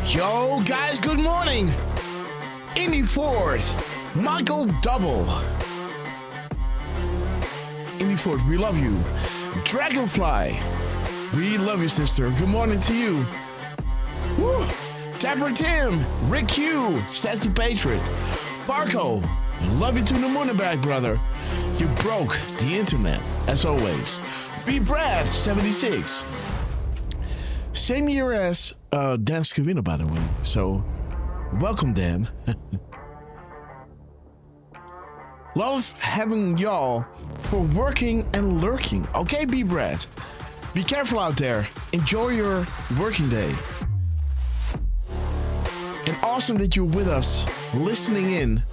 Yo, guys, good morning. Indy Ford, Michael Double. Indy Ford, we love you. Dragonfly, we love you, sister. Good morning to you. Woo. Tapper Tim, Rick Q, Sassy Patriot, Barco, love you to the moon and back, brother. You broke the internet, as always. B Brad, 76. Same year as Dan Scavino, by the way. So, welcome, Dan. Love having y'all for working and lurking. Okay, B Brad. Be careful out there. Enjoy your working day. And awesome that you're with us, listening in.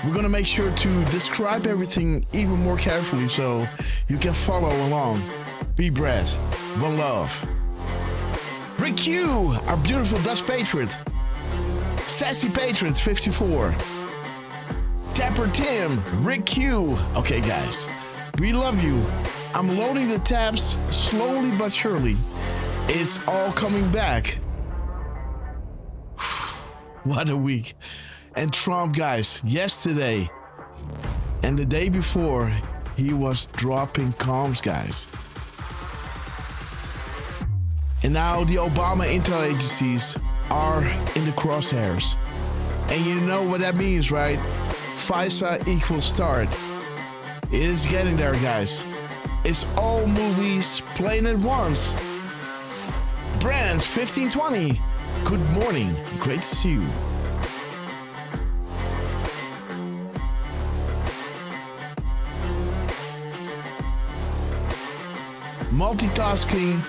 We're gonna make sure to describe everything even more carefully so you can follow along. Be Brad, one love. Rick Q, our beautiful Dutch Patriot. Sassy Patriot, 54. Tapper Tim, Rick Q. Okay, guys, we love you. I'm loading the tabs slowly but surely. It's all coming back. What a week. And Trump, guys, yesterday and the day before, he was dropping comms, guys. And now the Obama intel agencies are in the crosshairs. And you know what that means, right? FISA equals start. It is getting there, guys. It's all movies playing at once. Brands 1520. Good morning. Great to see you. Multitasking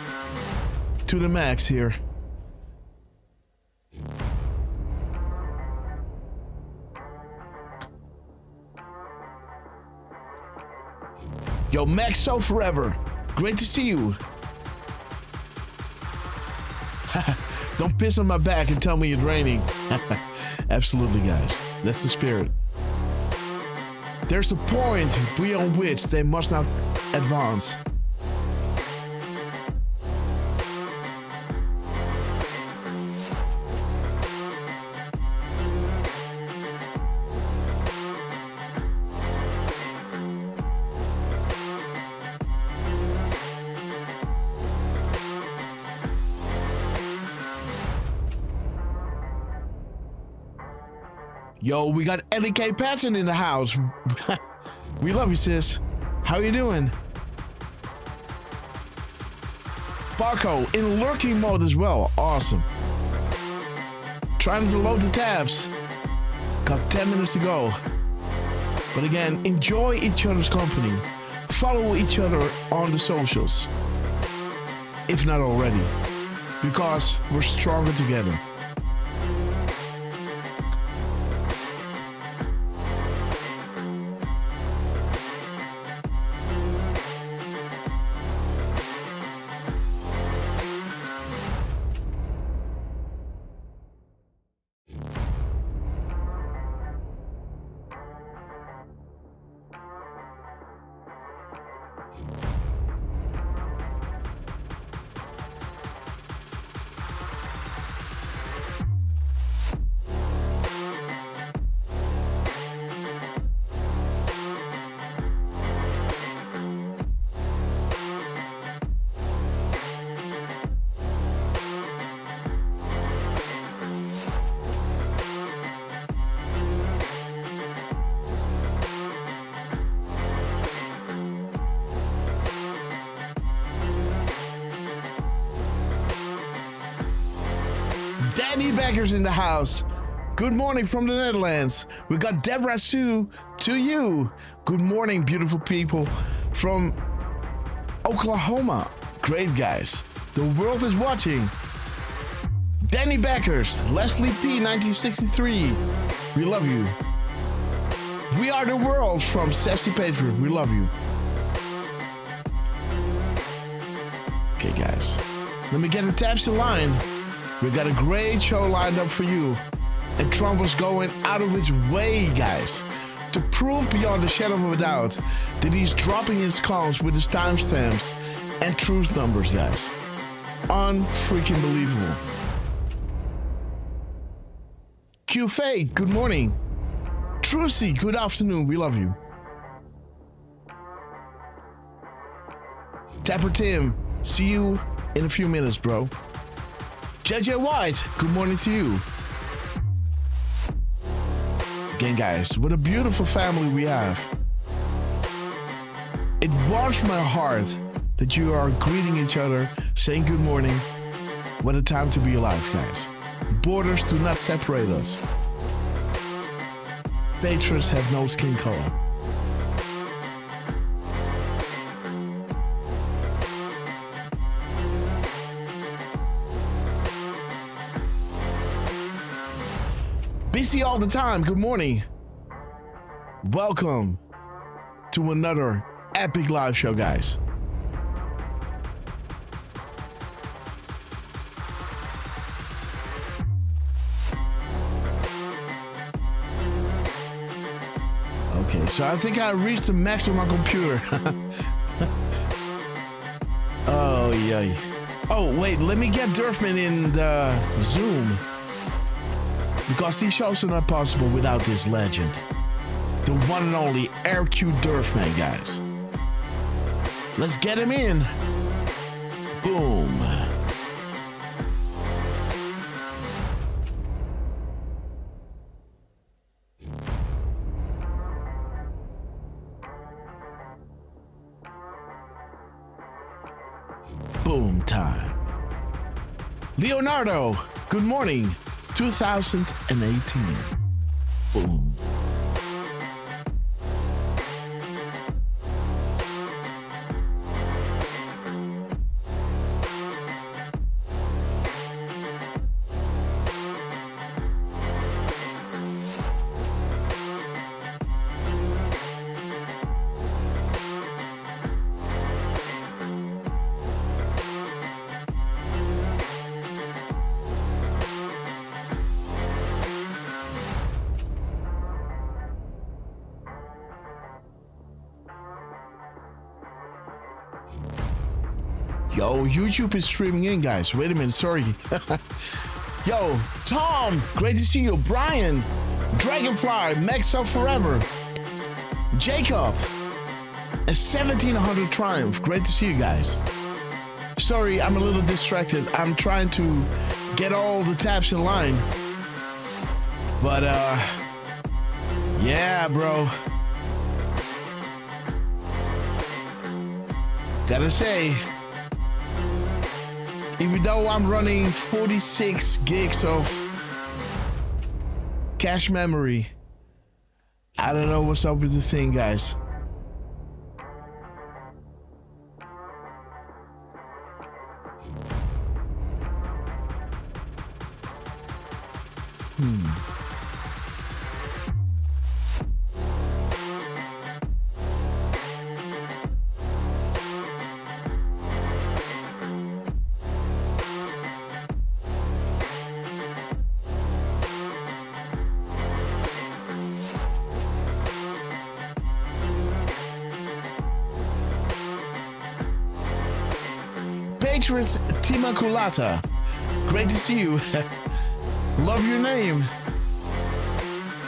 to the max here. Yo, Max So Forever. Great to see you. Don't piss on my back and tell me it's raining. Absolutely, guys. That's the spirit. There's a point beyond which they must not advance. Yo, we got Ellie K. Patton in the house. We love you, sis. How you doing? Barco in lurking mode as well. Awesome. Trying to load the tabs. Got 10 minutes to go. But again, enjoy each other's company. Follow each other on the socials. If not already. Because we're stronger together. Danny Beckers in the house. Good morning from the Netherlands. We got Deborah Sue to you. Good morning, beautiful people from Oklahoma. Great, guys. The world is watching. Danny Beckers, Leslie P, 1963. We love you. We are the world from Sassy Patriot. We love you. Okay, guys. Let me get the tabs in line. We got a great show lined up for you. And Trump was going out of his way, guys, to prove beyond a shadow of a doubt that he's dropping his comms with his timestamps and truth numbers, guys. Unfreaking believable. Q Fate, good morning. Trucy, good afternoon. We love you. Tapper Tim, see you in a few minutes, bro. JJ White, good morning to you. Again, guys, what a beautiful family we have. It warms my heart that you are greeting each other, saying good morning. What a time to be alive, guys. Borders do not separate us. Patrons have no skin color. Busy all the time, good morning. Welcome to another epic live show, guys. Okay, so I think I reached the max of my computer. Oh, yay. Oh, wait, let me get Derfman in the Zoom. Because these shows are not possible without this legend. The one and only RQ Derfman, guys. Let's get him in. Boom. Boom time. Leonardo, good morning. 2018. Boom. Yo, YouTube is streaming in, guys. Wait a minute, sorry. Yo, Tom, great to see you. Brian, Dragonfly, Max Up Forever, Jacob, and 1700 Triumph. Great to see you guys. Sorry, I'm a little distracted. I'm trying to get all the tabs in line. But, yeah, bro. Gotta say, even though I'm running 46 gigs of cache memory, I don't know what's up with the thing, guys. Patriot Timaculata, great to see you. Love your name.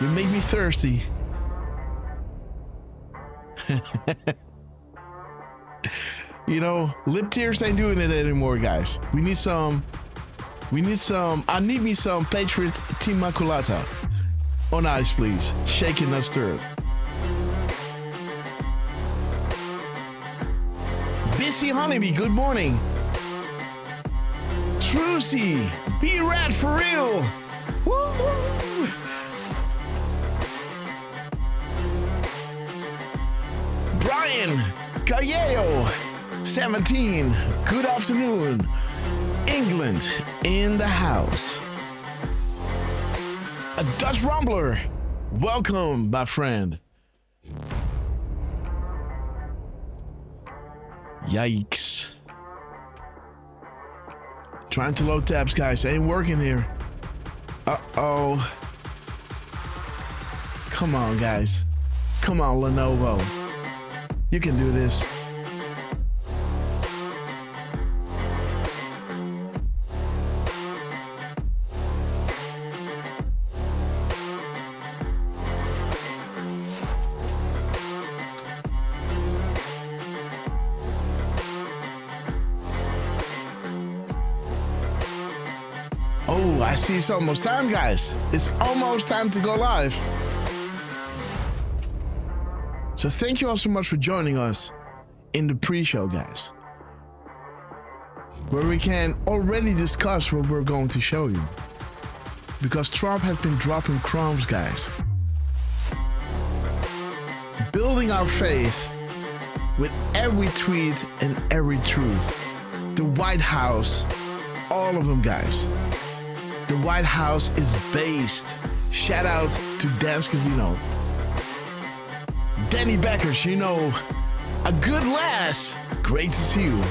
You make me thirsty. You know, lip tears ain't doing it anymore, guys. We need some. I need me some Patriot Timaculata. On ice, please. Shake it, not stir it. Busy Honeybee, good morning. Trucy, be red for real. Woo-hoo. Brian Calleo, 17, good afternoon. England in the house. A Dutch Rumbler, welcome, my friend. Yikes. Trying to load tabs, guys. Ain't working here. Uh-oh. Come on, guys. Come on, Lenovo. You can do this. Oh, I see it's almost time, guys. It's almost time to go live. So thank you all so much for joining us in the pre-show, guys, where we can already discuss what we're going to show you. Because Trump has been dropping crumbs, guys. Building our faith with every tweet and every truth. The White House, all of them, guys. The White House is based. Shout out to Dan Scavino. Danny Beckers, you know, a good lass. Great to see you.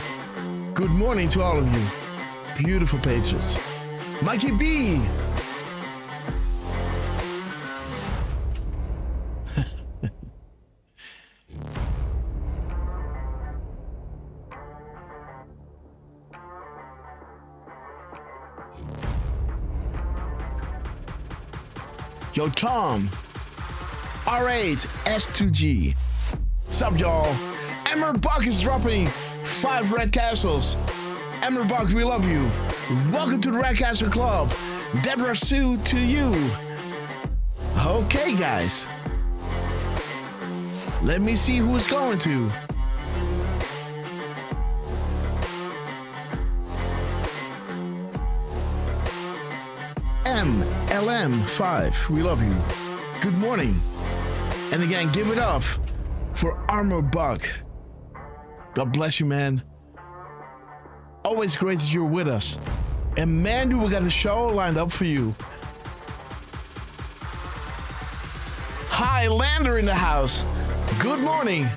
Good morning to all of you. Beautiful patrons. Mikey B. Yo, Tom. R8 S2G. Sup, y'all? Emmer Buck is dropping 5 red castles. Emmer Buck, we love you. Welcome to the Red Castle Club. Deborah Sue to you. Okay, guys. Let me see who it's going to. LM5, we love you. Good morning. And again, give it up for Armor Buck. God bless you, man. Always great that you're with us. And man, do we got a show lined up for you. Hi, Lander in the house. Good morning.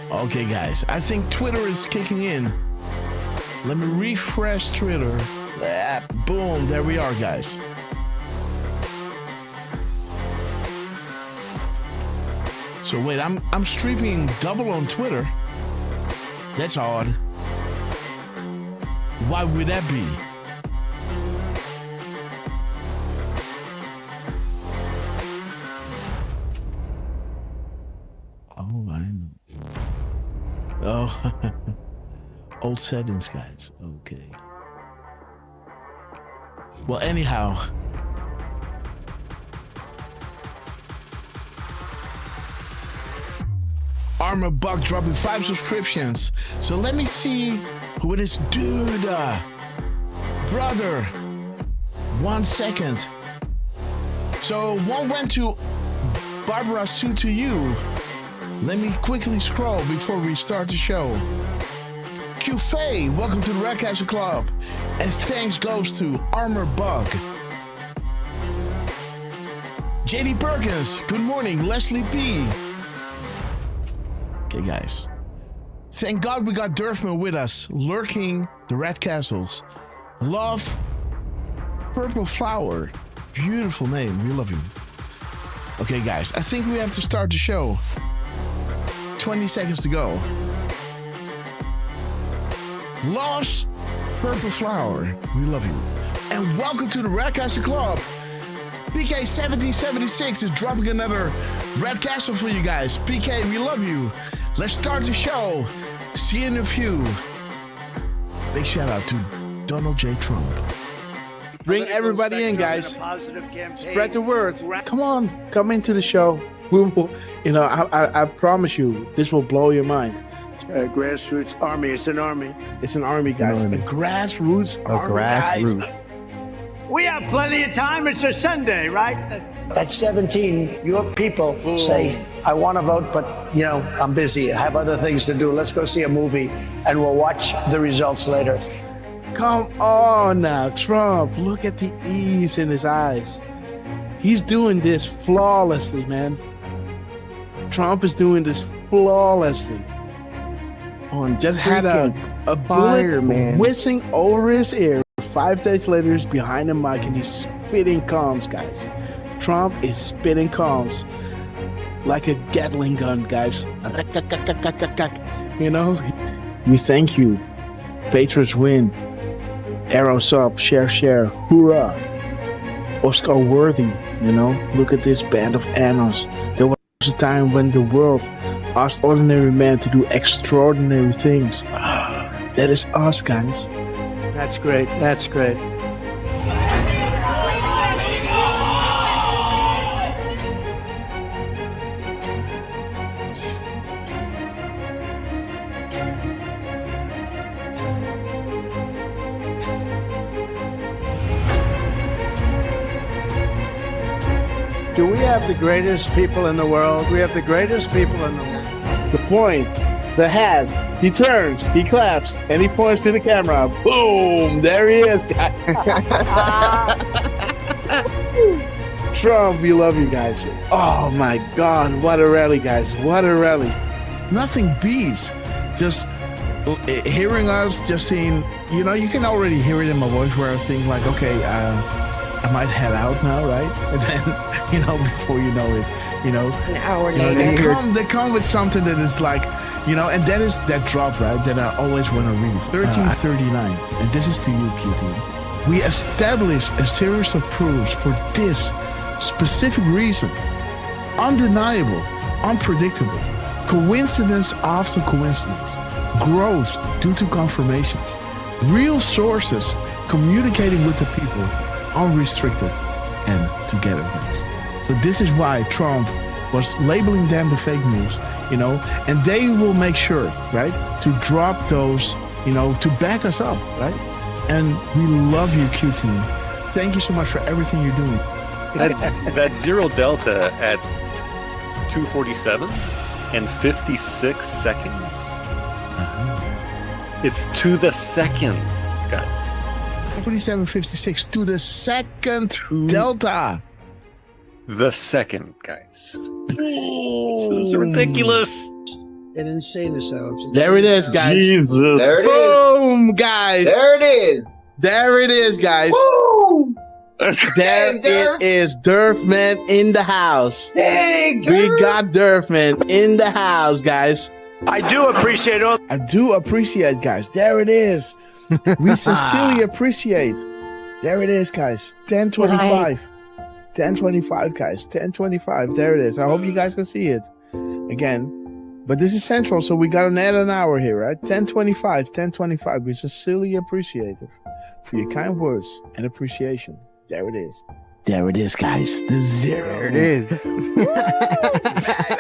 Okay, guys, I think Twitter is kicking in. Let me refresh Twitter. Boom, there we are, guys. So wait, I'm streaming double on Twitter. That's odd. Why would that be? Oh, I know. Oh, old settings, guys. Okay. Well, anyhow. Armor Buck dropping 5 subscriptions. So let me see who it is. Dude. Brother. 1 second. So one went to Barbara Sue to you. Let me quickly scroll before we start the show. Q Faye, welcome to the Red Castle Club. And thanks goes to Armor Bug. JD Perkins, good morning. Leslie P. Okay, guys. Thank God we got Derfman with us, lurking the Red Castles. Love, Purple Flower. Beautiful name. We love you. Okay, guys. I think we have to start the show. 20 seconds to go. Lost Purple Flower, we love you. And welcome to the Red Castle Club. PK 1776 is dropping another Red Castle for you guys. PK, we love you. Let's start the show. See you in a few. Big shout out to Donald J. Trump. Bring everybody in, guys. Spread the word. Come on, come into the show. We will, I promise you, this will blow your mind. Grassroots Army. It's an army. It's an army, guys. A grassroots army, guys. We have plenty of time. It's a Sunday, right? At 17, your people say, I want to vote, but, I'm busy. I have other things to do. Let's go see a movie, and we'll watch the results later. Come on now, Trump. Look at the ease in his eyes. He's doing this flawlessly, man. Trump is doing this flawlessly. Just had a bullet whizzing over his ear. 5 days later, he's behind the mic and he's spitting comms, guys. Trump is spitting comms like a Gatling gun, guys. We thank you. Patriots win. Arrows up, share, hoorah. Oscar worthy, Look at this band of annals. There was a time when the world asked ordinary men to do extraordinary things. That is us, guys. That's great. Do we have the greatest people in the world? We have the greatest people in the world. The point, the hat, he turns, he claps, and he points to the camera. Boom! There he is, guys. Trump, we love you guys. Oh my God, what a rally, guys. What a rally. Nothing beats just hearing us, just seeing, you know, you can already hear it in my voice where I think like, okay, I might head out now, right? And then, you know, before you know it, you know, An hour you know, later. they come with something that is like, you know, and that is that drop, right? That I always want to read. 1339, and this is to you, QT. We establish a series of proofs for this specific reason. Undeniable, unpredictable, coincidence after coincidence, growth due to confirmations, real sources communicating with the people, unrestricted and togetherness. So this is why Trump was labeling them the fake news, you know, and they will make sure, right, to drop those, you know, to back us up, right? And we love you, QT. Thank you so much for everything you're doing. That's zero delta at 2:47 and 56 seconds. It's to the second, guys. 47.56 to the second delta. The second, guys. This is ridiculous. An insane assault. There it is, guys. Jesus. There it is. Boom, guys. There it is. There it is, guys. Woo! There Dang, Derf. it is. Derfman in the house. Dang, We Derf. got Derfman in the house, guys. I do appreciate all. I do appreciate, guys. There it is. We sincerely appreciate. There it is, guys. 10:25. 10:25, guys. 10:25. There it is. I hope you guys can see it again. But this is central, so we got an add an hour here, right? 10:25. 10:25. We sincerely appreciate it for your kind words and appreciation. There it is. There it is, guys. The zero. There it is.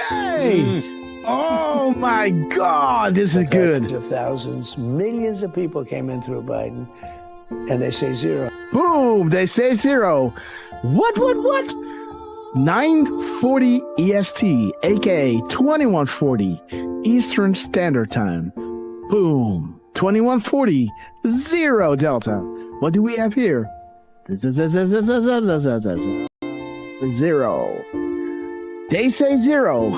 Baby! Oh my God, this is good. Of thousands, millions of people came in through Biden, and they say zero. Boom, they say zero. What? 9:40 EST, aka 21:40 Eastern Standard Time. Boom, 21:40, zero Delta. What do we have here? Zero. They say zero.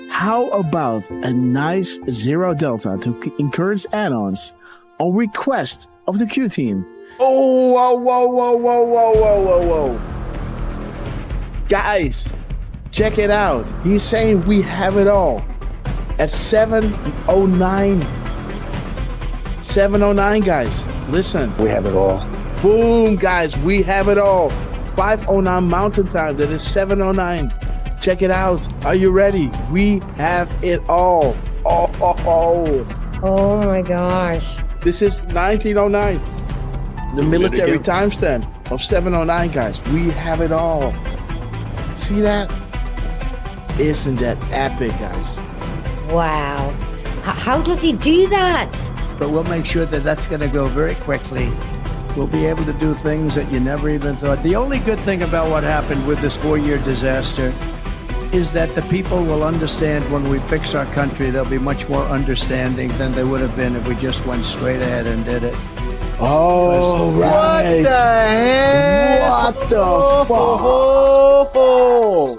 How about a nice zero Delta to encourage add-ons or request of the Q team? Oh, whoa. Guys, check it out. He's saying we have it all at 7:09. 7:09, guys. Listen. We have it all. Boom, guys. We have it all. 5:09 Mountain Time. That is 7:09. Check it out. Are you ready? We have it all. Oh my gosh. This is 1909. The military timestamp of 7:09, guys. We have it all. See that? Isn't that epic, guys? Wow. How does he do that? But we'll make sure that that's going to go very quickly. We'll be able to do things that you never even thought. The only good thing about what happened with this 4-year disaster is that the people will understand when we fix our country. They'll be much more understanding than they would have been if we just went straight ahead and did it. Oh, right. What the heck? What the fuck?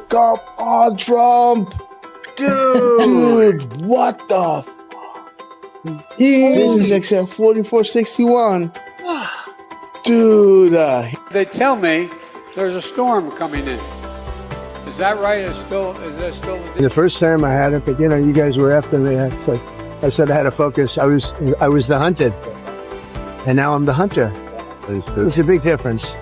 Stop on Trump. Dude, what the fuck? This is XM 4461. Dude. They tell me there's a storm coming in. Is that right? Is that still The first time I had it, but you guys were after me. I said I had to focus. I was the hunted, and now I'm the hunter. It's a big difference.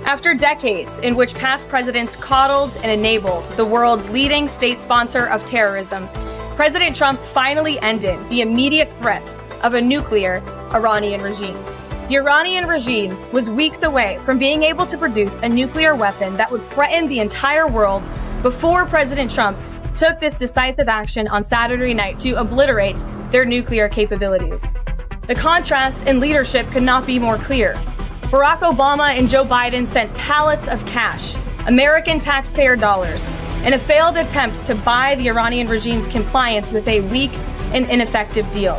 After decades in which past presidents coddled and enabled the world's leading state sponsor of terrorism, President Trump finally ended the immediate threat of a nuclear Iranian regime. The Iranian regime was weeks away from being able to produce a nuclear weapon that would threaten the entire world before President Trump took this decisive action on Saturday night to obliterate their nuclear capabilities. The contrast in leadership could not be more clear. Barack Obama and Joe Biden sent pallets of cash, American taxpayer dollars, in a failed attempt to buy the Iranian regime's compliance with a weak and ineffective deal.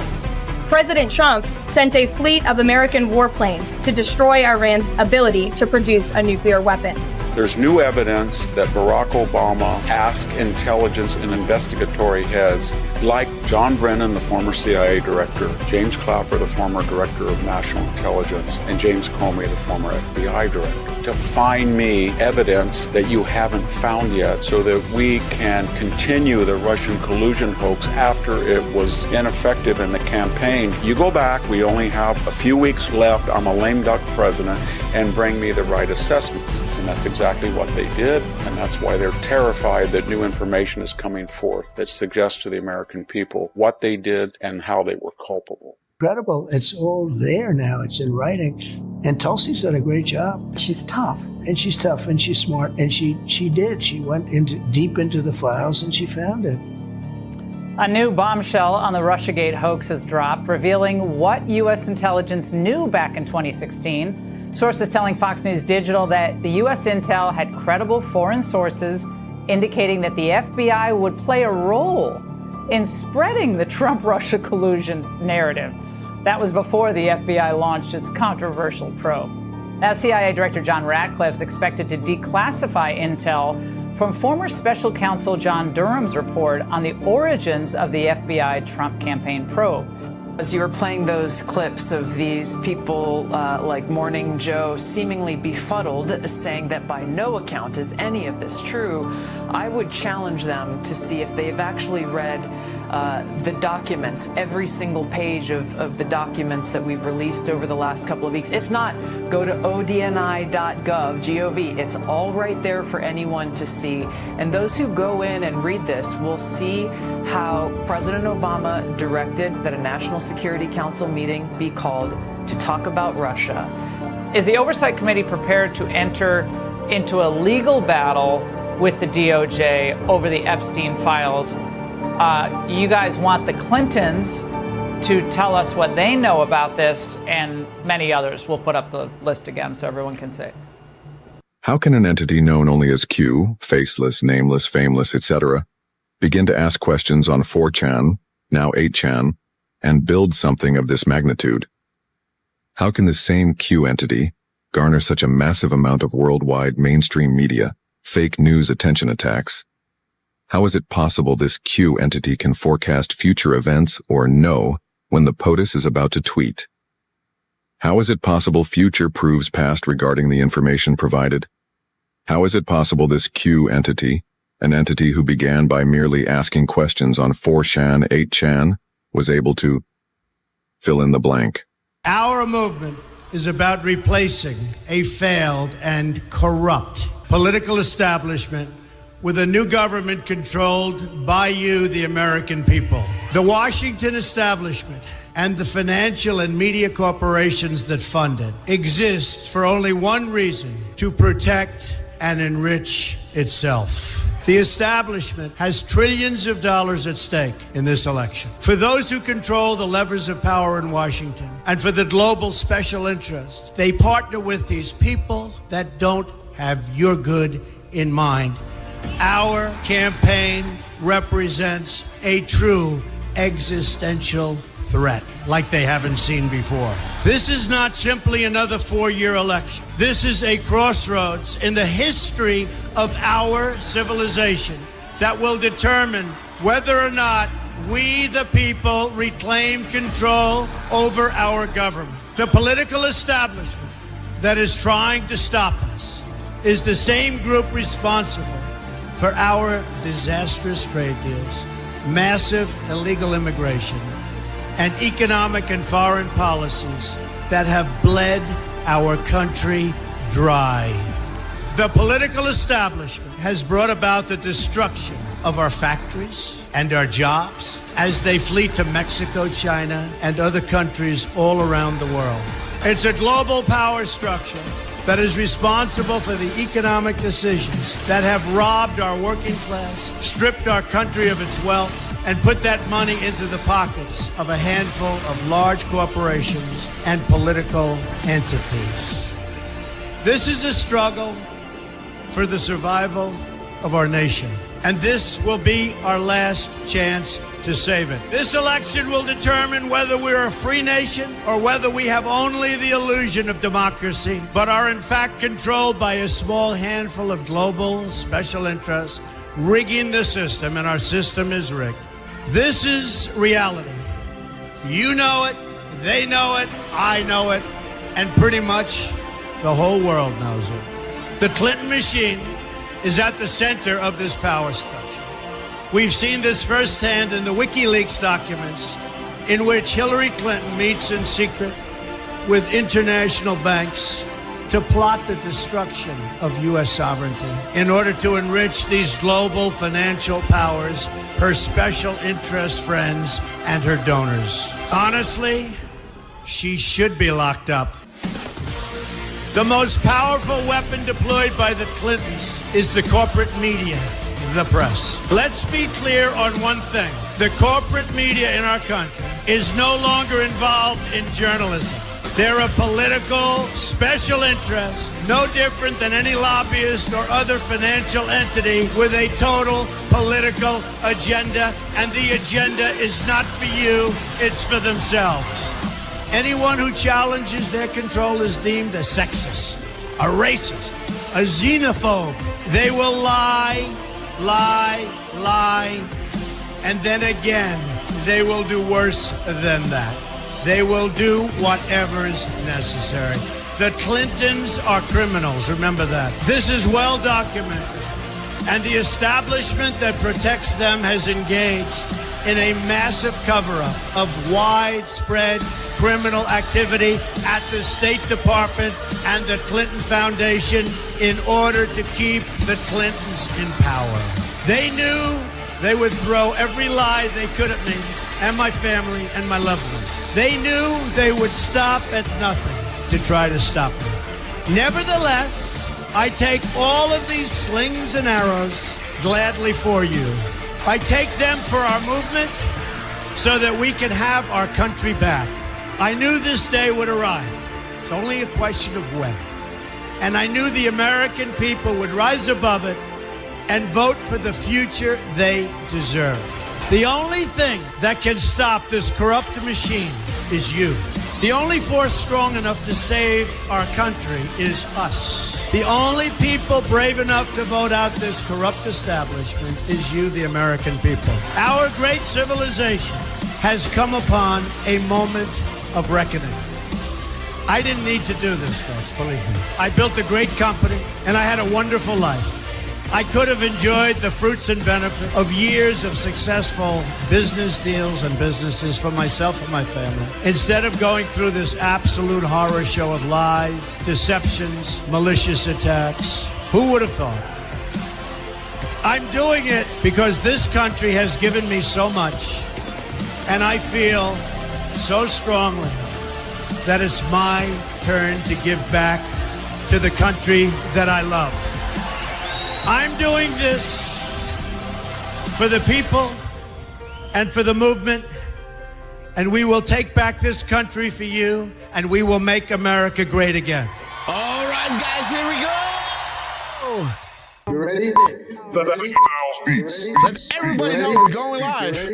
President Trump sent a fleet of American warplanes to destroy Iran's ability to produce a nuclear weapon. There's new evidence that Barack Obama asked intelligence and investigatory heads like John Brennan, the former CIA director, James Clapper, the former director of national intelligence, and James Comey, the former FBI director, to find me evidence that you haven't found yet so that we can continue the Russian collusion hoax after it was ineffective in the campaign. You go back, we only have a few weeks left, I'm a lame duck president, and bring me the right assessments. And that's exactly what they did, and that's why they're terrified that new information is coming forth that suggests to the American people what they did and how they were culpable. Incredible. It's all there now. It's in writing. And Tulsi's done a great job. She's tough. And she's tough and she's smart. And she did. She went deep into the files and she found it. A new bombshell on the Russiagate hoax has dropped, revealing what U.S. intelligence knew back in 2016. Sources telling Fox News Digital that the U.S. intel had credible foreign sources indicating that the FBI would play a role in spreading the Trump-Russia collusion narrative. That was before the FBI launched its controversial probe. Now, CIA Director John Ratcliffe is expected to declassify intel from former special counsel John Durham's report on the origins of the FBI Trump campaign probe. As you were playing those clips of these people like Morning Joe seemingly befuddled, saying that by no account is any of this true, I would challenge them to see if they've actually read the documents, every single page of the documents that we've released over the last couple of weeks. If not, go to odni.gov, It's all right there for anyone to see. And those who go in and read this will see how President Obama directed that a National Security Council meeting be called to talk about Russia. Is the Oversight Committee prepared to enter into a legal battle with the DOJ over the Epstein files? You guys want the Clintons to tell us what they know about this, and many others. We'll put up the list again so everyone can see. How can an entity known only as Q, faceless, nameless, fameless, etc., begin to ask questions on 4chan, now 8chan, and build something of this magnitude? How can the same Q entity garner such a massive amount of worldwide mainstream media, fake news attention attacks? How is it possible this Q entity can forecast future events or know when the POTUS is about to tweet? How is it possible future proves past regarding the information provided? How is it possible this Q entity, an entity who began by merely asking questions on 4chan, 8chan, was able to fill in the blank? Our movement is about replacing a failed and corrupt political establishment with a new government controlled by you, the American people. The Washington establishment and the financial and media corporations that fund it exist for only one reason: to protect and enrich itself. The establishment has trillions of dollars at stake in this election. For those who control the levers of power in Washington and for the global special interest, they partner with these people that don't have your good in mind. Our campaign represents a true existential threat like they haven't seen before. This is not simply another 4-year election. This is a crossroads in the history of our civilization that will determine whether or not we, the people, reclaim control over our government. The political establishment that is trying to stop us is the same group responsible for our disastrous trade deals, massive illegal immigration, and economic and foreign policies that have bled our country dry. The political establishment has brought about the destruction of our factories and our jobs as they flee to Mexico, China, and other countries all around the world. It's a global power structure that is responsible for the economic decisions that have robbed our working class, stripped our country of its wealth, and put that money into the pockets of a handful of large corporations and political entities. This is a struggle for the survival of our nation, and this will be our last chance to save it. This election will determine whether we're a free nation or whether we have only the illusion of democracy, but are in fact controlled by a small handful of global special interests rigging the system, and our system is rigged. This is reality. You know it, they know it, I know it, and pretty much the whole world knows it. The Clinton machine is at the center of this power structure. We've seen this firsthand in the WikiLeaks documents, in which Hillary Clinton meets in secret with international banks to plot the destruction of U.S. sovereignty in order to enrich these global financial powers, her special interest friends, and her donors. Honestly, she should be locked up. The most powerful weapon deployed by the Clintons is the corporate media, the press. Let's be clear on one thing. The corporate media in our country is no longer involved in journalism. They're a political special interest, no different than any lobbyist or other financial entity with a total political agenda, and the agenda is not for you, it's for themselves. Anyone who challenges their control is deemed a sexist, a racist, a xenophobe. They will lie, and then again, they will do worse than that. They will do whatever is necessary. The Clintons are criminals, remember that. This is well documented, and the establishment that protects them has engaged in a massive cover-up of widespread criminal activity at the State Department and the Clinton Foundation in order to keep the Clintons in power. They knew they would throw every lie they could at me and my family and my loved ones. They knew they would stop at nothing to try to stop me. Nevertheless, I take all of these slings and arrows gladly for you. I take them for our movement so that we can have our country back. I knew this day would arrive. It's only a question of when. And I knew the American people would rise above it and vote for the future they deserve. The only thing that can stop this corrupt machine is you. The only force strong enough to save our country is us. The only people brave enough to vote out this corrupt establishment is you, the American people. Our great civilization has come upon a moment of reckoning. I didn't need to do this, folks, believe me. I built a great company, and I had a wonderful life. I could have enjoyed the fruits and benefit of years of successful business deals and businesses for myself and my family, instead of going through this absolute horror show of lies, deceptions, malicious attacks. Who would have thought? I'm doing it because this country has given me so much, and I feel so strongly that it's my turn to give back to the country that I love. I'm doing this for the people and for the movement, and we will take back this country for you, and we will make America great again. All right, guys, here we go. You ready? Let everybody know we're going live.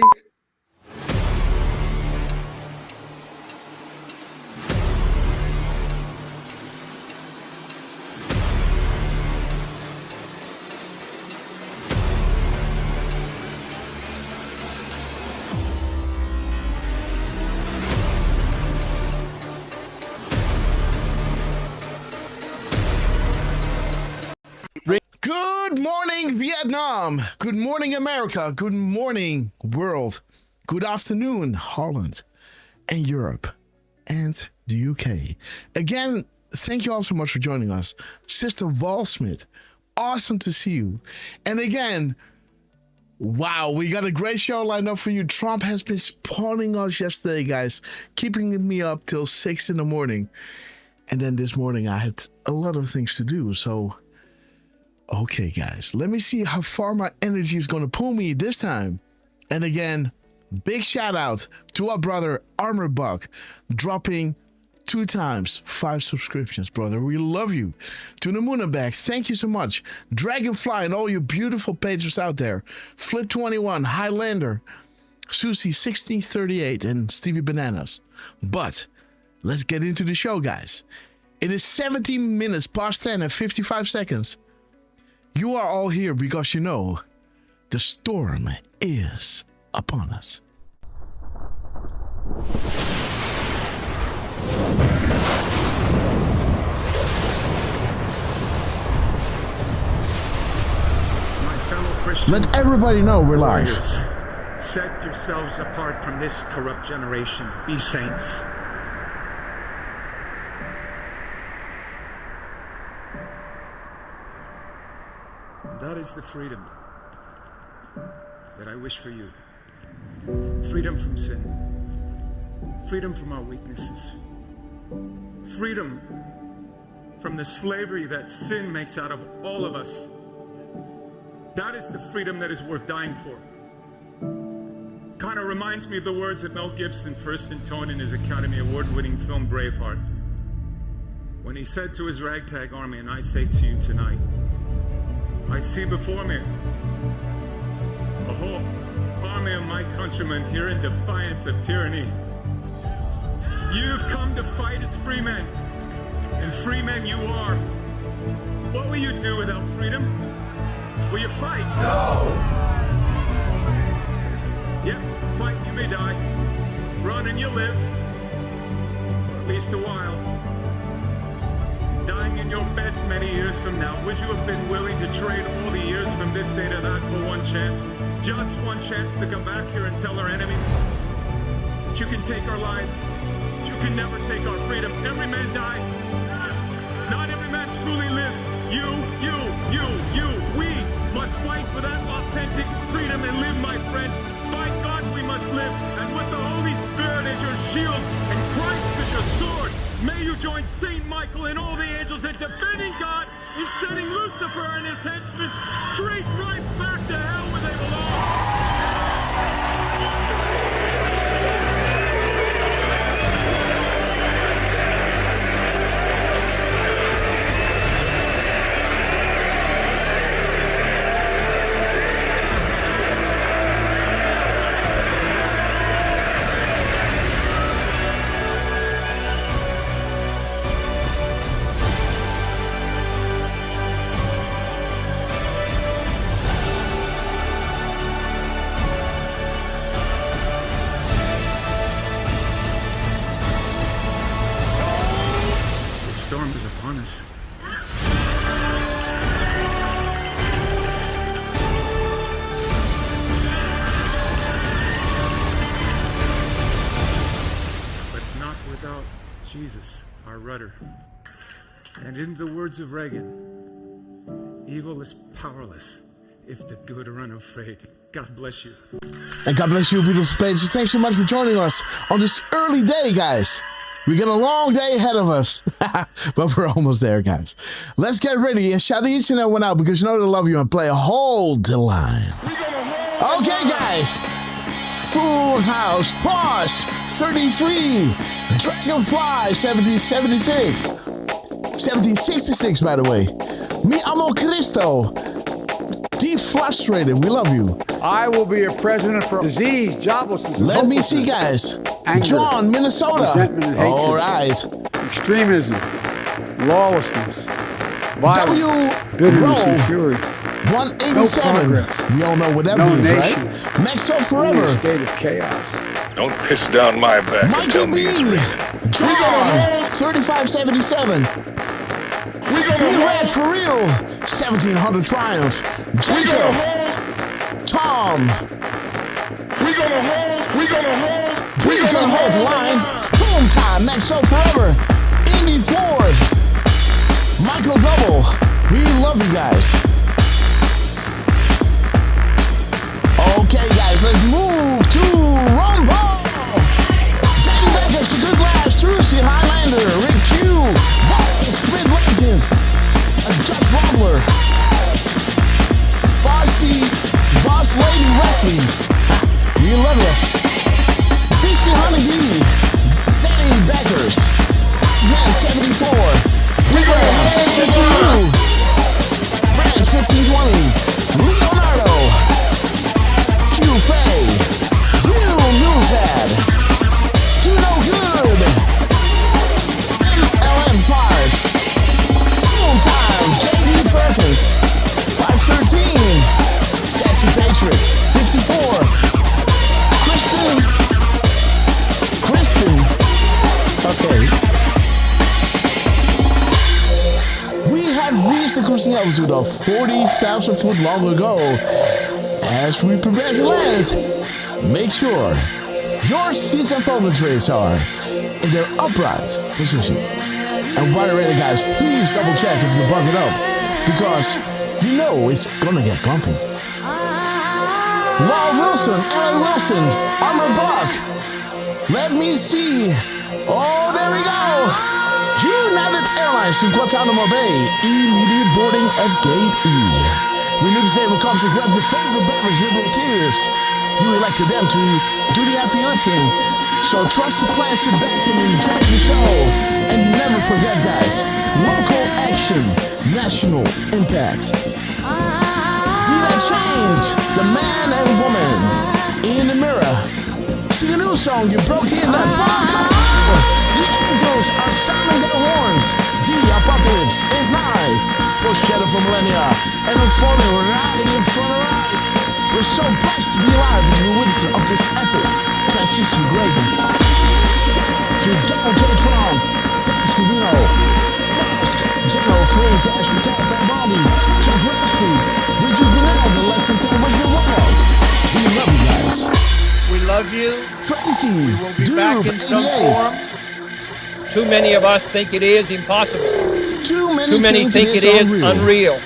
Good morning, Vietnam. Good morning, America. Good morning, world. Good afternoon, Holland and Europe and the UK. Again, thank you all so much for joining us. Sister Walsmith, awesome to see you. And again, wow, we got a great show lined up for you. Trump has been spawning us yesterday, guys, keeping me up till 6 in the morning. And then this morning I had a lot of things to do. So, okay, guys, let me see how far my energy is going to pull me this time. And again, big shout out to our brother Armor Buck, dropping 2 times 5 subscriptions, brother. We love you. To the Moonabag, thank you so much. Dragonfly and all you beautiful pages out there. Flip21, Highlander, Susie 1638, and Stevie Bananas. But let's get into the show, guys. It is 17 minutes past 10 and 55 seconds. You are all here because you know the storm is upon us. Let everybody know we're live. Set yourselves apart from this corrupt generation. Be saints. That is the freedom that I wish for you. Freedom from sin. Freedom from our weaknesses. Freedom from the slavery that sin makes out of all of us. That is the freedom that is worth dying for. Kind of reminds me of the words that Mel Gibson first intoned in his Academy Award-winning film Braveheart, when he said to his ragtag army, and I say to you tonight, I see before me a whole army of my countrymen here in defiance of tyranny. You've come to fight as free men, and free men you are. What will you do without freedom? Will you fight? No! Yep, fight, you may die. Run and you live. Or at least a while. Dying in your beds many years from now, would you have been willing to trade all the years from this day to that for one chance? Just one chance to come back here and tell our enemies that you can take our lives, but you can never take our freedom. Every man dies. Not every man truly lives. You, we must fight for that authentic freedom and live, my friends. By God, we must live. And with the Holy Spirit as your shield and Christ as your sword, may you join Saint Michael and all the angels in defending God and sending Lucifer and his henchmen straight right back to hell where they belong. Jesus, our rudder. And in the words of Reagan, evil is powerless if the good are unafraid. God bless you. And God bless you, beautiful pages. Thanks so much for joining us on this early day, guys. We got a long day ahead of us, but we're almost there, guys. Let's get ready and shout each and every one out because you know they love you and play Hold the Line. Okay, guys. Full House, Posh, 33, Dragonfly, 1776, 1766, by the way. Mi amo Cristo, Defrustrated, we love you. I will be a president for disease, joblessness, and Let me see, guys. Anger, John, Minnesota. resentment and hatred, all right. extremism, lawlessness, violence, bitterness and fury. 187. We all know what that means, right? Maxo Forever. A state of chaos. Don't piss down my back and tell me it's raining. John, 3577. Be Red for real. 1700 Triumph. Jacob. Tom. We're gonna hold the line. Boom time. Maxo Forever. Indy Ford. Michael Double. We love you guys. Okay, guys, let's move to Rumble. Daddy Beckett's a good last. Trucy, Highlander, Rick Q, Mr. cruising altitude of 40,000 foot long ago. As we prepare to land, make sure your seats and folding trays are in their upright position. And while you're ready, guys, please double check if you're buckled up, because you know it's gonna get bumpy. Walt Wilson, L.A. Wilson, Armor Buck. Let me see. Oh, there we go. United Airlines to Guantanamo Bay. Immediate boarding at Gate E. When next day will come to grab your favorite beverage, liberal tears. You elected them to do the heavy lifting. So trust the plans to back and enjoy the show. And never forget, guys, local action, national impact. Be that change, the man and woman in the mirror. Sing a new song, you broke the internet. The angels are sounding their horns. The apocalypse is nigh. Foreshadow for millennia and unfolding right in front of our eyes. We're so blessed to be alive and be witnesses of this epic transition to greatness. To Donald J. Trump, Scubino, General Frank Cash, McCall, Bobby, Chuck Grassley, Richard Bernal, the less than 10 with the worlds. We love you guys. We love you. Tracy, we will be back in some form. Too many of us think it is impossible. Too many think it is unreal.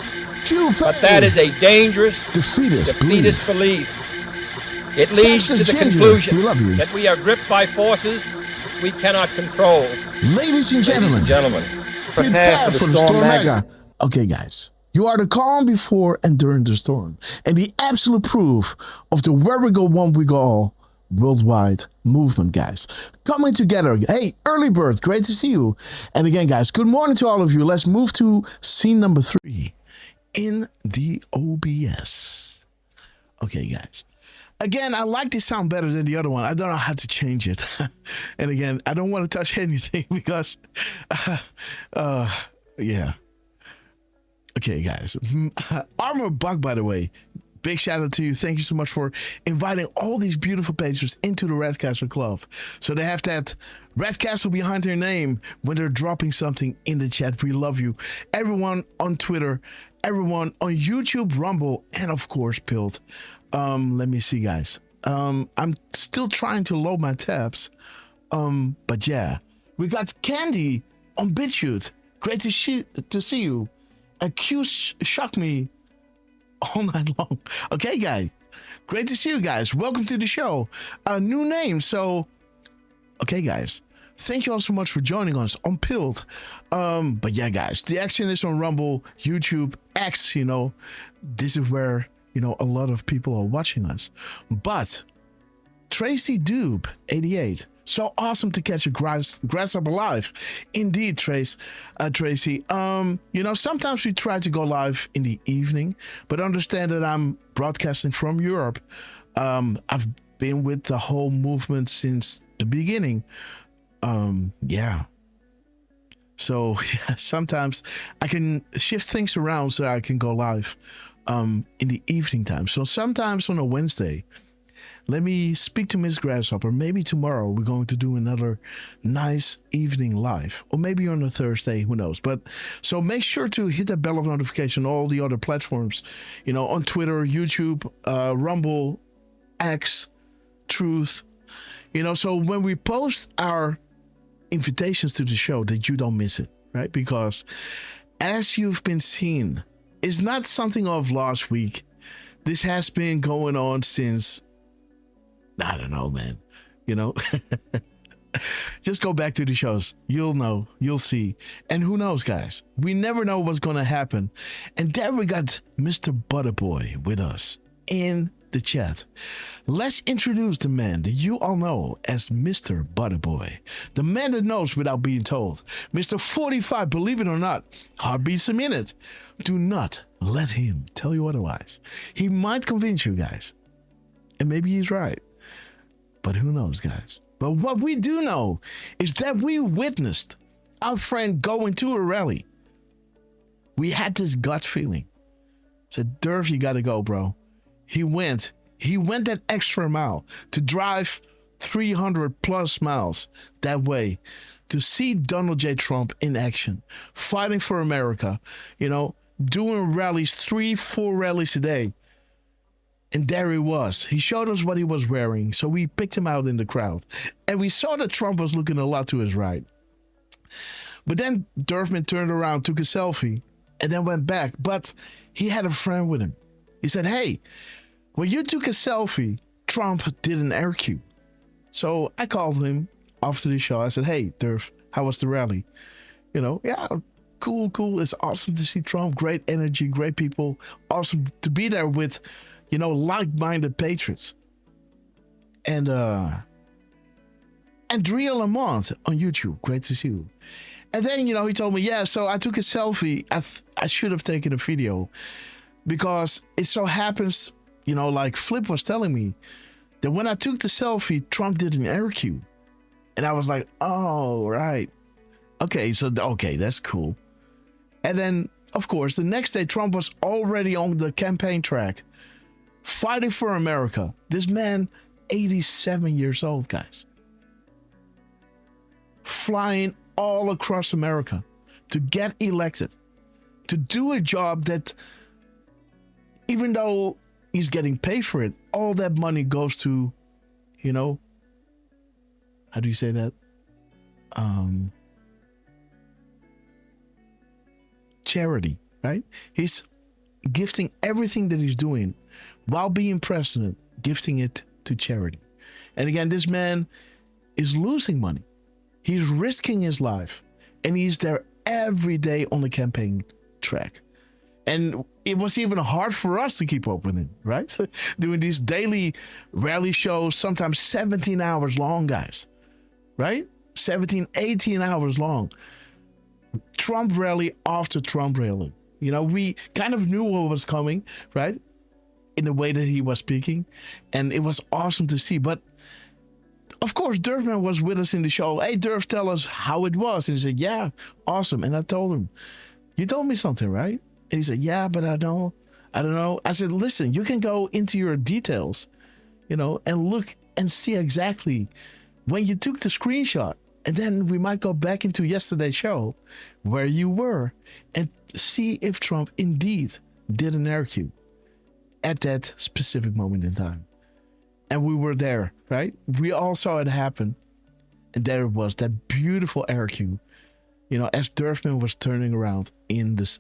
But that is a dangerous, defeatist belief. It leads to the conclusion that we are gripped by forces we cannot control. Ladies and gentlemen, prepare for the storm mega. Okay, guys. You are the calm before and during the storm, and the absolute proof of the where we go one we go all worldwide movement, guys. Coming together. Hey, early bird, great to see you. And again, guys, good morning to all of you. Let's move to scene number 3 in the OBS. Okay, guys. Again, I like this sound better than the other one. I don't know how to change it. And again, I don't want to touch anything because, yeah. Okay, guys. Armor Buck, by the way, big shout out to you. Thank you so much for inviting all these beautiful patrons into the Red Castle Club. So they have that Red Castle behind their name when they're dropping something in the chat. We love you. Everyone on Twitter, everyone on YouTube, Rumble, and of course, Pilt. Let me see, guys. I'm still trying to load my tabs. But yeah, we got Candy on BitChute. Great to see you. Q shocked me all night long. Okay, guys. Great to see you guys. Welcome to the show. A new name. So, okay, guys. Thank you all so much for joining us on Pilt. But yeah, guys, the action is on Rumble, YouTube, X, you know. This is where, you know, a lot of people are watching us. But Tracy Dube, 88. So awesome to catch a Grasshopper live. Indeed, Tracy. You know, sometimes we try to go live in the evening, but understand that I'm broadcasting from Europe. I've been with the whole movement since the beginning. Yeah. So yeah, sometimes I can shift things around so I can go live in the evening time. So sometimes on a Wednesday, let me speak to Miss Grasshopper. Maybe tomorrow we're going to do another nice evening live. Or maybe on a Thursday, who knows. But so make sure to hit that bell of notification on all the other platforms. You know, on Twitter, YouTube, Rumble, X, Truth. You know, so when we post our invitations to the show, that you don't miss it, right? Because as you've been seeing, it's not something of last week. This has been going on since, I don't know, man. You know, just go back to the shows. You'll know, you'll see. And who knows, guys? We never know what's going to happen. And there we got Mr. Butterboy with us in the chat. Let's introduce the man that you all know as Mr. Butterboy. The man that knows without being told. Mr. 45, believe it or not, heartbeats a minute. Do not let him tell you otherwise. He might convince you, guys. And maybe he's right. But who knows, guys? But what we do know is that we witnessed our friend going to a rally. We had this gut feeling. Said, Derf, you gotta go, bro. He went that extra mile to drive 300 plus miles that way to see Donald J. Trump in action, fighting for America, you know, doing rallies, 3-4 rallies a day. And there he was. He showed us what he was wearing. So we picked him out in the crowd. And we saw that Trump was looking a lot to his right. But then Derfman turned around, took a selfie, and then went back. But he had a friend with him. He said, hey, when you took a selfie, Trump did an air cue. So I called him after the show. I said, hey, Derf, how was the rally? You know, yeah, cool. It's awesome to see Trump. Great energy, great people. Awesome to be there with, you know, like-minded patriots. And Andrea Lamont on YouTube. Great to see you. And then, you know, he told me, yeah, so I took a selfie. I should have taken a video because it so happens, you know, like Flip was telling me that when I took the selfie, Trump did an air cue. And I was like, oh, right. Okay, that's cool. And then, of course, the next day, Trump was already on the campaign track, fighting for America. This man, 87 years old, guys. Flying all across America to get elected, to do a job that, even though he's getting paid for it, all that money goes to, you know, how do you say that? Charity, right? He's gifting everything that he's doing while being president, gifting it to charity. And again, this man is losing money. He's risking his life, and he's there every day on the campaign track. And it was even hard for us to keep up with him, right? Doing these daily rally shows, sometimes 17 hours long, guys, right? 17, 18 hours long. Trump rally after Trump rally. You know, we kind of knew what was coming, right? In the way that he was speaking. And it was awesome to see. But of course, Derfman was with us in the show. Hey, Derf, tell us how it was. And he said, yeah, awesome. And I told him, you told me something, right? And he said, yeah, but I don't know. I said, listen, you can go into your details, you know, and look and see exactly when you took the screenshot. And then we might go back into yesterday's show where you were and see if Trump indeed did an air cue at that specific moment in time. And we were there, right? We all saw it happen. And there it was, that beautiful air cue, you know, as Derfman was turning around in this,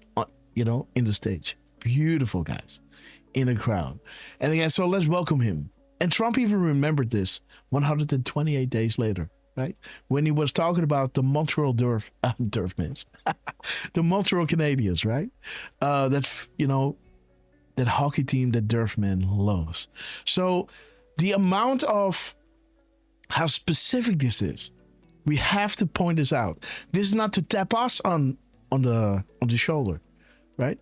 you know, in the stage. Beautiful, guys, in a crowd. And again, so let's welcome him. And Trump even remembered this 128 days later, right? When he was talking about the Montreal Derfmans, the Montreal Canadiens, right? That, you know, that hockey team that Derfman loves. So the amount of how specific this is, we have to point this out. This is not to tap us on the shoulder, right?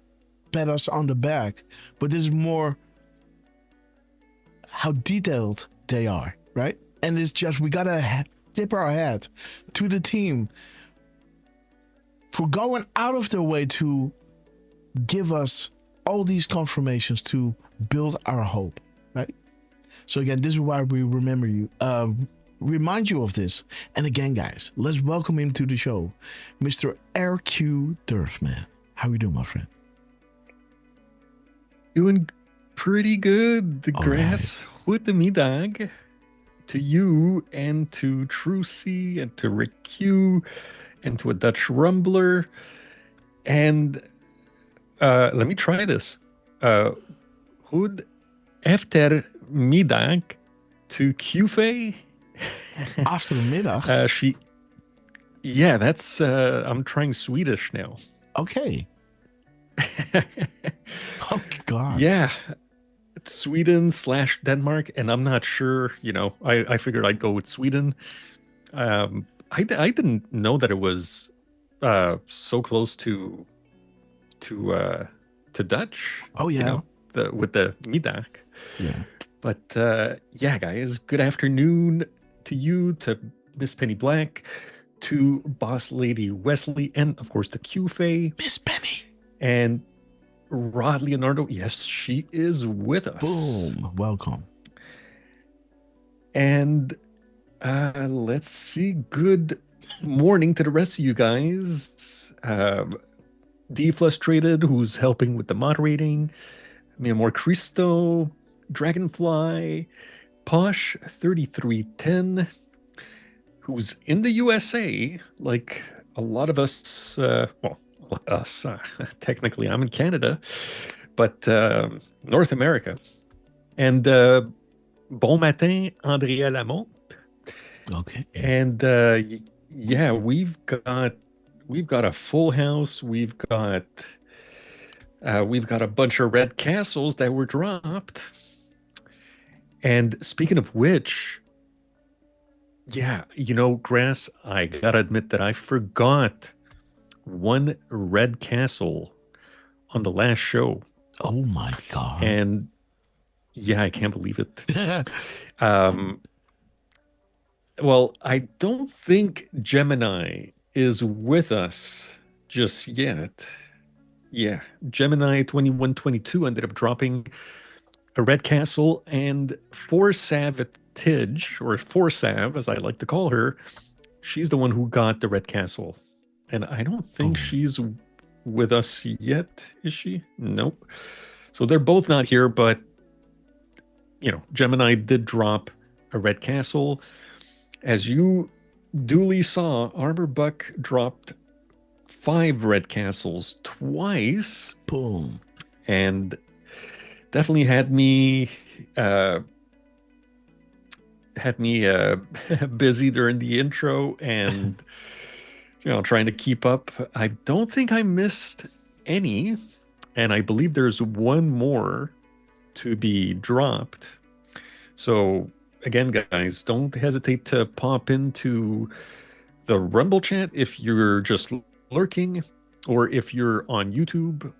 Pat us on the back, but this is more how detailed they are, right? And it's just, we gotta tip our hat to the team for going out of their way to give us all these confirmations to build our hope, right? So again, this is why we remember you, remind you of this. And again, guys, let's welcome him to the show, Mr. RQ Derfman. How are you doing, my friend? Doing pretty good. The grass with the middag to you and to Trucy and to Rick Q and to a Dutch Rumbler. And let me try this. Goed efter middag to QFA. After the middag? Yeah, that's, I'm trying Swedish now. Okay. Oh, God. Yeah. Sweden / Denmark, and I'm not sure, you know, I figured I'd go with Sweden. I didn't know that it was so close to Dutch. Oh, yeah. You know, with the middag. Yeah. But yeah, guys, good afternoon to you, to Miss Penny Black, to Boss Lady Wesley, and of course to QFA. Miss Penny. And Rod Leonardo, yes, she is with us. Boom, welcome. And let's see, good morning to the rest of you guys. Deflustrated, who's helping with the moderating, Mi Amor Cristo, Dragonfly, Posh 3310, who's in the USA, like a lot of us, technically I'm in Canada, but North America. And Bon Matin, Andrea Lamont. Okay. And yeah, we've got a full house. We've got a bunch of red castles that were dropped. And speaking of which, yeah, Grass, I gotta admit that I forgot one red castle on the last show. Oh my God. And yeah, I can't believe it. Well, I don't think Gemini is with us just yet. Yeah, Gemini 2122 ended up dropping a red castle, and Forsav, or Forsav, as I like to call her, she's the one who got the red castle. And I don't think she's with us yet, is she? Nope. So they're both not here, but, Gemini did drop a red castle. As you duly saw, Armor Buck dropped 5 red castles twice. Boom. And definitely had me busy during the intro and trying to keep up. I don't think I missed any, and I believe there's one more to be dropped. So again, guys, don't hesitate to pop into the Rumble chat if you're just lurking, or if you're on YouTube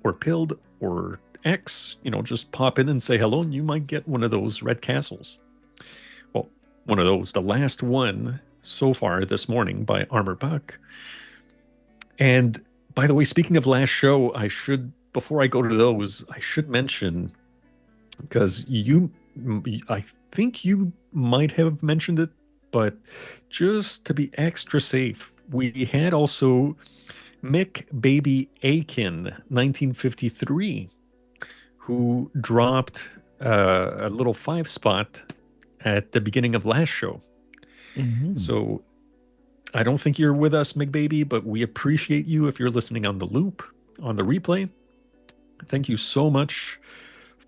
or Pilled or X, just pop in and say hello, and you might get one of those red castles. Well, one of those, the last one so far this morning by Armor Buck. And by the way, speaking of last show, before I go to those, I should mention, because I think you might have mentioned it, but just to be extra safe, we had also Mick Baby Aiken, 1953, who dropped a little 5 spot at the beginning of last show. Mm-hmm. So I don't think you're with us, Mick Baby, but we appreciate you if you're listening on the loop, on the replay. Thank you so much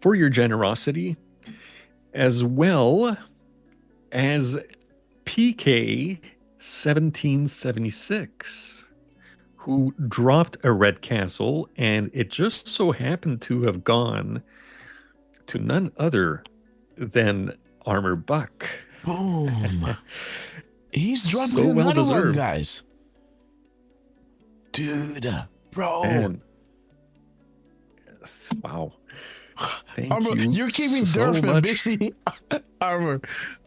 for your generosity, as well as PK 1776, who dropped a red castle, and it just so happened to have gone to none other than Armor Buck. Boom. He's dropping So well another one, deserved. guys. Dude, bro. Man. Wow. Thank Armor, you you're keeping so Derf and much. busy. Armor.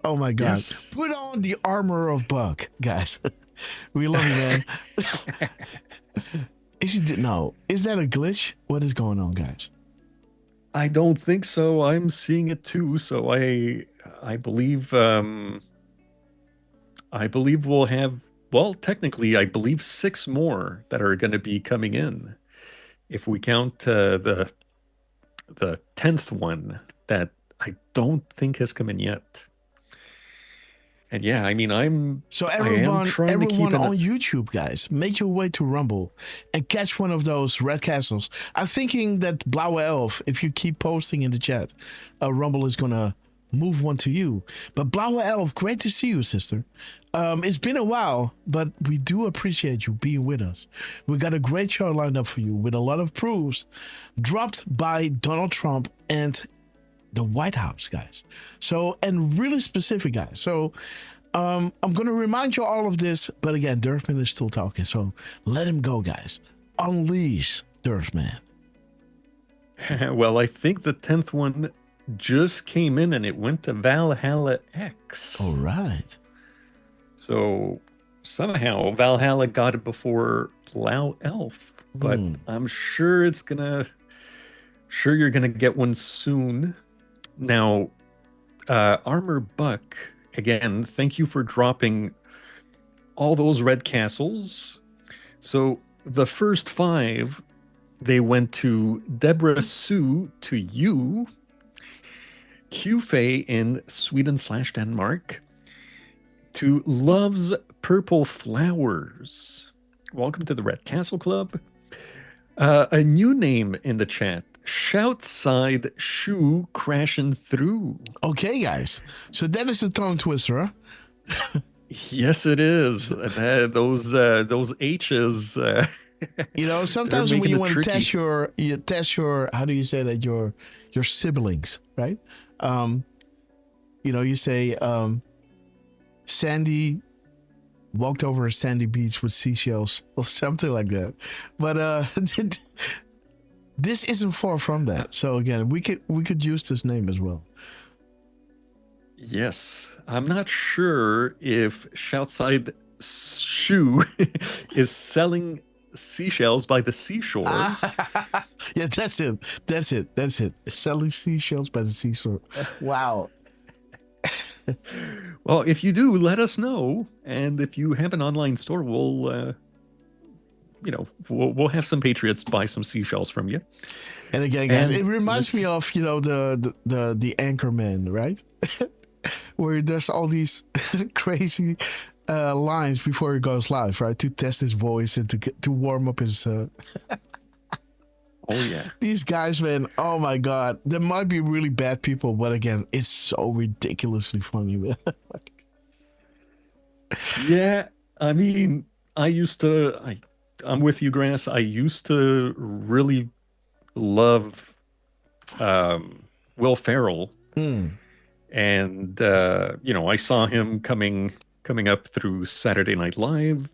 Oh my God. Yes. Put on the armor of Buck, guys. We love you, man. Is that a glitch? What is going on, guys? I don't think so. I'm seeing it too. So I believe we'll have, well, technically, I believe 6 more that are going to be coming in, if we count the 10th one that I don't think has come in yet. And yeah, I mean, So I am trying to keep everyone an- on YouTube, guys, make your way to Rumble and catch one of those red castles. I'm thinking that Blauwe Elf, if you keep posting in the chat, Rumble is gonna move one to you. But Blauwe Elf, great to see you, sister. It's been a while, but we do appreciate you being with us. We got a great show lined up for you with a lot of proofs dropped by Donald Trump and the White House, guys. So, and really specific, guys. So, I'm going to remind you all of this, but again, Derfman is still talking, so let him go, guys. Unleash Derfman. Well, I think the 10th one just came in and it went to Valhalla X. All right. So somehow Valhalla got it before Blau Elf, but I'm sure you're gonna get one soon. Now, Armor Buck, again, thank you for dropping all those red castles. So the first 5, they went to Deborah Sue, to you, Q-Fei in Sweden/Denmark, to Love's Purple Flowers. Welcome to the Red Castle Club. A new name in the chat, Shoutside Shoe Crashing Through. Okay, guys. So that is a tongue twister, huh? Yes, it is. Those H's. You know, sometimes when making you it want to tricky. test your how do you say that, your siblings, right? You know, you say Sandy walked over a sandy beach with seashells or something like that. But this isn't far from that. So again, we could use this name as well. Yes, I'm not sure if Shoutside Shoe is selling seashells by the seashore. Yeah, that's it. Selling seashells by the seashore. Wow. Well, if you do, let us know. And if you have an online store, we'll have some patriots buy some seashells from you. And again, guys, it reminds me of, you know, the Anchorman, right? Where there's all these crazy lines before he goes live, right? To test his voice and to warm up his. Oh yeah. These guys, man. Oh my God. There might be really bad people, but again, it's so ridiculously funny, man. Yeah, I mean, I'm with you, Grass. I used to really love Will Ferrell. And I saw him coming up through Saturday Night Live,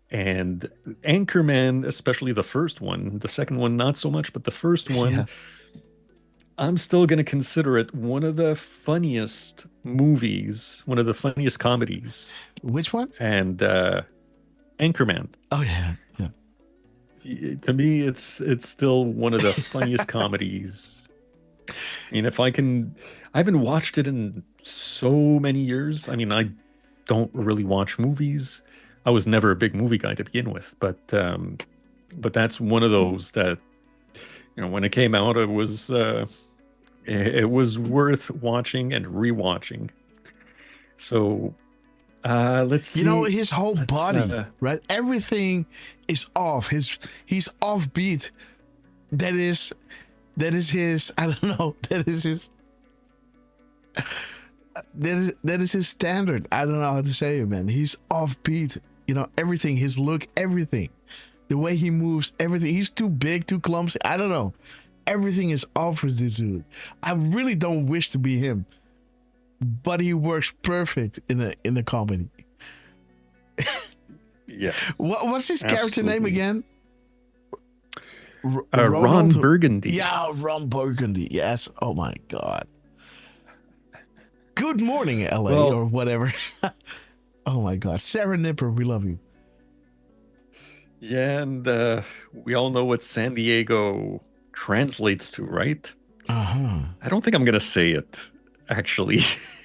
and Anchorman, especially the first one. The second one, not so much, but the first one, I'm still going to consider it one of the funniest movies, one of the funniest comedies. Which one? And Anchorman. Oh yeah. To me, it's still one of the funniest comedies. I mean, I haven't watched it in so many years. I mean, I don't really watch movies. I was never a big movie guy to begin with, but that's one of those that, when it came out, it was worth watching and rewatching. So, let's see. His whole body, right? Everything is off. He's offbeat. That is his. I don't know. That is his. That is his standard. I don't know how to say it, man. He's offbeat. Everything. His look, everything. The way he moves, everything. He's too big, too clumsy. I don't know. Everything is off with this dude. I really don't wish to be him, but he works perfect in the comedy. Yeah. What's his character name again? Ron Burgundy. Yeah, Ron Burgundy. Yes. Oh my God. Good morning, LA, or whatever. Oh my God. Sarah Nipper, we love you. Yeah, and we all know what San Diego translates to, right? Uh-huh. I don't think I'm going to say it, actually.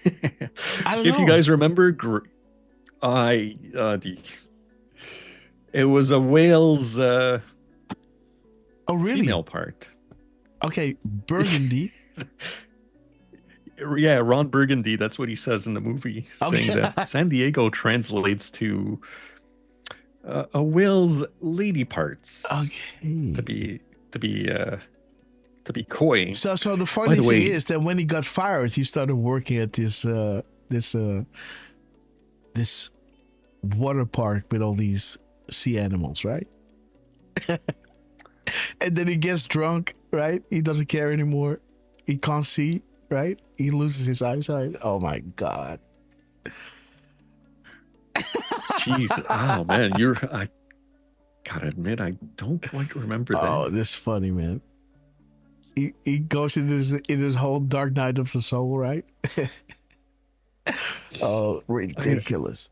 I don't know. If you guys remember, it was a whale's oh, really? female part. Okay, Burgundy. Yeah, Ron Burgundy, that's what he says in the movie, saying that San Diego translates to a whale's lady parts. Okay. To be coy. So the funny thing is that when he got fired, he started working at this water park with all these sea animals, right? And then he gets drunk, right? He doesn't care anymore. He can't see, right? He loses his eyesight. Oh my God. Jeez. Oh man, I gotta admit, I don't quite remember that. Oh, this is funny, man. He goes in his whole Dark Night of the Soul, right? Oh, ridiculous.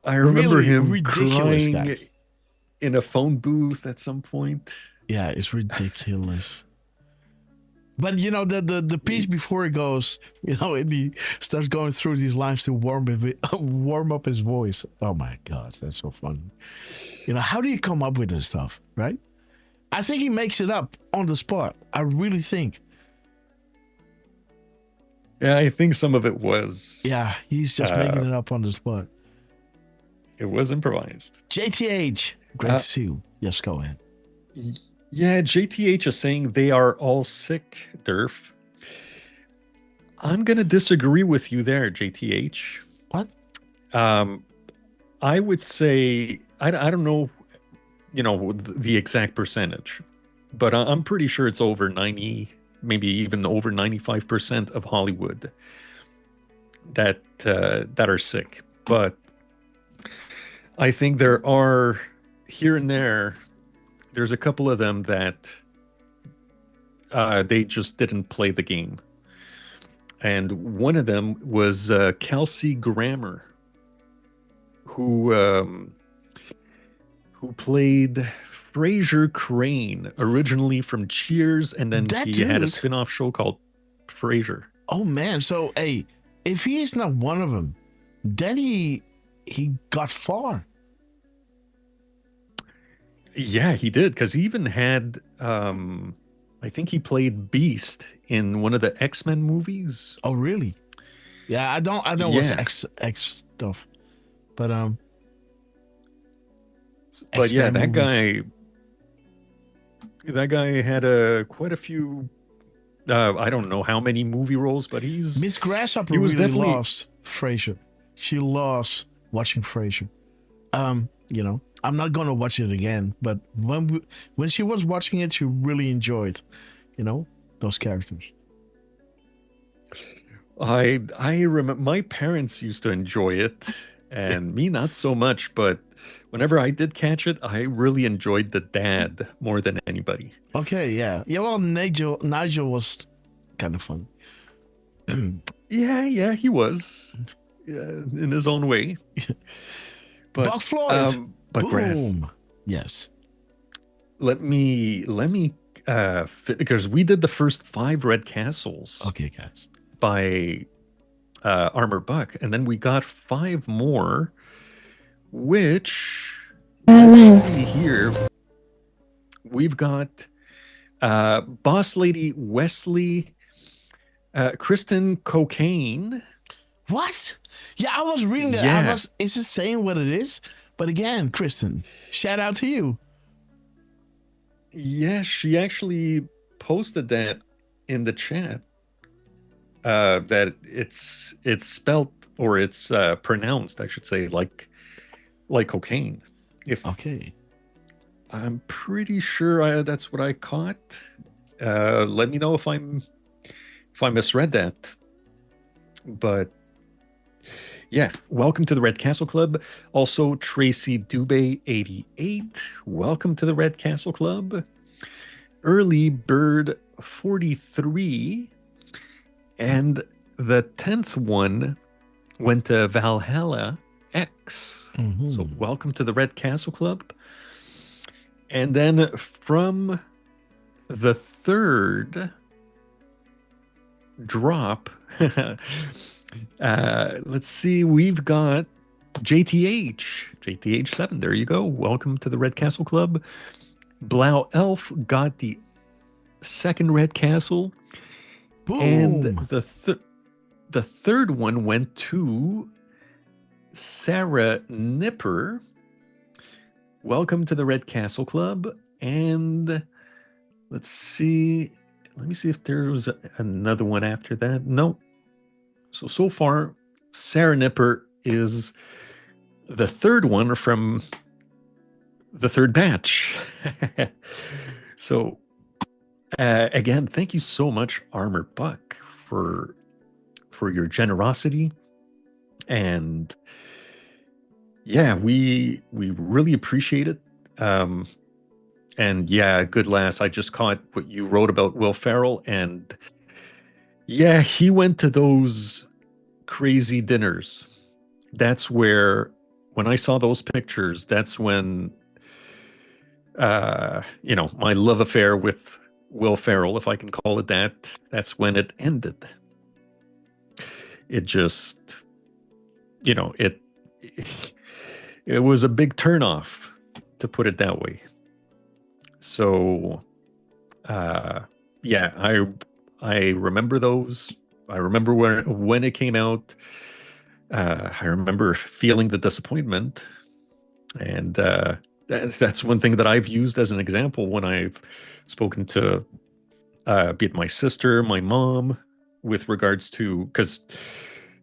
I remember really him ridiculous, crying guys. in a phone booth at some point. Yeah, it's ridiculous. But you know the piece before it goes, you know, and he starts going through these lines to warm up his voice. Oh my God, that's so funny. You know, how do you come up with this stuff, right? I think he makes it up on the spot. I really think. Yeah, I think some of it was. Yeah, he's just making it up on the spot. It was improvised. JTH, great to see you. Yes, go ahead. Yeah, JTH is saying they are all sick, Derf. I'm going to disagree with you there, JTH. What? I would say, I don't know, you know, the exact percentage, but I'm pretty sure it's over 90, maybe even over 95% of Hollywood that are sick. But I think there are here and there's a couple of them that they just didn't play the game. And one of them was Kelsey Grammer, who played Fraser Crane, originally from Cheers, and then he had a spin-off show called Frasier. Oh man, so hey, if he is not one of them, then he got far. Yeah, he did, because he even had I think he played Beast in one of the X-Men movies. Oh really? Yeah, I don't what's X stuff. But yeah, X-Men that movies. guy had quite a few. I don't know how many movie roles, but Miss Grasshopper was really definitely loves Frasier. She loves watching Frasier. You know, I'm not gonna watch it again, but when she was watching it, she really enjoyed, you know, those characters. I remember my parents used to enjoy it, and me not so much. But whenever I did catch it, I really enjoyed the dad more than anybody. Okay, yeah. Well, Nigel was kind of fun. yeah, he was, in his own way. But Buck Floyd, but boom, yes. Let me because we did the first 5 Red Castles. Okay, guys. By Armor Buck, and then we got 5 more, which let's see here. We've got Boss Lady Wesley, Kristen Cocaine. What? Yeah, I was reading that. Yeah. Is it saying what it is? But again, Kristen, shout out to you. Yeah, she actually posted that in the chat. That it's spelt, or it's pronounced, I should say, like cocaine. Okay. I'm pretty sure that's what I caught. Let me know if I misread that. But yeah, welcome to the Red Castle Club. Also, Tracy Dubé 88. Welcome to the Red Castle Club. Early Bird 43. And the 10th one went to Valhalla X. Mm-hmm. So welcome to the Red Castle Club. And then from the 3rd drop, let's see, we've got JTH7. There you go. Welcome to the Red Castle Club. Blau Elf got the 2nd Red Castle. Boom. And the 3rd one went to Sarah Nipper. Welcome to the Red Castle Club. And let's see. Let me see if there was another one after that. No. So far, Sarah Nipper is the 3rd one from the 3rd batch. So again, thank you so much, Armor Buck, for your generosity. And yeah, we really appreciate it. And yeah, good lass. I just caught what you wrote about Will Ferrell, and yeah, he went to those crazy dinners. That's where, when I saw those pictures, that's when my love affair with Will Ferrell, if I can call it that, that's when it ended. It just, it was a big turnoff, to put it that way. So, yeah, I remember those. I remember when it came out. I remember feeling the disappointment, and that's one thing that I've used as an example when I've spoken to, be it my sister, my mom, with regards to, because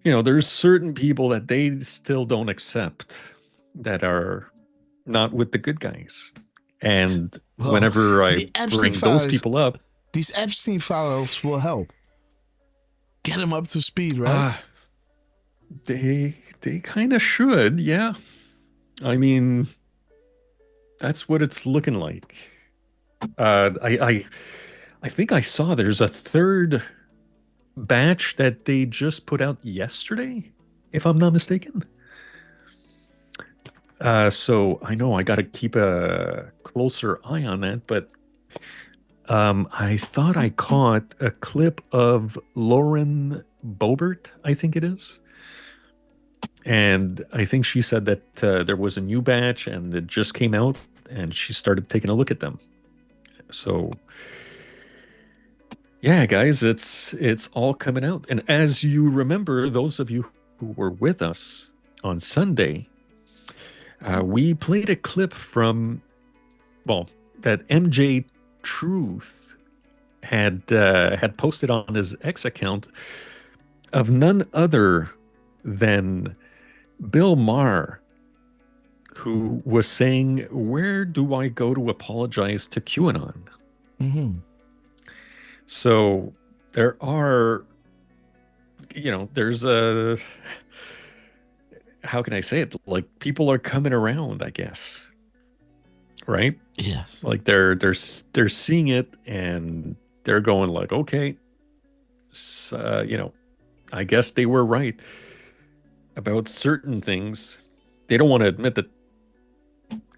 there's certain people that they still don't accept that are not with the good guys, and whenever I bring those people up, these Epstein files will help get them up to speed, right? They kind of should, yeah. I mean, that's what it's looking like. I think I saw there's a third batch that they just put out yesterday, if I'm not mistaken. So I know I got to keep a closer eye on that, but I thought I caught a clip of Lauren Boebert, I think it is. And I think she said that there was a new batch and it just came out, and she started taking a look at them. So yeah, guys, it's all coming out. And as you remember, those of you who were with us on Sunday, we played a clip from, that MJ Truth had posted on his X account of none other than Bill Maher, who was saying, "Where do I go to apologize to QAnon?" Mm-hmm. So there are, there's a, how can I say it? Like, people are coming around, I guess. Right? Yes. Like they're seeing it and they're going like, okay, so, I guess they were right about certain things. They don't want to admit that.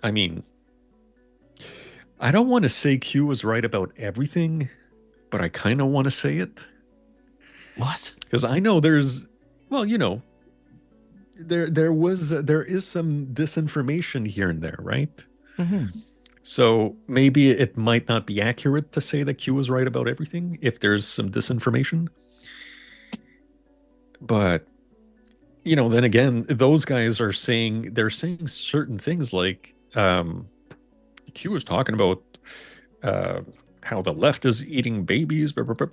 I mean, I don't want to say Q was right about everything, but I kind of want to say it. What? Because I know there's, there is some disinformation here and there, right? Mm-hmm. So maybe it might not be accurate to say that Q was right about everything if there's some disinformation. But, then again, those guys are saying certain things like, Q was talking about how the left is eating babies. Blah, blah, blah.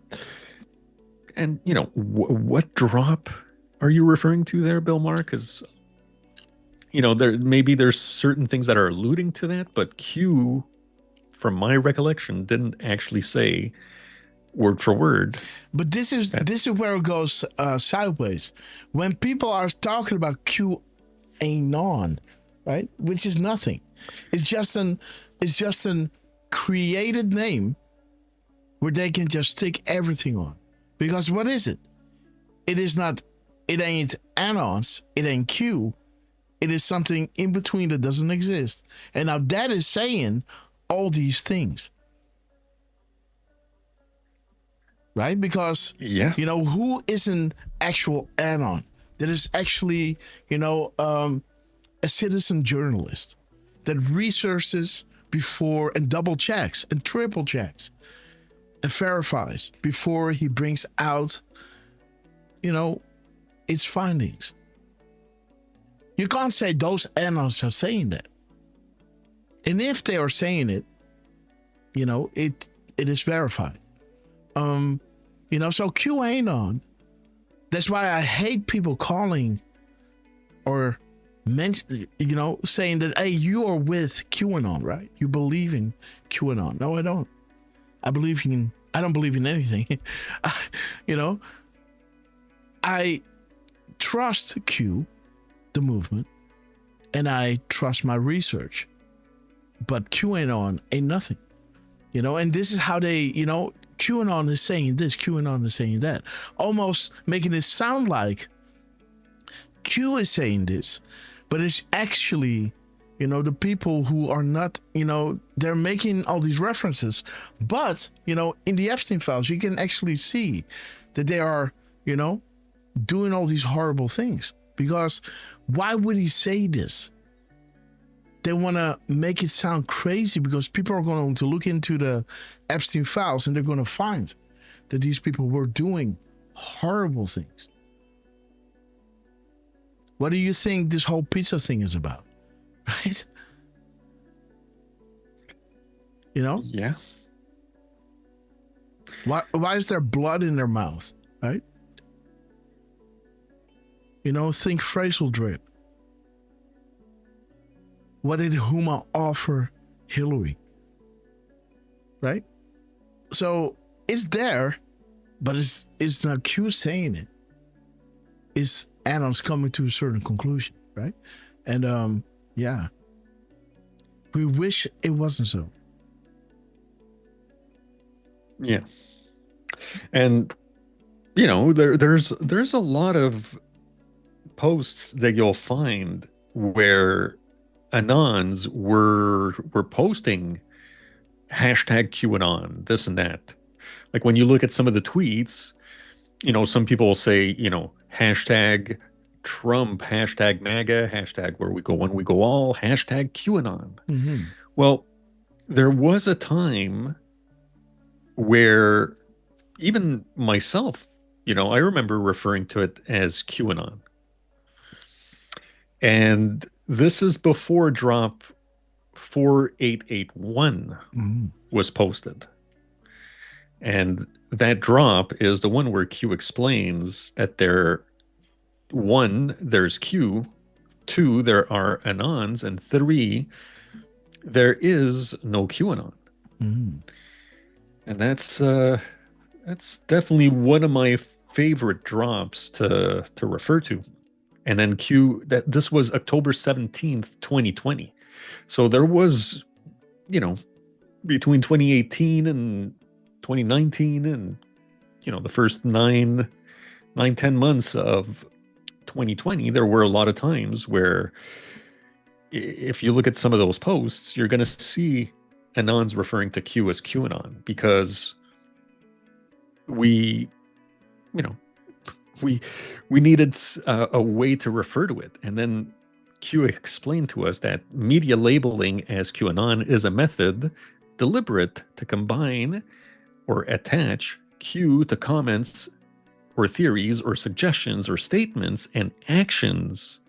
And, what drop are you referring to there, Bill Maher? Because, there's certain things that are alluding to that, but Q, from my recollection, didn't actually say word for word. But this is where it goes sideways. When people are talking about QAnon, right? Which is nothing. It's just an created name where they can just stick everything on. Because what is it? It ain't Anons, it ain't Q. It is something in between that doesn't exist. And now that is saying all these things. Right? Because, who is an actual Anon? That is actually, a citizen journalist that researches before and double checks and triple checks and verifies before he brings out, its findings. You can't say those Anons are saying that. And if they are saying it, it is verified. So QAnon, that's why I hate people calling or saying that, hey, you are with QAnon, right? You believe in QAnon. No, I don't. I don't believe in anything. I trust Q, the movement, and I trust my research. But QAnon ain't nothing. And this is how they, QAnon is saying this, QAnon is saying that. Almost making it sound like Q is saying this, but it's actually the people who are not, they're making all these references. But, in the Epstein files, you can actually see that they are, doing all these horrible things. Because why would he say this? They want to make it sound crazy because people are going to look into the Epstein files and they're going to find that these people were doing horrible things. What do you think this whole pizza thing is about? Right? Yeah. Why is there blood in their mouth? Right? Think phrasal drip. What did Huma offer Hillary? Right? So it's there, but it's not Q saying it. It's Anon's coming to a certain conclusion, right? And yeah. We wish it wasn't so. Yeah. And there's a lot of posts that you'll find where Anons were posting hashtag QAnon, this and that. Like when you look at some of the tweets, some people will say, hashtag Trump, hashtag MAGA, hashtag where we go one, we go all, hashtag QAnon. Mm-hmm. Well, there was a time where even myself, I remember referring to it as QAnon. And this is before drop 4881 was posted. And that drop is the one where Q explains that there's Q, 2, there are Anons, and 3, there is no QAnon. Mm-hmm. And that's definitely one of my favorite drops to refer to. And then this was October 17th, 2020. So there was, between 2018 and 2019 and, the first 10 months of 2020, there were a lot of times where if you look at some of those posts, you're going to see Anons referring to Q as QAnon because we needed a way to refer to it. And then Q explained to us that media labeling as QAnon is a method deliberate to combine or attach Q to comments or theories or suggestions or statements and actions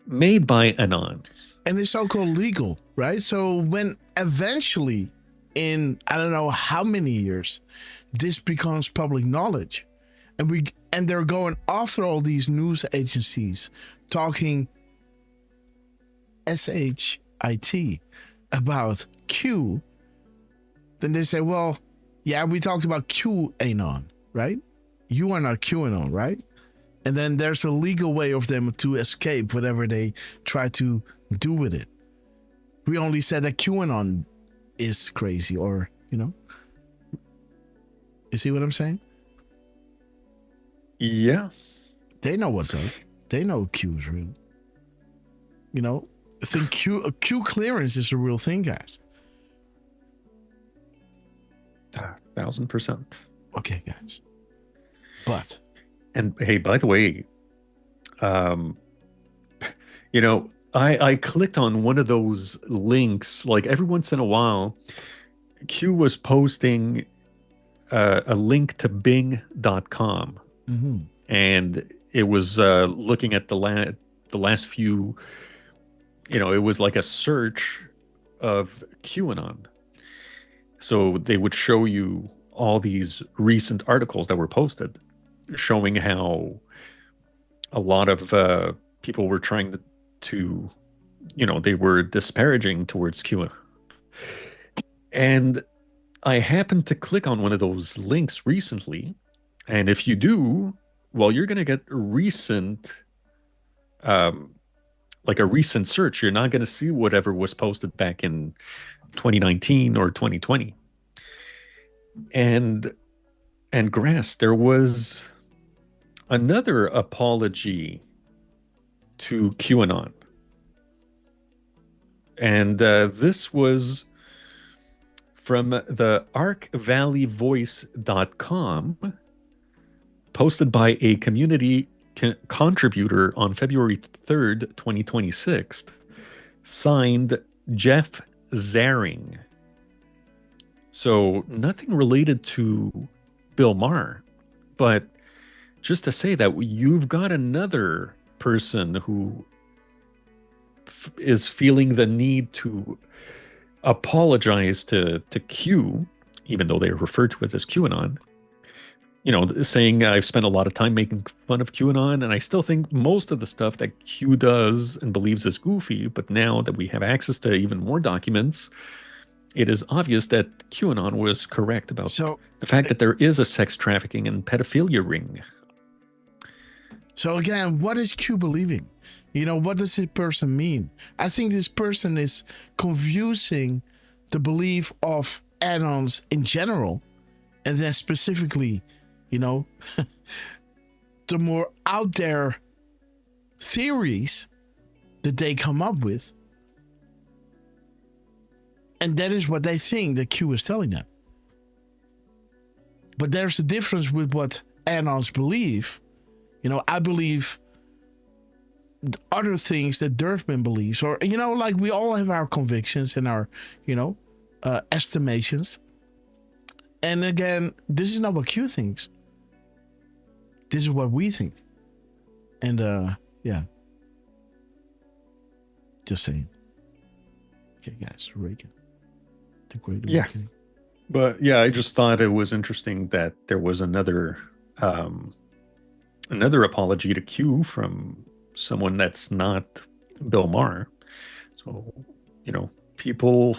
made by Anons. And it's so-called legal, right? So when eventually in, I don't know how many years, this becomes public knowledge, and they're going after all these news agencies talking SHIT about Q, then they say, well, yeah, we talked about QAnon, right? You are not QAnon, right? And then there's a legal way of them to escape whatever they try to do with it. We only said that QAnon is crazy, or, you see what I'm saying? Yeah. They know what's up. They know Q is real. I think Q clearance is a real thing, guys. 1000%. Okay, guys. But. And hey, by the way, I clicked on one of those links, like every once in a while, Q was posting a link to Bing.com. Mm-hmm. And it was looking at the last few, it was like a search of QAnon. So they would show you all these recent articles that were posted showing how a lot of people were trying to they were disparaging towards QAnon. And I happened to click on one of those links recently. And if you do, well, you're going to get a recent, like a recent search. You're not going to see whatever was posted back in 2019 or 2020. And Grass, there was another apology to QAnon. And this was from the arcvalleyvoice.com, posted by a community contributor on February 3rd, 2026, signed Jeff Zaring. So nothing related to Bill Maher, but just to say that you've got another person who is feeling the need to apologize to Q, even though they refer to it as QAnon, saying I've spent a lot of time making fun of QAnon, and I still think most of the stuff that Q does and believes is goofy, but now that we have access to even more documents, it is obvious that QAnon was correct about the fact that there is a sex trafficking and pedophilia ring. So again, what is Q believing? What does this person mean? I think this person is confusing the belief of anons in general, and then specifically, the more out there theories that they come up with. And that is what they think that Q is telling them. But there's a difference with what anons believe. I believe other things that Derfman believes, or, like we all have our convictions and our, estimations. And again, this is not what Q thinks. This is what we think. And, yeah. Just saying. Okay, guys, Reagan. The Great Awakening. But yeah, I just thought it was interesting that there was another apology to Q from someone that's not Bill Maher. So, people,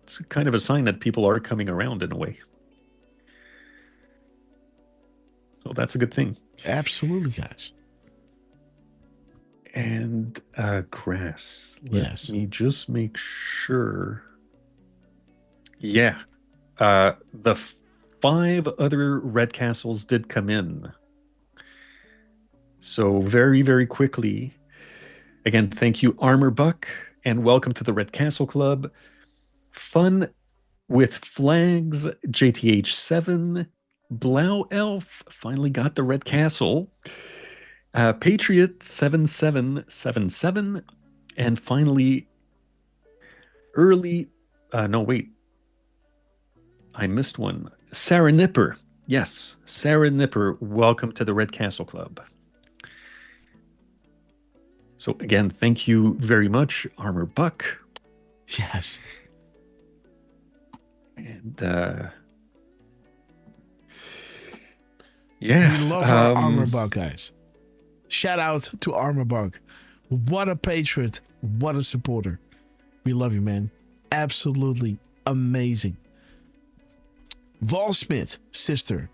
it's kind of a sign that people are coming around in a way. So that's a good thing. Absolutely, guys. And Grass. Yes. Let me just make sure. Yeah. The 5 other red castles did come in. So very, very quickly. Again, thank you, Armor Buck, and welcome to the Red Castle Club. Fun with Flags, JTH7, Blau Elf finally got the Red Castle. Patriot 7777, and finally I missed one. Sarah Nipper. Yes, Sarah Nipper, welcome to the Red Castle Club. So again, thank you very much, Armor Buck. Yes. And yeah. We love our Armor Buck, guys. Shout out to Armor Buck. What a patriot. What a supporter. We love you, man. Absolutely amazing. Volsmith, sister.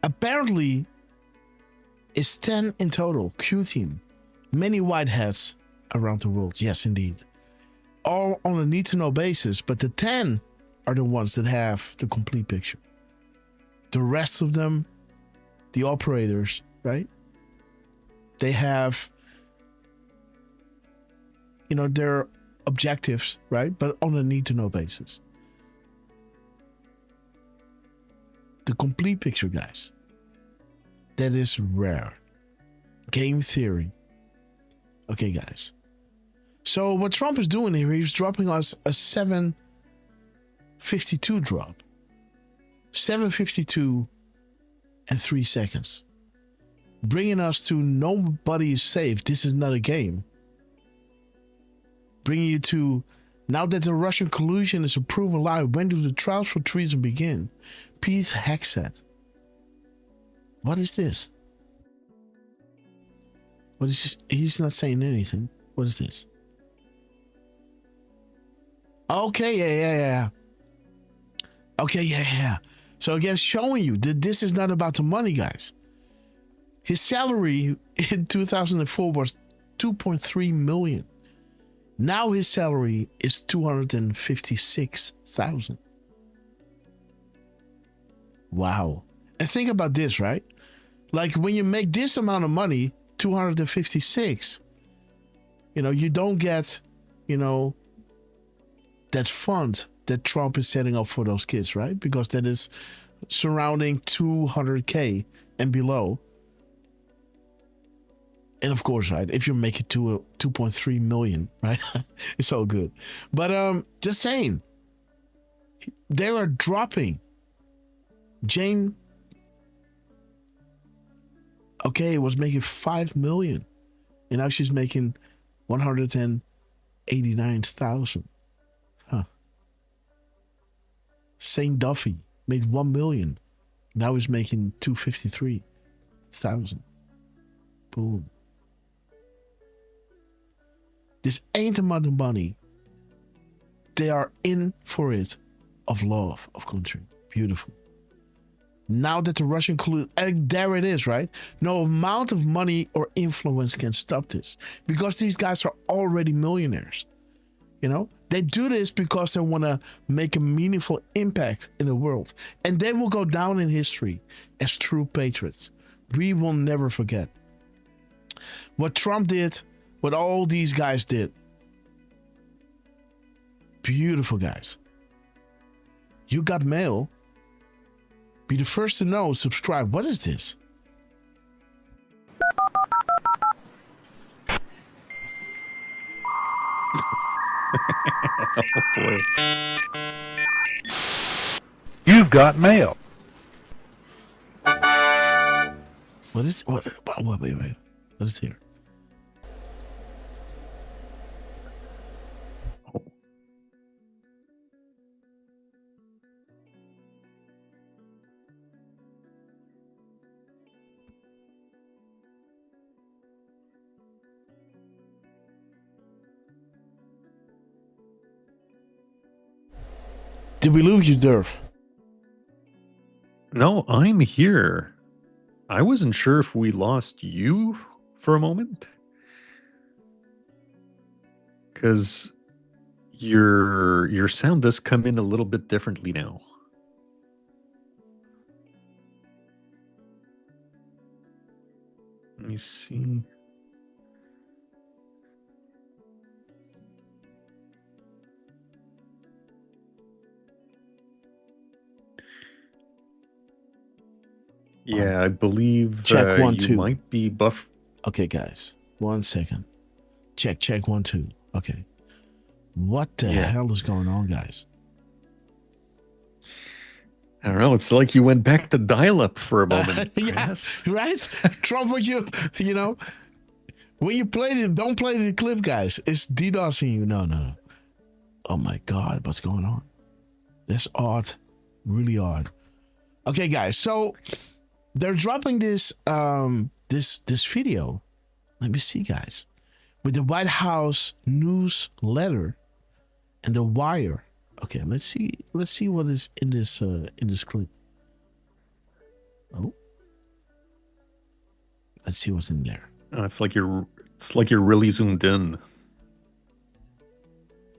Apparently, it's 10 in total. Q team. Many white hats around the world. Yes, indeed. All on a need-to-know basis, but the 10 are the ones that have the complete picture. The rest of them, the operators, right? They have, their objectives, right? But on a need-to-know basis. The complete picture, guys. That is rare. Game theory. Okay, guys. So what Trump is doing here, he's dropping us a 7:52 drop. 7:52 and 3 seconds. Bringing us to nobody is safe. This is not a game. Bringing you to, now that the Russian collusion is a proven lie, when do the trials for treason begin? Pete Hexet. What is this? What is this? He's not saying anything. What is this? Okay, yeah. Okay, yeah. So again, showing you that this is not about the money, guys. His salary in 2004 was 2.3 million. Now his salary is 256,000. Wow. And think about this, right? Like when you make this amount of money, 256, you don't get, that fund that Trump is setting up for those kids, right? Because that is surrounding 200K and below. And of course, right, if you make it to a 2.3 million, right, it's all good. But just saying, they are dropping. Jane, okay, was making 5 million, and now she's making 189,000. Huh. Saint Duffy made 1 million. Now he's making 253,000. Boom. This ain't amount of money. They are in for it of love of country. Beautiful. Now that the Russian there it is, right? No amount of money or influence can stop this, because these guys are already millionaires. You know, they do this because they want to make a meaningful impact in the world, and they will go down in history as true patriots. We will never forget what Trump did, what all these guys did. Beautiful guys. You got mail. Be the first to know. Subscribe. What is this? Oh boy. You've got mail. What is what? Wait. What is here? Did we lose you, Derf? No, I'm here. I wasn't sure if we lost you for a moment. Because your sound does come in a little bit differently now. Let me see. Yeah, I believe check 1 you 2 might be buff. Okay, guys, 1 second. Check 1 2. Okay, what the hell is going on, guys? I don't know. It's like you went back to dial-up for a moment. Yes, right? Trump, would you know, when you play it, don't play the clip, guys. It's DDoSing you. No. Oh my God, what's going on? That's odd, really odd. Okay, guys, so they're dropping this this video. Let me see, guys, with the White House newsletter and the wire. Okay, let's see what is in this clip. Oh, let's see what's in there. Oh, it's like you're really zoomed in.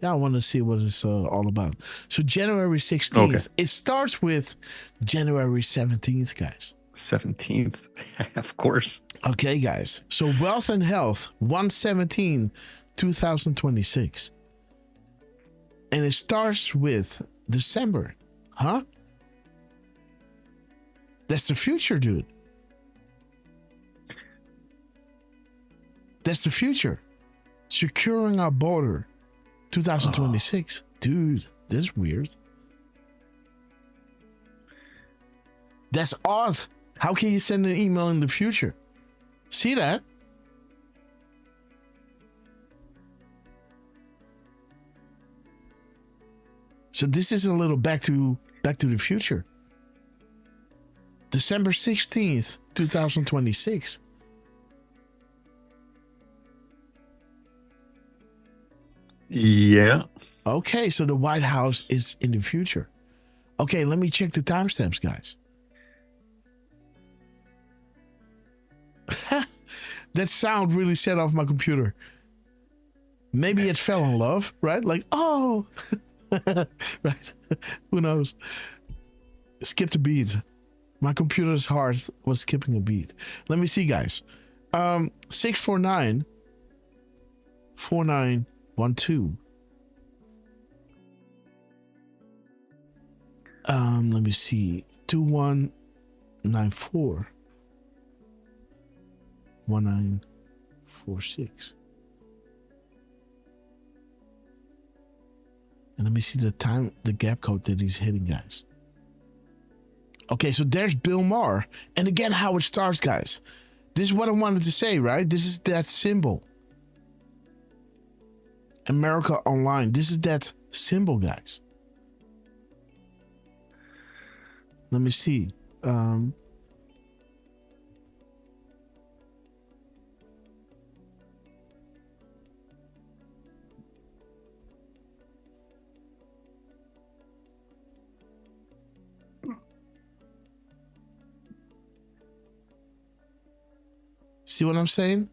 Yeah, I want to see what it's all about. So January 16th. Okay. It starts with January 17th, guys. 17th, of course. Okay, guys. So Wealth and Health, 1/17/2026. And it starts with December. Huh? That's the future, dude. That's the future. Securing our border, 2026. Dude, that's weird. That's odd. How can you send an email in the future? See that? So this is a little back to the future. December 16th, 2026. Yeah. Okay, so the White House is in the future. Okay, let me check the timestamps, guys. That sound really set off my computer. Maybe it fell in love, right? Like, oh, right? Who knows? Skip the beat. My computer's heart was skipping a beat. Let me see, guys. 649-4912. Let me see. 2194 1946. And let me see the time, the gap code that he's hitting, guys. Okay, so there's Bill Maher. And again, how it starts, guys. This is what I wanted to say, right? This is that symbol. America Online. This is that symbol, guys. Let me see. See what I'm saying?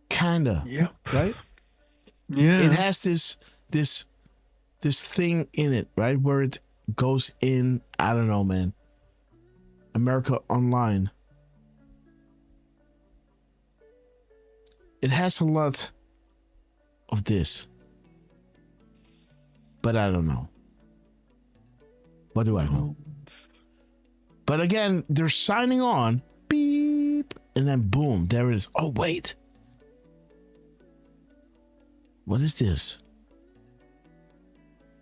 Kinda. Yep. Right? Yeah. It has this thing in it, right? Where it goes in, I don't know, man. America Online. It has a lot of this. But I don't know. What do I know? But again, they're signing on. Beep. And then boom, there it is. Oh, wait. What is this?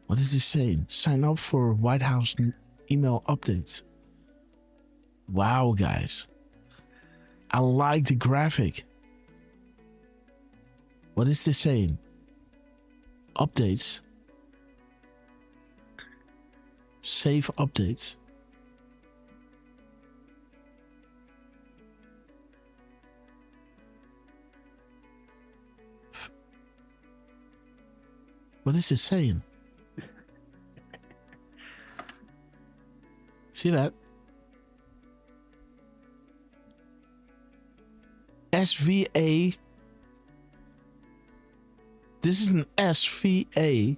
What is this saying? Sign up for White House email updates. Wow, guys. I like the graphic. What is this saying? Updates. Save updates. What is it saying? See that? SVA. This is an SVAE.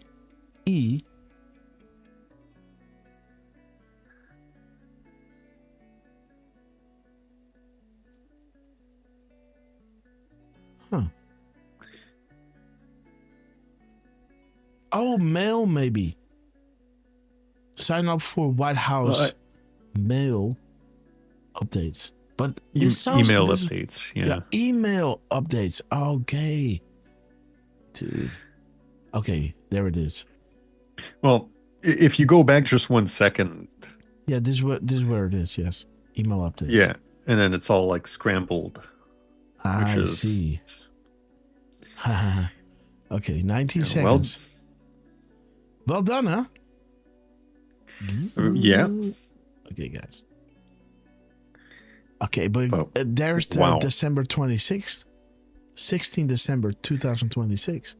Huh. Oh, mail maybe. Sign up for White House mail updates. But it sounds email like updates, yeah. Email updates. Okay. Dude. Okay, there it is. Well, if you go back just 1 second. Yeah, this is where it is, yes. Email updates. Yeah. And then it's all like scrambled. I see. Okay, 19 seconds. Well done, huh? Yeah. Okay, guys. Okay, but there's the December 26th, 16 December 2026,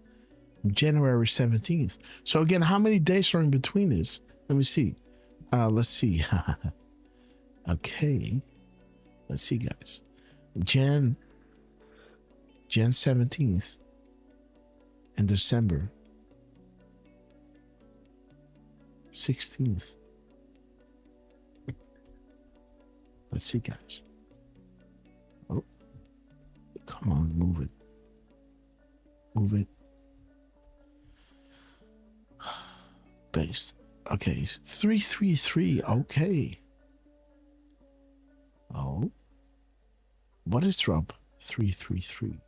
January 17th. So again, how many days are in between this? Let me see. Let's see. Okay. Let's see, guys. Jan 17th and December 16th. Let's see, guys. Oh, come on, move it. Move it. Based. Okay, 333. Okay. Oh. What is drop 333?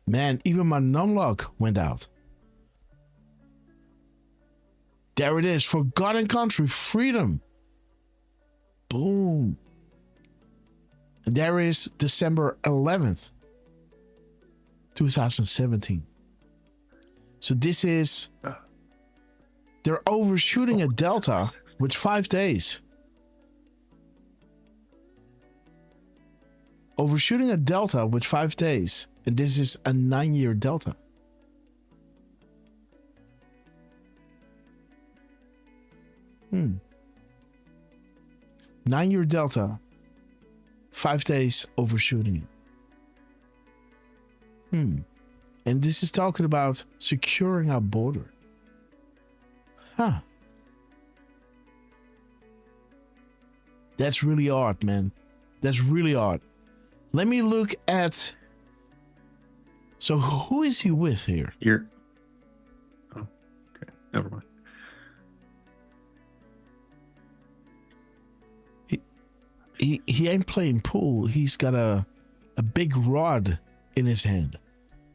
Man, even my numlock went out. There it is. Forgotten country, freedom. Boom. And there is December 11th, 2017. So this is... They're overshooting a delta with 5 days. Overshooting a delta with 5 days. And this is a 9-year delta. Hmm. 9-year delta. 5 days overshooting it. Hmm. And this is talking about securing our border. Huh. That's really odd, man. That's really odd. Let me look at. So who is he with here? Here. Oh, okay. Never mind. He ain't playing pool. He's got a big rod in his hand,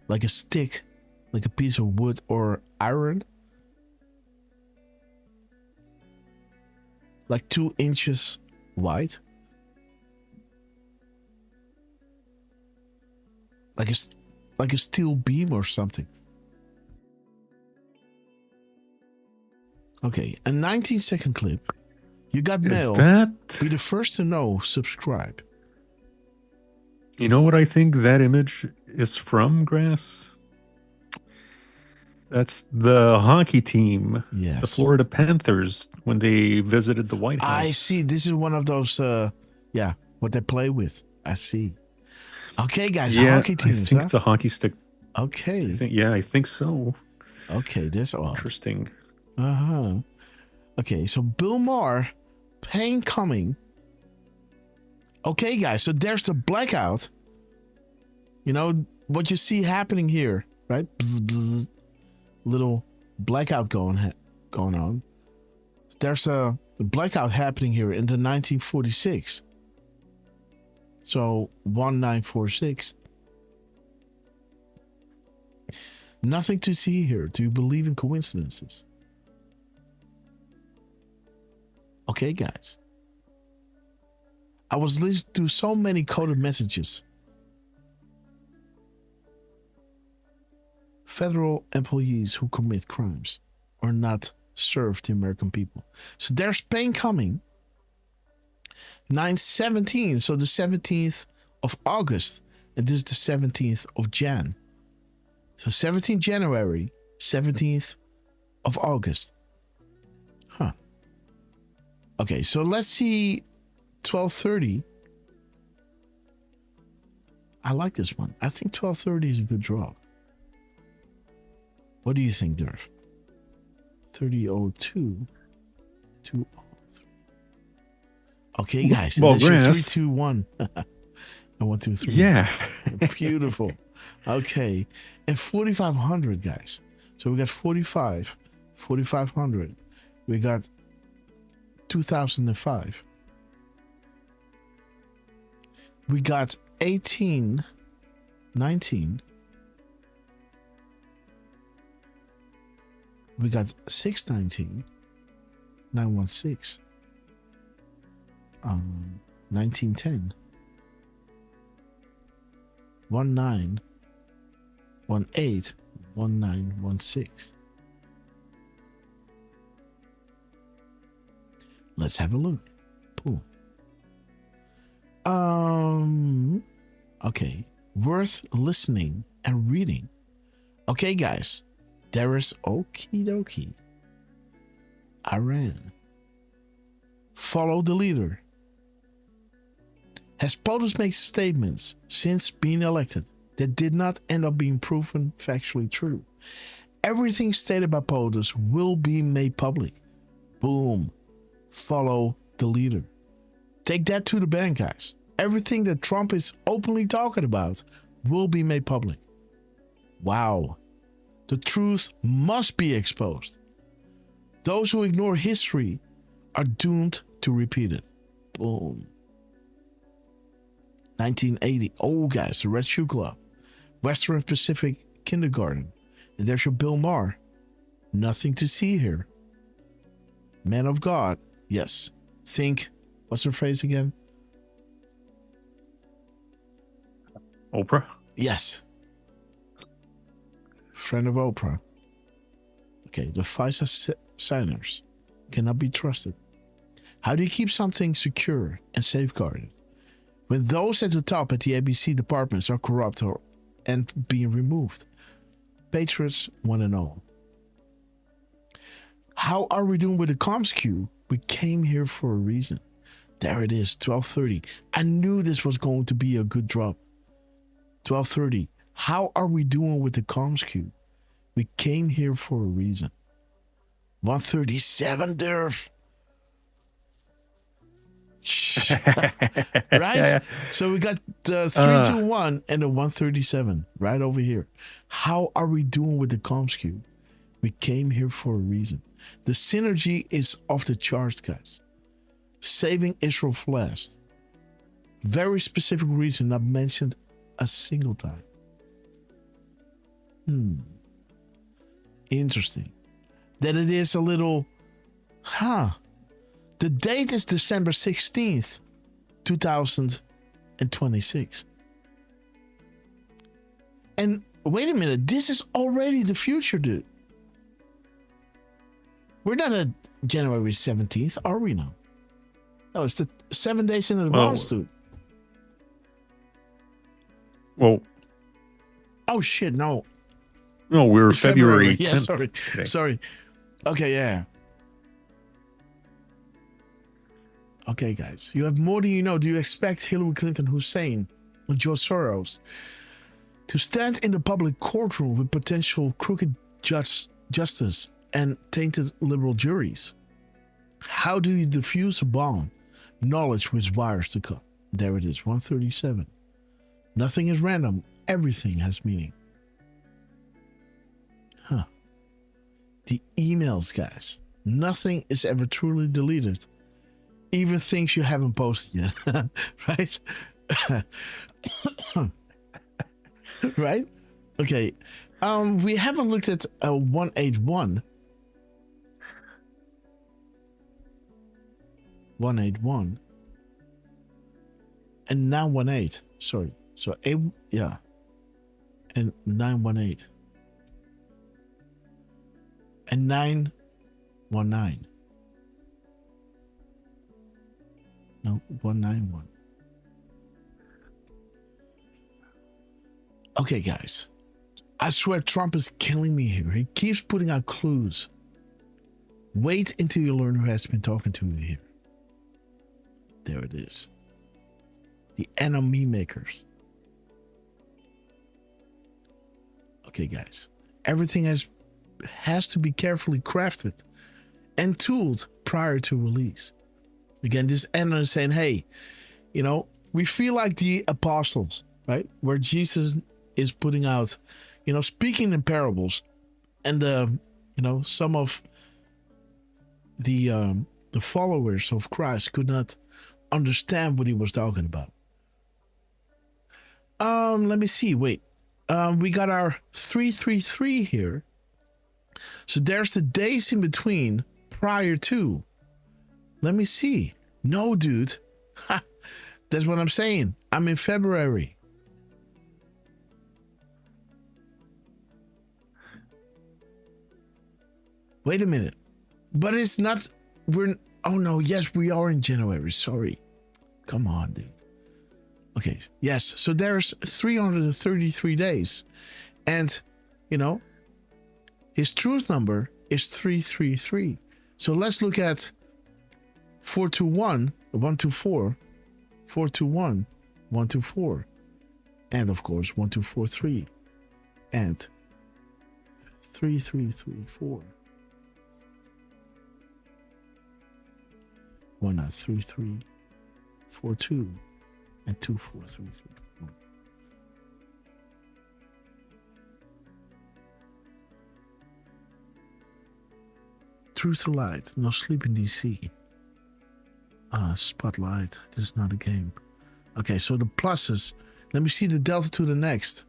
like a stick, like a piece of wood or iron, like 2 inches wide, like a steel beam or something. Okay, a 19-second clip. You got mail. Be the first to know. Subscribe. You know what I think that image is from, Grass? That's the hockey team. Yes. The Florida Panthers when they visited the White House. I see. This is one of those, what they play with. I see. Okay, guys. Hockey teams, I think it's a hockey stick. Okay. I think so. Okay, that's all. Interesting. Uh-huh. Okay, so Bill Maher, pain coming. Okay, guys, so there's the blackout. You know, what you see happening here, right? Bzz, bzz, little blackout going on. There's a blackout happening here in the 1946. So, 1946. Nothing to see here. Do you believe in coincidences? Okay, guys. I was listening to so many coded messages. Federal employees who commit crimes or not serve the American people. So there's pain coming. 9/17, so the 17th of August. And this is the 17th of Jan. So 17th January, 17th of August. Huh. Okay, so let's see 12:30. I like this one. I think 12:30 is a good draw. What do you think, Derf? 30:02. 2:03. Okay, guys. So well, that's your Grass. 3, 2, 1. And 1, 2, 3. Yeah. Beautiful. Okay. And 4,500, guys. So we got 45, 4,500. We got 2005. We got 18, 19. We got 619, 916, 1910, 19, 18, 1916. Let's have a look. Cool. Okay. Worth listening and reading. Okay, guys. There is okie dokie. Iran. Follow the leader. Has POTUS made statements since being elected that did not end up being proven factually true. Everything stated by POTUS will be made public. Boom. Follow the leader. Take that to the bank, guys. Everything that Trump is openly talking about will be made public. Wow. The truth must be exposed. Those who ignore history are doomed to repeat it. Boom. 1980. Oh, guys, the Red Shoe Club. Western Pacific Kindergarten. And there's your Bill Maher. Nothing to see here. Man of God. Yes. Think. What's her phrase again? Oprah? Yes. Friend of Oprah. Okay, the FISA signers cannot be trusted. How do you keep something secure and safeguarded when those at the top at the ABC departments are corrupt and being removed? Patriots want to know. How are we doing with the comms queue? We came here for a reason. There it is, 12:30. I knew this was going to be a good drop. 12:30. How are we doing with the comms queue? We came here for a reason. 137, Derf. Right? So we got the 321 and the 137 right over here. How are we doing with the comms cube? We came here for a reason. The synergy is off the charts, guys. Saving Israel for last. Very specific reason, not mentioned a single time. Interesting. That it is a little, The date is December 16th, 2026. And wait a minute, this is already the future, dude. We're not at January 17th, are we now? No, it's the 7 days in advance, dude. Well. Oh, shit, no. No, we're February 10th. Yeah, sorry. today. Sorry. Okay, yeah. Okay, guys. You have more than you know. Do you expect Hillary Clinton, Hussein, or George Soros to stand in the public courtroom with potential crooked justice and tainted liberal juries? How do you diffuse a bomb? Knowledge with wires to cut. There it is, 137. Nothing is random. Everything has meaning. The emails, guys. Nothing is ever truly deleted. Even things you haven't posted yet. Right? Right? Okay. We haven't looked at 181. 181. And 918. Sorry. So 8, yeah. And 918. And 919. No, 191. Okay, guys. I swear Trump is killing me here. He keeps putting out clues. Wait until you learn who has been talking to you here. There it is. The enemy makers. Okay, guys. Everything has to be carefully crafted and tooled prior to release. Again, this Anna is saying, hey, you know, we feel like the apostles, right? Where Jesus is putting out, you know, speaking in parables, and you know, some of the followers of Christ could not understand what he was talking about. Let me see. Wait. We got our 333 here. So there's the days in between prior to. Let me see. No, dude. Ha, that's what I'm saying. I'm in February. Wait a minute. But it's not. Oh no. Yes, we are in January. Sorry. Come on, dude. Okay. Yes. So there's 333 days. And, you know, his truth number is 333. So let's look at 421, 124, 421, 124, and of course 1243, and 3334. 193342 and 2433. Truth or light, no sleep in DC. Spotlight, this is not a game. Okay, so the pluses. Let me see the delta to the next.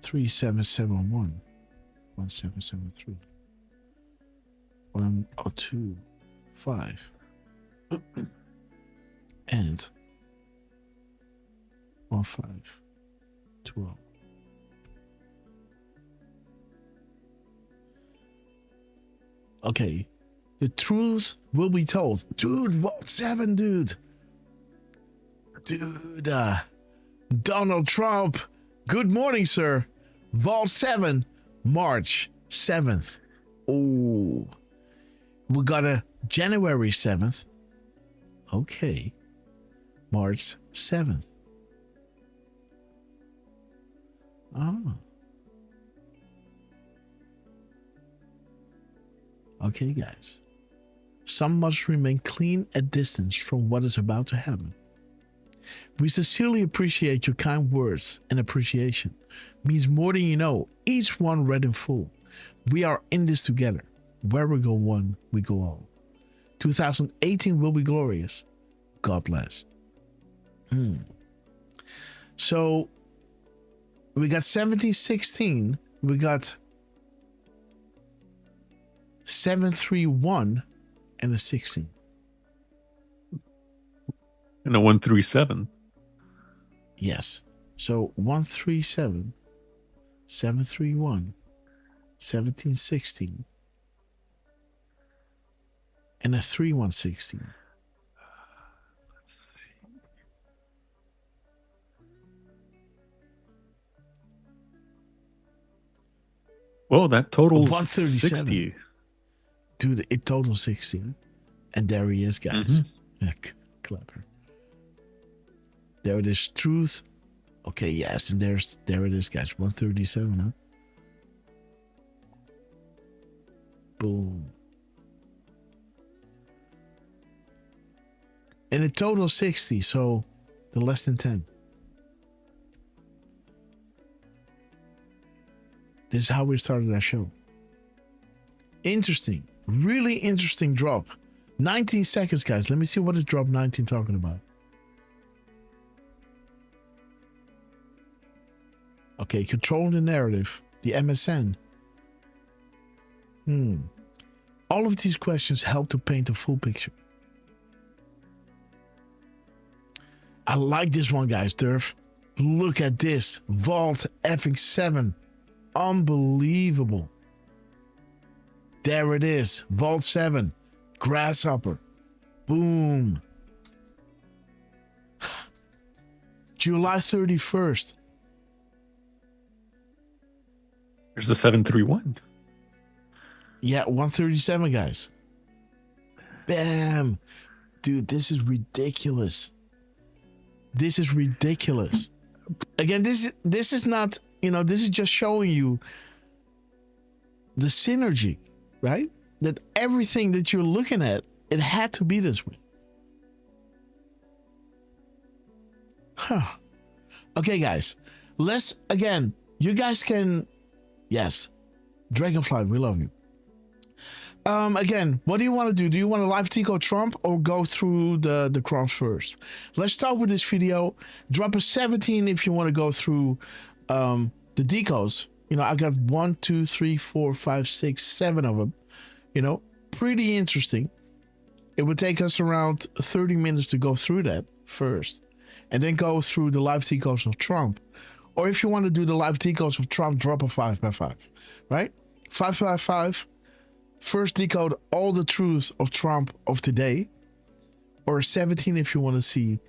3771, 1773, 1025, and 1520. Okay, the truth will be told. Dude, Vault 7, dude. Dude, Donald Trump. Good morning, sir. Vault 7, March 7th. Oh, we got a January 7th. Okay, March 7th. Oh. Okay, guys. Some must remain clean at distance from what is about to happen. We sincerely appreciate your kind words, and appreciation means more than you know, each one read in full. We are in this together. Where we go one, we go all. 2018 will be glorious. God bless. So we got 1716, we got 731, and a 16. And a 137. Yes. So 137, 731, 1716, and a 3116. Let's see. Whoa, that totals 137. 60. Dude, it totals 16. And there he is, guys. Clever. There it is, truth. Okay, yes, and there it is, guys. 137, huh? Boom. And it total 60, so the less than 10. This is how we started our show. Interesting. Really interesting drop. 19 seconds, guys. Let me see what is drop 19 talking about. Okay, control the narrative. The MSN. All of these questions help to paint a full picture. I like this one, guys, Derf. Look at this. Vault effing 7. Unbelievable. There it is. Vault 7. Grasshopper. Boom. July 31st. There's a 731. Yeah, 137, guys. Bam. Dude, this is ridiculous. This is ridiculous. Again, this is not, this is just showing you the synergy, right? That everything that you're looking at, it had to be this way. Okay, guys. Let's, again, you guys can, yes, Dragonfly, we love you. Again, what do you want to do? Do you want to live Decode Trump or go through the crumbs first? Let's start with this video. Drop a 17 if you want to go through the decodes. I got 1, 2, 3, 4, 5, 6, 7 of them. Pretty interesting. It would take us around 30 minutes to go through that first, and then go through the live decodes of Trump. Or if you want to do the live decodes of Trump, drop a 5x5, right? 5x5. First decode all the truths of Trump of today, or 17 if you want to see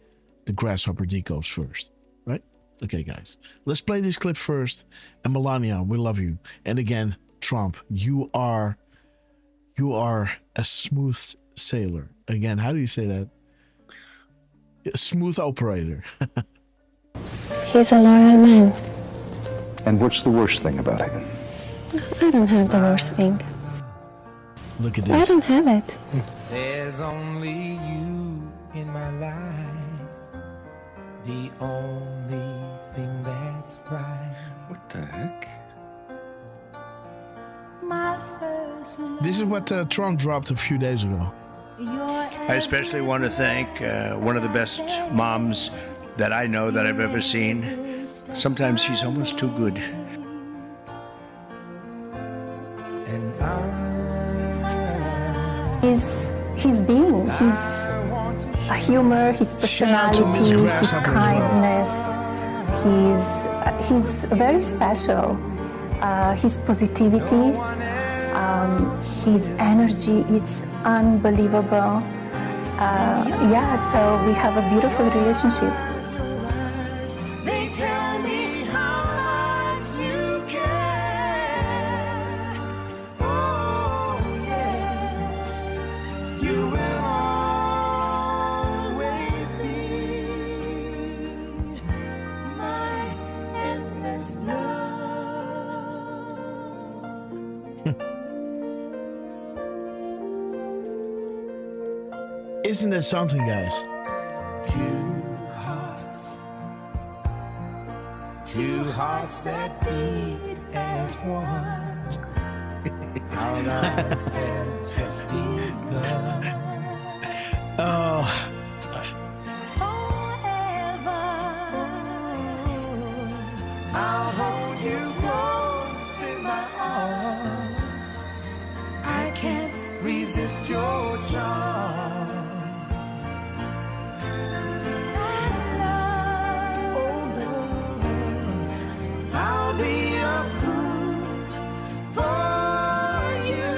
the Grasshopper decodes first, right? Okay, guys, let's play this clip first. And Melania, we love you. And again, Trump, you are a smooth sailor. Again, how do you say that? A smooth operator. He's a loyal man. And what's the worst thing about him? I don't have the worst thing. Look at I this. don't have it. There's only you in my life, the only thing that's right. What the heck? My first love. This is what Trump dropped a few days ago. I especially want to thank one of the best moms that I know that I've ever seen. Sometimes she's almost too good. His being, his humor, his personality, his kindness, he's very special. His positivity, his energy, it's unbelievable. So we have a beautiful relationship. They tell me how much you care. Oh, yes, you will always be my endless love. Isn't it something, guys? Two hearts that beat as one. Our lives have just begun. Oh. Forever, I'll hold you close in my arms. I can't resist your charms. I'll be a fool for you,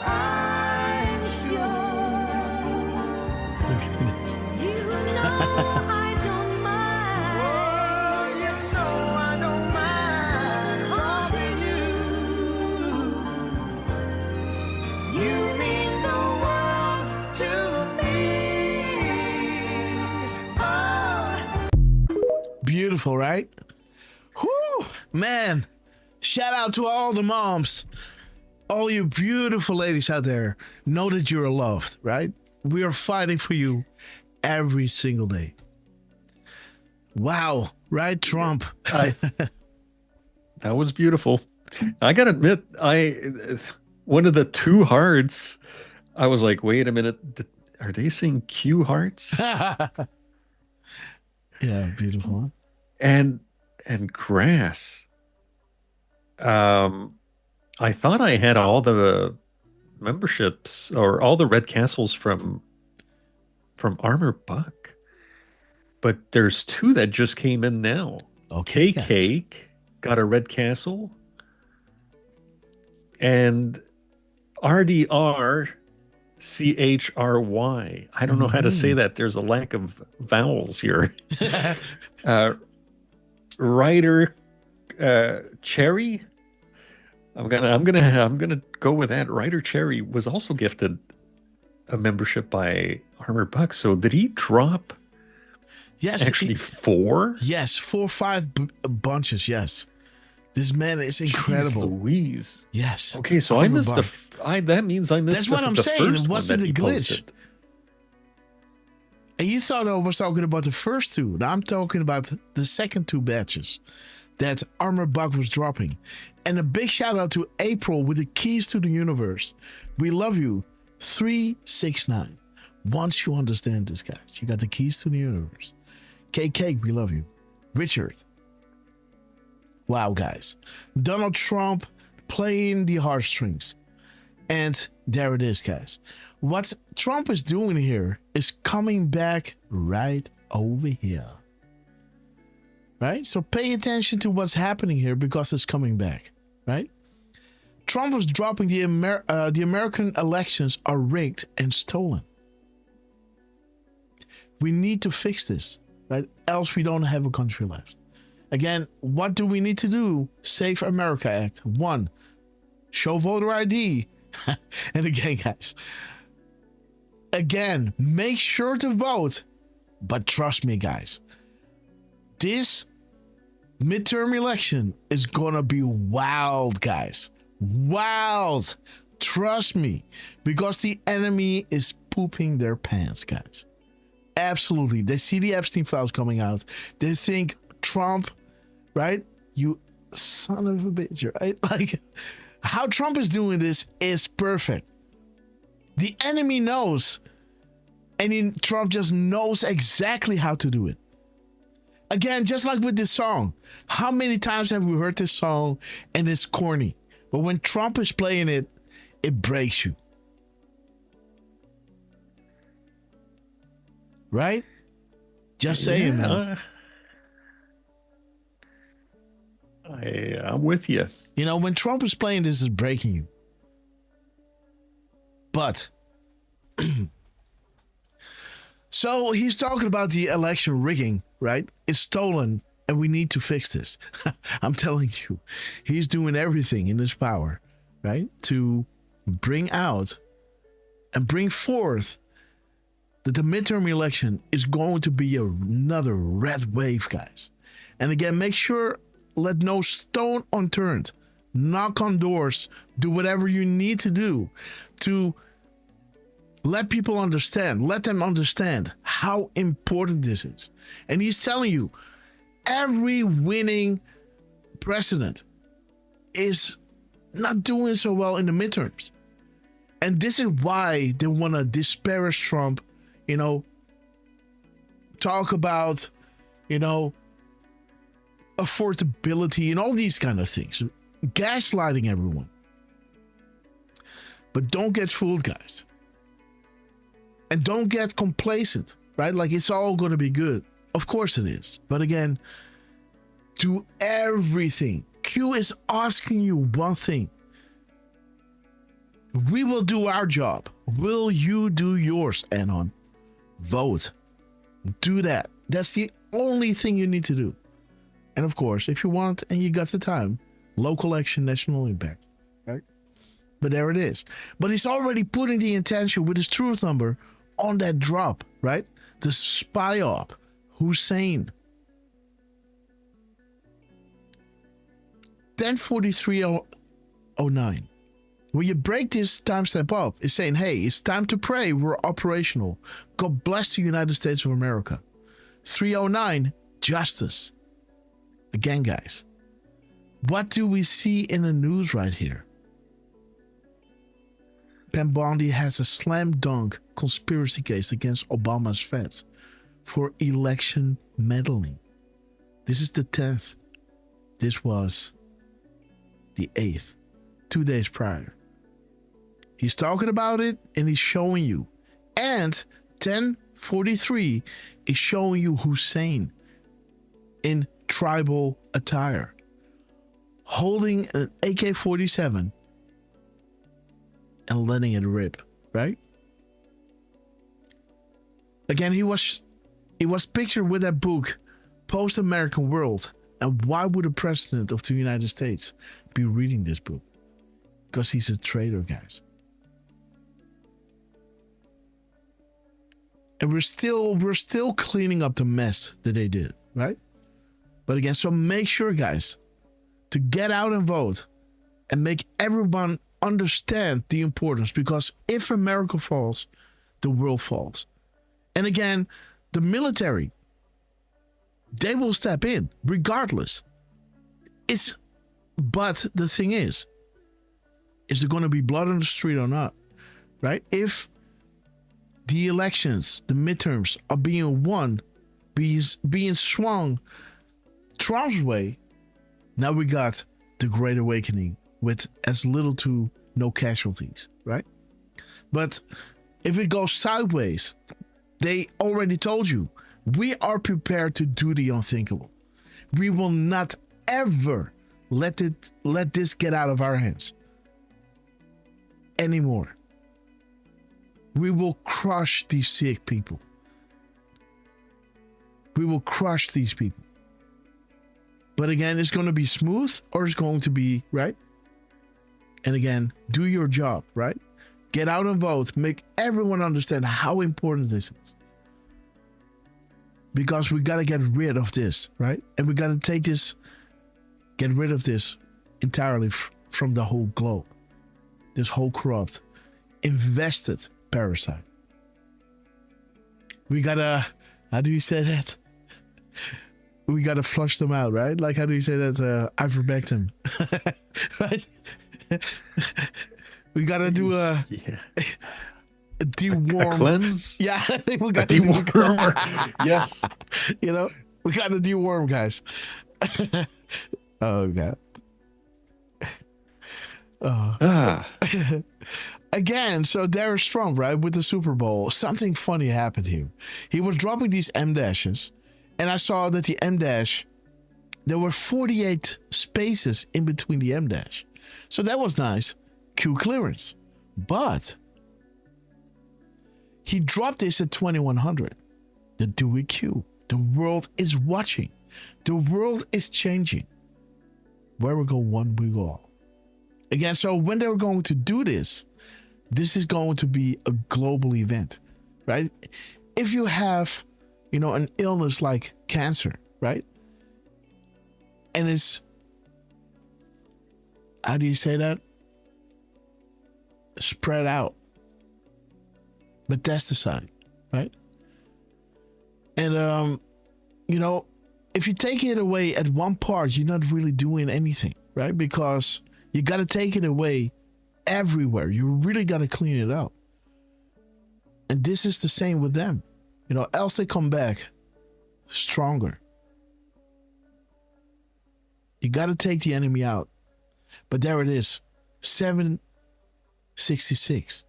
I'm sure. You know I don't mind. Oh, you know I don't mind. 'Cause you mean the world to me. Oh. Beautiful, right? Whew, man. Shout out to all the moms. All you beautiful ladies out there. Know that you're loved, right? We are fighting for you every single day. Wow, right, Trump? That was beautiful. I gotta admit, one of the two hearts, I was like, wait a minute, are they saying Q hearts? Yeah, beautiful. Huh? And grass. I thought I had all the memberships or all the red castles from Armor Buck, but there's two that just came in now. Okay, Cake got a red castle, and RDR CHRY. I don't know how to say that. There's a lack of vowels here. Ryder Cherry. I'm gonna go with that. Ryder Cherry was also gifted a membership by Armor Buck. So did he drop? Yes, actually 4. Yes, 4 or 5 bunches. Yes, this man is incredible. Jeez Louise. Yes. Okay, so I missed that means I missed. That's what I'm saying. It wasn't a glitch. And you thought I was talking about the first 2. Now I'm talking about the second 2 batches that Armor Buck was dropping. And a big shout out to April with the keys to the universe. We love you. 369. Once you understand this, guys, you got the keys to the universe. KK, we love you. Richard. Wow, guys. Donald Trump playing the heartstrings. And there it is, guys. What Trump is doing here is coming back right over here. Right? So pay attention to what's happening here because it's coming back. Right? Trump was dropping the American elections are rigged and stolen. We need to fix this. Right? Else we don't have a country left. Again, what do we need to do? Save America Act. 1. Show voter ID. And again, guys. Again, make sure to vote. But trust me, guys. This midterm election is gonna be wild, guys. Wild. Trust me. Because the enemy is pooping their pants, guys. Absolutely. They see the Epstein files coming out. They think Trump, right? You son of a bitch, right? Like, how Trump is doing this is perfect. The enemy knows. And Trump just knows exactly how to do it. Again, just like with this song. How many times have we heard this song and it's corny? But when Trump is playing it, it breaks you. Right? Just saying, man. I'm with you. You know, when Trump is playing this, is breaking you. But so he's talking about the election rigging, right? It's stolen and we need to fix this. I'm telling you, he's doing everything in his power, right? To bring out and bring forth that the midterm election is going to be another red wave, guys. And again, make sure, let no stone unturned. Knock on doors. Do whatever you need to do to Let people understand. Let them understand how important this is. And he's telling you, every winning president is not doing so well in the midterms. And this is why they want to disparage Trump, talk about, affordability and all these kind of things. Gaslighting everyone. But don't get fooled, guys. And don't get complacent, right? Like it's all going to be good. Of course it is. But again, do everything. Q is asking you one thing. We will do our job. Will you do yours, Anon? Vote. Do that. That's the only thing you need to do. And of course, if you want and you got the time, local action, national impact. Right? But there it is. But he's already putting the intention with his truth number on that drop, right? The spy op, Hussein. 10:43:09. When you break this timestamp up, it's saying, hey, it's time to pray. We're operational. God bless the United States of America. 3:09, justice. Again, guys, what do we see in the news right here? Pam Bondi has a slam dunk conspiracy case against Obama's feds for election meddling. This is the 10th. This was the 8th, 2 days prior. He's talking about it and he's showing you. And 10:43 is showing you Hussein in tribal attire, holding an AK-47 and letting it rip, right? Again, he was pictured with that book, Post-American World. And why would the president of the United States be reading this book? Because he's a traitor, guys. And we're still cleaning up the mess that they did, right? But again, so make sure, guys, to get out and vote and make everyone understand the importance, because if America falls, the world falls. And again, the military, they will step in regardless. But the thing is there going to be blood on the street or not, right? If the elections, the midterms are being won, being swung Trump's way, now we got the Great Awakening with as little to no casualties, right? But if it goes sideways, they already told you, we are prepared to do the unthinkable. We will not ever let this get out of our hands anymore. We will crush these sick people. We will crush these people. But again, it's going to be smooth or it's going to be, right? And again, do your job, right? Get out and vote. Make everyone understand how important this is. Because we got to get rid of this, right? And we got to get rid of this entirely from the whole globe. This whole corrupt, invested parasite. We got to, how do you say that? We got to flush them out, right? Like, how do you say that? Ivermectin, right? We got to do a deworm. A cleanse? Yeah, we got to deworm. Yes. We got to deworm, guys. Oh, God. Oh. Again, so there's Trump, right? With the Super Bowl. Something funny happened here. He was dropping these M-dashes, and I saw that the M-dash, there were 48 spaces in between the M-dash. So that was nice. Q clearance. But he dropped this at 2100. The Dewey Q. The world is watching. The world is changing. Where we go one, we go all. Again, so when they're going to do this, this is going to be a global event, right? If you have, an illness like cancer, right? And it's, how do you say that? Spread out. metastasizing, right? And you know, if you take it away at one part, you're not really doing anything, right? Because you got to take it away everywhere. You really got to clean it up. And this is the same with them, you know, else they come back stronger. You got to take the enemy out. But there it is, 766.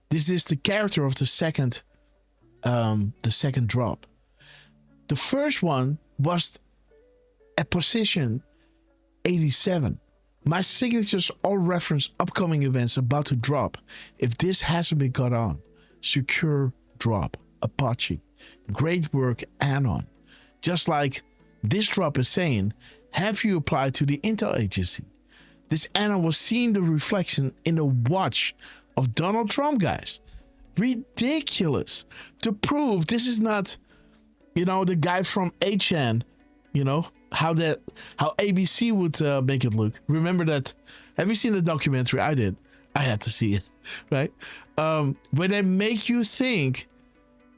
This is the character of the second drop. The first one was at position 87. My signatures all reference upcoming events about to drop. If this hasn't been got on, secure drop, Apache, great work, Anon. Just like this drop is saying, have you applied to the intel agency? This Anon was seeing the reflection in the watch of Donald Trump, guys. Ridiculous. To prove this is not, you know, the guy from HN, you know, how ABC would make it look. Remember that? Have you seen the documentary? I did. I had to see it, right? When they make you think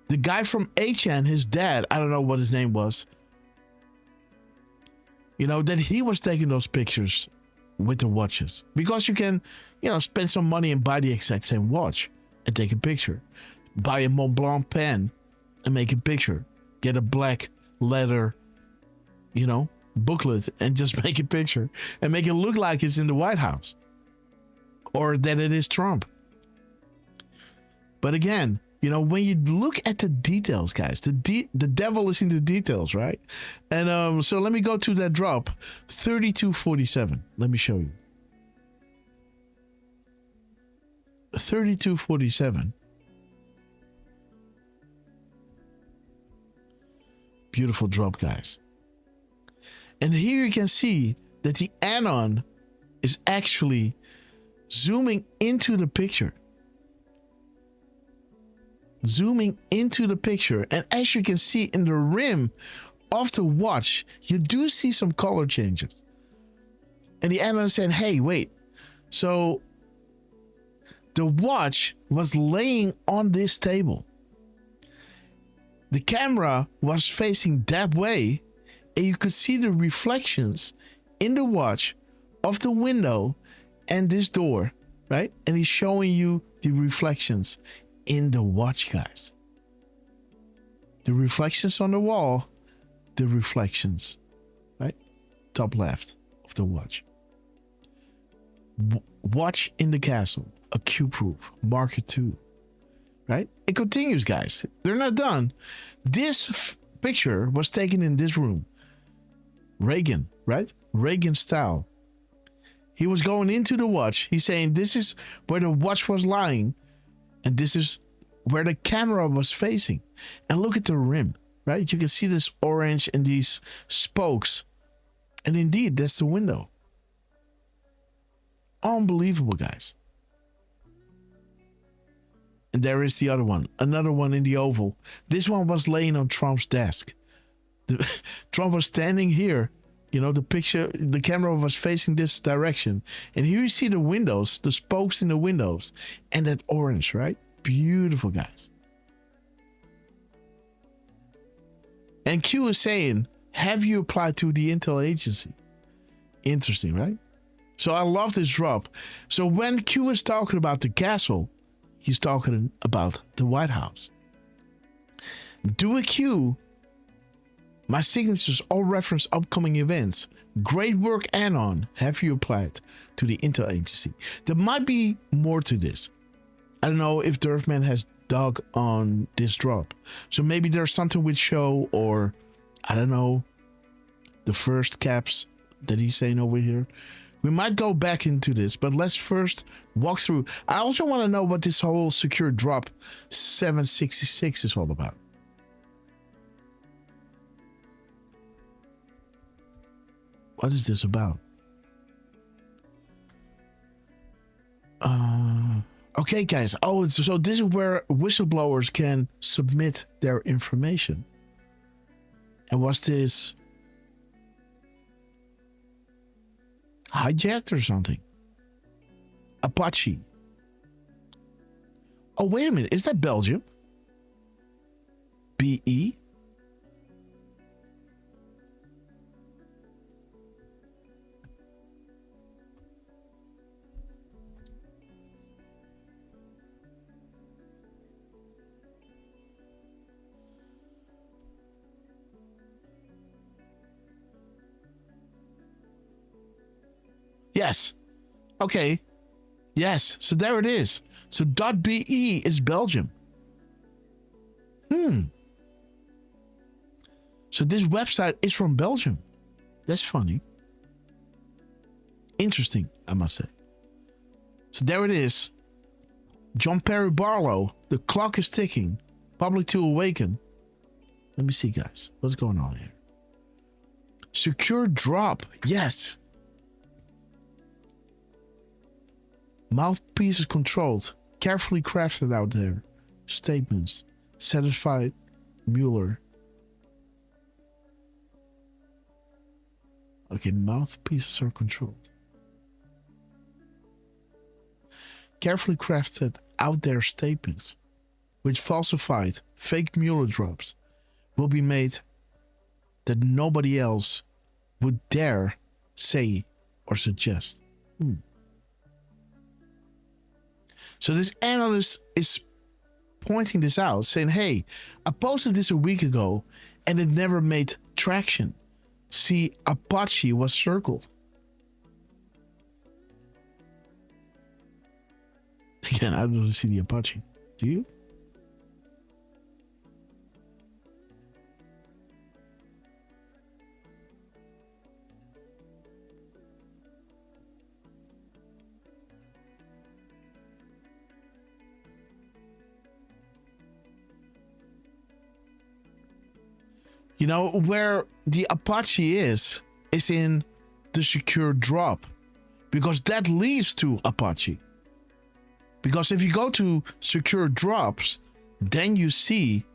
the guy from HN, his dad, I don't know what his name was, you know, that he was taking those pictures with the watches. Because you can, you know, spend some money and buy the exact same watch and take a picture. Buy a Montblanc pen and make a picture. Get a black leather, you know, booklet and just make a picture and make it look like it's in the White House or that it is Trump. But again, you know, when you look at the details, guys, the devil is in the details, right? And so let me go to that drop, 3247. Let me show you. 3247. Beautiful drop, guys. And here you can see that the Anon is actually zooming into the picture. Zooming into the picture. And as you can see in the rim of the watch, you do see some color changes. And the Anon is saying, hey, wait. So the watch was laying on this table. The camera was facing that way, and you could see the reflections in the watch of the window and this door, right? And he's showing you the reflections in the watch, guys. The reflections on the wall, the reflections, right? Top left of the watch. Watch in the castle, a Q-proof, Marker II. Right? It continues, guys. They're not done. This picture was taken in this room. Reagan, right? Reagan style. He was going into the watch. He's saying this is where the watch was lying. And this is where the camera was facing. And look at the rim, right? You can see this orange and these spokes. And indeed, that's the window. Unbelievable, guys. And there is the other one. Another one in the oval. This one was laying on Trump's desk. Trump was standing here. You know, the camera was facing this direction. And here you see the windows, the spokes in the windows. And that orange, right? Beautiful, guys. And Q is saying, have you applied to the intel agency? Interesting, right? So I love this drop. So when Q is talking about the castle, he's talking about the White House. Do a Q. My signatures all reference upcoming events. Great work, Anon. Have you applied to the intel agency? There might be more to this. I don't know if Derfman has dug on this drop. So maybe there's something with show or, I don't know, the first caps that he's saying over here. We might go back into this, but let's first walk through. I also want to know what this whole secure drop 766 is all about. What is this about? Okay, guys. Oh, so this is where whistleblowers can submit their information. And what's this? Hijacked or something? Apache. Oh, wait a minute. Is that Belgium? BE? Yes. Okay. Yes. So there it is. So .be is Belgium. So this website is from Belgium. That's funny. Interesting, I must say. So there it is. John Perry Barlow. The clock is ticking. Public to awaken. Let me see, guys. What's going on here? Secure drop. Yes. Mouthpieces controlled. Carefully crafted out there. Statements. Satisfied Mueller. Okay, mouthpieces are controlled. Carefully crafted out there statements, which falsified fake Mueller drops, will be made that nobody else would dare say or suggest. So this analyst is pointing this out, saying, hey, I posted this a week ago and it never made traction. See, Apache was circled. Again, I don't see the Apache. Do you? You know, where the Apache is in the secure drop. Because that leads to Apache. Because if you go to secure drops, then you see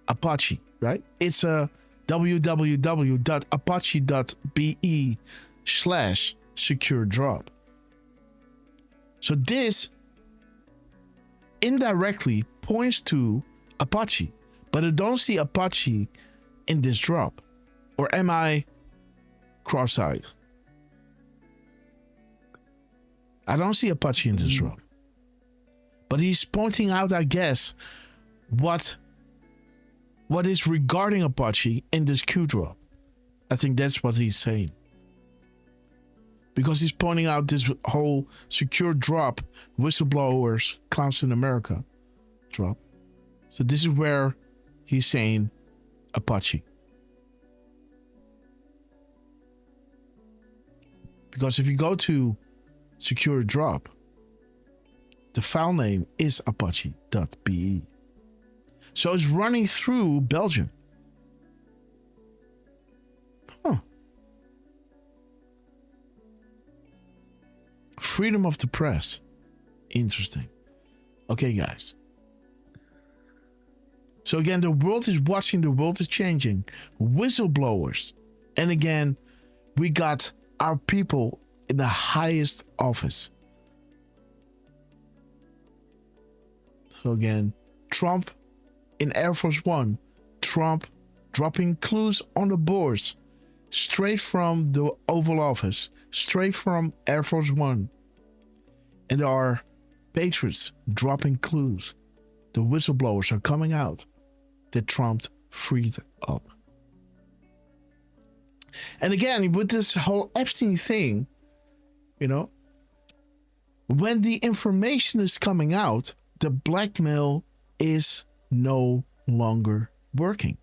Apache, right? It's a www.apache.be/secure drop. So this indirectly points to Apache. But I don't see Apache in this drop. Or am I cross-eyed? I don't see Apache in this drop. But he's pointing out, I guess, what is regarding Apache in this Q drop. I think that's what he's saying. Because he's pointing out this whole secure drop, whistleblowers, clowns in America drop. So this is where he's saying Apache. Because if you go to secure drop, the file name is apache.be. So it's running through Belgium. Freedom of the press. Interesting. Okay, guys. So again, the world is watching, the world is changing. Whistleblowers. And again, we got our people in the highest office. So again, Trump in Air Force One. Trump dropping clues on the boards. Straight from the Oval Office. Straight from Air Force One. And our patriots dropping clues. The whistleblowers are coming out that Trump freed up. And again, with this whole Epstein thing, you know, when the information is coming out, the blackmail is no longer working.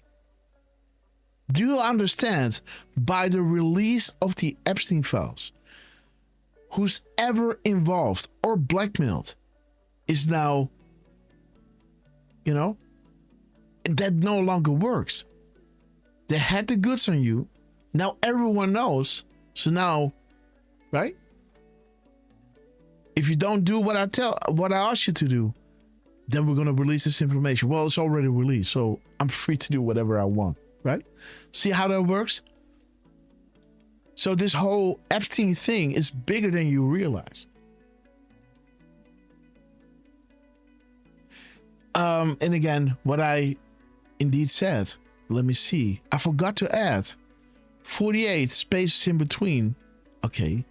Do you understand? By the release of the Epstein files, who's ever involved or blackmailed is now, you know, that no longer works. They had the goods on you. Now everyone knows. So now, right? If you don't do what I ask you to do, then we're going to release this information. Well, it's already released, so I'm free to do whatever I want, right? See how that works? So this whole Epstein thing is bigger than you realize. And again, what I indeed said, let me see. I forgot to add 48 spaces in between. Okay.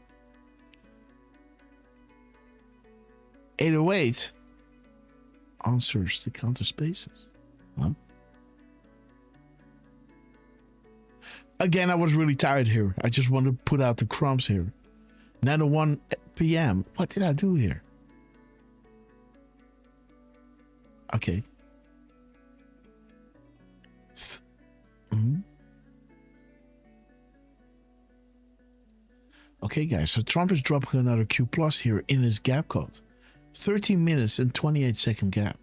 808 answers the counter spaces. Huh? Again, I was really tired here. I just want to put out the crumbs here. 9:01 p.m. What did I do here? Okay. Okay, guys. So Trump is dropping another Q plus here in his gap code. 13 minutes and 28-second gap.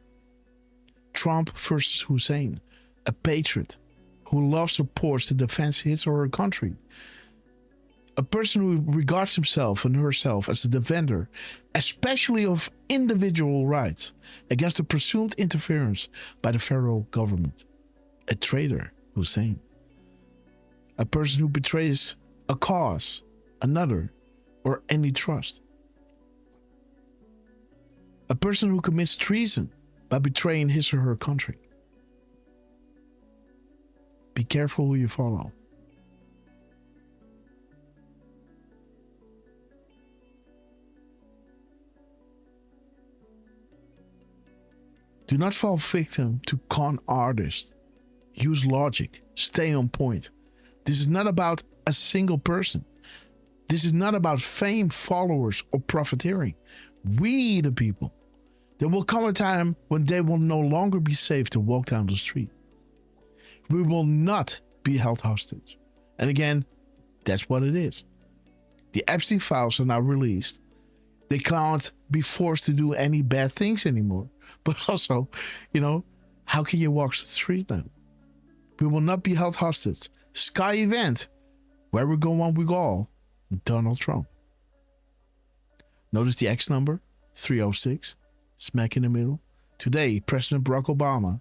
Trump versus Hussein, a patriot who loves supports to defend his or her country. A person who regards himself and herself as a defender, especially of individual rights, against the presumed interference by the federal government. A traitor, Hussein. A person who betrays a cause, another, or any trust. A person who commits treason by betraying his or her country. Be careful who you follow. Do not fall victim to con artists. Use logic. Stay on point. This is not about a single person. This is not about fame, followers, or profiteering. We, the people. There will come a time when they will no longer be safe to walk down the street. We will not be held hostage. And again, that's what it is. The Epstein files are now released. They can't be forced to do any bad things anymore. But also, how can you walk the street now? We will not be held hostage. Sky event. Where we go, one we go all. Donald Trump. Notice the X number, 306, smack in the middle. Today, President Barack Obama,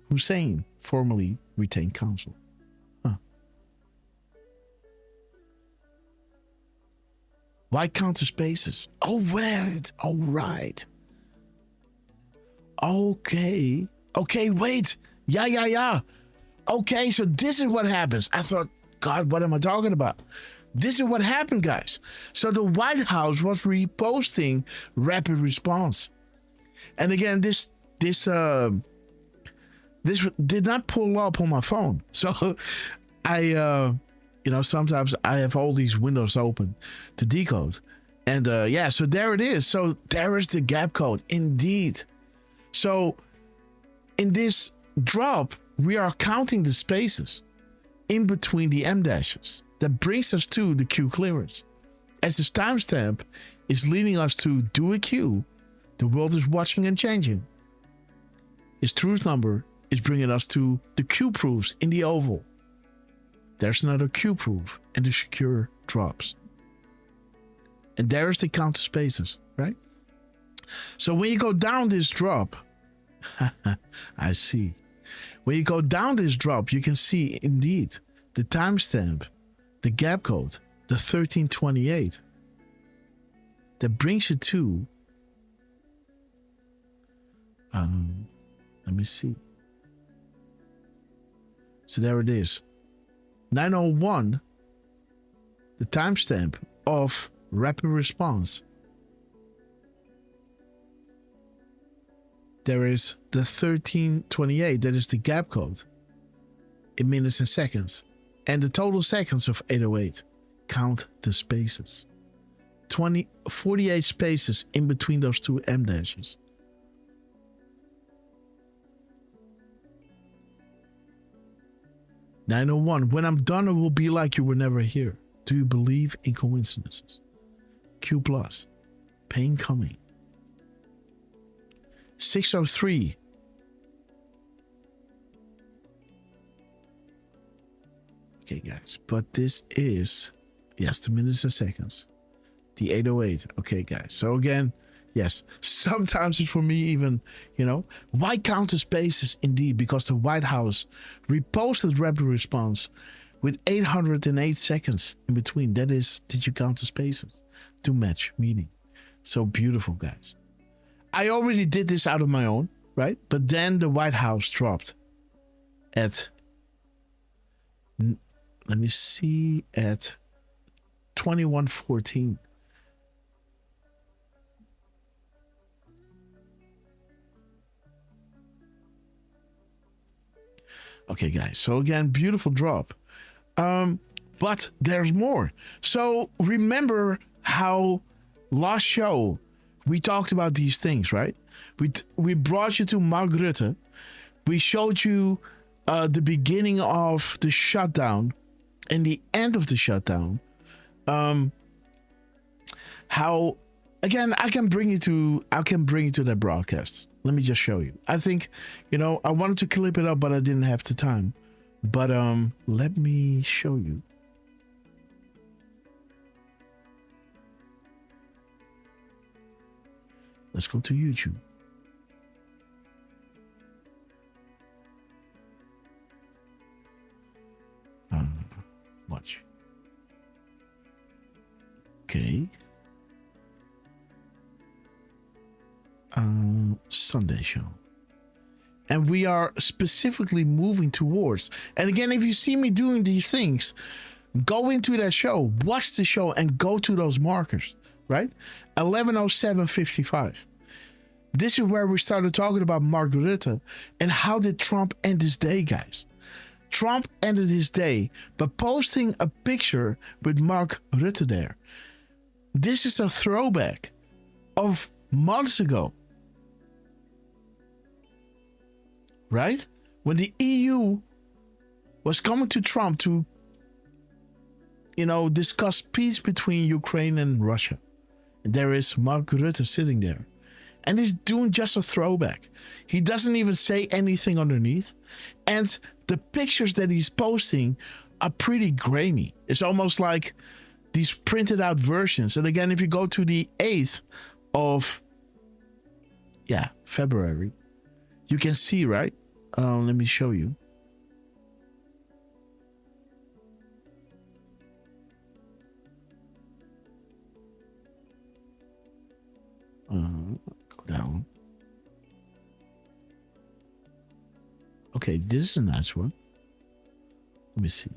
Hussein, formerly retained counsel. Why counter spaces? Oh, wait. Oh, right. Okay, wait. Yeah. Okay, so this is what happens. I thought, God, what am I talking about? This is what happened, guys. So the White House was reposting rapid response. And again, this did not pull up on my phone. So I, sometimes I have all these windows open to decode. And so there it is. So there is the gap code, indeed. So in this drop, we are counting the spaces in between the M dashes. That brings us to the Q clearance. As this timestamp is leading us to do a Q, the world is watching and changing. His truth number is bringing us to the Q proofs in the oval. There's another Q proof and the secure drops. And there's the counter spaces, right? So when you go down this drop, I see. When you go down this drop, you can see indeed the timestamp, the gap code, the 1328. That brings you to, let me see. So there it is. 9:01, the timestamp of rapid response. There is the 1328, that is the gap code in minutes and seconds. And the total seconds of 808. Count the spaces. 48 spaces in between those two M dashes. "901, when I'm done, it will be like you were never here. Do you believe in coincidences?" Q plus. Pain coming. 603. Okay, guys, but this is, yes, the minutes and seconds. The 808. Okay, guys. So again, yes, sometimes it's for me even, why count the spaces? Indeed, because the White House reposted rapid response with 808 seconds in between. That is, did you count the spaces? To match meaning. So beautiful, guys. I already did this out of my own. right? But then the White House dropped at, let me see, at 2114. Okay, guys. So again, beautiful drop. But there's more. So remember how last show we talked about these things, right? We brought you to Mark Rutte. We showed you the beginning of the shutdown and the end of the shutdown. How again I can bring you to that broadcast. Let me just show you. I think, I wanted to clip it up, but I didn't have the time. But let me show you. Let's go to YouTube. Watch. Okay. Sunday show. And we are specifically moving towards. And again, if you see me doing these things, go into that show, watch the show, and go to those markers, right? 11:07:55. This is where we started talking about Mark Rutte and how did Trump end his day, guys. Trump ended his day by posting a picture with Mark Rutte there. This is a throwback of months ago. Right? When the EU was coming to Trump to, discuss peace between Ukraine and Russia. And there is Mark Rutte sitting there. And he's doing just a throwback. He doesn't even say anything underneath. And the pictures that he's posting are pretty grainy. It's almost like these printed out versions. And again, if you go to the 8th of February, you can see, right? Let me show you. Go down. Okay, this is a nice one. Let me see.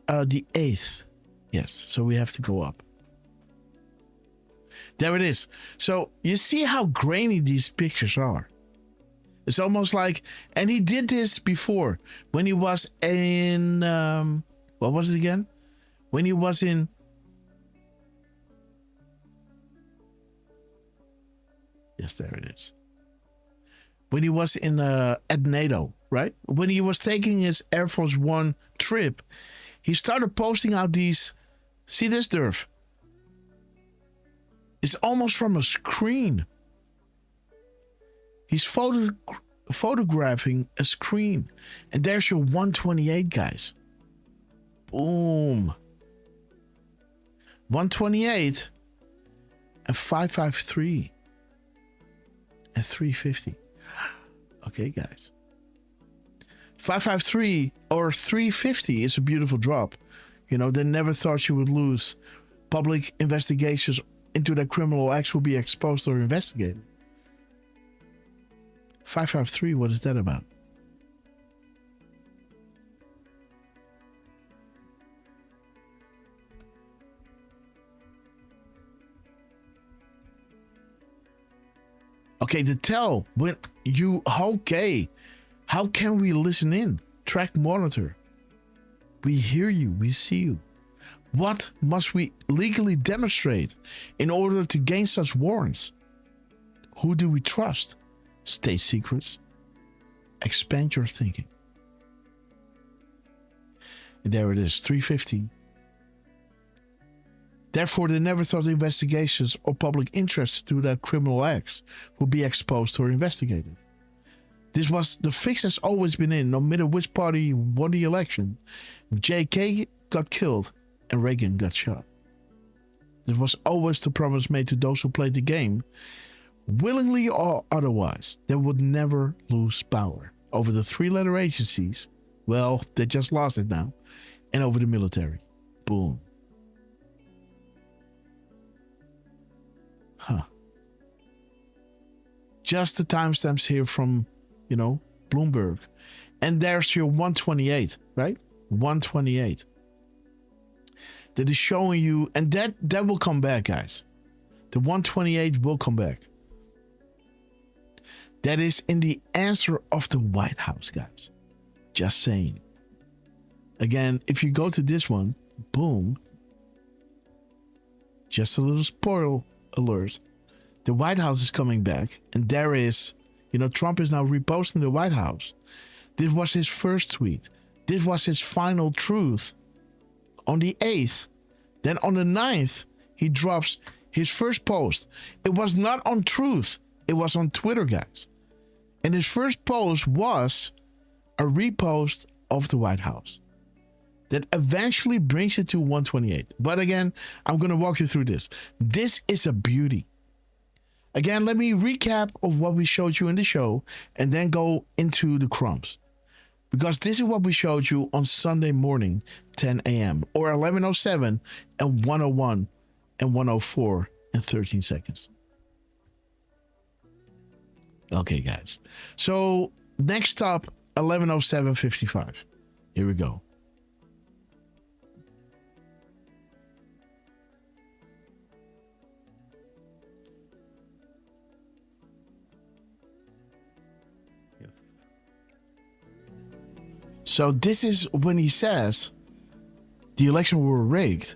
The 8th. Yes, so we have to go up. There it is. So you see how grainy these pictures are. It's almost like, and he did this before when he was in, what was it again? When he was in, yes, there it is. When he was in, at NATO, right? When he was taking his Air Force One trip, he started posting out these, see this, Derf? It's almost from a screen. He's photographing a screen. And there's your 128, guys. Boom. 128 and 553 and 350. Okay, guys. 553 or 350 is a beautiful drop. They never thought you would lose. Public investigations into their criminal acts will be exposed or investigated. 553, what is that about? Okay, the tell when you okay. How can we listen in? Track monitor. We hear you, we see you. What must we legally demonstrate in order to gain such warrants? Who do we trust? State secrets. Expand your thinking. And there it is, 350. Therefore, they never thought investigations or public interest to their criminal acts would be exposed or investigated. This was the fix has always been in, no matter which party won the election. JK got killed and Reagan got shot. This was always the promise made to those who played the game, willingly or otherwise. They would never lose power over the three-letter agencies. Well, they just lost it now. And over the military. Boom. Huh. Just the timestamps here from, you know, Bloomberg. And there's your 128, right? 128. That is showing you, and that will come back, guys. The 128 will come back. That is in the answer of the White House, guys. Just saying. Again, if you go to this one, boom. Just a little spoil alert. The White House is coming back, and there is, you know, Trump is now reposting the White House. This was his first tweet. This was his final truth on the 8th. Then on the 9th, he drops his first post. It was not on Truth. It was on Twitter, guys. And his first post was a repost of the White House. That eventually brings it to 128. But again, I'm going to walk you through this. This is a beauty. Again, let me recap of what we showed you in the show and then go into the crumbs. Because this is what we showed you on Sunday morning, 10 a.m. or 11:07 and 1:01 and 1:04 and 13 seconds. Okay, guys. So next up, 11:07:55. Here we go. So this is when he says the election were rigged,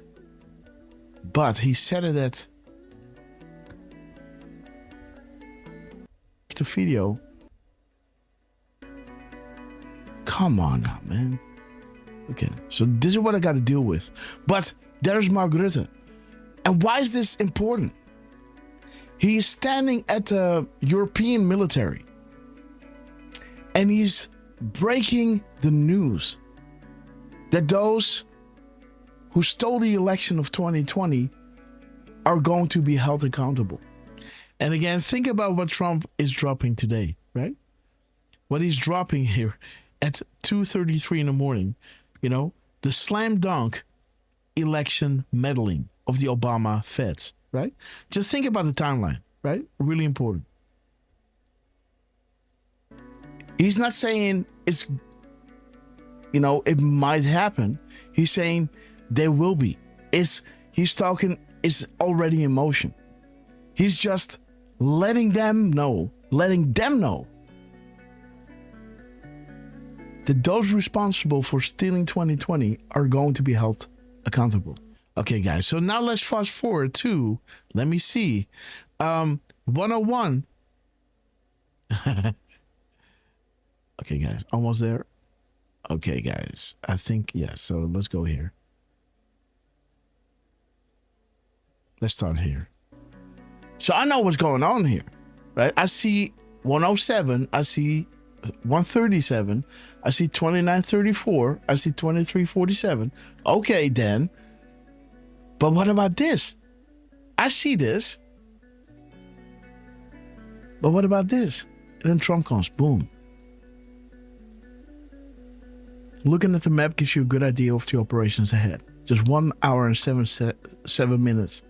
but he said it at the video. Come on now, man. Okay, so this is what I got to deal with. But there's Mark Rutte. And why is this important? He is standing at the European military. And he's breaking the news that those who stole the election of 2020 are going to be held accountable. And again, think about what Trump is dropping today, right? What he's dropping here at 2:33 in the morning, you know, the slam dunk election meddling of the Obama feds, right? Just think about the timeline, right? Really important. He's not saying it's, you know, it might happen. He's saying there will be. He's talking, it's already in motion. He's just letting them know that those responsible for stealing 2020 are going to be held accountable. Okay, guys, so now let's fast forward to, let me see, 101. Okay, guys, almost there. Okay, guys, I think, yeah, so let's go here. Let's start here. So I know what's going on here, right? I see 107, I see 137, I see 2934, I see 2347. Okay, then. But what about this? I see this. But what about this? And then Trump comes, boom. Looking at the map gives you a good idea of the operations ahead. Just 1 hour and 7 minutes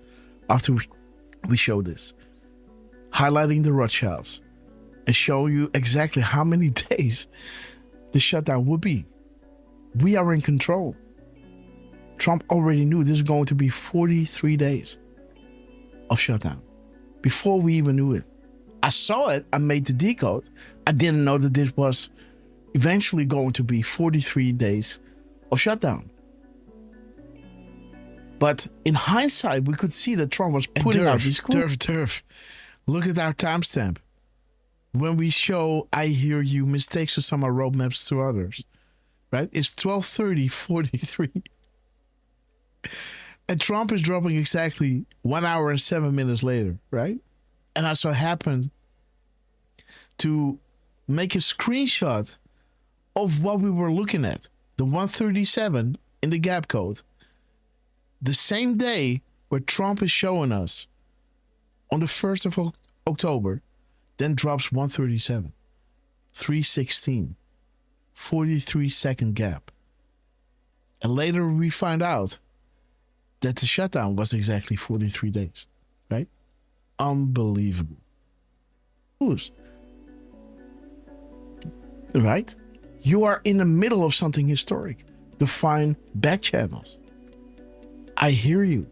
after we show this. Highlighting the Rothschilds and show you exactly how many days the shutdown would be. We are in control. Trump already knew this is going to be 43 days of shutdown before we even knew it. I saw it. I made the decode. I didn't know that this was eventually going to be 43 days of shutdown. But in hindsight, we could see that Trump was putting out these Derf. Look at our timestamp. When we show I hear you mistakes of some of our roadmaps to others, right? It's 12:30:43. And Trump is dropping exactly 1 hour and 7 minutes later, right? And I so happened to make a screenshot of what we were looking at, the 137 in the gap code, the same day where Trump is showing us on the 1st of October, then drops 137, 316, 43-second gap. And later we find out that the shutdown was exactly 43 days, right? Unbelievable. Who's? right? You are in the middle of something historic. Define back channels. I hear you.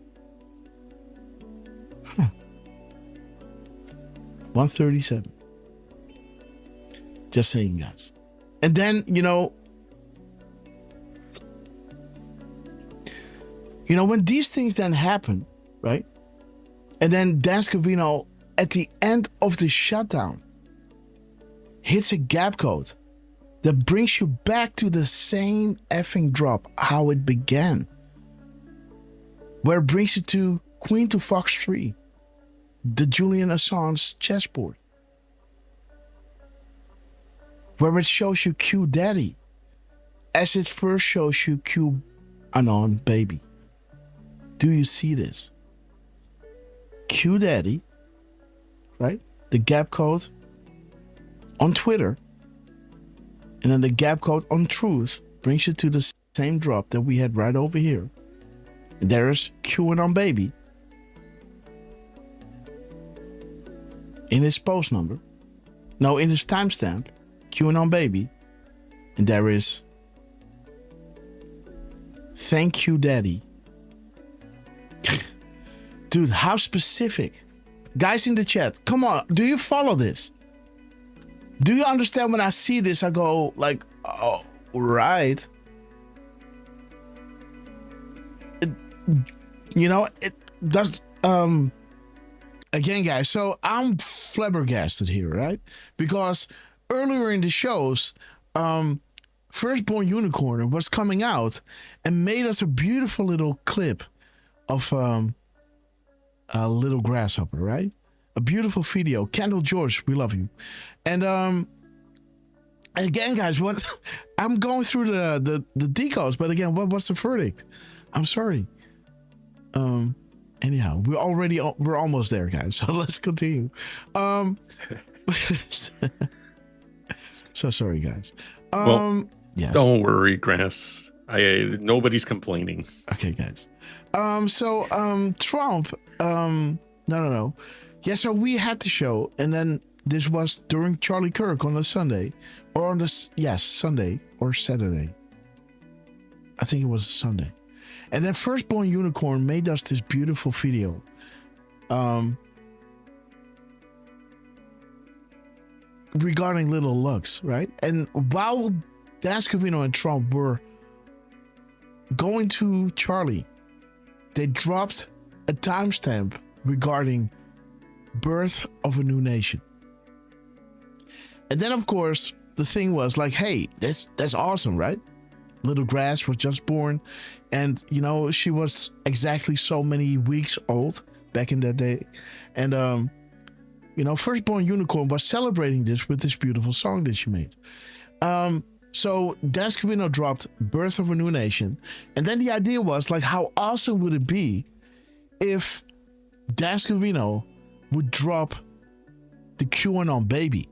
137. Just saying, guys. And then, when these things then happen, right? And then Dan Scavino, at the end of the shutdown, hits a gap code that brings you back to the same effing drop, how it began. Where it brings you to Queen to Fox 3, the Julian Assange chessboard. Where it shows you Q Daddy, as it first shows you Q Anon Baby. Do you see this? Q Daddy, right? The gap code on Twitter, and then the gap code on Truth brings you to the same drop that we had right over here. And there's QAnon Baby in his post number. No, in his timestamp, QAnon Baby. And there is Thank You Daddy. Dude, how specific? Guys in the chat, come on, do you follow this? Do you understand when I see this, I go like, oh, right. It does, again, guys, so I'm flabbergasted here, right? Because earlier in the shows, Firstborn Unicorn was coming out and made us a beautiful little clip of a little grasshopper, right? A beautiful video. Kendall George, we love you. And again, guys, what I'm going through the decodes, but again, what's the verdict? I'm sorry. Anyhow, we're almost there, guys. So let's continue. So sorry, guys. Yes. Don't worry, Grass. Nobody's complaining. Okay, guys. Trump. No. Yeah, so we had the show, and then this was during Charlie Kirk on a Sunday, or on this, Sunday or Saturday. I think it was Sunday. And then Firstborn Unicorn made us this beautiful video. Regarding Little Lux, right? And while Dan Scavino and Trump were going to Charlie, they dropped a timestamp regarding Birth of a New Nation. And then, of course, the thing was like, hey, that's awesome, right? Little Grass was just born, and she was exactly so many weeks old back in that day. And Firstborn Unicorn was celebrating this with this beautiful song that she made. So Dan Scavino dropped Birth of a New Nation, and then the idea was like, how awesome would it be if Dan Scavino would drop the QAnon Baby?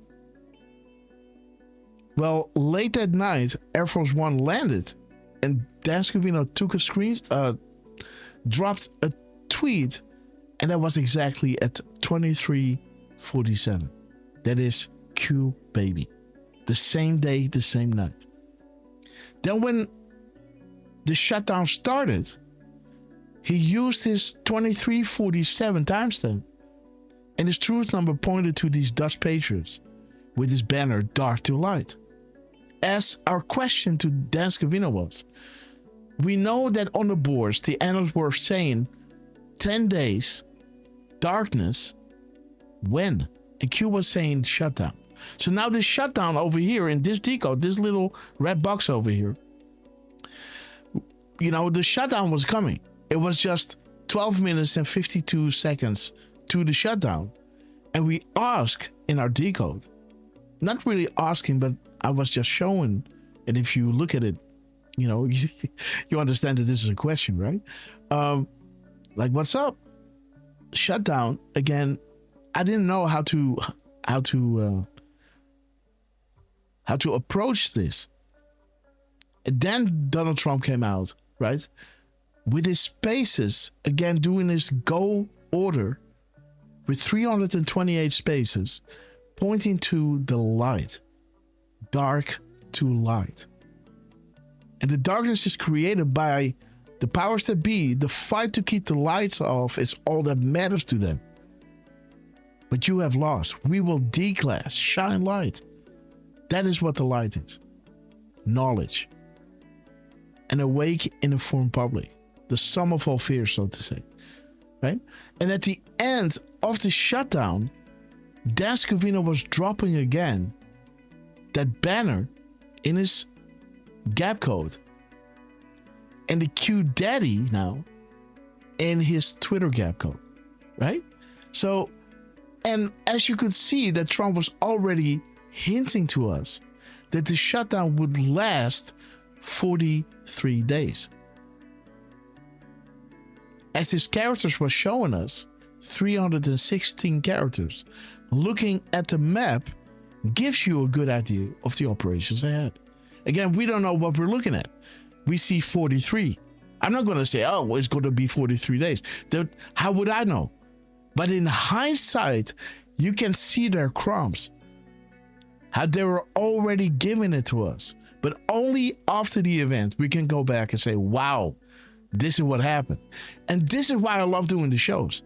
Well, late that night, Air Force One landed, and Dan Scavino took a screen, dropped a tweet, and that was exactly at 23:47. That is Q Baby. The same day, the same night. Then when the shutdown started, he used his 23:47 timestamp, and his truth number pointed to these Dutch patriots with his banner Dark to Light. As our question to Dan Scavino was, we know that on the boards the analysts were saying 10 days, darkness, when? And Q was saying shutdown. So now this shutdown over here in this decode, this little red box over here, the shutdown was coming. It was just 12 minutes and 52 seconds to the shutdown. And we ask in our decode, not really asking, but I was just showing. And if you look at it, you understand that this is a question, right? Like, what's up? Shutdown again. I didn't know how to approach this. And then Donald Trump came out, right? With his spaces, again, doing his go order with 328 spaces, pointing to the light. dark to light. And the darkness is created by the powers that be. The fight to keep the lights off is all that matters to them. But you have lost. We will declass, shine light. That is what the light is. Knowledge. An awake, informed public. The sum of all fears, so to say. Right? And at the end of the shutdown, Dan Scavino was dropping again that banner in his gap code. And the Q Daddy now in his Twitter gap code. Right? So, and as you could see, that Trump was already hinting to us that the shutdown would last 43 days. As his characters were showing us, 316 characters, looking at the map gives you a good idea of the operations ahead. Again, we don't know what we're looking at. We see 43. I'm not going to say, oh, well, it's going to be 43 days. How would I know? But in hindsight, you can see their crumbs. How they were already giving it to us. But only after the event, we can go back and say, wow, this is what happened. And this is why I love doing the shows.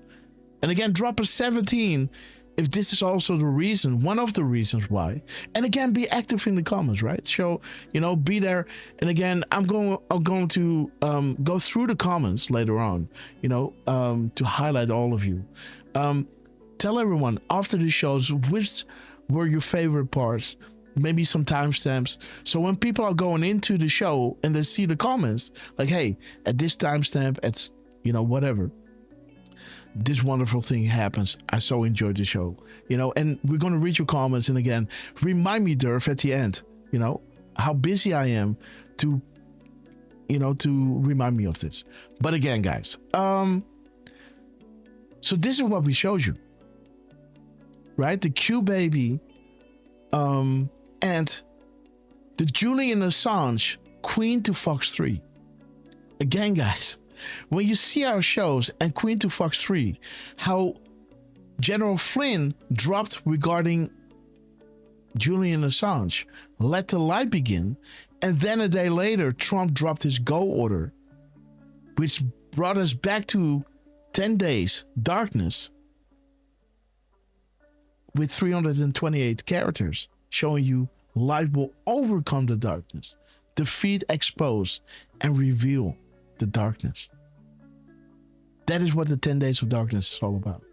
And again, drop a 17 if this is also the reason, one of the reasons why. And again, be active in the comments, right? So, be there. And again, I'm going to go through the comments later on, to highlight all of you. Tell everyone after the shows which were your favorite parts, maybe some timestamps. So when people are going into the show and they see the comments, like, hey, at this timestamp, at, whatever, this wonderful thing happens. I so enjoyed the show, and we're going to read your comments. And again, remind me, Derf, at the end, how busy I am to remind me of this. But again, guys, so this is what we showed you, right? The Q baby, and the Julian Assange Queen to Fox 3. Again, guys, when you see our shows and Queen to Fox 3, how General Flynn dropped regarding Julian Assange, let the light begin, and then a day later, Trump dropped his go order, which brought us back to 10 days darkness with 328 characters, showing you light will overcome the darkness, defeat, expose, and reveal the darkness. That is what the 10 days of darkness is all about.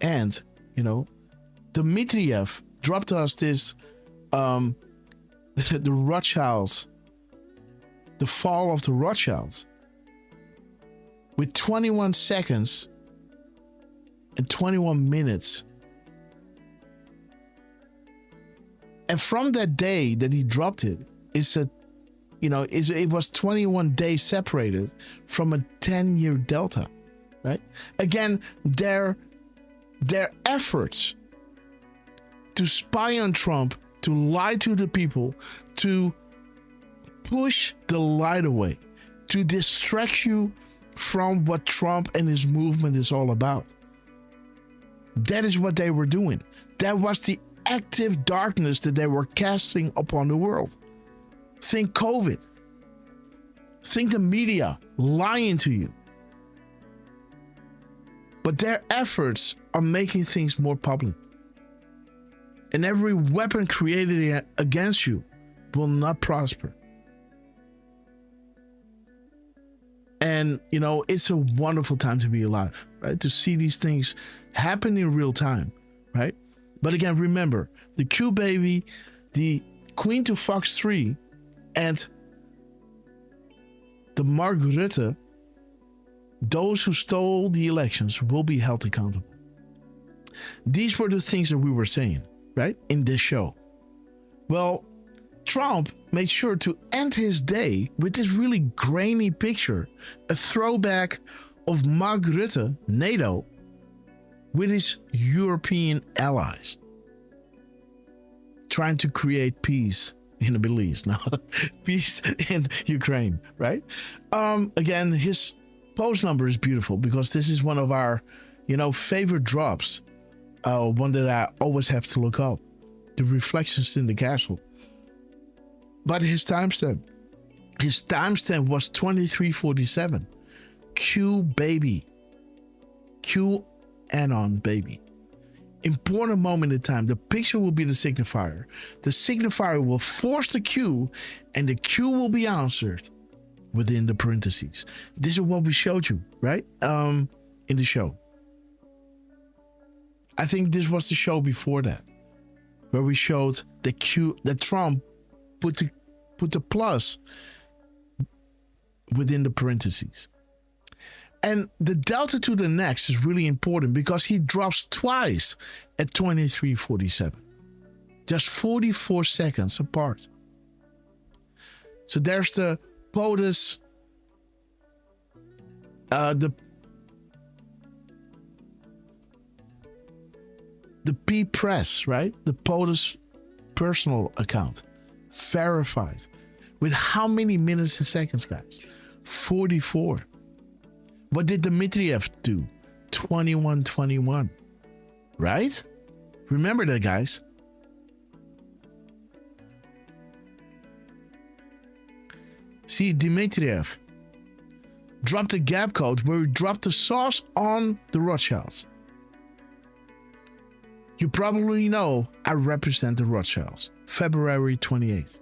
And, Dmitriev dropped us this, the Rothschilds, the fall of the Rothschilds, with 21 seconds and 21 minutes. And from that day that he dropped it, it was 21 days separated from a 10-year delta, right? Again, their efforts to spy on Trump, to lie to the people, to push the light away, to distract you from what Trump and his movement is all about. That is what they were doing. That was the active darkness that they were casting upon the world. Think COVID. Think the media lying to you. But their efforts are making things more public. And every weapon created against you will not prosper. And, it's a wonderful time to be alive, right? To see these things happen in real time, right? But again, remember, the Q baby, the Queen to Fox 3, and the Mark Rutte, those who stole the elections will be held accountable. These were the things that we were saying, right, in this show. Well, Trump made sure to end his day with this really grainy picture, a throwback of Mark Rutte, NATO, with his European allies, trying to create peace in the Middle East. No, peace in Ukraine, right? Again, his post number is beautiful because this is one of our, favorite drops one that I always have to look up. The Reflections in the Castle. But his timestamp was 2347. Q baby. Q Anon baby. Important moment in time. The picture will be the signifier. The signifier will force the Q, and the Q will be answered within the parentheses. This is what we showed you, right? In the show. I think this was the show before that, where we showed the Q, that Trump put the plus within the parentheses. And the delta to the next is really important because he drops twice at 2347. Just 44 seconds apart. So there's the POTUS, the P Press, right? The POTUS personal account. Verified. With how many minutes and seconds, guys? 44. What did Dmitriev do? 2121. Right? Remember that, guys. See, Dmitriev dropped a gap code where he dropped the sauce on the Rothschilds. You probably know I represent the Rothschilds. February 28th.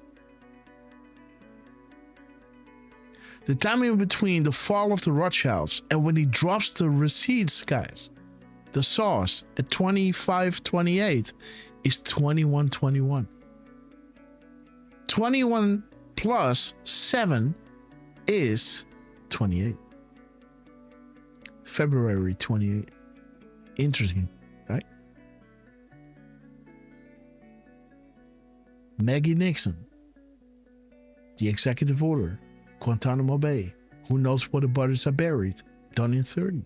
The time in between the fall of the Rothschilds and when he drops the receipts, guys, the sauce at 2528 is 2121. 21 plus 7 is 28. February 28. Interesting, right? Maggie Nixon. The executive order. Guantanamo Bay. Who knows where the bodies are buried? Done in 30.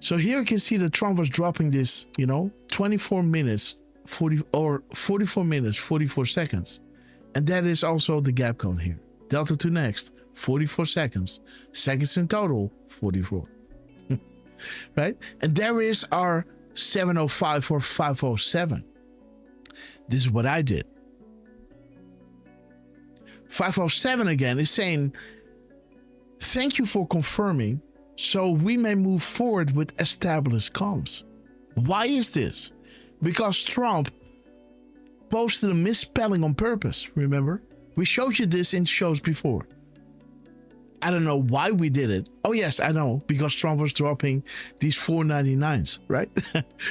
So here you can see that Trump was dropping this, 24 minutes, 44 minutes, 44 seconds. And that is also the gap code here. Delta to next, 44 seconds. Seconds in total, 44. Right? And there is our 705 or 507. This is what I did. 507 again is saying, thank you for confirming so we may move forward with established comms. Why is this? Because Trump posted a misspelling on purpose, remember? We showed you this in shows before. I don't know why we did it. Oh yes, I know, because Trump was dropping these 499s, right?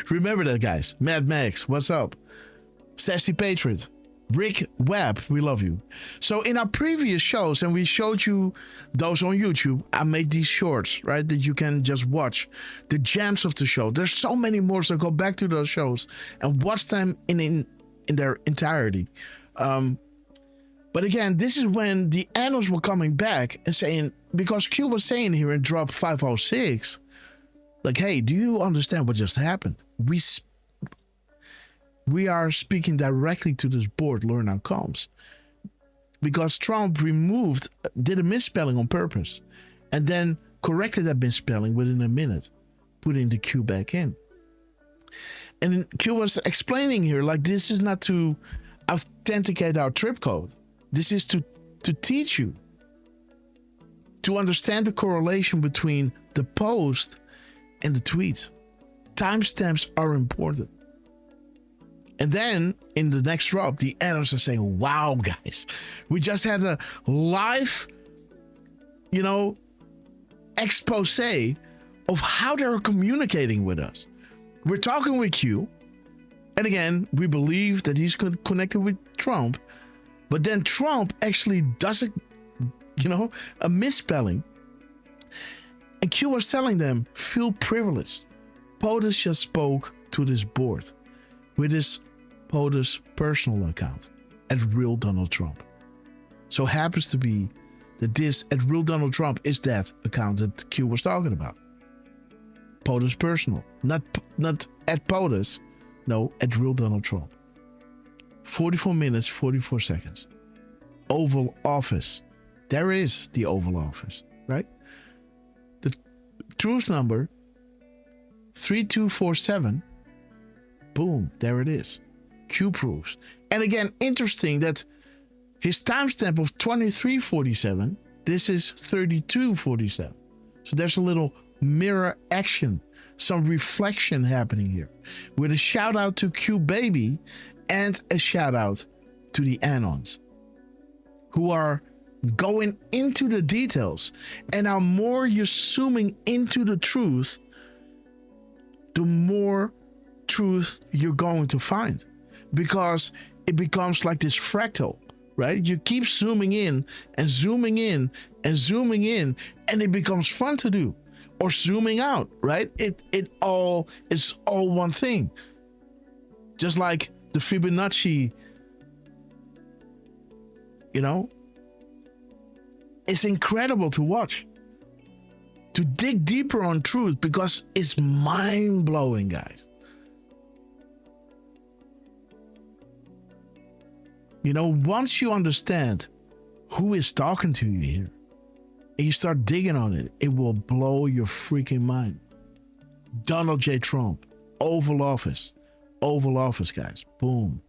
Remember that, guys. Mad Max, what's up? Sassy Patriot, Rick Webb, we love you. So in our previous shows, and we showed you those on YouTube, I made these shorts, right? That you can just watch the gems of the show. There's so many more, so go back to those shows and watch them in their entirety. But again, this is when the annals were coming back and saying, because Q was saying here in drop 506, like, hey, do you understand what just happened? We are speaking directly to this board, Learn Our Comms, because Trump did a misspelling on purpose, and then corrected that misspelling within a minute, putting the Q back in. And Q was explaining here, like, this is not to authenticate our trip code. This is to teach you to understand the correlation between the post and the tweet. Timestamps are important. And then in the next drop, the editors are saying, wow, guys, we just had a live, expose of how they're communicating with us. We're talking with Q. And again, we believe that he's connected with Trump. But then Trump actually does a misspelling. And Q was telling them, feel privileged. POTUS just spoke to this board with his POTUS personal account at Real Donald Trump. So happens to be that this at Real Donald Trump is that account that Q was talking about. POTUS personal, not at POTUS, no, at Real Donald Trump. 44 minutes, 44 seconds. Oval Office. There is the Oval Office, right? truth number 3247. Boom, there it is. Q proofs. And again, interesting that his timestamp of 2347, this is 3247. So there's a little mirror action, some reflection happening here, with a shout out to Q Baby and a shout out to the Anons, who are going into the details. And the more you're zooming into the truth, the more truth you're going to find, because it becomes like this fractal, right? You keep zooming in and zooming in and zooming in, and it becomes fun to do. Or zooming out, right? It's all one thing. Just like the Fibonacci, you know, it's incredible to watch, to dig deeper on truth, because it's mind-blowing, guys. You know, once you understand who is talking to you here, and you start digging on it, it will blow your freaking mind. Donald J. Trump, Oval Office, guys. Boom.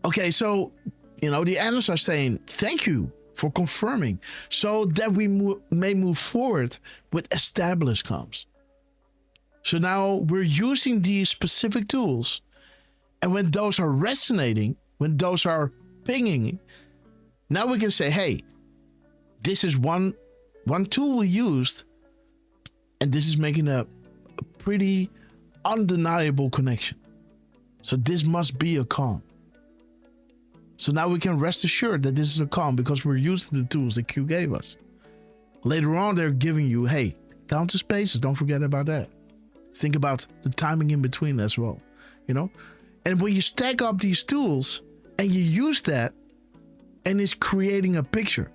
Okay, so, you know, the analysts are saying, thank you for confirming, so that we may move forward with established comms. So now we're using these specific tools, and when those are resonating, when those are pinging, now we can say, hey, this is one tool we used, and this is making a pretty undeniable connection. So this must be a comm. So now we can rest assured that this is a comm, because we're using the tools that Q gave us. Later on, they're giving you, hey, count the spaces. Don't forget about that. Think about the timing in between as well, you know? And when you stack up these tools and you use that, and it's creating a picture.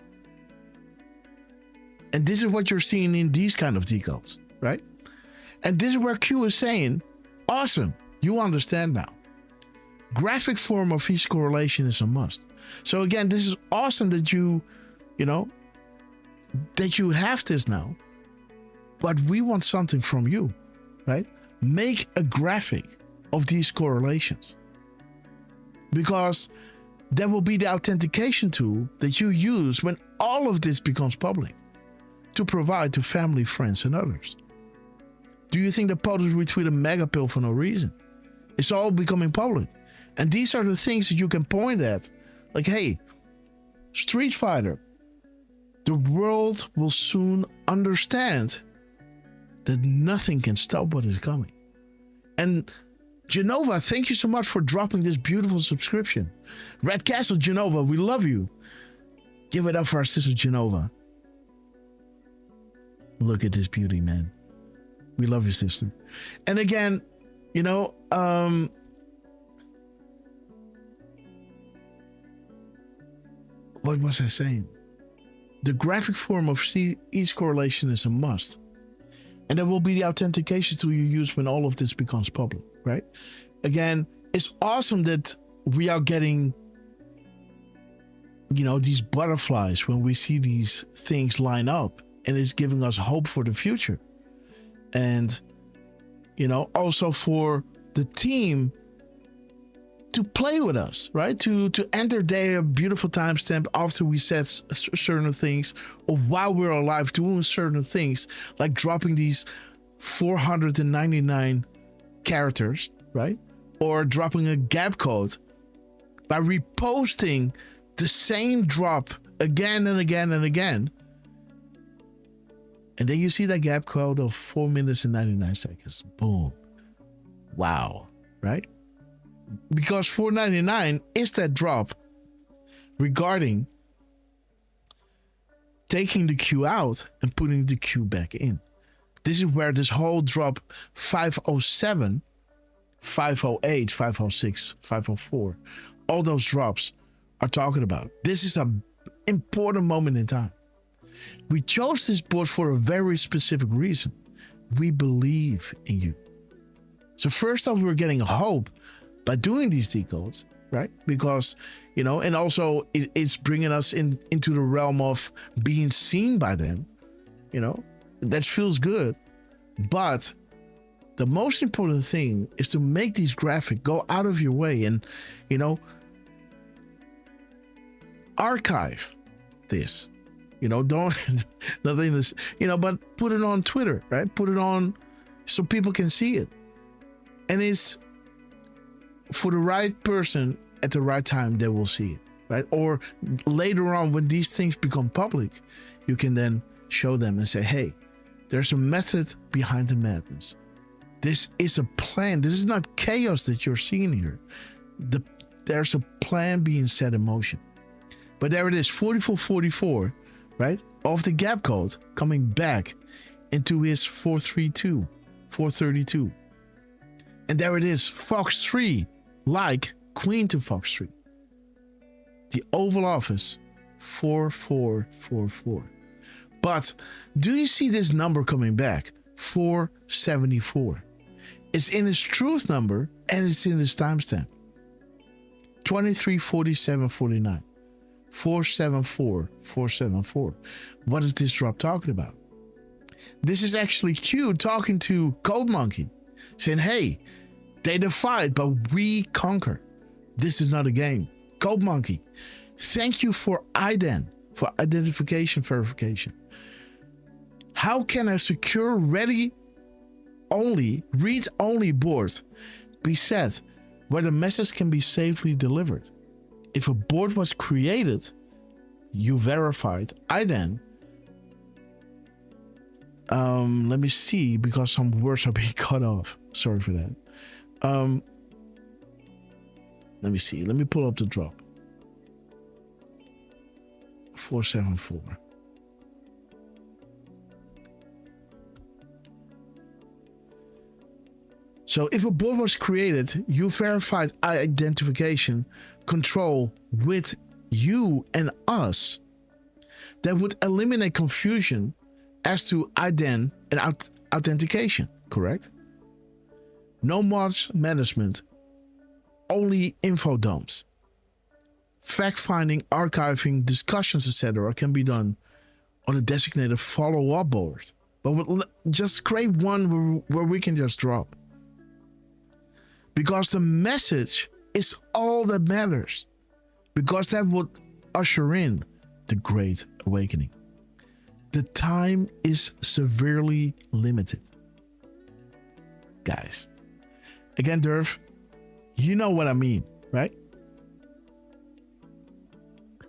And this is what you're seeing in these kind of decodes, right? And this is where Q is saying, awesome, you understand now. Graphic form of each correlation is a must. So again, this is awesome that you know, that you have this now. But we want something from you, right? Make a graphic of these correlations, because that will be the authentication tool that you use when all of this becomes public, to provide to family, friends, and others. Do you think that POTUS retweeted mega pill for no reason? It's all becoming public. And these are the things that you can point at. Like, hey, Street Fighter, the world will soon understand that nothing can stop what is coming. And Genova, thank you so much for dropping this beautiful subscription. Red Castle Genova, we love you. Give it up for our sister Genova. Look at this beauty, man. We love you, sister. And again, you know, what was I saying? The graphic form of each correlation is a must. And that will be the authentication tool you use when all of this becomes public, right? Again, it's awesome that we are getting, you know, these butterflies when we see these things line up, and it's giving us hope for the future. And, you know, also for the team to play with us, right? To enter their beautiful timestamp after we said certain things, or while we're alive doing certain things, like dropping these 499 characters, right? Or dropping a gap code by reposting the same drop again and again and again. And then you see that gap code of 4 minutes and 99 seconds. Boom. Wow. Right? Because 499 is that drop regarding taking the Q out and putting the Q back in. This is where this whole drop 507, 508, 506, 504, all those drops are talking about. This is an important moment in time. We chose this board for a very specific reason. We believe in you. So first off, we're getting hope by doing these decodes, right? Because, you know, and also it's bringing us into the realm of being seen by them, you know, that feels good. But the most important thing is to make these graphics, go out of your way and, you know, archive this. You know, don't, nothing is, you know, but put it on Twitter, right? Put it on so people can see it. And it's for the right person at the right time, they will see it, right? Or later on, when these things become public, you can then show them and say, hey, there's a method behind the madness. This is a plan. This is not chaos that you're seeing here. There's a plan being set in motion. But there it is, 4444, right? Of the gap code coming back into his 432. And there it is, Fox 3, like Queen to Fox 3. The Oval Office, 4444. But do you see this number coming back? 474. It's in his truth number and it's in his timestamp. 234749. 474. What is this drop talking about? This is actually Q talking to Code Monkey, saying, hey, they defied, but we conquer. This is not a game. Code Monkey, thank you for IDEN, for identification verification. How can a secure read-only board be set where the message can be safely delivered? If a board was created, you verified IDEN. Let me see, because some words are being cut off. Sorry for that. Let me see. Let me pull up the drop. 474. So if a board was created, you verified identification control with you and us. That would eliminate confusion as to IDEN and authentication, correct? No mods management, only info dumps. Fact-finding, archiving, discussions, etc. can be done on a designated follow-up board. But we'll just create one where we can just drop. Because the message is all that matters. Because that would usher in the Great Awakening. The time is severely limited. Guys. Again, Derf, you know what I mean, right?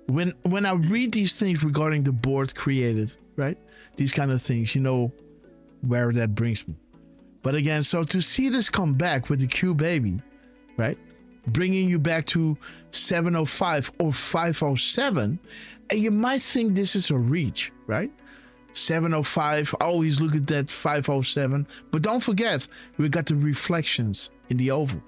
When I read these things regarding the board created, right? These kind of things, you know where that brings me. But again, so to see this come back with the Q baby, right? Bringing you back to 705 or 507, and you might think this is a reach, right? 705, always look at that 507. But don't forget, we got the reflections in the oval.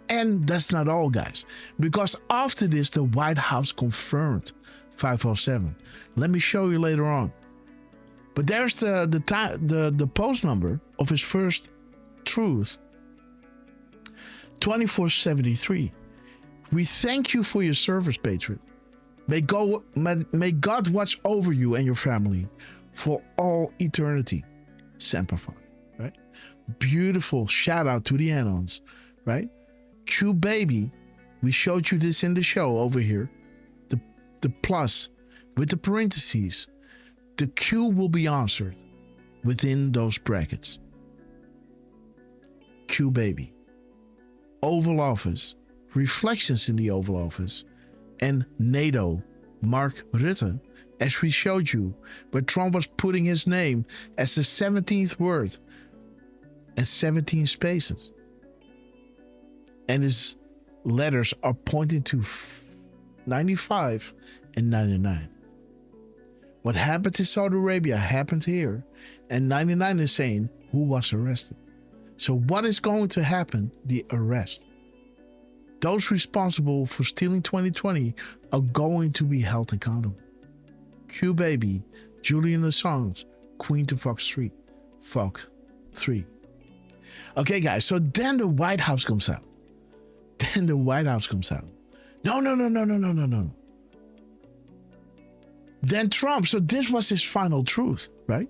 And that's not all, guys. Because after this, the White House confirmed 507. Let me show you later on. But there's the post number of his first truth. 2473. We thank you for your service, Patriot. May God watch over you and your family for all eternity. Semperfi, right? Beautiful shout out to the Anons, right? Q baby, we showed you this in the show over here. The plus with the parentheses. The Q will be answered within those brackets. Q baby. Oval Office, reflections in the Oval Office, and NATO, Mark Rutte, as we showed you, where Trump was putting his name as the 17th word and 17 spaces. And his letters are pointing to 95 and 99. What happened to Saudi Arabia happened here, and 99 is saying who was arrested. So what is going to happen? The arrest. Those responsible for stealing 2020 are going to be held accountable. Q baby, Julian Assange, Queen to Fox 3. Fox 3. Okay, guys, so then the White House comes out. No. Then Trump, so this was his final truth, right?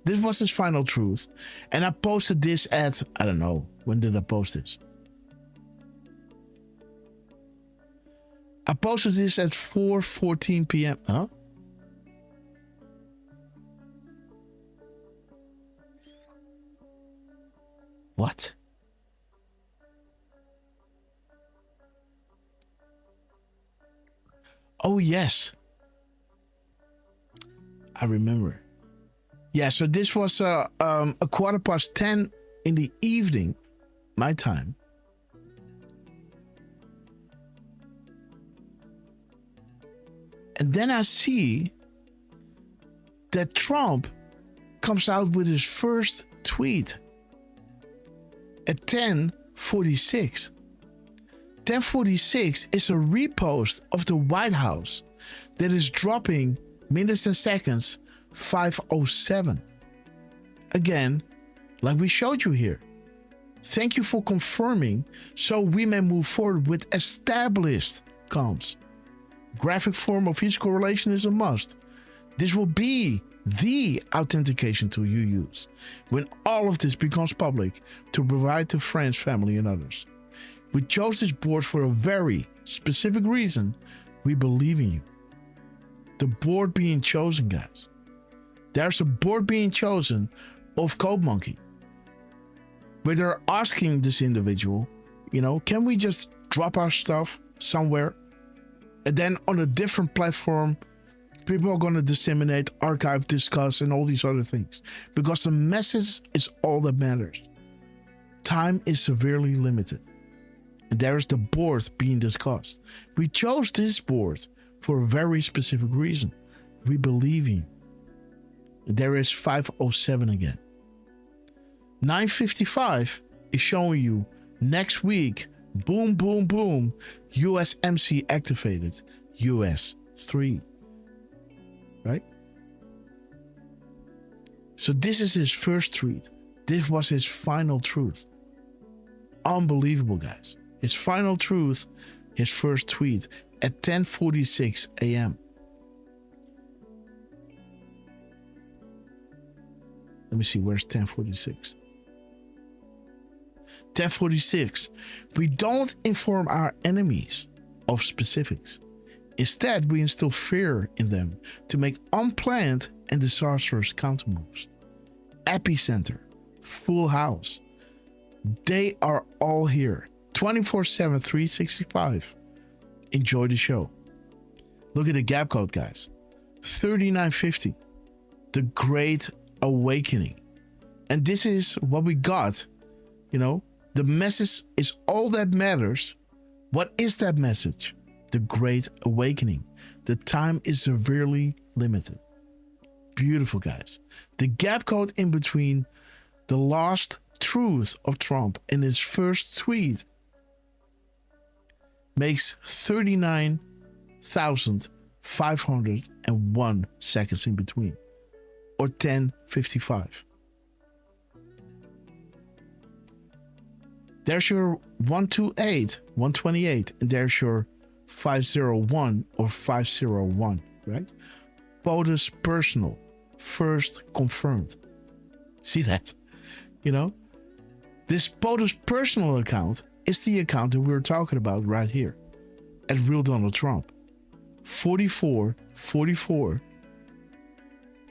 This was his final truth. And I posted this at, I don't know, when did I post this? I posted this at 4:14 p.m. Huh? What? Oh, yes. I remember. Yeah, so this was a 10:15 in the evening, my time. And then I see that Trump comes out with his first tweet at 10:46. 10:46 is a repost of the White House that is dropping minutes and seconds 5:07. Again, like we showed you here. Thank you for confirming so we may move forward with established comms. Graphic form of physical correlation is a must. This will be the authentication tool you use when all of this becomes public to provide to friends, family, and others. We chose this board for a very specific reason. We believe in you. The board being chosen, guys. There's a board being chosen of CodeMonkey, where they're asking this individual, can we just drop our stuff somewhere? And then on a different platform, people are going to disseminate, archive, discuss, and all these other things. Because the message is all that matters. Time is severely limited. And there is the board being discussed. We chose this board for a very specific reason. We believe in you. There is 5:07 again. 9:55 is showing you next week, boom, boom, boom, USMC activated, US 3. Right? So this is his first tweet. This was his final truth. Unbelievable, guys. His final truth, his first tweet at 10:46 a.m. Let me see, where's 10:46? 10:46. We don't inform our enemies of specifics. Instead, we instill fear in them to make unplanned and disastrous countermoves. Epicenter, full house. They are all here. 24/7, 365. Enjoy the show. Look at the gap code, guys. 3950. The Great Awakening. And this is what we got. The message is all that matters. What is that message? The Great Awakening. The time is severely limited. Beautiful, guys. The gap code in between the last truth of Trump and his first tweet makes 39,501 seconds in between, or 10:55. There's your 128, 128, and there's your 501 or 501, right? POTUS personal, first confirmed. See that? This POTUS personal account is the account that we're talking about right here at Real Donald Trump. 44, 44,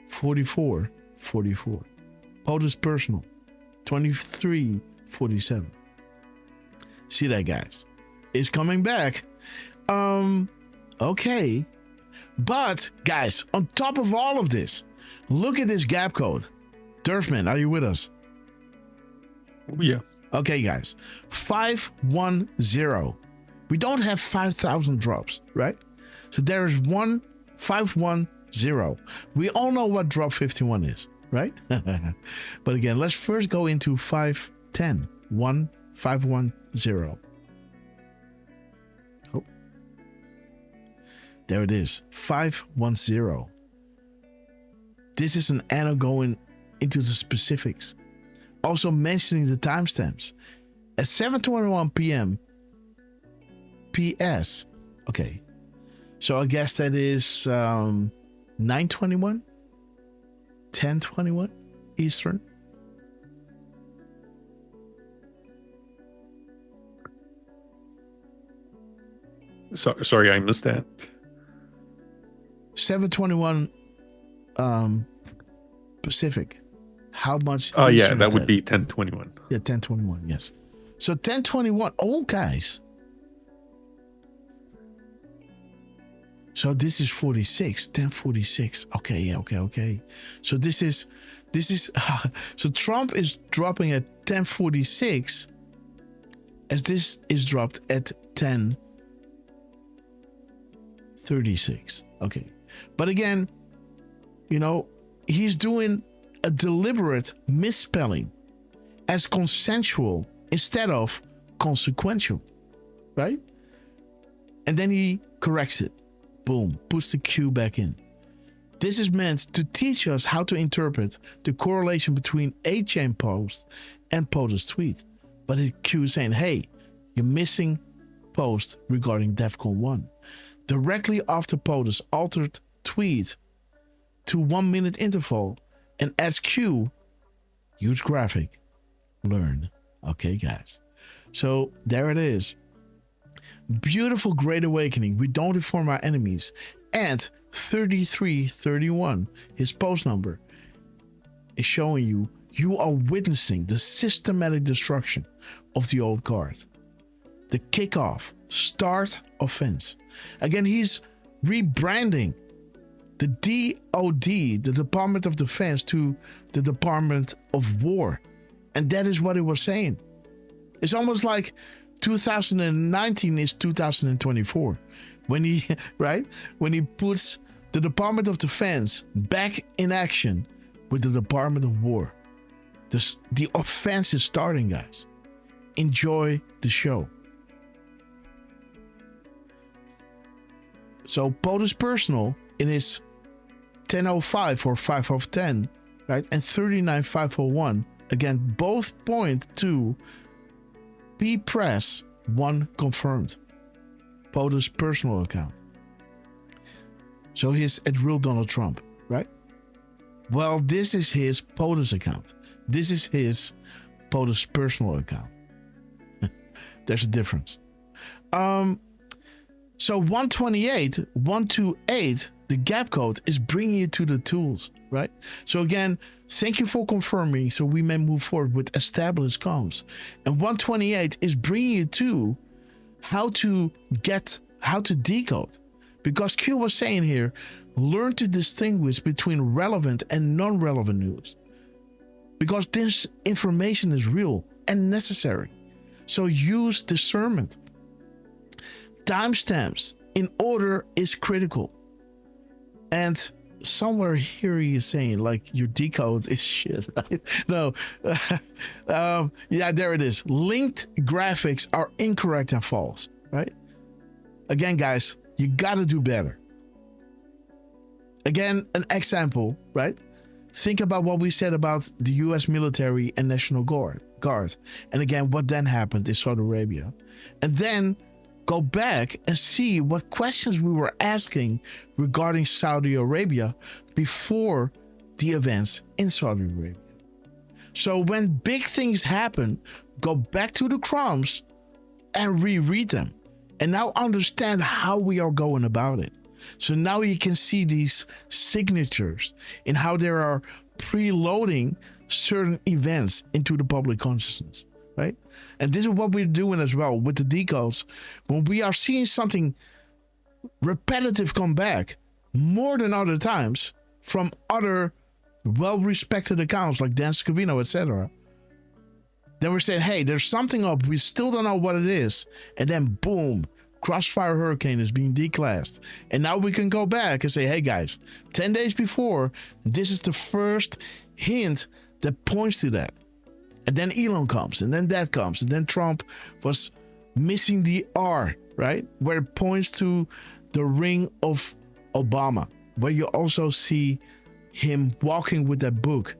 44, 44. POTUS personal, 2347. See that, guys? It's coming back. Okay. But, guys, on top of all of this, look at this gap code. Derfman, are you with us? Oh, yeah. Okay, guys. 510. We don't have 5,000 drops, right? So there is 510. We all know what drop 51 is, right? But again, let's first go into 510. 510. Oh. There it is. 510. This is an anno going into the specifics. Also mentioning the timestamps. At 7:21 p.m. PS. Okay. So I guess that is 9:21? 10:21? Eastern. Sorry, I missed that. 7:21 Pacific. How much? Oh, yeah, Eastern that is would be 10:21. Yeah, 10:21. Yes. So 10:21. Oh, guys. So this is 46. 10:46. Okay. Yeah. Okay. So this is. So Trump is dropping at 10:46, as this is dropped at 10:36. Okay. But again, he's doing a deliberate misspelling as consensual instead of consequential, right? And then he corrects it. Boom, puts the Q back in. This is meant to teach us how to interpret the correlation between 8chan post and POTUS tweet. But the Q is saying, hey, you're missing post regarding DEFCON 1. Directly after POTUS altered tweet to 1 minute interval and adds Q, use graphic, learn. Okay, guys. So there it is. Beautiful Great Awakening. We don't inform our enemies. And 3331, his post number, is showing you are witnessing the systematic destruction of the old guard. The kickoff, start offense. Again, he's rebranding the DOD, the Department of Defense, to the Department of War. And that is what it was saying. It's almost like 2019 is 2024. When he, right? When he puts the Department of Defense back in action with the Department of War. The offense is starting, guys. Enjoy the show. So POTUS Personal in his 10:05 or 5 of 10, right? And 39501, again, both point to P Press 1 confirmed. POTUS personal account. So he's at real Donald Trump, right? Well, this is his POTUS account. This is his POTUS personal account. There's a difference. So 128, the gap code is bringing you to the tools, right? So again, thank you for confirming so we may move forward with established comms. And 128 is bringing you to how to decode. Because Q was saying here, learn to distinguish between relevant and non-relevant news. Because this information is real and necessary. So use discernment. Timestamps in order is critical. And somewhere here he is saying like your decode is shit, right? No. Yeah, there it is. Linked graphics are incorrect and false, right? Again, guys, you gotta do better. Again, an example, right? Think about what we said about the US military and National Guard. And again, what then happened in Saudi Arabia. And then go back and see what questions we were asking regarding Saudi Arabia before the events in Saudi Arabia. So when big things happen, go back to the crumbs and reread them. And now understand how we are going about it. So now you can see these signatures and how they are preloading certain events into the public consciousness, right? And this is what we're doing as well with the decodes. When we are seeing something repetitive come back more than other times from other well-respected accounts like Dan Scavino, etc., then we're saying, hey, there's something up. We still don't know what it is. And then boom, Crossfire Hurricane is being declassed. And now we can go back and say, hey guys, 10 days before, this is the first hint that points to that. And then Elon comes, and then that comes, and then Trump was missing the R, right? Where it points to the ring of Obama, where you also see him walking with that book,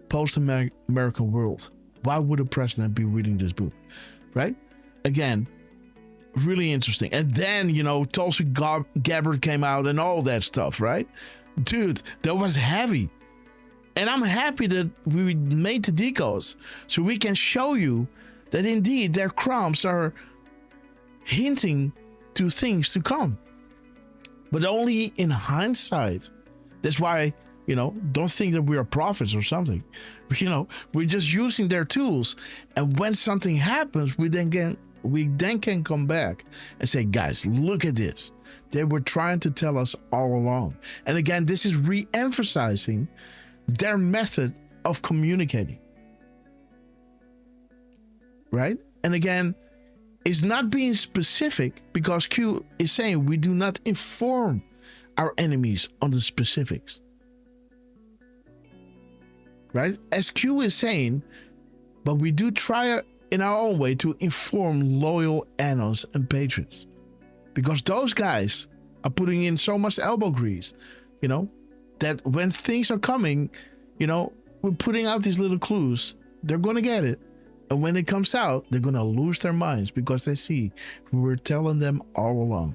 Post-American World. Why would a president be reading this book, right? Again, really interesting. And then, Tulsi Gabbard came out and all that stuff, right? Dude, that was heavy. And I'm happy that we made the decodes so we can show you that indeed their crumbs are hinting to things to come. But only in hindsight. That's why, don't think that we are prophets or something. We're just using their tools. And when something happens, we then can come back and say, guys, look at this. They were trying to tell us all along. And again, this is re-emphasizing their method of communicating. Right? And again, it's not being specific because Q is saying we do not inform our enemies on the specifics. Right? As Q is saying, but we do try in our own way to inform loyal Anos and patriots. Because those guys are putting in so much elbow grease, that when things are coming, we're putting out these little clues. They're going to get it. And when it comes out, they're going to lose their minds because they see we were telling them all along.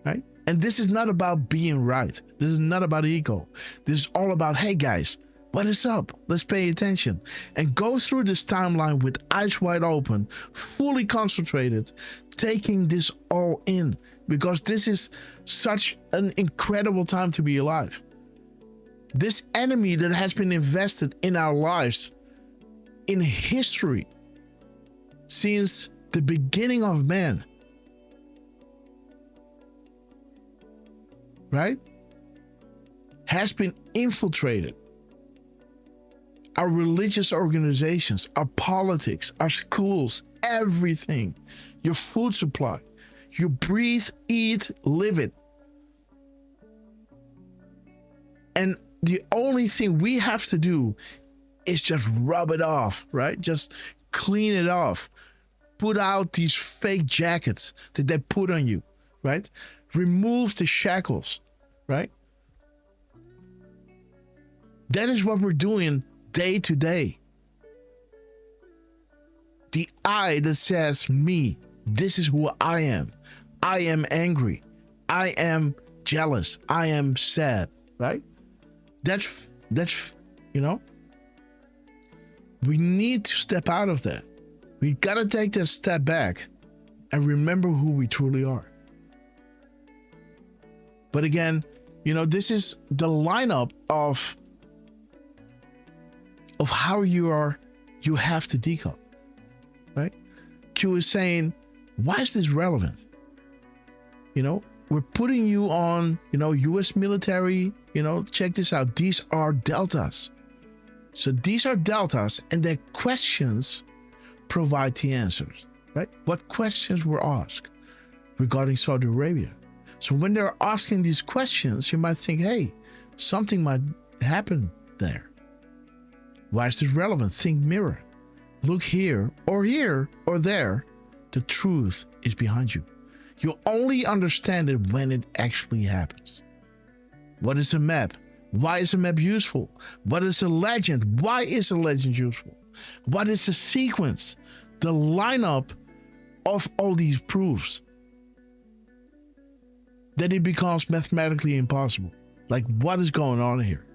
Right? And this is not about being right. This is not about ego. This is all about, hey guys, what is up? Let's pay attention and go through this timeline with eyes wide open, fully concentrated, taking this all in because this is such an incredible time to be alive. This enemy that has been invested in our lives in history since the beginning of man, right, has been infiltrated. Our religious organizations, our politics, our schools, everything, your food supply, you breathe, eat, live it. And the only thing we have to do is just rub it off, right? Just clean it off. Put out these fake jackets that they put on you, right? Remove the shackles, right? That is what we're doing day to day. The I that says me, this is who I am. I am angry. I am jealous. I am sad, right? That's we need to step out of that. We gotta take that step back and remember who we truly are. But again, this is the lineup of how you have to decode, right? Q is saying, why is this relevant? We're putting you on, U.S. military, check this out. These are deltas. So these are deltas and their questions provide the answers, right? What questions were asked regarding Saudi Arabia? So when they're asking these questions, you might think, hey, something might happen there. Why is this relevant? Think mirror. Look here or there. The truth is behind you. You only understand it when it actually happens. What is a map? Why is a map useful? What is a legend? Why is a legend useful? What is a sequence? The lineup of all these proofs. Then it becomes mathematically impossible. Like, what is going on here?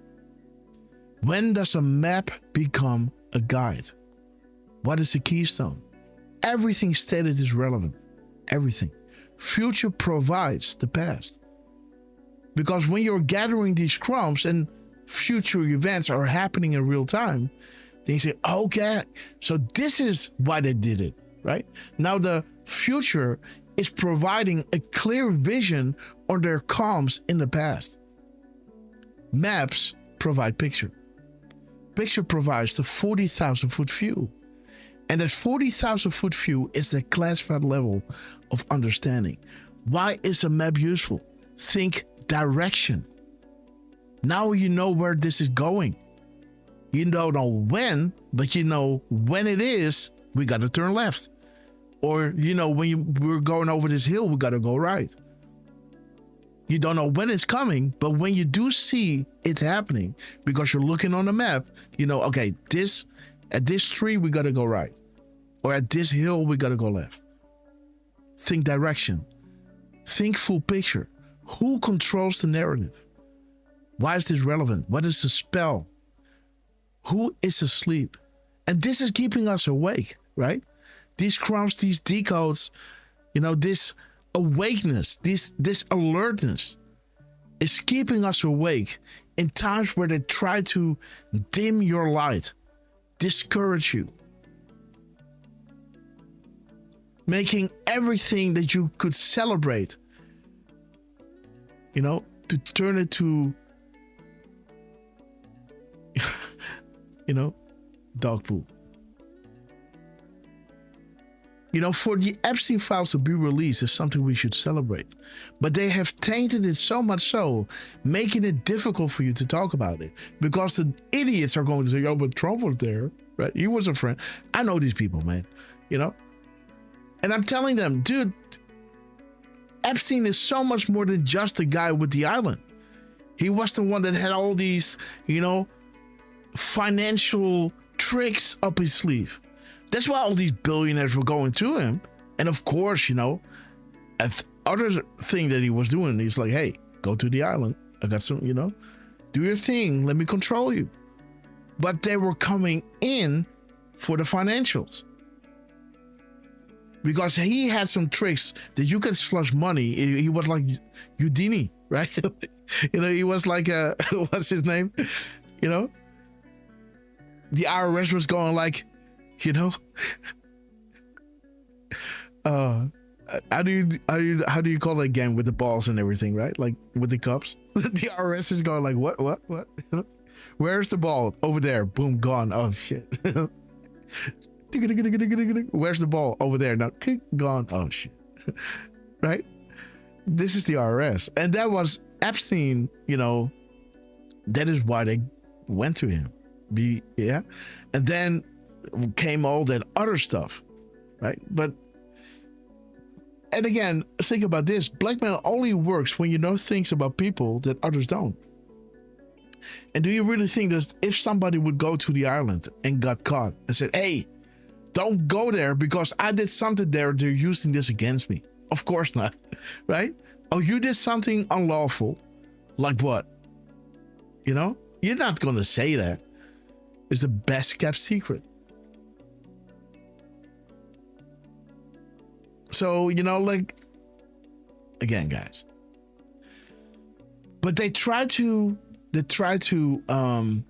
When does a map become a guide? What is a keystone? Everything stated is relevant. Everything. Future provides the past. Because when you're gathering these crumbs and future events are happening in real time, then you say, okay, so this is why they did it, right? Now the future is providing a clear vision on their comms in the past. Maps provide picture. Picture provides the 40,000 foot view. And that 40,000 foot view is the classified level of understanding. Why is a map useful? Think direction. Now you know where this is going. You don't know when, but you know when it is, we got to turn left. Or, when we're going over this hill, we got to go right. You don't know when it's coming, but when you do see it happening, because you're looking on the map, okay, at this tree, we got to go right. Or at this hill, we got to go left. Think direction. Think full picture. Who controls the narrative? Why is this relevant? What is the spell? who is asleep. And this is keeping us awake, right? These crumbs, these decodes, this awakeness, this alertness is keeping us awake in times where they try to dim your light, discourage you, making everything that you could celebrate, to turn it to, dog poo. For the Epstein files to be released is something we should celebrate. But they have tainted it so much so, making it difficult for you to talk about it. Because the idiots are going to say, oh, but Trump was there, right? He was a friend. I know these people, man, And I'm telling them, dude, Epstein is so much more than just the guy with the island. He was the one that had all these, financial tricks up his sleeve. That's why all these billionaires were going to him. And of course, other thing that he was doing, he's like, hey, go to the island. I got some, do your thing. Let me control you. But they were coming in for the financials. Because he had some tricks that you could slush money. He was like Houdini, right? He was like, what's his name? The IRS was going like, how do you call it again with the balls and everything, right? Like with the cups. The IRS is going like, what? Where's the ball? Over there. Boom, gone. Oh shit. Where's the ball? Over there. Now gone. Oh shit. Right? This is the IRS. And that was Epstein, that is why they went to him. And then came all that other stuff, right? And again, think about this. Blackmail only works when you know things about people that others don't. And do you really think that if somebody would go to the island and got caught and said, hey, don't go there because I did something there, they're using this against me? Of course not, right? Oh, you did something unlawful. Like what? You're not going to say that. It's the best kept secret. So, again, guys. But they try to, and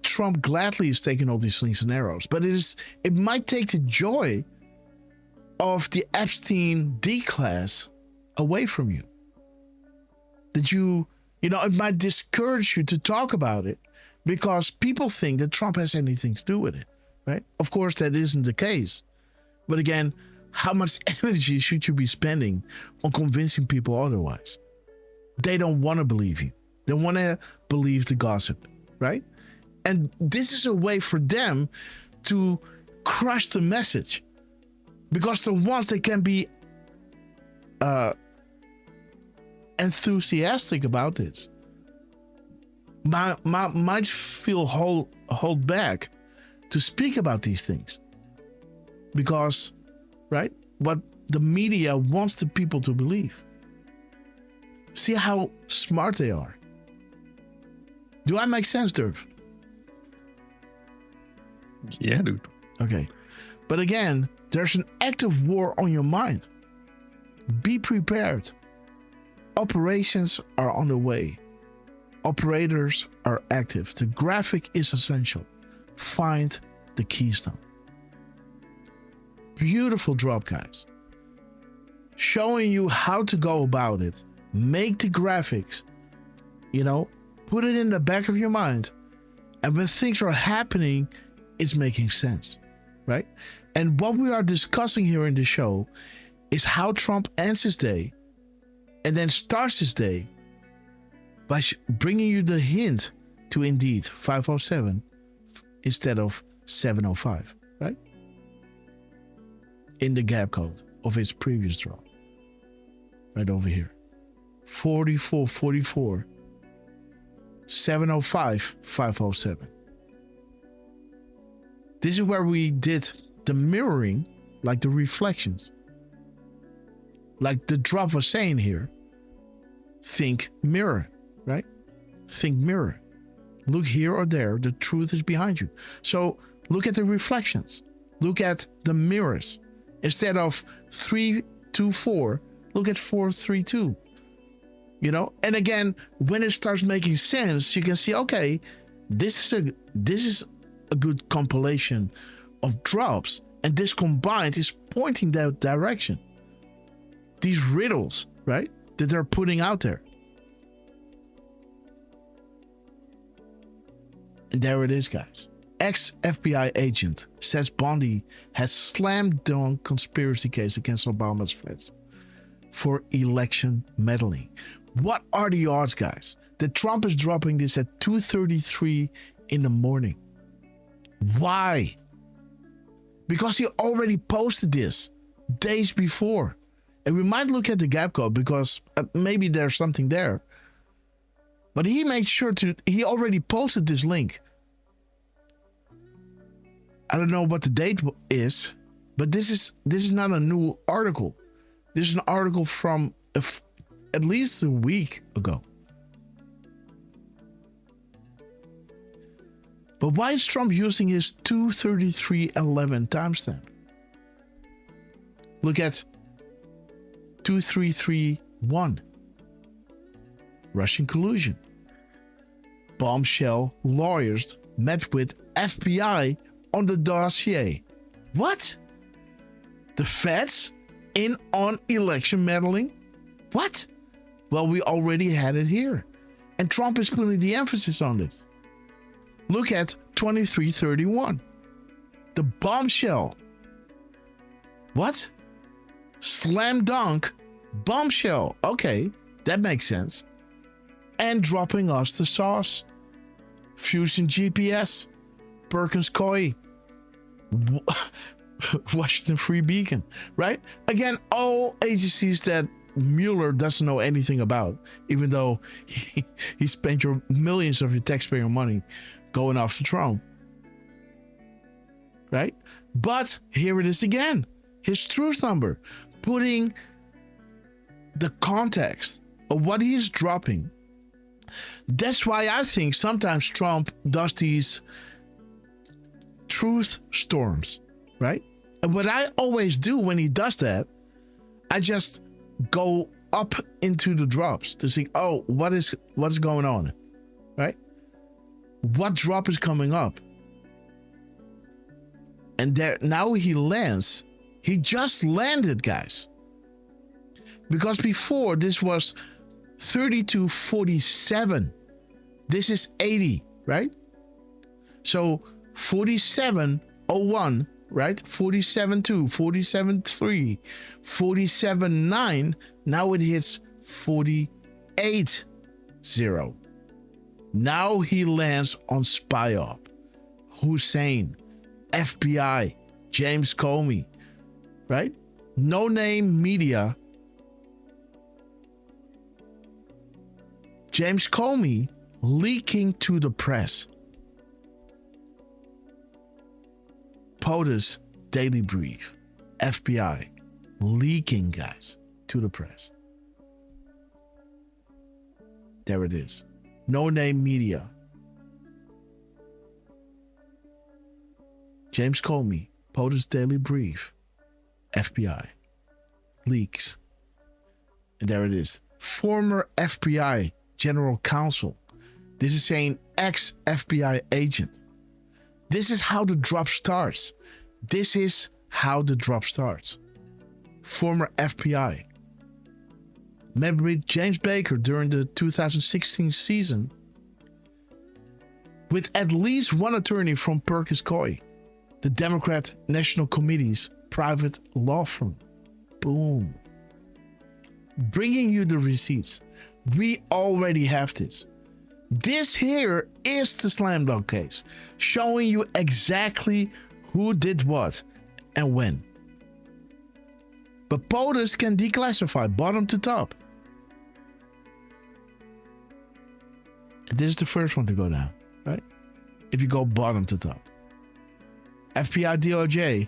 Trump gladly is taking all these slings and arrows. But it might take the joy of the Epstein D-class away from you. That it might discourage you to talk about it because people think that Trump has anything to do with it, right? Of course, that isn't the case. But again, how much energy should you be spending on convincing people otherwise? They don't want to believe you. They want to believe the gossip, right? And this is a way for them to crush the message. Because the ones that can be enthusiastic about this might feel hold back to speak about these things. Because, right, what the media wants the people to believe. See how smart they are. Do I make sense, Derf? Yeah, dude. Okay. But again, there's an active war on your mind. Be prepared. Operations are on the way. Operators are active. The graphic is essential. Find the keystone. Beautiful drop, guys. Showing you how to go about it. Make the graphics. Put it in the back of your mind. And when things are happening, it's making sense, right? And what we are discussing here in the show is how Trump ends his day and then starts his day by bringing you the hint to indeed 507 instead of 705, right? In the gap code of his previous drop. Right over here. 4444 705 507. This is where we did the mirroring, like the reflections. Like the drop was saying here. Think mirror, right? Think mirror. Look here or there. The truth is behind you. So look at the reflections. Look at the mirrors. Instead of 3, 2, 4, look at 4, 3, 2. You know, and again, when it starts making sense, you can see, okay, this is a good compilation of drops, and this combined is pointing that direction. These riddles, right, that they're putting out there. And there it is, guys. Ex-FBI agent says Bondi has slammed dunk conspiracy case against Obama's feds for election meddling. What are the odds, guys, that Trump is dropping this at 2:33 in the morning? Why? Because he already posted this days before. And we might look at the gap code because maybe there's something there. But he made sure he already posted this link. I don't know what the date is, but this is not a new article. This is an article from at least a week ago. But why is Trump using his 2:33:11 timestamp? Look at 2331. Russian collusion. Bombshell lawyers met with FBI on the dossier. What? The feds in on election meddling? What? Well, we already had it here. And Trump is putting the emphasis on this. Look at 2331. The bombshell. What? Slam dunk bombshell. Okay, that makes sense. And dropping us the sauce. Fusion GPS. Perkins Coie. Washington Free Beacon. Right? Again, all agencies that Mueller doesn't know anything about, even though he spent your millions of your taxpayer money going after Trump. Right? But here it is again. His truth number, putting the context of what he is dropping. That's why I think sometimes Trump does these truth storms, right? And what I always do when he does that, I just go up into the drops to see, oh, what's going on, right? What drop is coming up? And there now he lands. He just landed, guys. Because before this was 3247. This is 80, right? So 4701, right? 47.2, 47.3, 47.9. Now it hits 48.0. Now he lands on SPY-OP. Hussein, FBI, James Comey, right? No Name Media. James Comey leaking to the press. POTUS Daily Brief. FBI leaking, guys, to the press. There it is. No Name Media. James Comey, POTUS Daily Brief. FBI leaks. And there it is. Former FBI General Counsel. This is saying ex-FBI agent. This is how the drop starts. This is how the drop starts. Former FBI. Met with James Baker during the 2016 season with at least one attorney from Perkins Coie, the Democrat National Committee's private law firm. Boom. Bringing you the receipts. We already have this. This here is the slam dunk case, showing you exactly who did what and when. But POTUS can declassify bottom to top. And this is the first one to go down, right? If you go bottom to top. FBI DOJ.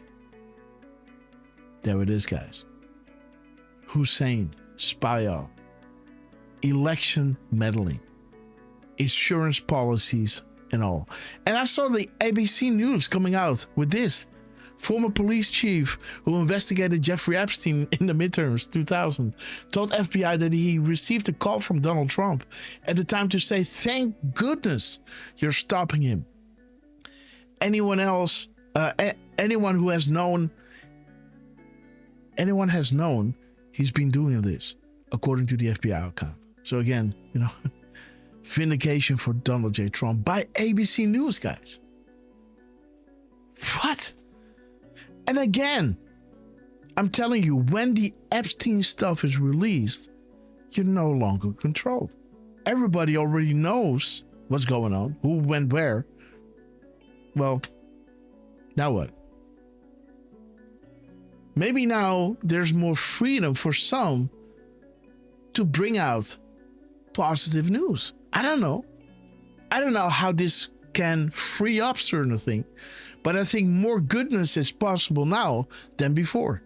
There it is, guys. Hussein, SPY-OP. Election meddling. insurance policies and all. And I saw the ABC News coming out with this. Former police chief who investigated Jeffrey Epstein in the midterms 2000 told FBI that he received a call from Donald Trump at the time to say, "Thank goodness you're stopping him." Anyone else, anyone has known he's been doing this, according to the FBI account. So again, vindication for Donald J. Trump by ABC News, guys. What? And again, I'm telling you, when the Epstein stuff is released, you're no longer controlled. Everybody already knows what's going on, who went where. Well, now what? Maybe now there's more freedom for some to bring out positive news. I don't know. I don't know how this can free up certain things, but I think more goodness is possible now than before.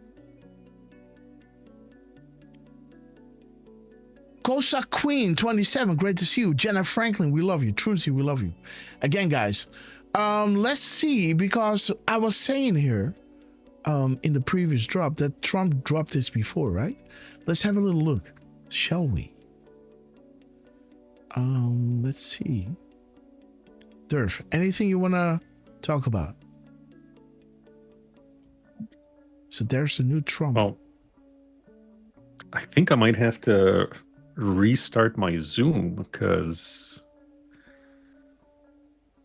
Kosa Queen 27, great to see you. Jenna Franklin, we love you. Trucy, we love you. Again, guys, let's see, because I was saying here in the previous drop that Trump dropped this before, right? Let's have a little look, shall we? Let's see. Derf, anything you want to talk about? So there's a new Trump. Well, I think I might have to restart my Zoom because,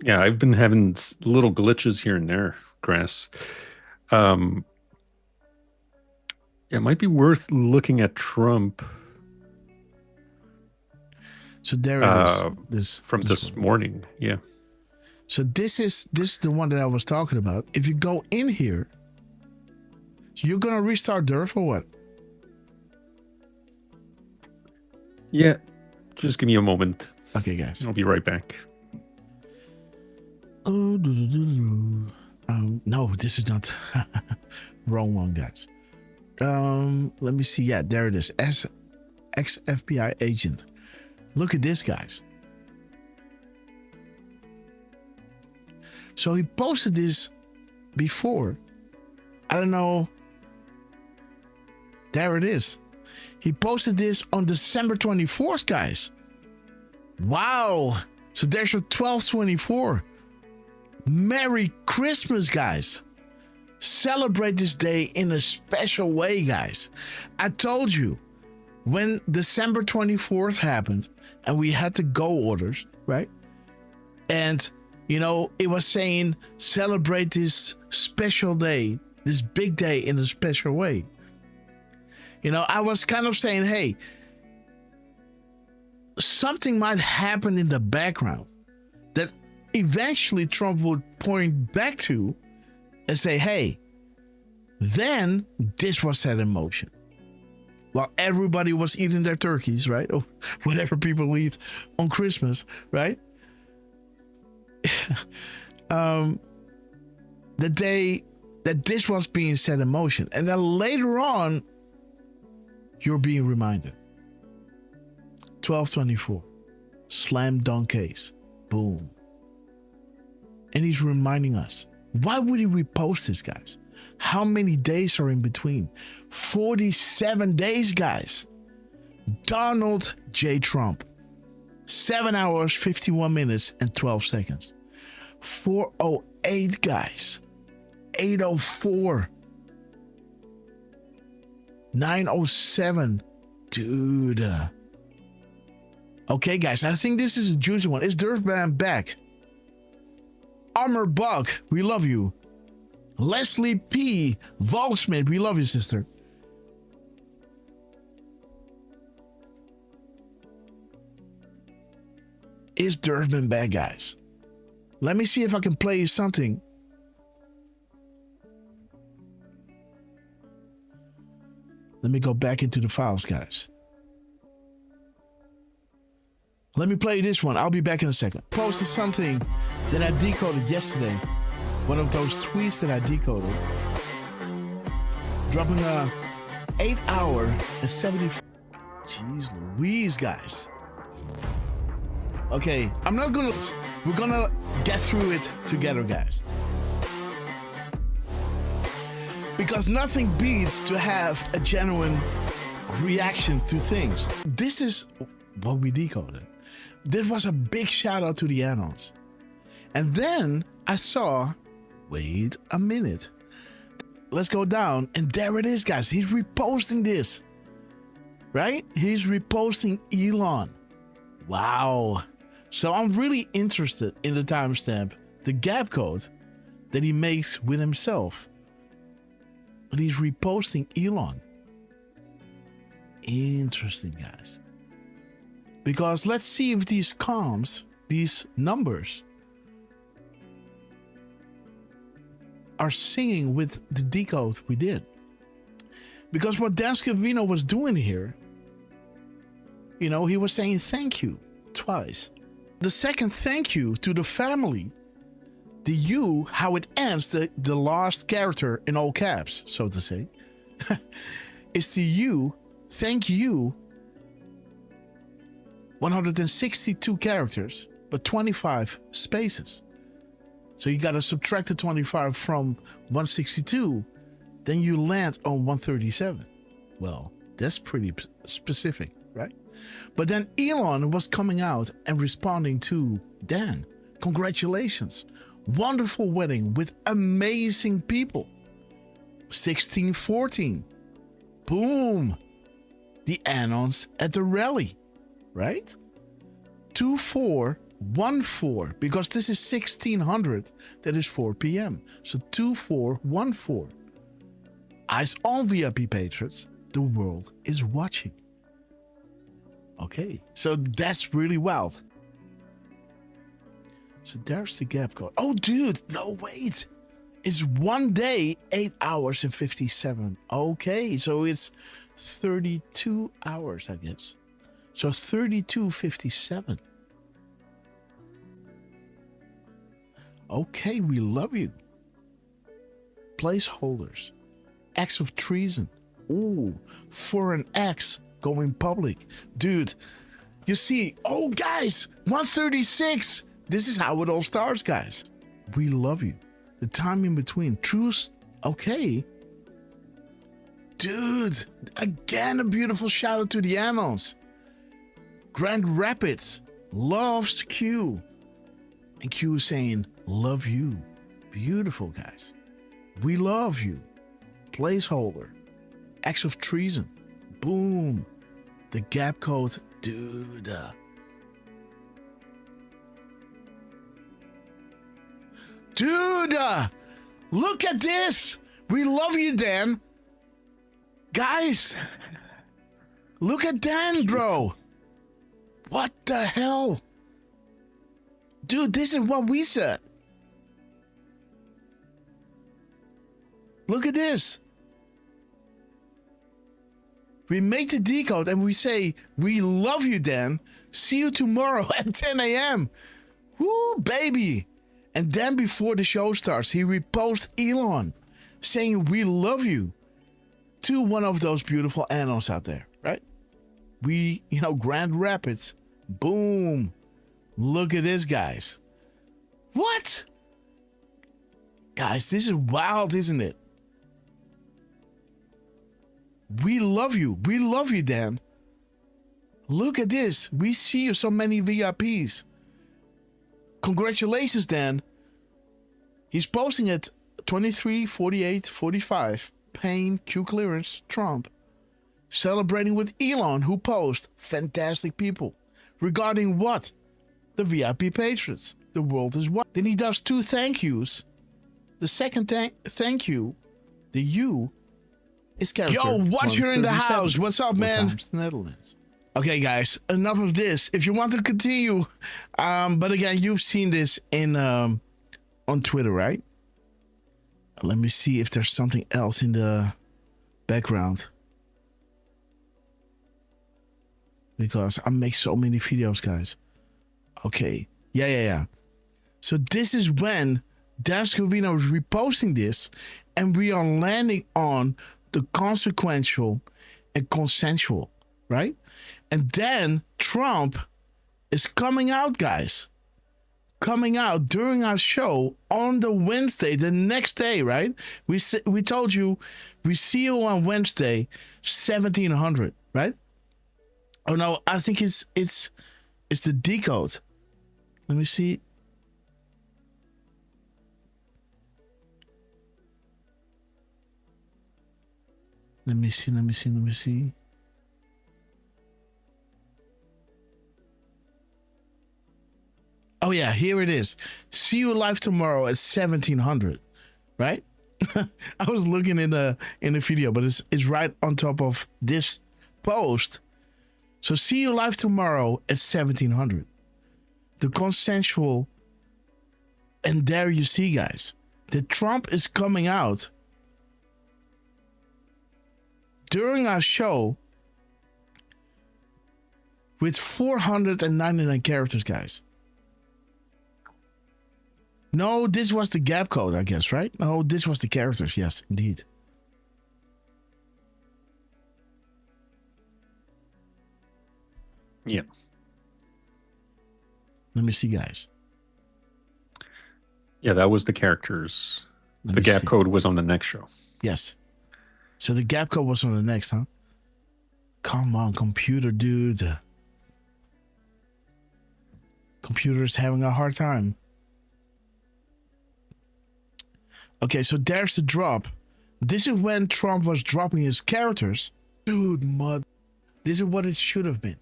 yeah, I've been having little glitches here and there, Grass. It might be worth looking at Trump. So there it is. This morning, yeah. So this is the one that I was talking about. If you go in here, so you're gonna restart Derf or what? Yeah, just give me a moment. Okay, guys. I'll be right back. Oh, no, this is not wrong one, guys. Let me see. Yeah, there it is. Ex-FBI agent. Look at this, guys. So he posted this before. I don't know. There it is. He posted this on December 24th, guys. Wow. So there's your 12/24. Merry Christmas, guys. Celebrate this day in a special way, guys. I told you, when December 24th happened and we had the go orders, right? And, it was saying celebrate this special day, this big day in a special way. I was kind of saying, hey, something might happen in the background that eventually Trump would point back to and say, hey, then this was set in motion. While everybody was eating their turkeys, right? Or whatever people eat on Christmas, right? The day that this was being set in motion. And then later on, you're being reminded. 12/24. Slam dunk case. Boom. And he's reminding us. Why would he repost this, guys? How many days are in between? 47 days, guys. Donald J. Trump. 7 hours, 51 minutes, and 12 seconds. 4:08, guys. 8:04. 9:07. Dude. Okay, guys, I think this is a juicy one. Is Derfman back? Armor Bug, we love you. Leslie P. Volsmith, we love you, sister. Is Derfman back, guys? Let me see if I can play you something. Let me go back into the files, guys. Let me play you this one. I'll be back in a second. Posted something that I decoded yesterday. One of those tweets that I decoded. Dropping a 8 hour and 74. Jeez Louise, guys. Okay, I'm not gonna. We're gonna get through it together, guys. Because nothing beats to have a genuine reaction to things. This is what we decoded. This was a big shout out to the add-ons. And then I saw, wait a minute. Let's go down, and there it is, guys. He's reposting this, right? He's reposting Elon. Wow. So I'm really interested in the timestamp, the gap code that he makes with himself. And he's reposting Elon. Interesting, guys. Because let's see if these comms, these numbers, are singing with the decode we did. Because what Dan Scavino was doing here, you know, he was saying thank you twice. The second thank you to the family, the you, how it ends, the last character in all caps, so to say, is the you, thank you, 162 characters, but 25 spaces. So you got to subtract the 25 from 162, then you land on 137. Well, that's pretty specific, right? But then Elon was coming out and responding to Dan. Congratulations. Wonderful wedding with amazing people. 1614. Boom. The add-ons at the rally, right? 2414, because this is 1600, that is 4 p.m. So 2414. Eyes on VIP patrons, the world is watching. Okay, so that's really wild. So there's the gap code. Oh, dude, no, wait. It's 1 day, 8 hours and 57. Okay, so it's 32 hours, I guess. So 32:57. Okay, we love you. Placeholders. Acts of treason. Ooh, for an X going public. Dude, you see, oh guys, 136. This is how it all starts, guys. We love you. The time in between. Truce. Okay. Dude, again, a beautiful shout out to the add-ons. Grand Rapids loves Q. And Q is saying, love you. Beautiful, guys. We love you. Placeholder. Acts of treason. Boom. The gap code. Dude. Dude. Look at this. We love you, Dan. Guys. Look at Dan, bro. What the hell? Dude, this is what we said. Look at this. We make the decode and we say, we love you, Dan. See you tomorrow at 10 a.m. Woo, baby. And then before the show starts, he reposts Elon saying, we love you, to one of those beautiful add-ons out there, right? We, Grand Rapids. Boom. Look at this, guys. What? Guys, this is wild, isn't it? We love you. We love you, Dan. Look at this. We see you so many VIPs. Congratulations, Dan. He's posting at 23, 48, 45. Payne, Q clearance, Trump. Celebrating with Elon, who posts fantastic people. Regarding what? The VIP patrons. The world is what? Then he does 2 thank yous. The second thank you, the you, is character. Yo, Watcher in the house. What's up, man? The Netherlands. Okay, guys, enough of this. If you want to continue, but again, you've seen this in on Twitter, right? Let me see if there's something else in the background. Because I make so many videos, guys. Okay. Yeah. So this is when Dan Scavino is reposting this, and we are landing on the consequential and consensual, right? And then Trump is coming out, guys. Coming out during our show on the Wednesday, the next day, right? We told you we see you on Wednesday, 1700, right? Oh no, I think it's the Decode. Let me see. Let me see. Oh yeah, here it is. See you live tomorrow at 1700, right? I was looking in the video, but it's right on top of this post. So see you live tomorrow at 1700. The consensual, and there you see, guys, that Trump is coming out during our show with 499 characters, guys. No, this was the gap code, I guess, right? No, this was the characters. Yes, indeed. Yeah. Let me see, guys. Yeah, that was the characters. Let the me gap see. code was on the next show. Yes. So the gap code was on the next, huh? Come on, computer dude. Computer's having a hard time. Okay, so there's the drop. This is when Trump was dropping his characters. Dude, mud. This is what it should have been.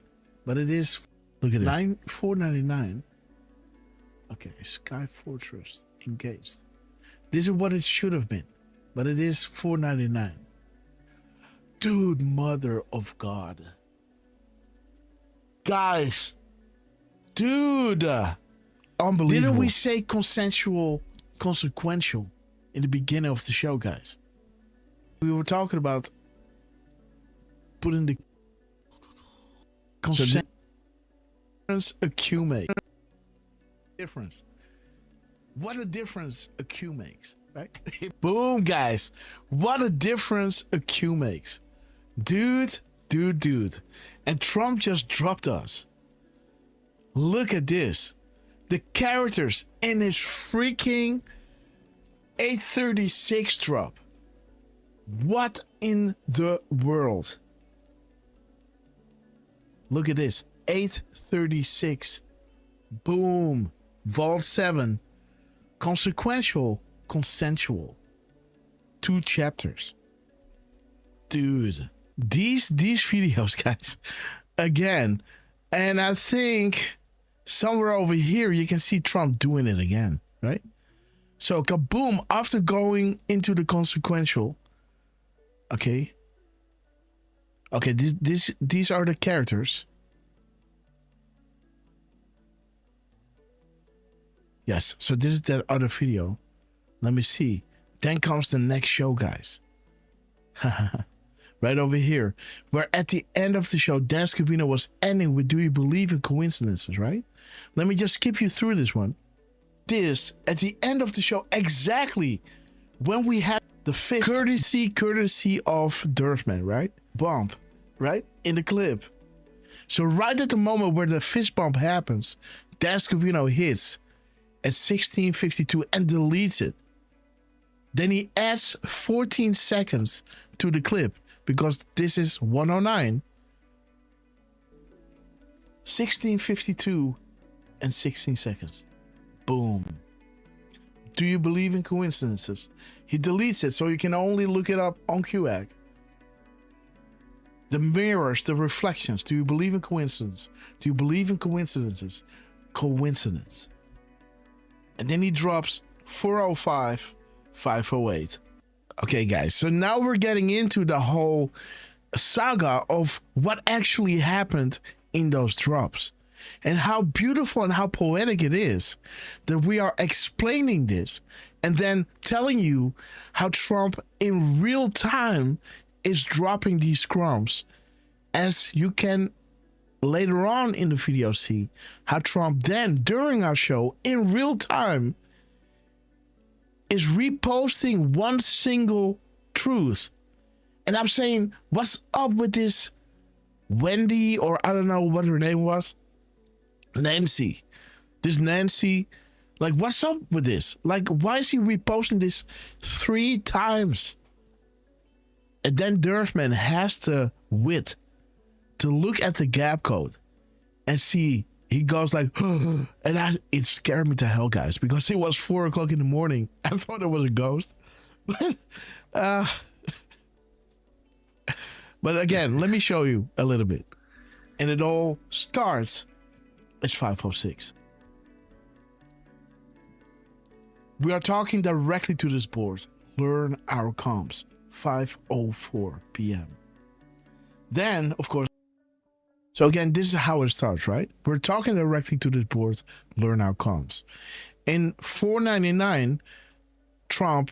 But it is. Look at this. $4.99. Okay, Sky Fortress engaged. This is what it should have been. But it is $4.99. Dude, mother of God. Guys. Dude. Unbelievable. Didn't we say consensual, consequential in the beginning of the show, guys? We were talking about putting the consent a Q makes. Difference. What a difference a Q makes, right? Boom, guys. What a difference a Q makes. Dude. And Trump just dropped us. Look at this. The characters in his freaking 836 drop. What in the world? Look at this. 836. Boom. Vault 7. Consequential. Consensual. 2 chapters. Dude. These videos, guys. Again. And I think somewhere over here you can see Trump doing it again, right? So kaboom, after going into the consequential. Okay. Okay, these are the characters. Yes, so this is that other video. Let me see. Then comes the next show, guys. Right over here. Where at the end of the show, Dan Scavino was ending with, do you believe in coincidences, right? Let me just skip you through this one. This, at the end of the show, exactly when we had the fist. Courtesy of Derfman, right? Bump, right? In the clip. So right at the moment where the fist bump happens, Dan Scavino hits at 16:52 and deletes it. Then he adds 14 seconds to the clip because this is 109. 16:52 and 16 seconds. Boom. Do you believe in coincidences? He deletes it so you can only look it up on QAG. The mirrors, the reflections. Do you believe in coincidence? Do you believe in coincidences? Coincidence. And then he drops 405, 508. Okay, guys. So now we're getting into the whole saga of what actually happened in those drops. And how beautiful and how poetic it is that we are explaining this and then telling you how Trump in real time is dropping these crumbs. As you can later on in the video see how Trump then, during our show, in real time, is reposting one single truth. And I'm saying, what's up with this Wendy, or I don't know what her name was? Nancy. This Nancy, like, what's up with this? Like, why is he reposting this 3 times? And then Derfman has the wit to look at the gap code and see. He goes like, and it scared me to hell, guys, because it was 4 o'clock in the morning. I thought it was a ghost. But again, let me show you a little bit. And it all starts at 5:06. We are talking directly to this board. Learn our comms. 5:04 p.m. Then, of course, so again, this is how it starts, right? We're talking directly to this board. Learn our comms. In 499, Trump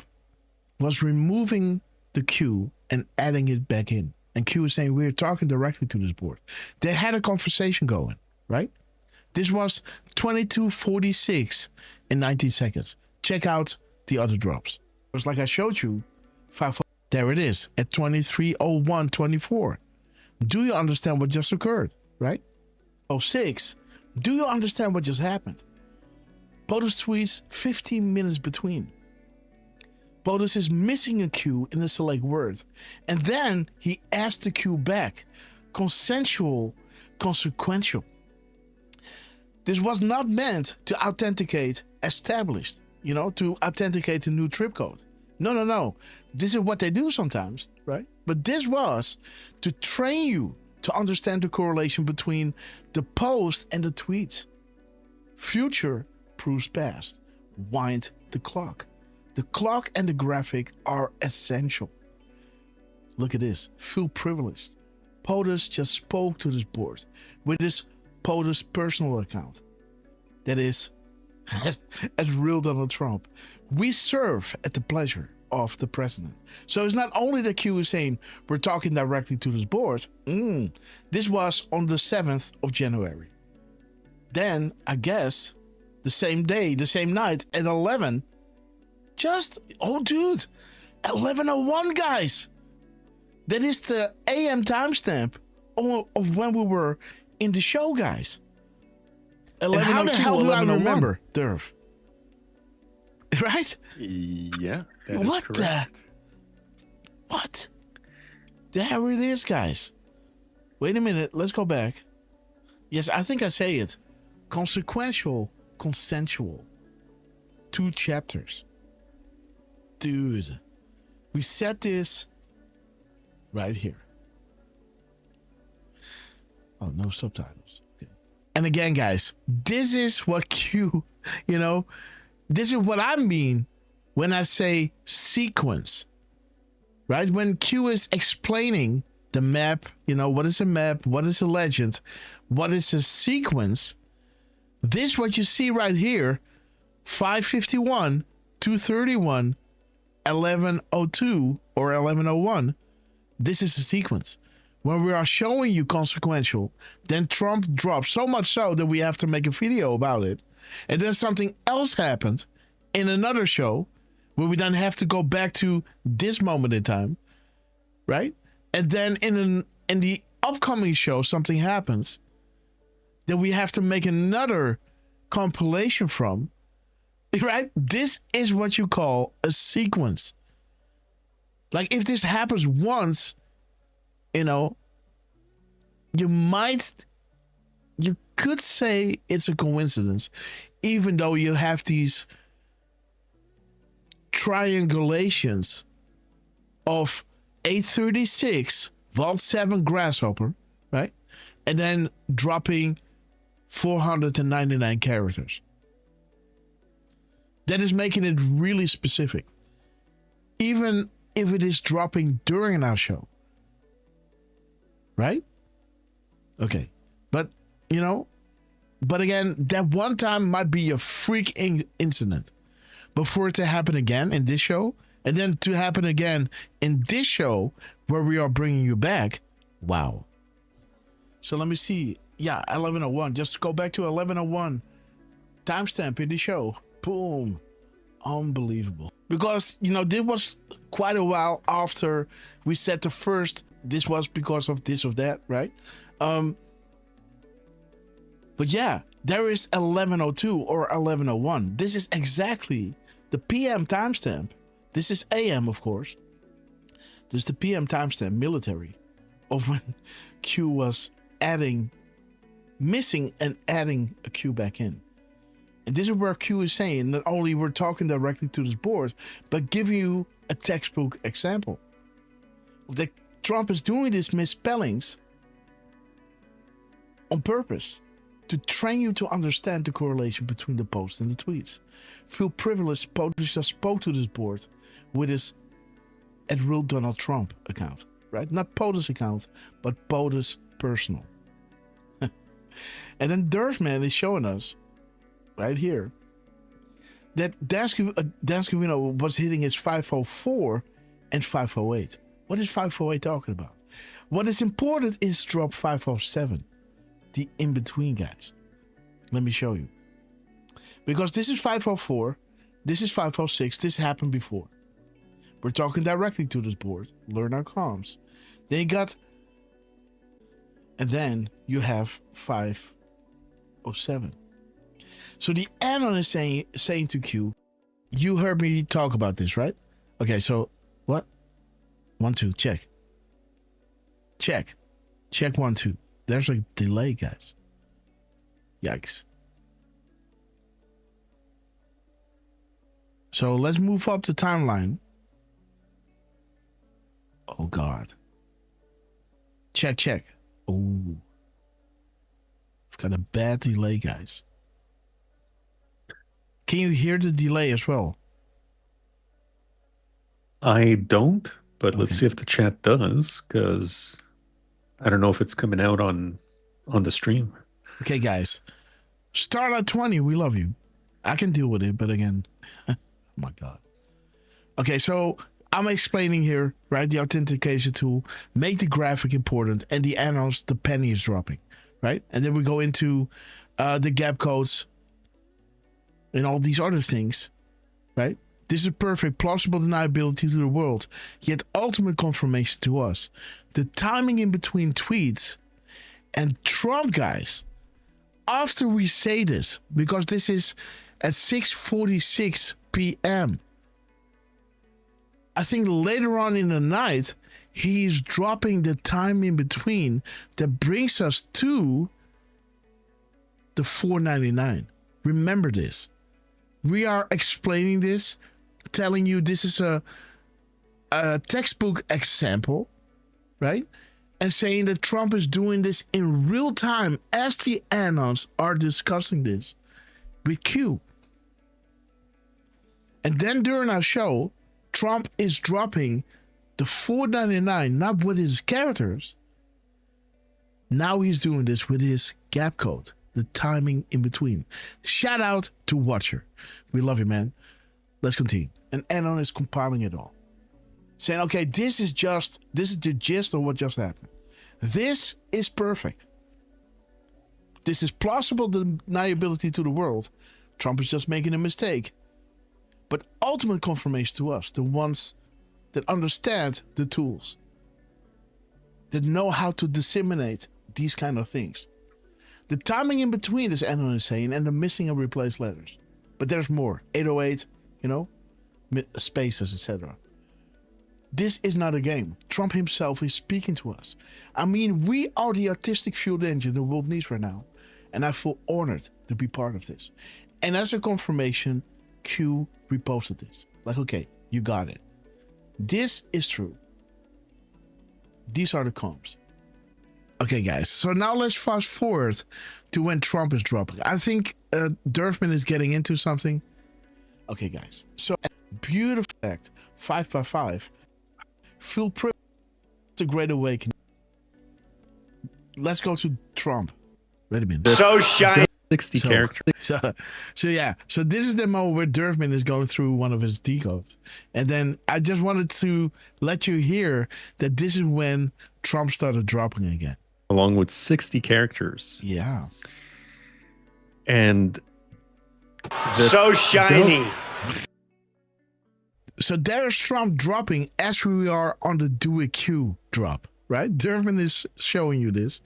was removing the Q and adding it back in. And Q is saying, we're talking directly to this board. They had a conversation going, right? This was 22:46 in 19 seconds. Check out the other drops. It was like I showed you. There it is at 23:01:24. Do you understand what just occurred, right? 06. Do you understand what just happened? POTUS tweets 15 minutes between. POTUS is missing a Q in a select word. And then he asked the Q back. Consensual, consequential. This was not meant to authenticate established, to authenticate a new trip code. No. This is what they do sometimes, right? But this was to train you to understand the correlation between the post and the tweet. Future proves past. Wind the clock. The clock and the graphic are essential. Look at this. Feel privileged. POTUS just spoke to this board with his POTUS personal account. That is, as real Donald Trump. We serve at the pleasure of the president. So it's not only that Q is saying we're talking directly to this board. This was on the 7th of January. Then, I guess, the same day, the same night, at 11, dude, 11:01, guys. That is the AM timestamp of when we were in the show, guys. 11:02, how the hell do I remember, Derf? Right? Yeah. What the? What? There it is, guys. Wait a minute. Let's go back. Yes, I think I say it. Consequential, consensual. 2 chapters. Dude. We set this right here. Oh, no subtitles. Okay. And again, guys, this is what Q, this is what I mean when I say sequence, right? When Q is explaining the map, what is a map? What is a legend? What is a sequence? This, what you see right here, 5:51, 2:31, 11:02, or 11:01, this is a sequence. When we are showing you consequential, then Trump drops so much so that we have to make a video about it. And then something else happened in another show where we then have to go back to this moment in time, right? And then in the upcoming show, something happens that we have to make another compilation from, right? This is what you call a sequence. Like, if this happens once, you could say it's a coincidence, even though you have these triangulations of 836, Vault 7 Grasshopper, right? And then dropping 499 characters. That is making it really specific. Even if it is dropping during our show. Right? Okay. But, but again, that one time might be a freak incident. But for it to happen again in this show, and then to happen again in this show where we are bringing you back, wow. So let me see. Yeah, 11:01. Just go back to 11:01. Timestamp in the show. Boom. Unbelievable. Because, this was quite a while after we said the first, this was because of this or that, right? But yeah, there is 11:02 or 11:01. This is exactly the PM timestamp. This is AM, of course. This is the PM timestamp, military, of when Q was missing and adding a Q back in. And this is where Q is saying not only we're talking directly to this board, but give you a textbook example. That Trump is doing these misspellings on purpose to train you to understand the correlation between the posts and the tweets. Feel privileged POTUS just spoke to this board with his @RealDonaldTrump account, right? Not POTUS account, but POTUS personal. And then Derf is showing us right here that Danskowino was hitting his 504 and 508. What is 508 talking about? What is important is drop 507, the in-between guys. Let me show you. Because this is 504, this is 506, this happened before. We're talking directly to this board, learn our comms. Then you got, and then you have 507. So the add-on is saying to Q, you heard me talk about this, right? Okay, so what? 1, 2, check. Check. Check 1, 2. There's a delay, guys. Yikes. So let's move up the timeline. Oh, God. Check, check. Oh. I've got a bad delay, guys. Can you hear the delay as well? I don't, but let's see if the chat does, because I don't know if it's coming out on the stream. Okay, guys. Start at 20. We love you. I can deal with it, but again, oh my God. Okay, so I'm explaining here, right? The authentication tool, make the graphic important, and the annals, the penny is dropping, right? And then we go into the gap codes and all these other things, right? This is perfect, plausible deniability to the world, yet ultimate confirmation to us. The timing in between tweets and Trump, guys, after we say this, because this is at 6:46 p.m. I think later on in the night, he's dropping the time in between that brings us to the 499. Remember this. We are explaining this, telling you this is a textbook example, right? And saying that Trump is doing this in real time as the annons are discussing this with Q. And then during our show, Trump is dropping the 499, not with his characters. Now he's doing this with his gap code, the timing in between. Shout out to Watcher. We love you, man. Let's continue. And Anon is compiling it all. Saying, okay, this is the gist of what just happened. This is perfect. This is plausible deniability to the world. Trump is just making a mistake. But ultimate confirmation to us, the ones that understand the tools, that know how to disseminate these kind of things. The timing in between is Anon is saying, and the missing and replaced letters. But there's more. 808, spaces, etc. This is not a game. Trump himself is speaking to us. I mean, we are the artistic fueled engine the world needs right now. And I feel honored to be part of this. And as a confirmation, Q reposted this. Like, okay, you got it. This is true. These are the comms. Okay, guys. So now let's fast forward to when Trump is dropping. I think Derfman is getting into something. Okay, guys. So beautiful fact, 5x5. Feel privileged. It's a great awakening. Let's go to Trump. Wait a minute. So shiny. 60 characters. So yeah. So this is the moment where Derfman is going through one of his decodes. And then I just wanted to let you hear that this is when Trump started dropping again. Along with 60 characters. Yeah. And so shiny. So there's Trump dropping as we are on the Do a Q drop, right? Derfman is showing you this.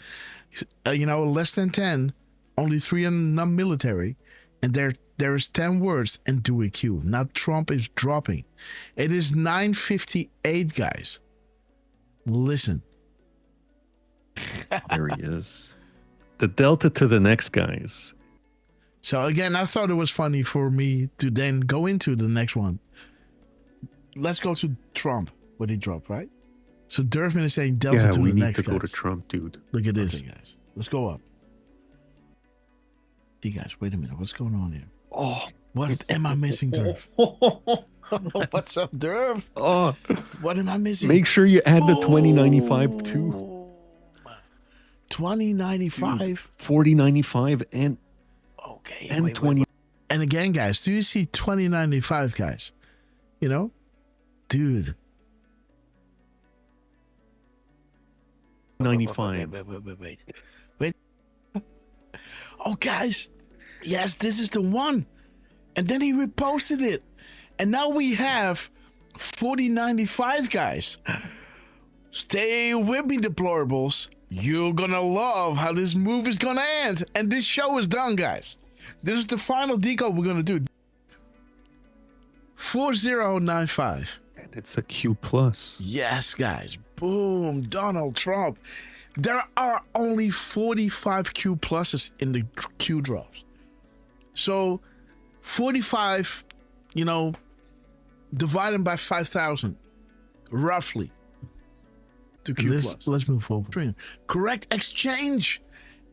Less than 10 only 3 are non-military, and there is 10 words and do a queue. Now Trump is dropping. It is 9:58, guys. Listen. There he is. The delta to the next guys. So again, I thought it was funny for me to then go into the next one. Let's go to Trump, what he dropped, right? So Derfman is saying delta to the next guys. Yeah, we need to go to Trump, dude. Look at this, guys. Let's go up. See, guys, wait a minute. What's going on here? Oh, what am I missing, Derf? What's up, Derf? Oh, what am I missing? Make sure you add the 2095 too. 2095, 4095, and okay, and wait, 20. wait. And again, guys, do you see 2095, guys? You know, dude. 95. Wait. Oh, guys. Yes, this is the one. And then he reposted it. And now we have 4095, guys. Stay with me, deplorables. You're gonna love how this move is gonna end. And this show is done, guys. This is the final decode we're gonna do. 4095. And it's a Q plus. Yes, guys. Boom. Donald Trump. There are only 45 Q pluses in the Q drops. So 45, you know, divided by 5,000, roughly. To Q plus. Let's move forward. Correct exchange.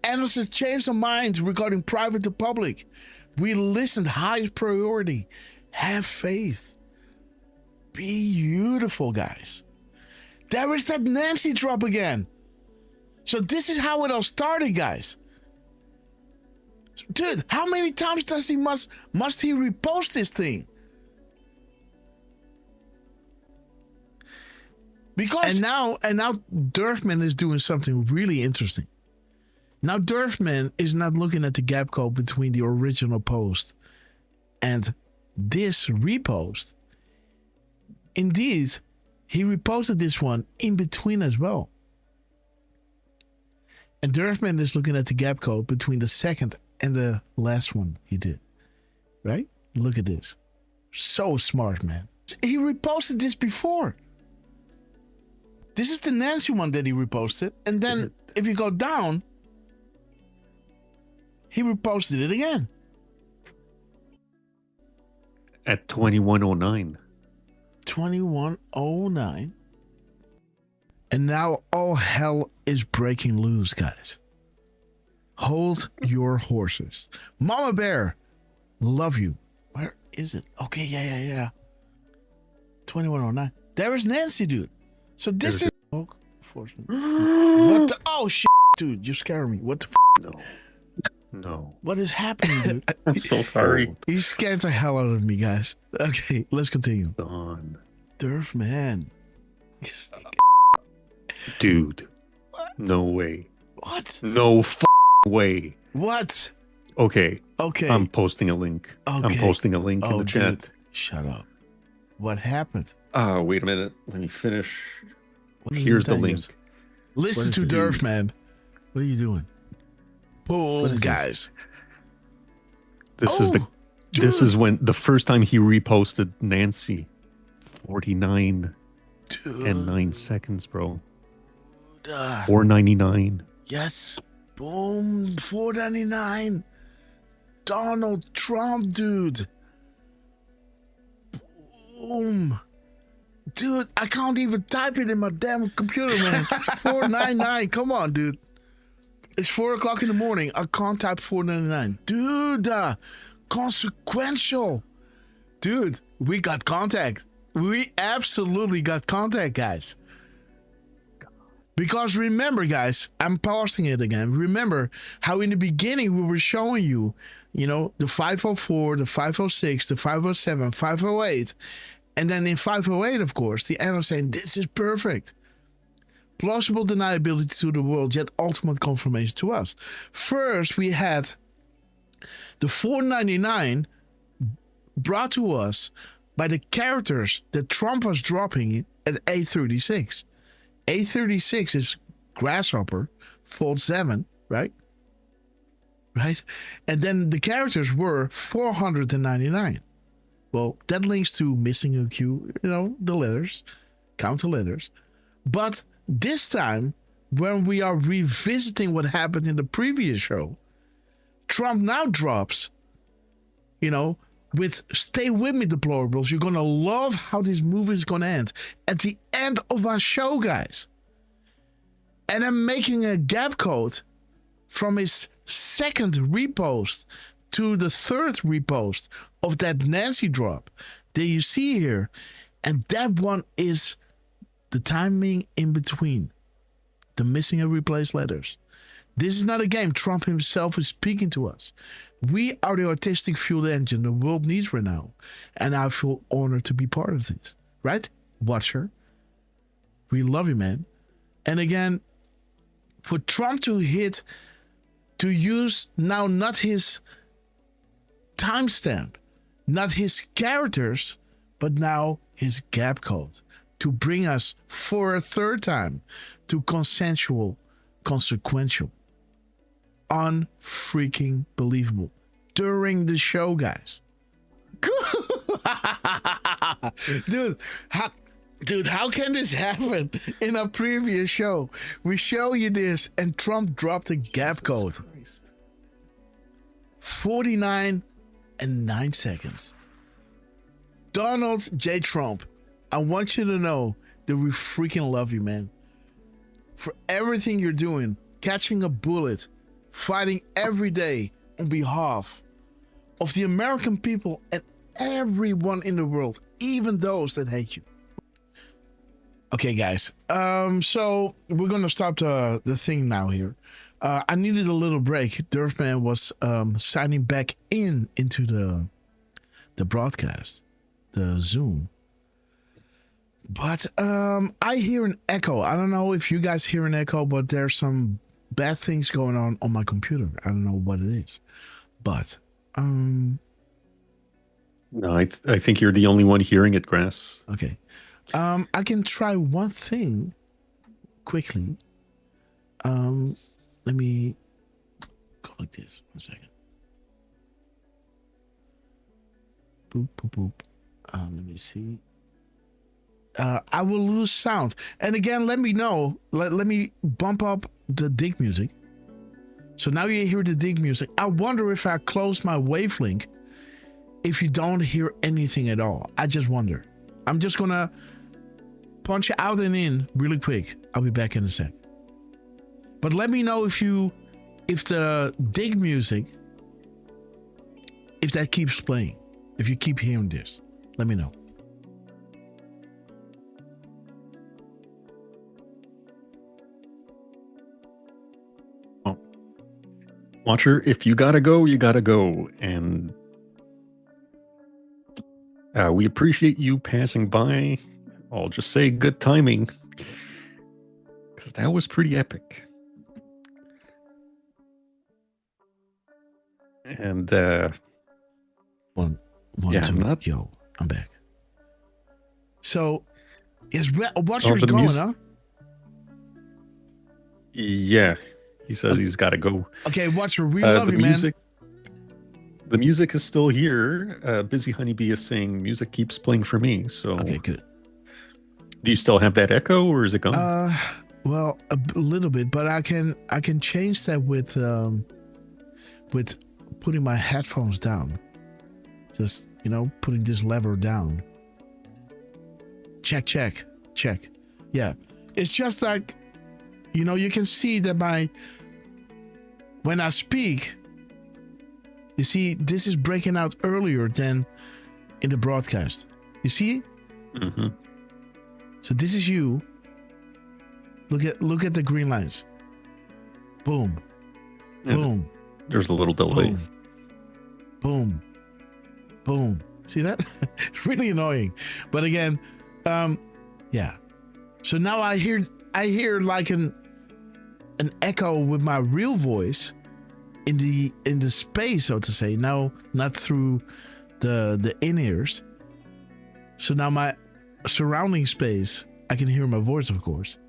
Analysts has changed their minds regarding private to public. We listened. Highest priority. Have faith. Beautiful, guys. There is that Nancy drop again. So this is how it all started, guys. Dude, how many times does he must he repost this thing? Because and now Derfman is doing something really interesting. Now Derfman is not looking at the gap code between the original post and this repost. Indeed, he reposted this one in between as well. And Derfman is looking at the gap code between the second and the last one he did. Right? Look at this. So smart, man. He reposted this before. This is the Nancy one that he reposted. And then if you go down, he reposted it again. At 2109. 2109. And now all hell is breaking loose, guys. Hold your horses. Mama Bear, love you. Where is it? Okay, yeah. 2109. There is Nancy, dude. So this is... What the... Oh, shit, dude. You scare me. What the f... No. What is happening, dude? I'm so sorry. He scared the hell out of me, guys. Okay, let's continue. Don. Derf, man. Dude. No way. What? No way. What? Okay. Okay. I'm posting a link. Okay. I'm posting a link in the chat. Dude, shut up. What happened? Wait a minute. Let me finish. What Here's the link. Listen to Derf, man. What are you doing? Boom, guys. This is when the first time he reposted Nancy. 49 and 9 seconds, bro. 499. Yes. Boom. 499. Donald Trump, dude. Boom. Dude, I can't even type it in my damn computer, man. 499. Come on, dude. It's 4 o'clock in the morning. I can't type 499. Dude, consequential. Dude, we got contact. We absolutely got contact, guys. Because remember, guys, I'm pausing it again. Remember how in the beginning we were showing you, you know, the 504, the 506, the 507, 508. And then in 508, of course, the analyst saying, this is perfect. Plausible deniability to the world, yet ultimate confirmation to us. First, we had the 499 brought to us by the characters that Trump was dropping at 836. 836 is Grasshopper, Fold 7, right? right? And then the characters were 499. Well, that links to missing a Q, the letters, count the letters. But this time, when we are revisiting what happened in the previous show, Trump now drops, with "Stay with me, deplorables. You're going to love how this movie is going to end." At the end of our show, guys. And I'm making a gap code from his second repost to the third repost of that Nancy drop that you see here. And that one is the timing in between the missing and replaced letters. This is not a game. Trump himself is speaking to us. We are the artistic fuel engine the world needs right now. And I feel honored to be part of this. Right? Watcher. We love you, man. And again, for Trump to use now not his timestamp, not his characters, but now his gap code to bring us for a third time to consensual, consequential, unfreaking believable during the show, guys. Dude, how can this happen in a previous show? We show you this and Trump dropped a gap code. 49 and 9 seconds. Donald J. Trump, I want you to know that we freaking love you, man. For everything you're doing, catching a bullet, fighting every day on behalf of the American people and everyone in the world, even those that hate you. Okay, guys. So we're gonna stop the thing now here. I needed a little break. Derfman was signing back into the broadcast, the Zoom. But I hear an echo. I don't know if you guys hear an echo, but there's some bad things going on my computer. I don't know what it is, but no, I think you're the only one hearing it, Grass. Okay. I can try one thing quickly. Let me go like this. 1 second. Boop, boop, boop. Let me see. I will lose sound. And again, let me know. Let me bump up the dig music. So now you hear the dig music. I wonder if I close my wavelength, if you don't hear anything at all. I just wonder. I'm just going to punch out and in really quick. I'll be back in a sec. But let me know if the dig music, if that keeps playing, if you keep hearing this, let me know. Well, Watcher, if you gotta go, you gotta go. And we appreciate you passing by. I'll just say good timing, because that was pretty epic. And one, yeah, two, I'm back. So is Watcher's going, huh? Yeah, he says he's got to go. Okay, Watcher, we love you, man. The music is still here. Busy Honeybee is saying music keeps playing for me. So okay, good. Do you still have that echo, or is it gone? Well, a little bit, but I can change that with putting my headphones down. Just, putting this lever down. Check. Yeah. It's just like, you can see that when I speak, you see, this is breaking out earlier than in the broadcast. You see? Mm-hmm. So this is you. Look at the green lines. Boom. Yeah, boom. There's a little delay. Boom. See that? It's really annoying. But again, yeah. So now I hear like an echo with my real voice in the space, so to say. Now, not through the in-ears. So now my surrounding space, I can hear my voice, of course.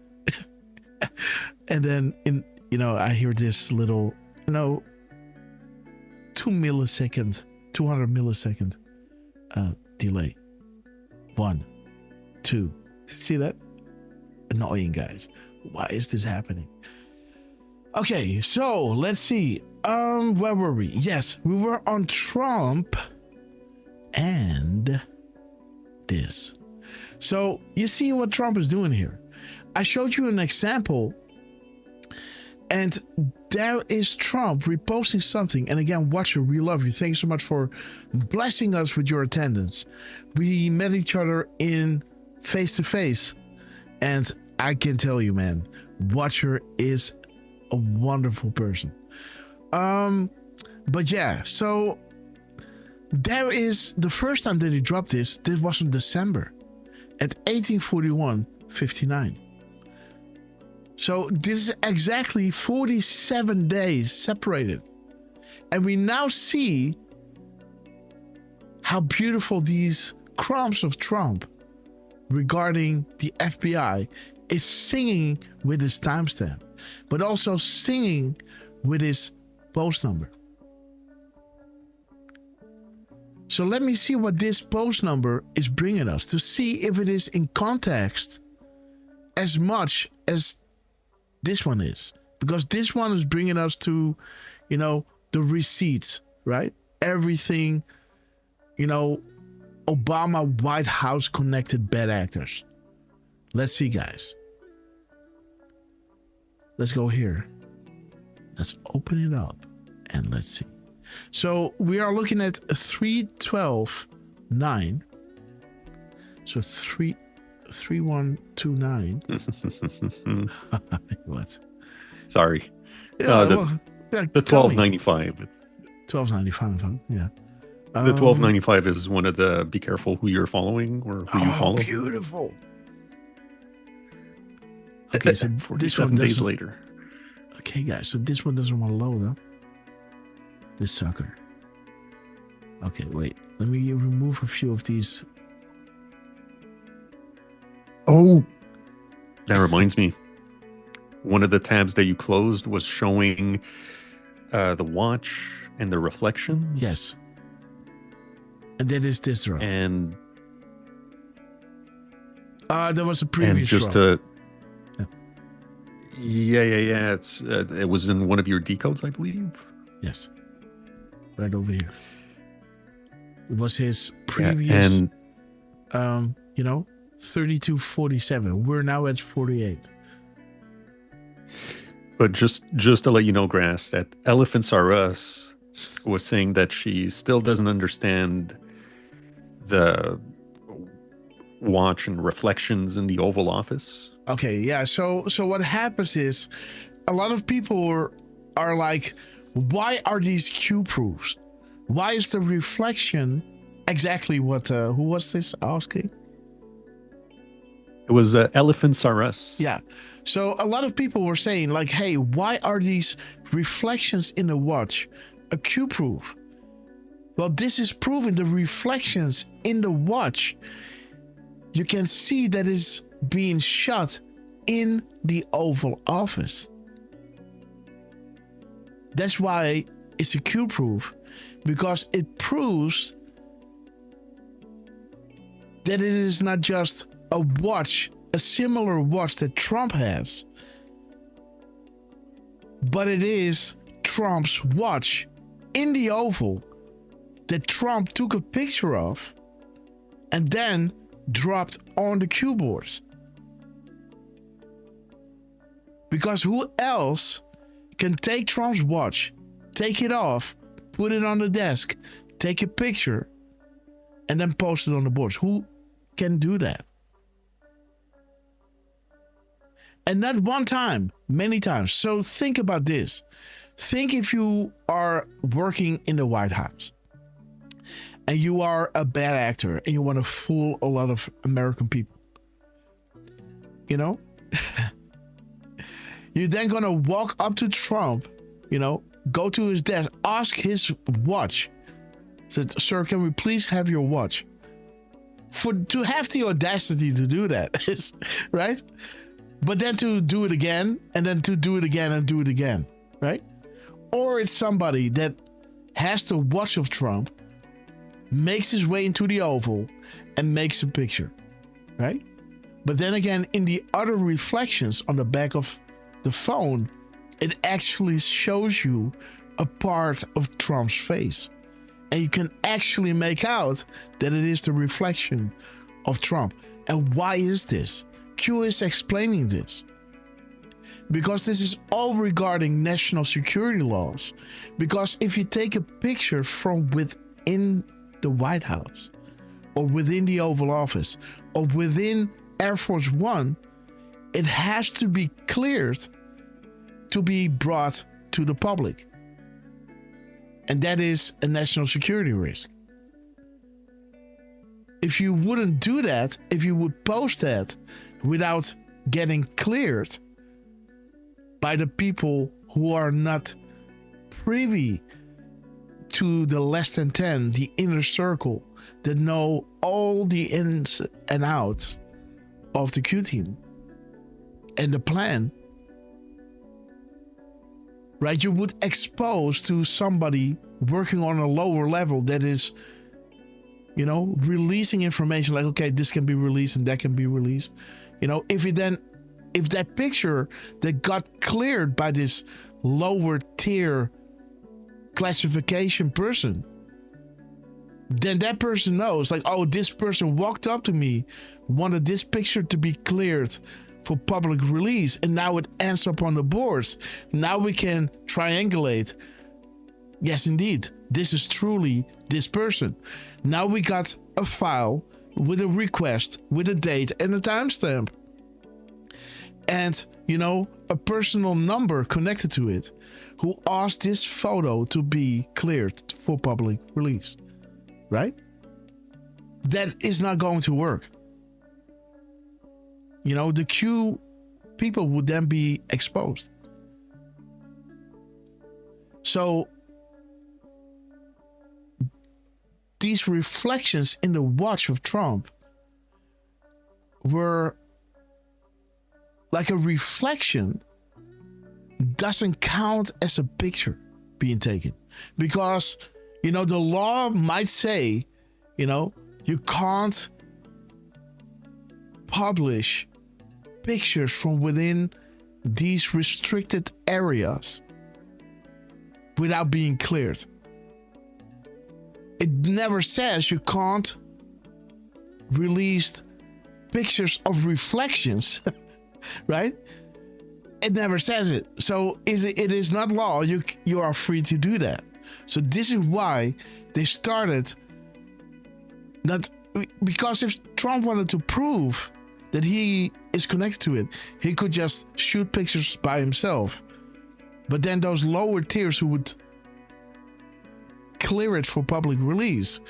And then I hear this little, 200 millisecond delay. 1, 2. See that? Annoying, guys. Why is this happening? Okay, so let's see. Where were we? Yes, we were on Trump and this. So you see what Trump is doing here. I showed you an example, and there is Trump reposting something. And again, watcher, we love you. Thanks so much for blessing us with your attendance. We met each other in face-to-face, and I can tell you, man, watcher is a wonderful person. But yeah, so there is the first time that he dropped this was in December at 1841:59. So this is exactly 47 days separated. And we now see how beautiful these crumbs of Trump regarding the FBI is singing with his timestamp, but also singing with his post number. So let me see what this post number is bringing us to see if it is in context as much as this one is, because this one is bringing us to, you know, the receipts, right? Everything, you know, Obama White House connected bad actors. Let's see, guys. Let's go here. Let's open it up and let's see. So we are looking at 3/12/9. So 3129. What? Sorry. Yeah, the yeah, 1295. 1295, huh? Yeah. The 1295 is one of the be careful who you're following or who you follow. Beautiful. Okay, so this 47 one days doesn't. later. Okay, guys, so this one doesn't want to load, huh? This sucker. Okay, wait. Let me remove a few of these. Oh, that reminds me. One of the tabs that you closed was showing the watch and the reflections. Yes. And that is this drop. And there was a previous just drop. Yeah. It's it was in one of your decodes, I believe. Yes. Right over here. It was his previous, and 3247. We're now at 48. But just to let you know, Grass, that Elephants Are Us was saying that she still doesn't understand the watch and reflections in the Oval Office. Okay, yeah. So what happens is a lot of people are like, why are these Q-proofs? Why is the reflection exactly what, who was this asking? It was Elephants Are Us. Yeah. So a lot of people were saying like, hey, why are these reflections in the watch a Q-proof? Well, this is proving the reflections in the watch. You can see that it's being shot in the Oval Office. That's why it's a Q-proof, because it proves that it is not just a watch, a similar watch that Trump has, but it is Trump's watch in the Oval that Trump took a picture of and then dropped on the keyboards. Because who else can take Trump's watch, take it off, put it on the desk, take a picture, and then post it on the boards? Who can do that? And not one time, many times. So think about this. Think if you are working in the White House and you are a bad actor and you want to fool a lot of American people. You know? You're then going to walk up to Trump, go to his desk, ask his watch. Said, sir, can we please have your watch? To have the audacity to do that, right? But then to do it again, and then to do it again and do it again, right? Or it's somebody that has the watch of Trump, makes his way into the Oval, and makes a picture, right? But then again, in the other reflections on the back of the phone, it actually shows you a part of Trump's face. And you can actually make out that it is the reflection of Trump. And why is this? Q is explaining this. Because this is all regarding national security laws. Because if you take a picture from within the White House, or within the Oval Office, or within Air Force One, it has to be cleared to be brought to the public. And that is a national security risk. If you wouldn't do that, if you would post that without getting cleared by the people who are not privy to the less than 10, the inner circle, that know all the ins and outs of the Q team and the plan, right? You would expose to somebody working on a lower level that is, you know, releasing information like, okay, this can be released and that can be released. You know, if that picture that got cleared by this lower tier classification person, then that person knows, like, oh, this person walked up to me, wanted this picture to be cleared for public release, and now it ends up on the boards. Now we can triangulate. Yes, indeed, this is truly this person. Now we got a file with a request, with a date and a timestamp. And, you know, a personal number connected to it who asked this photo to be cleared for public release, right? That is not going to work. You know, the Q people would then be exposed. So these reflections in the watch of Trump were like a reflection doesn't count as a picture being taken. Because, you know, the law might say, you know, you can't publish pictures from within these restricted areas without being cleared. It never says you can't release pictures of reflections, right? It never says it. So it is not law. You are free to do that. So this is why they started not, because if Trump wanted to prove that he is connected to it, he could just shoot pictures by himself. But then those lower tiers who would clear it for public release,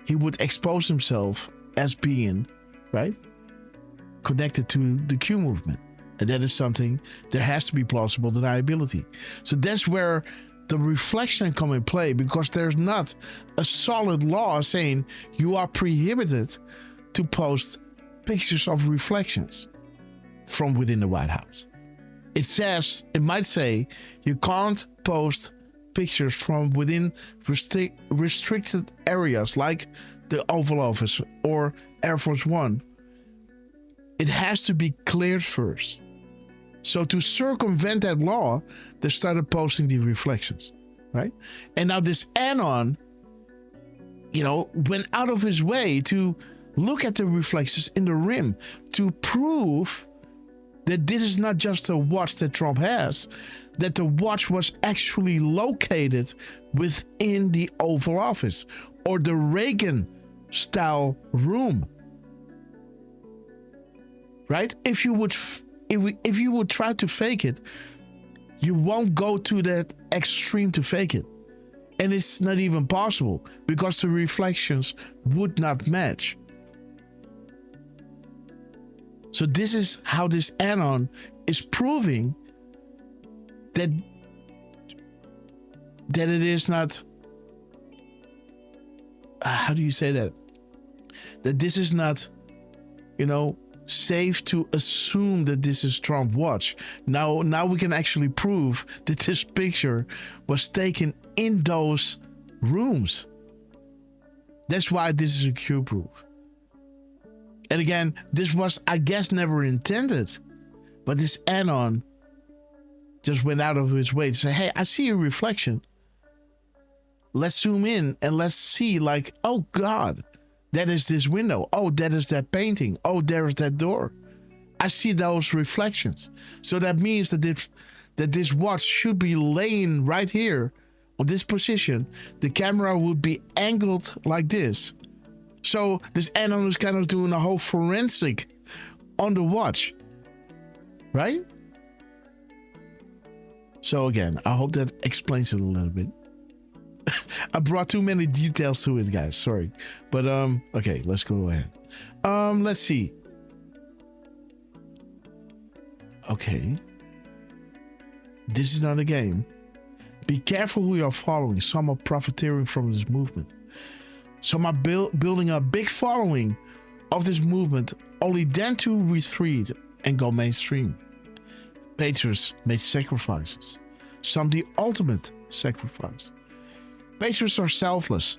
he would expose himself as being, right, connected to the Q movement. And that is something, there has to be plausible deniability. So that's where the reflection come in play, because there's not a solid law saying you are prohibited to post pictures of reflections from within the White House. It says, it might say, you can't post pictures from within restricted areas like the Oval Office or Air Force One. It has to be cleared first. So to circumvent that law, they started posting the reflections, right? And now this anon, you know, went out of his way to look at the reflections in the rim to prove that this is not just a watch that Trump has, that the watch was actually located within the Oval Office or the Reagan-style room, right? If you would try to fake it, you won't go to that extreme to fake it. And it's not even possible because the reflections would not match. So this is how this anon is proving that it is not, how do you say that? That this is not, you know, safe to assume that this is Trump watch. Now we can actually prove that this picture was taken in those rooms. That's why this is a Q-proof. And again, this was, I guess, never intended. But this anon just went out of his way to say, hey, I see a reflection. Let's zoom in and let's see, like, oh God, that is this window. Oh, that is that painting. Oh, there is that door. I see those reflections. So that means that this watch should be laying right here on this position. The camera would be angled like this. So this anon is kind of doing a whole forensic on the watch. Right? So again, I hope that explains it a little bit. I brought too many details to it, guys. Sorry. But okay, let's go ahead. Let's see. Okay. This is not a game. Be careful who you are following. Some are profiteering from this movement. Some are building a big following of this movement, only then to retreat and go mainstream. Patriots made sacrifices. Some the ultimate sacrifice. Patriots are selfless.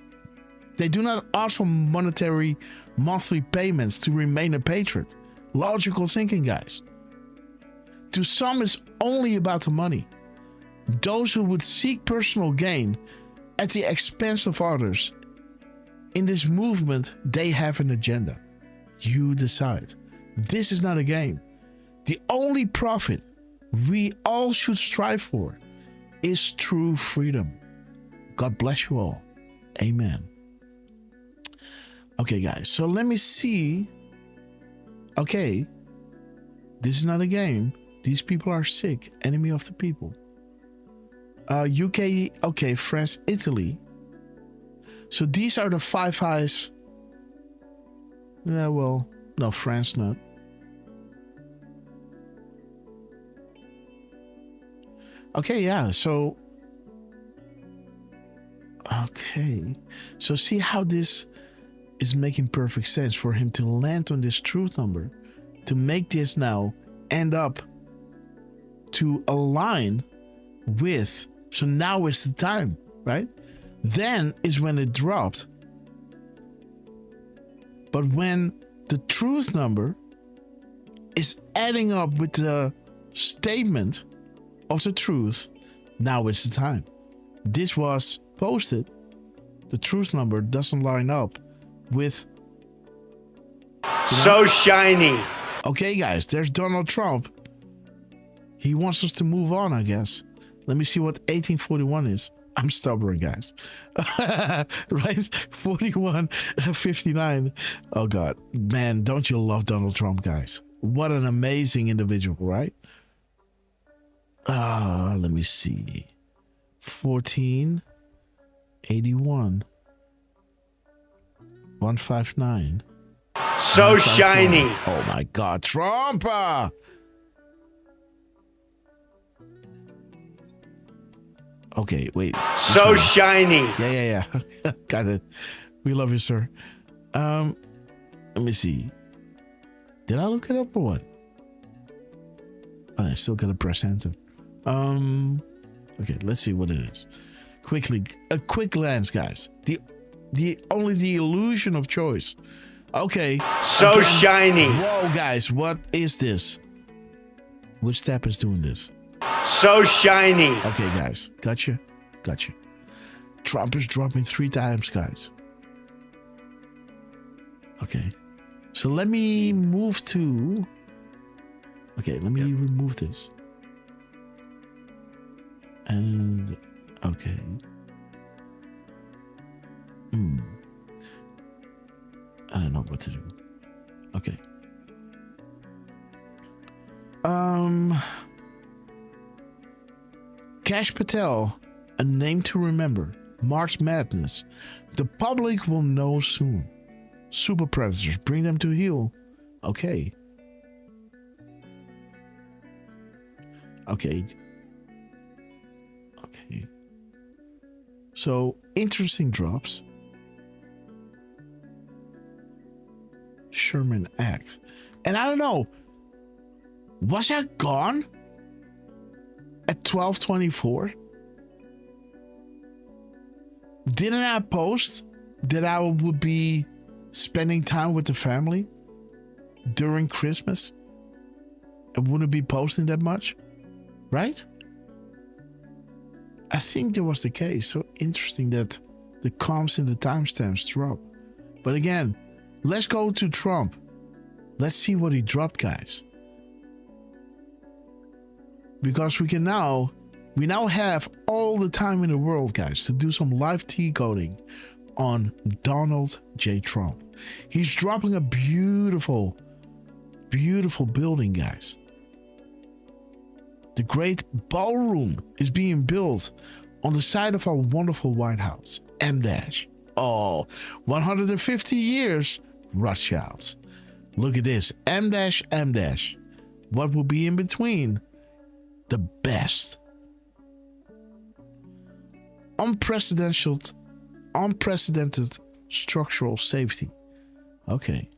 They do not ask for monetary monthly payments to remain a patriot. Logical thinking, guys. To some, it's only about the money. Those who would seek personal gain at the expense of others. In this movement, they have an agenda. You decide. This is not a game. The only profit we all should strive for is true freedom. God bless you all. Amen. Okay, guys. So let me see. Okay. This is not a game. These people are sick. Enemy of the people. UK, okay, France, Italy. So these are the five highs. Yeah, well, no, France not. Okay, yeah, so. Okay. So see how this is making perfect sense for him to land on this truth number. To make this now end up to align with. So now is the time, right? Then is when it dropped. But when the truth number is adding up with the statement of the truth, now is the time. This was posted. The truth number doesn't line up with. So shiny. Okay, guys, there's Donald Trump. He wants us to move on, I guess. Let me see what 1841 is. I'm stubborn, guys. Right? 41, 59. Oh, God. Man, don't you love Donald Trump, guys? What an amazing individual, right? Let me see. 1481. 159. So shiny. Oh, my God. Trump! Okay, wait. So shiny. Yeah. Got it. We love you, sir. Let me see. Did I look it up or what? Oh, I still gotta press enter. Okay, let's see what it is. Quickly, a quick glance, guys. The only the illusion of choice. Okay. So again, shiny. Whoa, guys, what is this? Which step is doing this? So shiny. Okay, guys. Gotcha. Trump is dropping 3 times, guys. Okay. So let me move to. Okay, let me remove this. And. Okay. I don't know what to do. Okay. Cash Patel, a name to remember. March Madness. The public will know soon. Super predators, bring them to heel. Okay. Okay. So, interesting drops. Sherman Act. And I don't know. Was that gone? At 12:24? Didn't I post that I would be spending time with the family during Christmas? I wouldn't be posting that much, right? I think that was the case. So interesting that the comms and the timestamps drop. But again, let's go to Trump. Let's see what he dropped, guys. Because we now have all the time in the world, guys, to do some live decoding on Donald J. Trump. He's dropping a beautiful, beautiful building, guys. The great ballroom is being built on the side of our wonderful White House. M-dash. Oh, 150 years, Rothschilds. Look at this. M-dash, M-dash. What will be in between? The best. Unprecedented structural safety. Okay.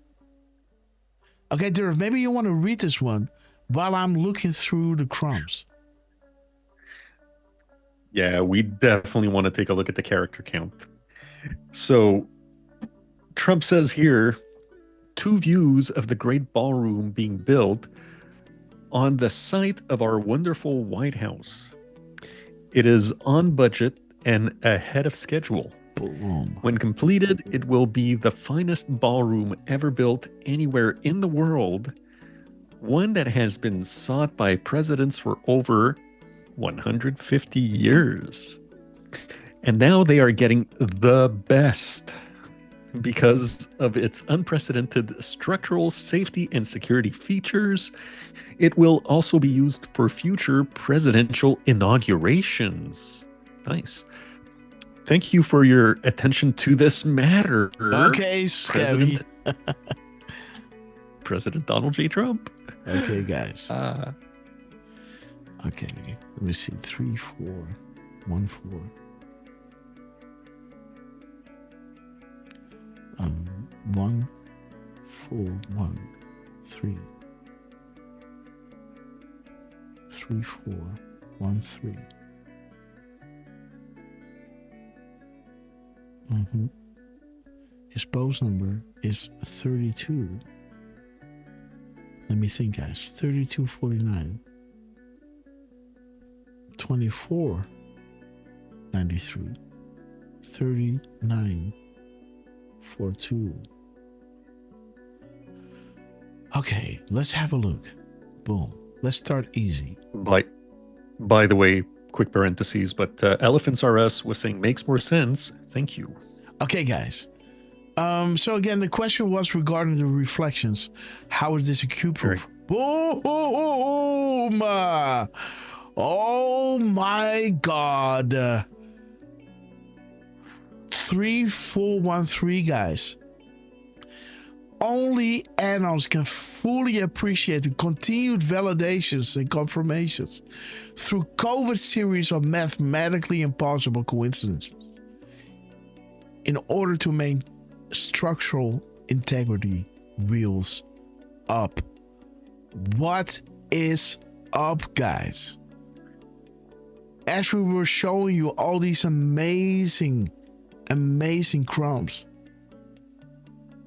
Okay, Derf, maybe you want to read this one while I'm looking through the crumbs. Yeah, we definitely want to take a look at the character count. So, Trump says here, 2 views of the Great Ballroom being built on the site of our wonderful White House. It is on budget and ahead of schedule. Boom. When completed, it will be the finest ballroom ever built anywhere in the world, one that has been sought by presidents for over 150 years. And now they are getting the best because of its unprecedented structural safety and security features. It will also be used for future presidential inaugurations. Nice. Thank you for your attention to this matter. Okay, scary. President Donald J. Trump. Okay, guys. Okay, let me see. 3, 4, 1, 4. 1, 4, 1, 3. 3, 4, 1, 3. His post number is 32. Let me think, guys. 3249. 2493. 3942. Okay, let's have a look. Boom. Let's start easy. By the way, quick parentheses, but Elephants R Us was saying makes more sense. Thank you. Okay, guys. So again, the question was regarding the reflections. How is this a Q-proof? Boom! Oh my God. 3413, guys. Only Anons can fully appreciate the continued validations and confirmations through COVID series of mathematically impossible coincidences in order to maintain structural integrity wheels up. What is up, guys? As we were showing you all these amazing crumbs,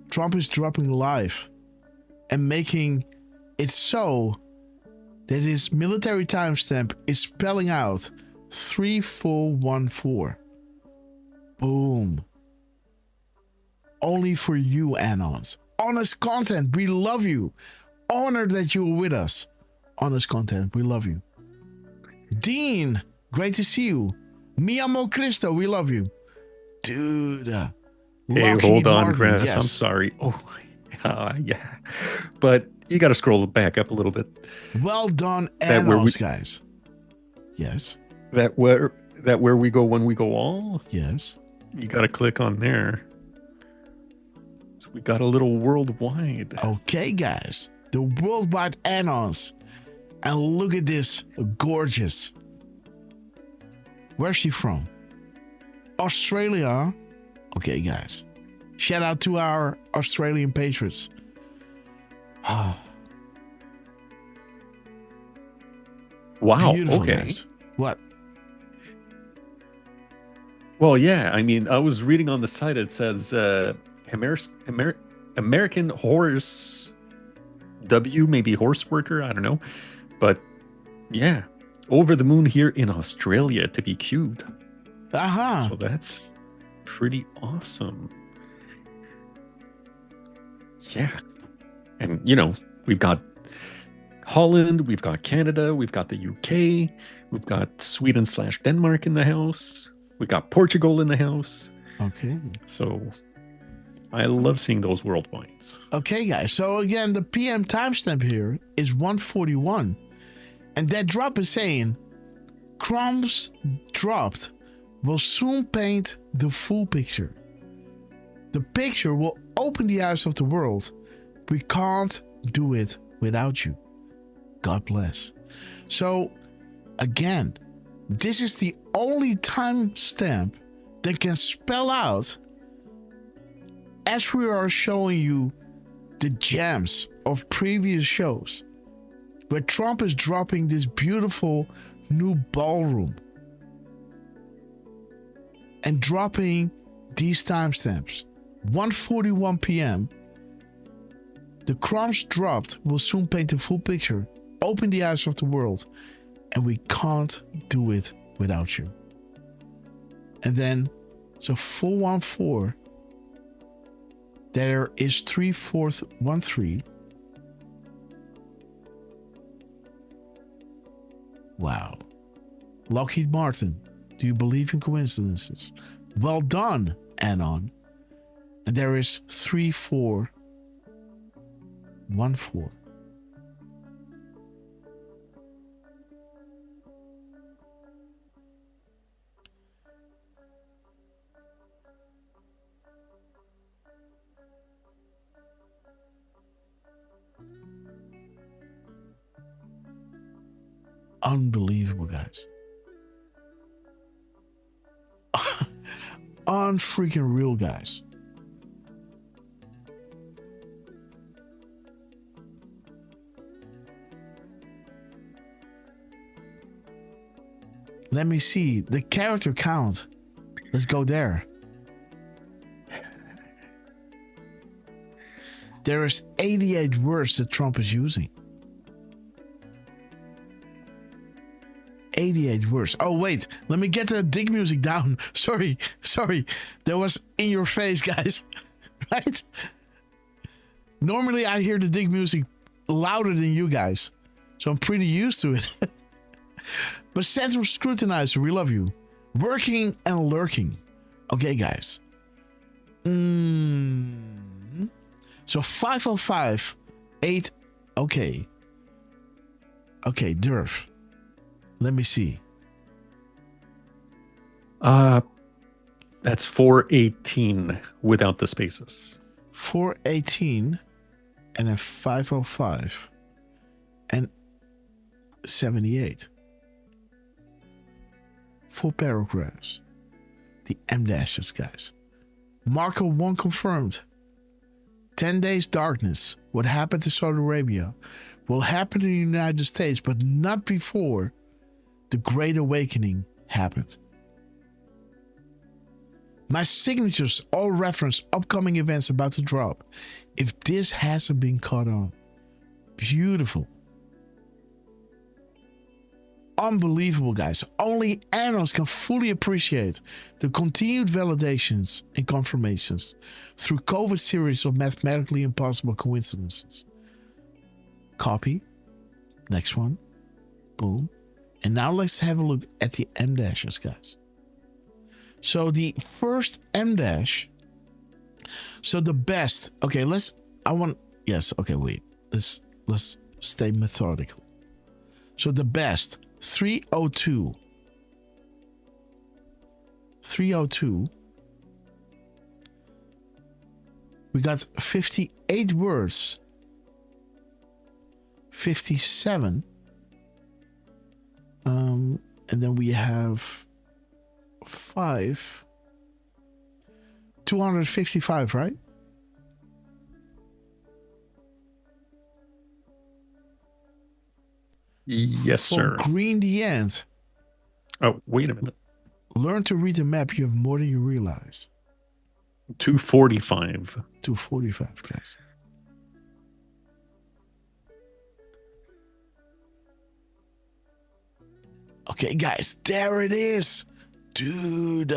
Trump is dropping live and making it so that his military timestamp is spelling out 3414. Boom. Only for you, Anons. Honest content, we love you. Honored that you were with us. Honest content, we love you. Dean, great to see you. Mi amo Cristo, we love you. Dude. Hey, hold on, Grass. Yes. I'm sorry. Oh, yeah. But you got to scroll back up a little bit. Well done, Anons, guys. Yes. That where we go when we go all? Yes. You got to click on there. So we got a little worldwide. Okay, guys. The worldwide Anons. And look at this. Gorgeous. Where's she from? Australia. Okay, guys. Shout out to our Australian patriots. Wow. Beautiful, okay. Guys. What? Well, yeah. I mean, I was reading on the site. It says American Horse W, maybe horse worker. I don't know, but yeah, over the moon here in Australia to be cued. Aha. So that's pretty awesome. Yeah, and we've got Holland, we've got Canada, we've got the UK, we've got Sweden/Denmark in the house. We got Portugal in the house. Okay. So I love seeing those world points. Okay, guys. So again, the PM timestamp here is 1:41. And that drop is saying, crumbs dropped will soon paint the full picture. The picture will open the eyes of the world. We can't do it without you. God bless. So again, this is the only timestamp that can spell out, as we are showing you the gems of previous shows, where Trump is dropping this beautiful new ballroom and dropping these timestamps. 1:41 p.m. The crumbs dropped will soon paint the full picture, open the eyes of the world, and we can't do it without you. And then, so 414, there is 3413. Wow. Lockheed Martin, do you believe in coincidences? Well done, Anon. And there is 3414. Unbelievable, guys. Unfreaking real, guys. Let me see the character count. Let's go there. There is 88 words that Trump is using. 88 words. Oh, wait. Let me get the dig music down. Sorry. That was in your face, guys. Right? Normally, I hear the dig music louder than you guys. So I'm pretty used to it. But Central Scrutinizer, we love you. Working and lurking. Okay, guys. So 505, 8. Okay. Okay, Derf. Let me see. That's 418 without the spaces. 418 and then 505 and 78. 4 paragraphs. The M dashes, guys. Marco 1 confirmed. 10 days darkness. What happened to Saudi Arabia will happen in the United States, but not before the Great Awakening happened. My signatures all reference upcoming events about to drop. If this hasn't been caught on. Beautiful. Unbelievable, guys. Only analysts can fully appreciate the continued validations and confirmations through COVID series of mathematically impossible coincidences. Copy. Next one. Boom. And now let's have a look at the M dashes, guys. So the first M dash. So the best. Okay, let's stay methodical. So the best 302. 302. We got 58 words. 57. And then we have 255, right? Yes, For sir. Green the End. Oh, wait a minute. Learn to read the map. You have more than you realize. 245. 245, guys. Okay, guys, there it is. Dude.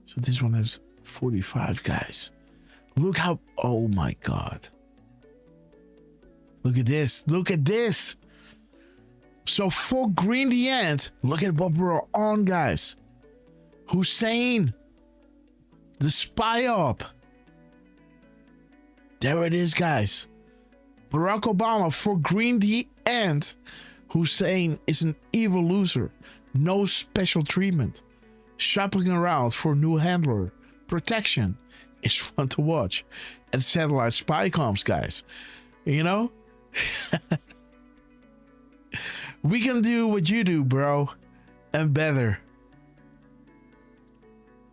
So this one has 45, guys. Look how, oh my God. Look at this. Look at this. So for Green the Ant, look at what we're on, guys. Hussein. The spy op. There it is, guys. Barack Obama for Green the Ant. Hussein is an evil loser. No special treatment. Shopping around for new handler. Protection is fun to watch. And satellite spy comms, guys. You know? We can do what you do, bro. And better.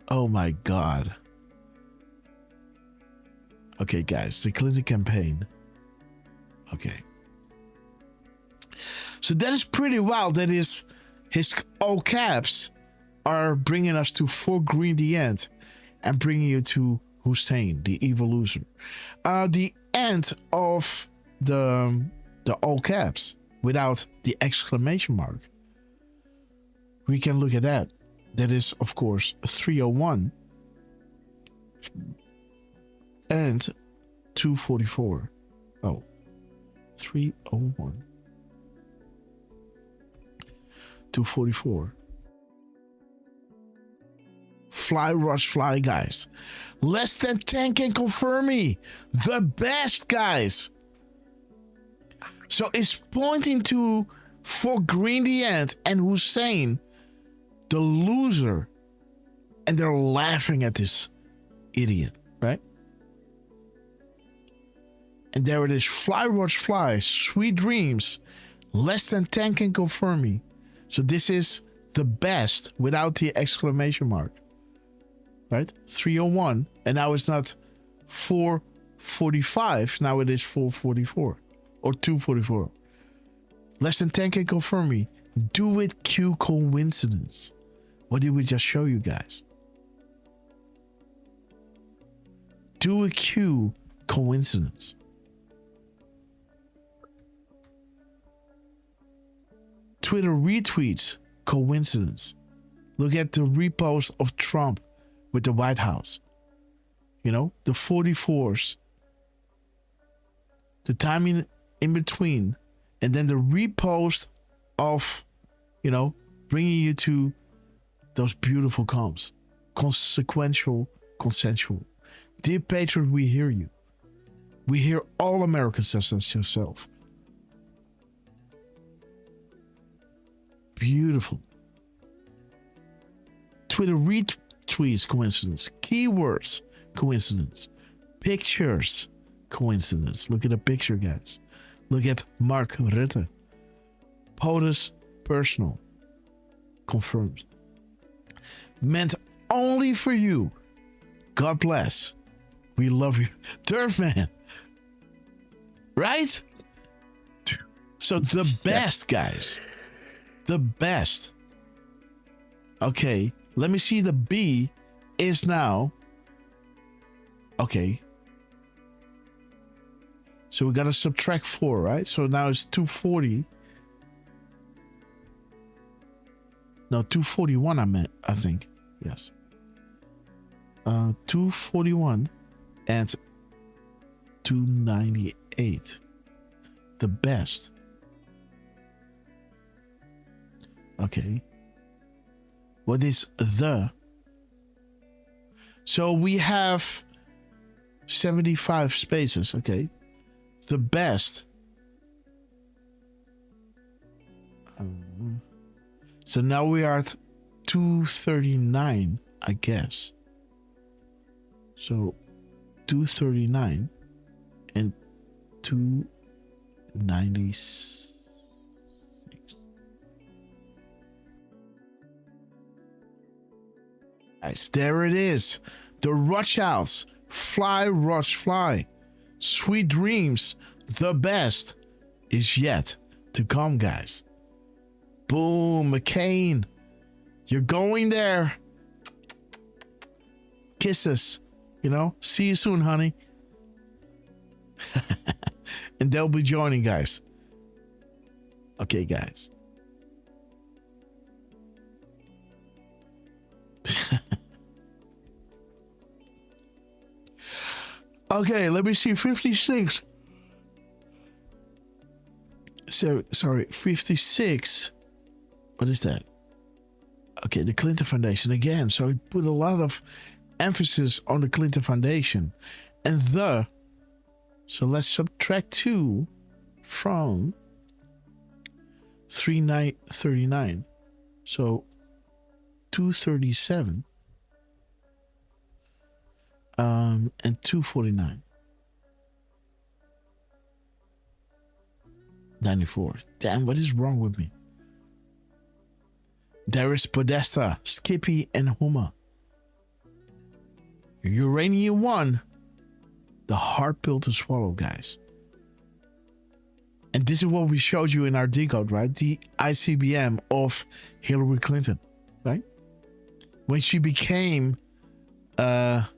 Oh my God. Okay, guys. The Clinton campaign. Okay. So that is pretty wild. That is his all caps are bringing us to For Green the Ant and bringing you to Hussein, the evil loser. The end of the all caps without the exclamation mark. We can look at that. That is, of course, 301 and 244. Oh, 301. 244. Fly, rush, fly, guys. Less than 10 can confirm me. The best, guys. So it's pointing to For Green the Ant and Hussein, the loser. And they're laughing at this idiot, right? And there it is. Fly, rush, fly. Sweet dreams. Less than 10 can confirm me. So this is the best without the exclamation mark. Right? 301. And now it's not 445. Now it is 444. Or 244. Less than 10 can confirm me. Do it, Q coincidence. What did we just show you guys? Do a Q coincidence. Twitter retweets coincidence. Look at the repost of Trump with the White House. You know, the 44s. The timing in between. And then the repost of, you know, bringing you to those beautiful comms. Consequential, consensual. Dear Patriot, we hear you. We hear all Americans such as yourself. Beautiful. Twitter retweets coincidence. Keywords coincidence. Pictures coincidence. Look at the picture, guys. Look at Mark Rutte. POTUS personal. Confirmed. Meant only for you. God bless. We love you. Derf man. Right? So the best, guys. The best. Okay. Let me see. The B is now. Okay. So we got to subtract 4, right? So now it's 240. No, 241 I think. Yes. 241 and 298. The best. Okay. What is the? So we have 75 spaces. Okay. The best. So now we are at 239, I guess. So 239 and 296. Guys, there it is. The rush outs. Fly, rush, fly. Sweet dreams. The best is yet to come, guys. Boom, McCain. You're going there. Kisses. You know, see you soon, honey. And they'll be joining, guys. Okay, guys. Okay, let me see. 56. So, sorry, 56. What is that? Okay, the Clinton Foundation again. So it put a lot of emphasis on the Clinton Foundation. And so let's subtract 2 from 39. So 237 and 249. 94. Damn, what is wrong with me? There is Podesta, Skippy, and Huma. Uranium 1, the hard pill to swallow, guys. And this is what we showed you in our decode, right? The ICBM of Hillary Clinton, right? When she became, not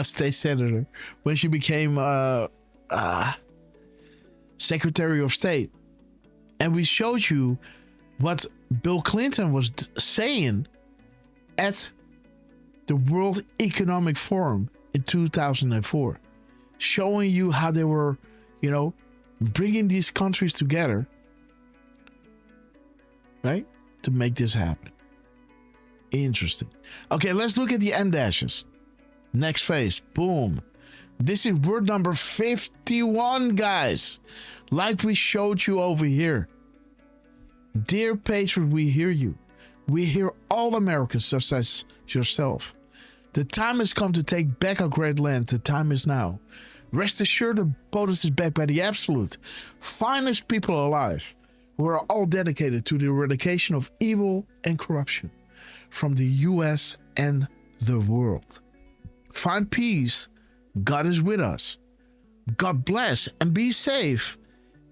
state senator, when she became Secretary of State. And we showed you what Bill Clinton was saying at the World Economic Forum in 2004, showing you how they were, you know, bringing these countries together, right, to make this happen. Interesting. Okay, let's look at the M dashes. Next phase. Boom. This is word number 51, guys. Like we showed you over here. Dear Patriot, we hear you. We hear all Americans such as yourself. The time has come to take back our great land. The time is now. Rest assured the POTUS is backed by the absolute finest people alive, who are all dedicated to the eradication of evil and corruption from the US and the world. Find peace. God is with us. God bless and be safe.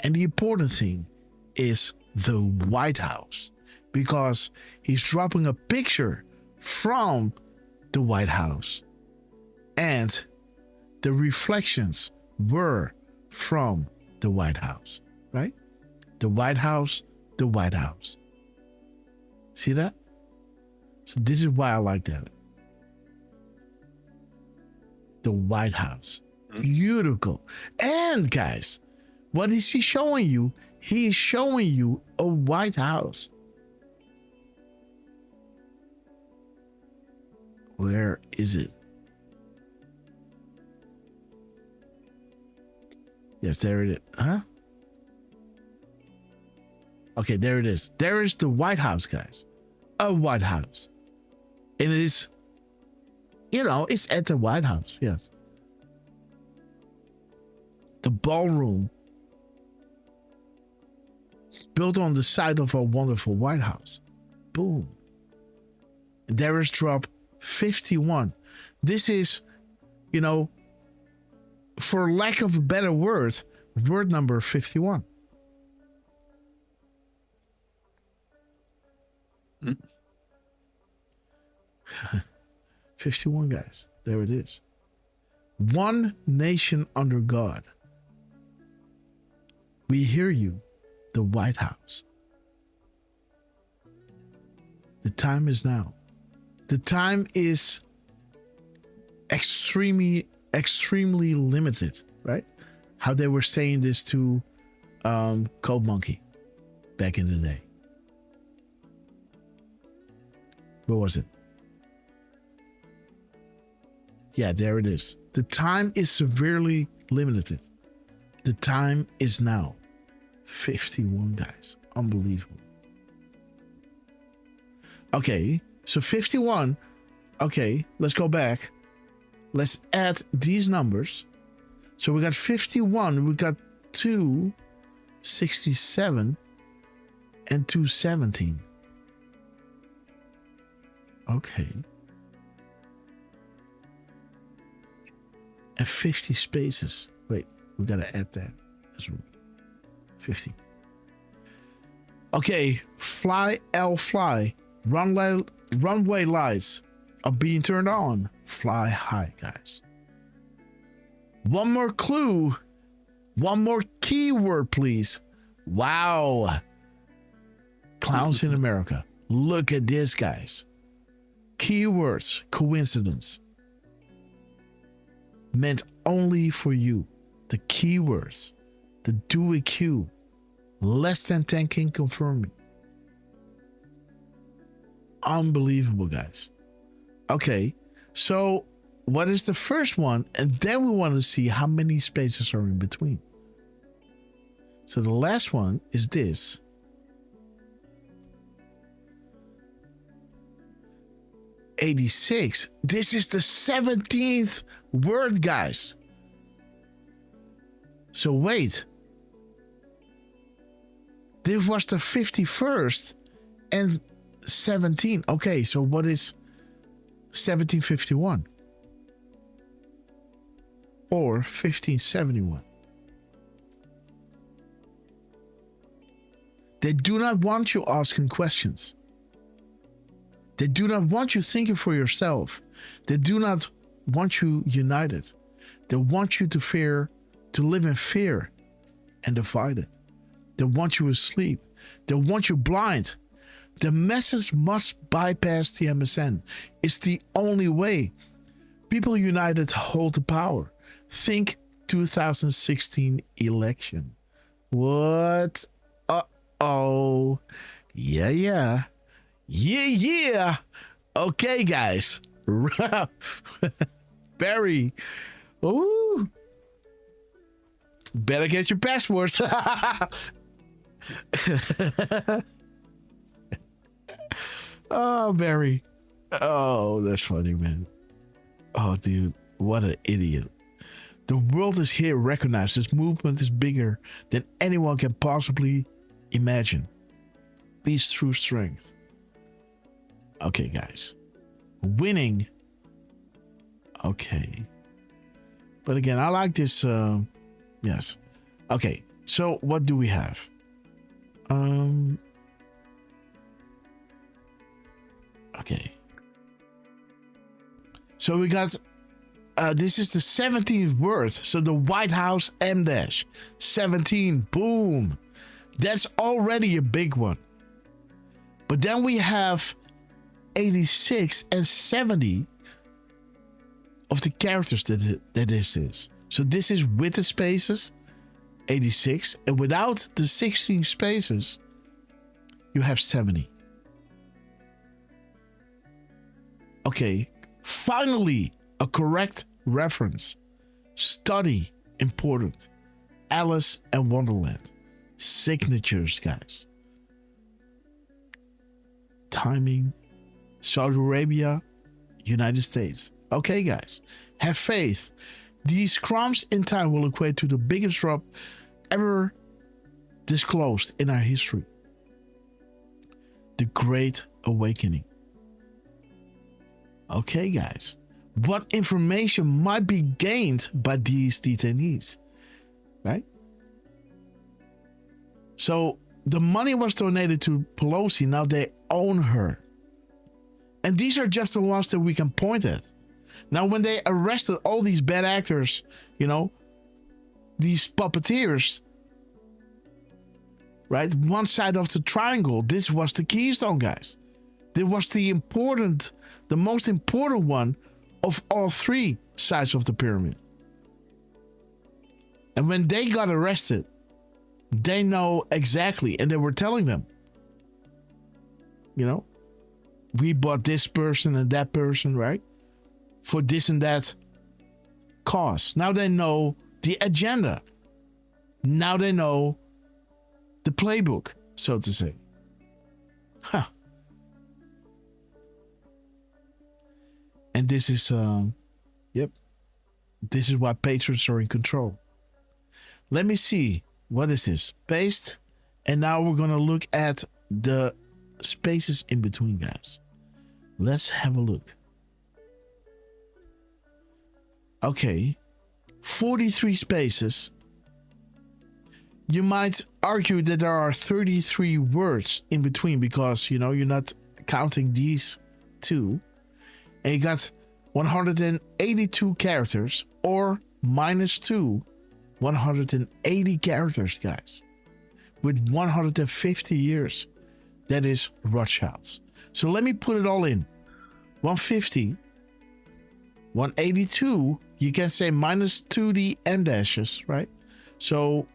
And the important thing is the White House, because he's dropping a picture from the White House, and the reflections were from the White House, right? The White House, the White House. See that? So this is why I like that. The White House. Beautiful. And guys, what is he showing you? He is showing you a White House. Where is it? Yes, there it is. Huh? Okay, there it is. There is the White House, guys. A White House. And it is, you know, it's at the White House, yes. The ballroom built on the site of a wonderful White House. Boom. And there is drop 51. This is, you know, for lack of a better word number 51. 51, guys. There it is. One nation under God. We hear you, the White House. The time is now. The time is extremely limited, right? How they were saying this to Code Monkey back in the day. What was it? Yeah, there it is. The time is severely limited. The time is now. 51, guys. Unbelievable. Okay, so 51. Okay, let's go back. Let's add these numbers. So we got 51, we got 267, and 217. Okay. And 50 spaces. Wait, we gotta add that as well. 50. Okay, fly runway lights are being turned on. Fly high, guys. One more clue. One more keyword, please. Wow. Clowns in America. Look at this, guys. Keywords, coincidence. Meant only for you. The keywords. The Dewey Q. Less than 10 can confirm me. Unbelievable, guys. Okay, so what is the first one? And then we want to see how many spaces are in between. So the last one is this. '86. This is the 17th word, guys. So wait. This was the 51st and 17. Okay, so what is 1751? Or 1571? They do not want you asking questions. They do not want you thinking for yourself. They do not want you united. They want you to live in fear and divided. They want you asleep. They want you blind. The message must bypass the MSN. It's the only way. People united hold the power. Think 2016 election. What? Uh-oh. Yeah. Okay, guys. Barry. Ooh. Better get your passports. Oh, Barry. Oh, that's funny, man. Oh, dude. What an idiot. The world is here recognized. This movement is bigger than anyone can possibly imagine. Peace through strength. Okay, guys. Winning. Okay. But again, I like this. Yes. Okay. So what do we have? Okay. So we got, this is the 17th word. So the White House M-dash. 17. Boom. That's already a big one. But then we have 86 and 70 of the characters that this is. So this is with the spaces, 86. And without the 16 spaces, you have 70. Okay, finally, a correct reference. Study, important. Alice and Wonderland. Signatures, guys. Timing. Saudi Arabia, United States. Okay, guys. Have faith. These crumbs in time will equate to the biggest drop ever disclosed in our history. The Great Awakening. Okay, guys. What information might be gained by these detainees? Right? So the money was donated to Pelosi. Now they own her. And these are just the ones that we can point at. Now, when they arrested all these bad actors, these puppeteers, right? One side of the triangle, this was the keystone, guys. This was the most important one of all three sides of the pyramid. And when they got arrested, they know exactly, and they were telling them, we bought this person and that person, right? For this and that cause. Now they know the agenda. Now they know the playbook, so to say. Huh. And this is, this is why patrons are in control. Let me see. What is this? Paste. And now we're going to look at the spaces in between, guys. Let's have a look. Okay. 43 spaces. You might argue that there are 33 words in between because, you know, you're not counting these two. And you got 182 characters or -2, 180 characters, guys. With 150 years. That is Rothschilds. So let me put it all in. 150, 182, you can say -2 the M dashes, right? So,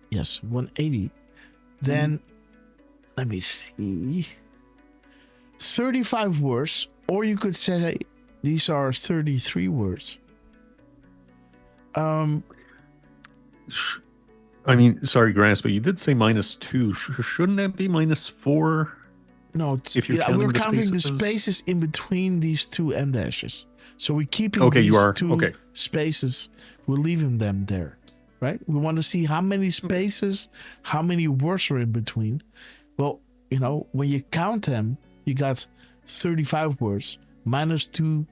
yes, 180. Then, let me see. 35 words, or you could say these are 33 words. I mean, sorry, Grass, but you did say -2. Shouldn't that be -4? No, if you're we're counting the spaces in between these two M dashes. So we're keeping these two spaces. We're leaving them there, right? We want to see how many spaces, how many words are in between. Well, you know, when you count them, you got 35 words -2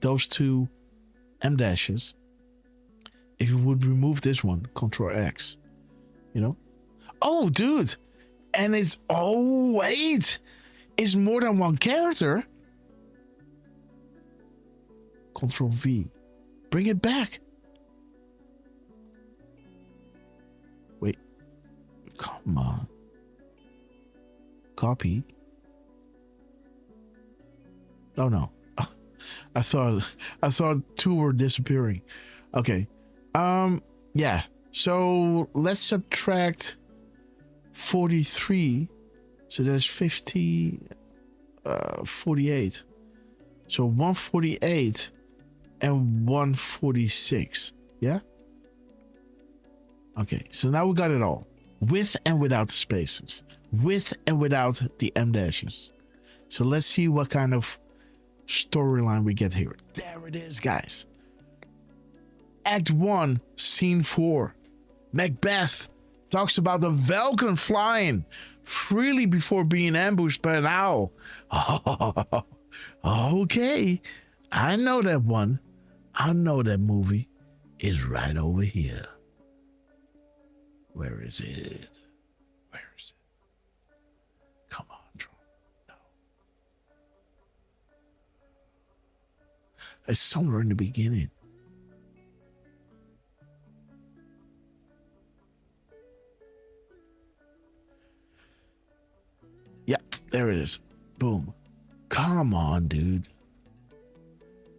those two M dashes. If you would remove this one, Control X, you know? Oh, dude. And it's, oh, wait. It's more than one character. Control V. Bring it back. Wait. Come on. Copy. Oh, no. I thought two were disappearing. Okay. Yeah. So let's subtract 43. So there's 50, 48. So 148 and 146. Yeah? Okay. So now we got it all. With and without the spaces. With and without the M dashes. So let's see what kind of storyline we get here. There it is, guys. Act 1, Scene 4. Macbeth talks about the Falcon flying freely before being ambushed by an owl. Oh, okay. I know that one. I know that movie. It's right over here. Where is it? Where is it? Come on, Trump. No. It's somewhere in the beginning. Yeah, there it is. Boom. Come on, dude.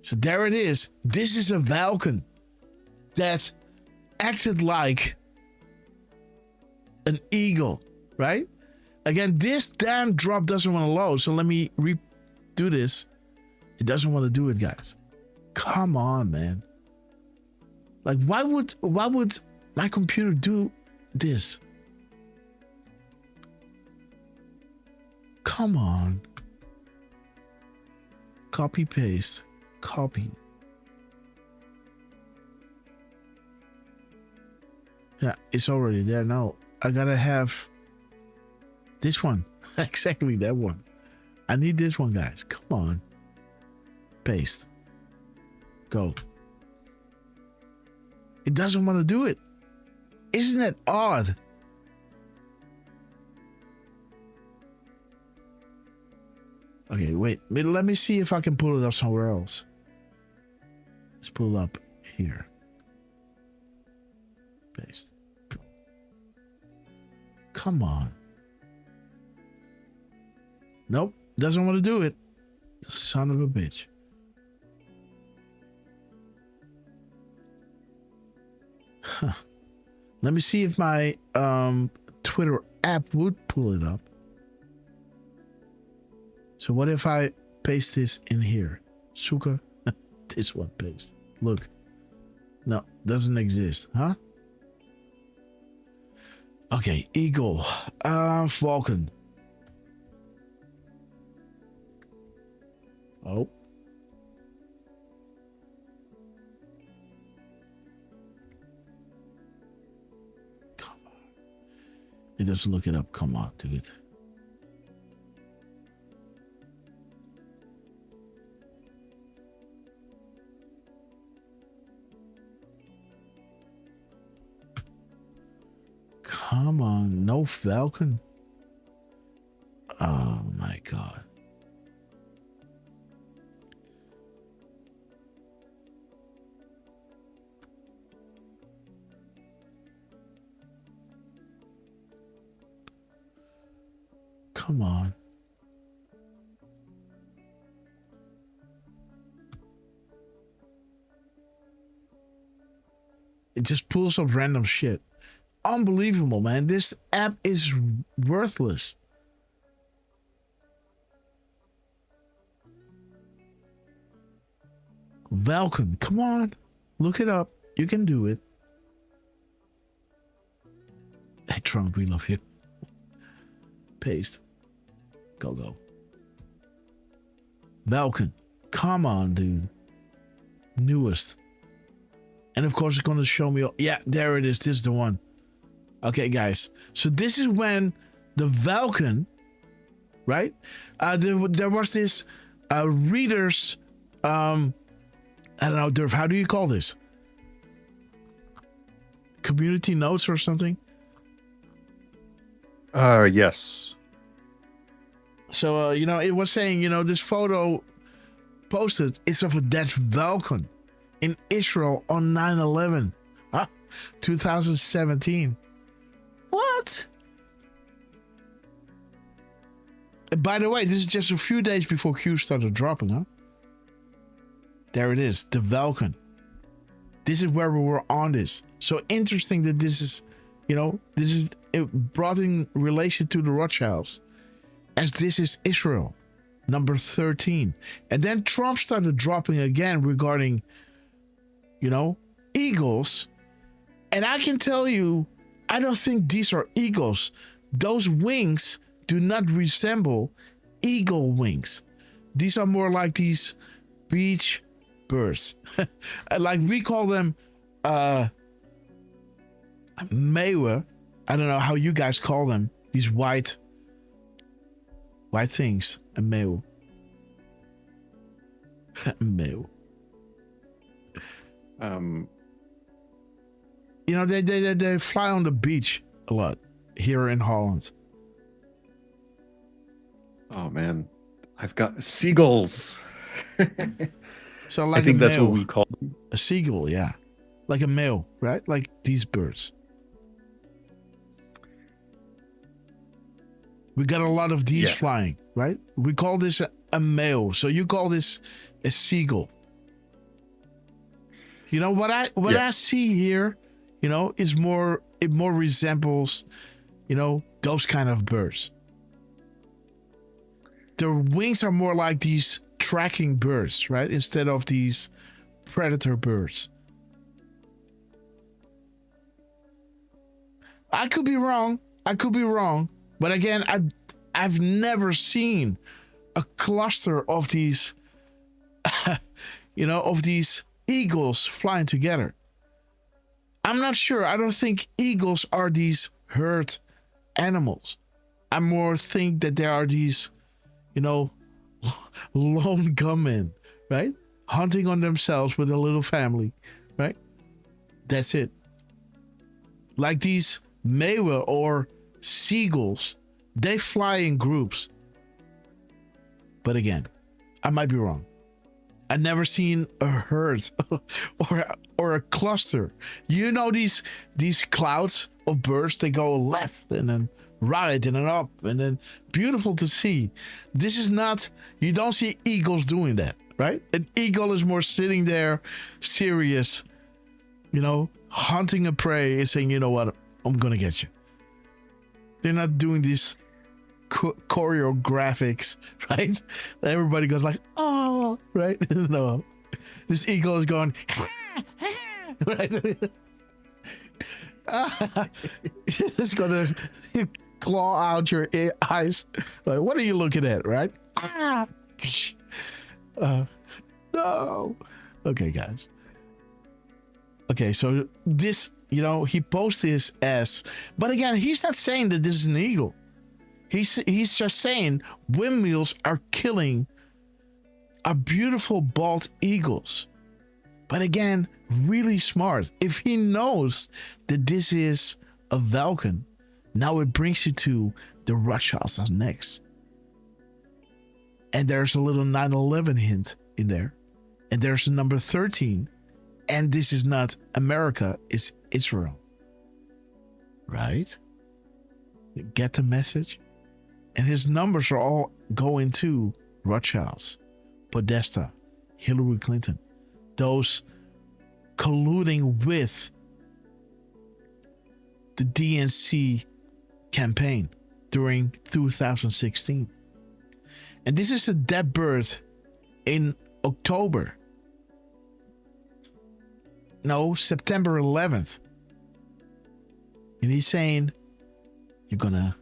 So there it is. This is a Falcon that acted like an eagle, right? Again, this damn drop doesn't want to load. So let me redo this. It doesn't want to do it, guys. Come on, man. Like, why would my computer do this? Come on. Copy, paste, copy. Yeah, it's already there now. I gotta have this one. Exactly that one. I need this one, guys. Come on. Paste. Go. It doesn't want to do it. Isn't that odd? Okay, wait. Let me see if I can pull it up somewhere else. Let's pull it up here. Paste. Come on. Nope. Doesn't want to do it. Son of a bitch. Huh. Let me see if my Twitter app would pull it up. So what if I paste this in here? Suka, this one paste. Look. No, doesn't exist, huh? Okay, Eagle. Falcon. Oh. Come on. It doesn't look it up. Come on, dude. Come on, no falcon. Oh my God. Come on. It just pulls up random shit. Unbelievable, man. This app is worthless. Falcon, come on. Look it up. You can do it. Hey, Trump, we love you. Paste. Go. Falcon. Come on, dude. Newest. And of course, it's going to show me. Yeah, there it is. This is the one. Okay, guys. So this is when the Falcon, right? There was this readers. I don't know, Derf. How do you call this? Community notes or something? Yes. So, it was saying, this photo posted is of a dead Falcon in Israel on 9/11, 2017. What? By the way, this is just a few days before Q started dropping, huh? There it is, the Falcon. This is where we were on this. So interesting that this is, it brought in relation to the Rothschilds, as this is Israel, number 13. And then Trump started dropping again regarding, eagles. And I can tell you, I don't think these are eagles. Those wings do not resemble eagle wings. These are more like these beach birds. Like we call them meeuwen. I don't know how you guys call them. These white things. A meeuw. Meeuw. They fly on the beach a lot here in Holland. Oh man, I've got seagulls. So like I think that's meeuw. what we call them. A seagull, yeah. Like a meeuw, right? Like these birds. We got a lot of these flying, right? We call this a meeuw. So you call this a seagull. What I see here, is more, it more resembles, those kind of birds. Their wings are more like these tracking birds, right? Instead of these predator birds. I could be wrong. But again, I've never seen a cluster of these, of these eagles flying together. I'm not sure. I don't think eagles are these herd animals. I more think that they are these, lone gunmen, right? Hunting on themselves with a little family, right? That's it. Like these meeuwen or seagulls, they fly in groups. But again, I might be wrong. I've never seen a herd or a cluster. These clouds of birds, they go left and then right and then up and then beautiful to see. This is not, you don't see eagles doing that, right? An eagle is more sitting there serious, hunting a prey and saying, you know what, I'm gonna get you. They're not doing these choreographics, right? Everybody goes like, oh, right? No, this eagle is going, right? It's gonna claw out your eyes. Like, what are you looking at, right? No. Okay, guys. Okay, so this, he posts this as, but again, he's not saying that this is an eagle. He's just saying windmills are killing our beautiful bald eagles. But again, really smart. If he knows that this is a falcon, Now it brings you to the Rothschilds are next. And there's a little 9/11 hint in there. And there's a number 13. And this is not America, it's Israel. Right? You get the message? And his numbers are all going to Rothschilds, Podesta, Hillary Clinton. Those colluding with the DNC campaign during 2016. And this is a dead bird in October. No, September 11th. And he's saying, you're gonna,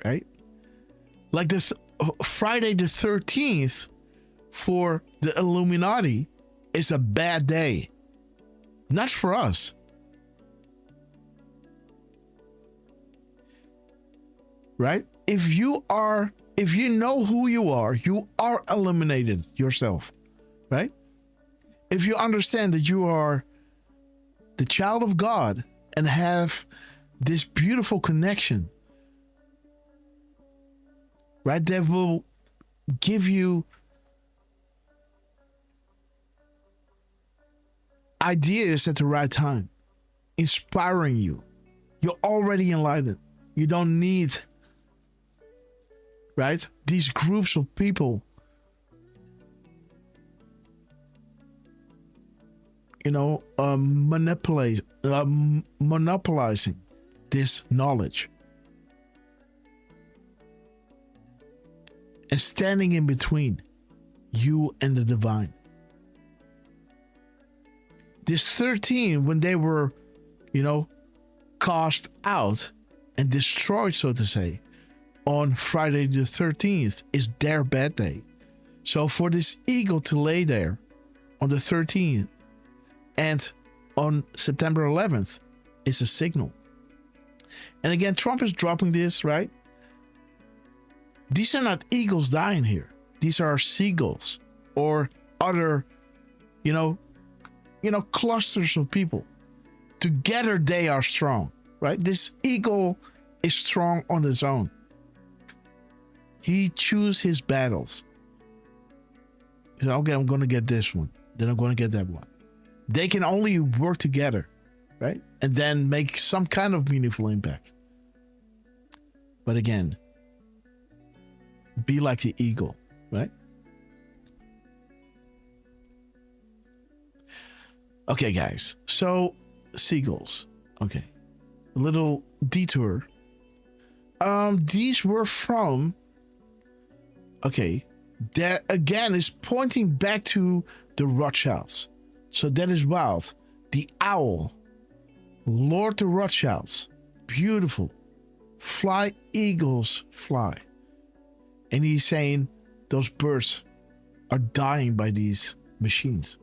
right? Like this Friday the 13th for the Illuminati is a bad day. Not for us. Right? If you know who you are eliminated yourself. Right? If you understand that you are the child of God and have this beautiful connection, right, that will give you ideas at the right time, inspiring you. You're already enlightened. You don't need, right, these groups of people, monopolizing this knowledge and standing in between you and the divine. This 13, when they were, cast out and destroyed, so to say, on Friday the 13th is their bad day. So for this eagle to lay there on the 13th and on September 11th is a signal. And again, Trump is dropping this, right? These are not eagles dying here. These are seagulls or other, clusters of people. Together they are strong, right? This eagle is strong on its own. He chooses his battles. He said, okay, I'm going to get this one. Then I'm going to get that one. They can only work together, right? And then make some kind of meaningful impact. But again, be like the eagle, right? Okay, guys. So, seagulls. Okay. A little detour. These were from... Okay. That, again, is pointing back to the Rothschilds. So that is wild. The owl. Lord the Rothschilds. Beautiful. Fly, eagles, fly. And he's saying those birds are dying by these machines.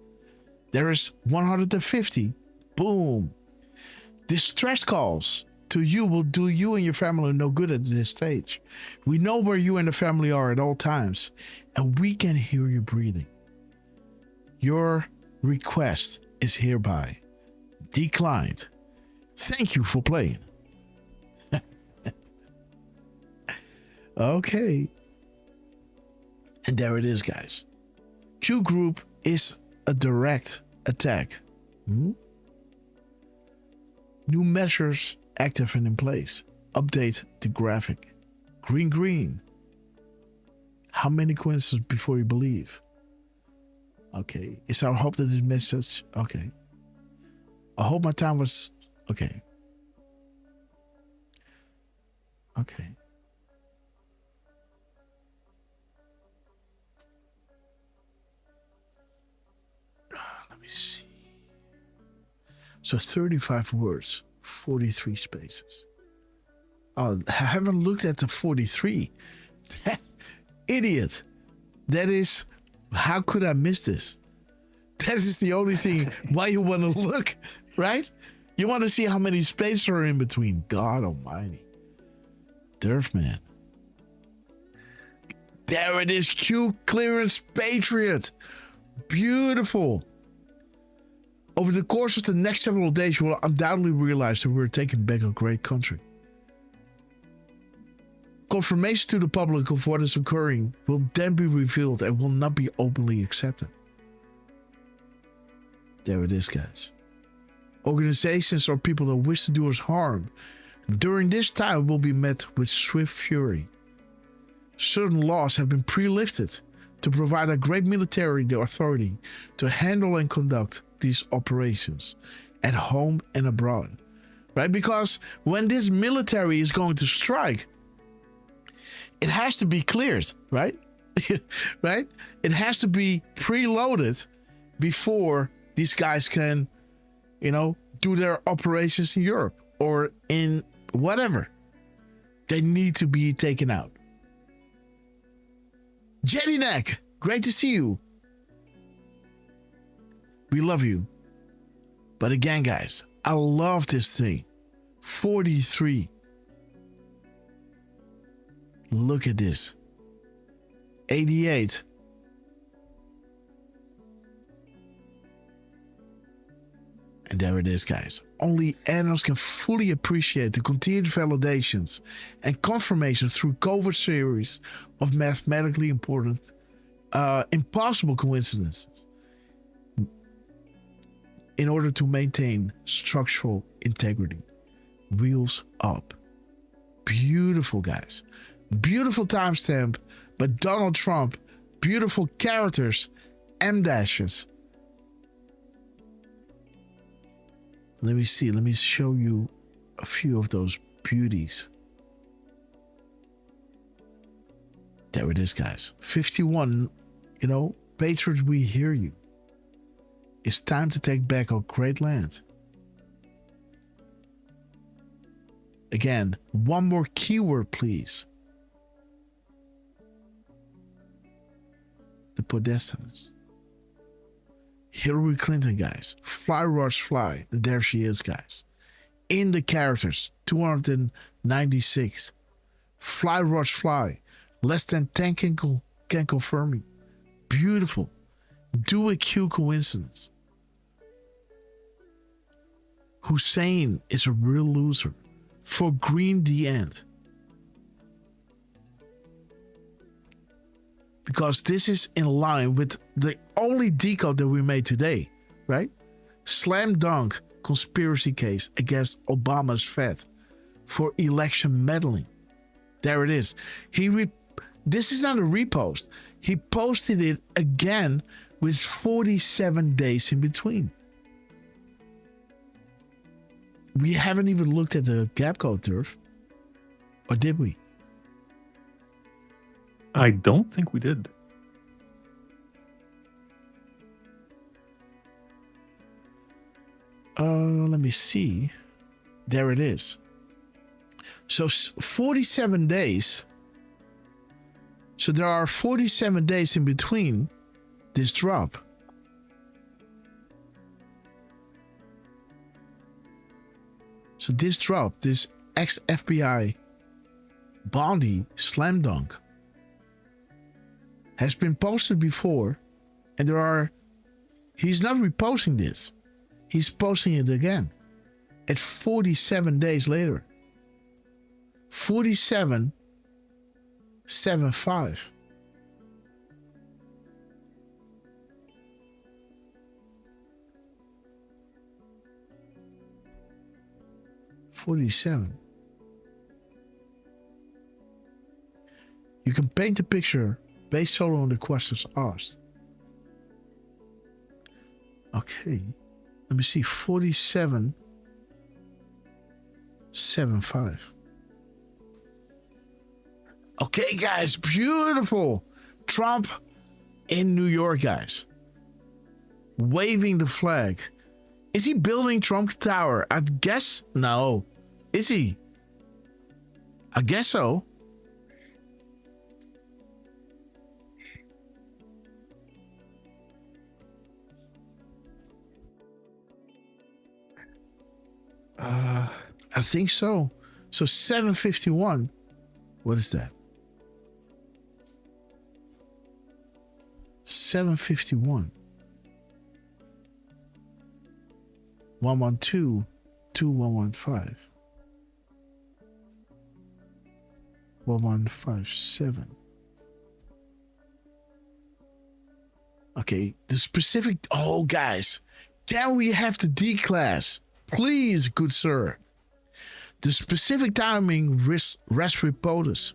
There is 150. Boom. Distress calls to you will do you and your family no good at this stage. We know where you and the family are at all times, and we can hear you breathing. Your request is hereby declined. Thank you for playing. Okay. And there it is, guys. Q group is a direct attack. New measures active and in place. Update the graphic. Green. How many coincidences before you believe? Okay. It's our hope that this message... Okay. I hope my time was... Okay. Okay. Let me see. So 35 words, 43 spaces. Oh, I haven't looked at the 43. Idiot. That is... How could I miss this? That is the only thing why you want to look, right? You want to see how many spaces are in between. God almighty. Derf, man. There it is. Q clearance Patriot. Beautiful. Over the course of the next several days, you will undoubtedly realize that we're taking back a great country. Confirmation to the public of what is occurring will then be revealed and will not be openly accepted. There it is, guys. Organizations or people that wish to do us harm during this time will be met with swift fury. Certain laws have been pre-lifted to provide a great military the authority to handle and conduct these operations at home and abroad. Right? Because when this military is going to strike, it has to be cleared, right? Right? It has to be preloaded before these guys can, do their operations in Europe or in whatever. They need to be taken out. Jedinek, great to see you. We love you. But again, guys, I love this thing. 43. Look at this. 88. And there it is, guys. Only analysts can fully appreciate the continued validations and confirmation through covert series of mathematically important, impossible coincidences in order to maintain structural integrity. Wheels up. Beautiful, guys. Beautiful timestamp by Donald Trump. Beautiful characters. M dashes. Let me see. Let me show you a few of those beauties. There it is, guys. 51. Patriot, we hear you. It's time to take back our great land. Again, one more keyword, please. The Podestas. Hillary Clinton, guys. Fly, Rush, fly. And there she is, guys. In the characters, 296. Fly, Rush, fly. Less than 10 can confirm me. Beautiful. Do a Q coincidence. Hussein is a real loser. For green, the end. Because this is in line with the only decode that we made today, right? Slam dunk conspiracy case against Obama's Fed for election meddling. There it is. This is not a repost. He posted it again with 47 days in between. We haven't even looked at the gap code, Derf. Or did we? I don't think we did. Let me see. There it is. So 47 days. So there are 47 days in between this drop. So this drop, this ex-FBI Bondi slam dunk, has been posted before, and he's not reposting this. He's posting it again at 47 days later. 47.75. You can paint a picture based solely on the questions asked. Okay. Let me see. 47.75. Okay, guys. Beautiful. Trump in New York, guys. Waving the flag. Is he building Trump Tower? I guess no. Is he? I guess so. I think so. So 751. What is that? 751. 112 2115. 1157. Okay, the specific. Oh, guys, can we have the D class, please, good sir? The specific timing raspberry POTUS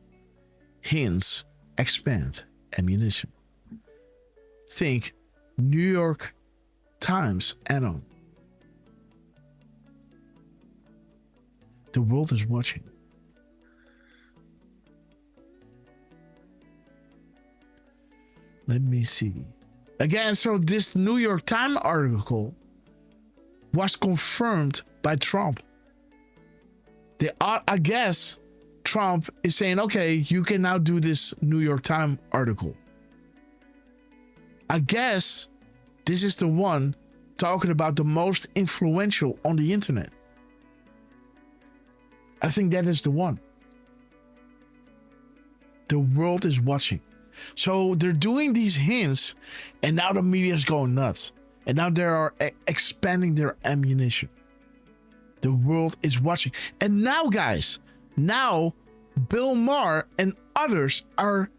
hints expand ammunition. Think New York Times add-on. The world is watching. Let me see. Again, so this New York Times article was confirmed by Trump. I guess Trump is saying, okay, you can now do this New York Times article. I guess this is the one talking about the most influential on the internet. I think that is the one. The world is watching. So they're doing these hints, and now the media is going nuts. And now they are expanding their ammunition. The world is watching. And now, guys, now Bill Maher and others are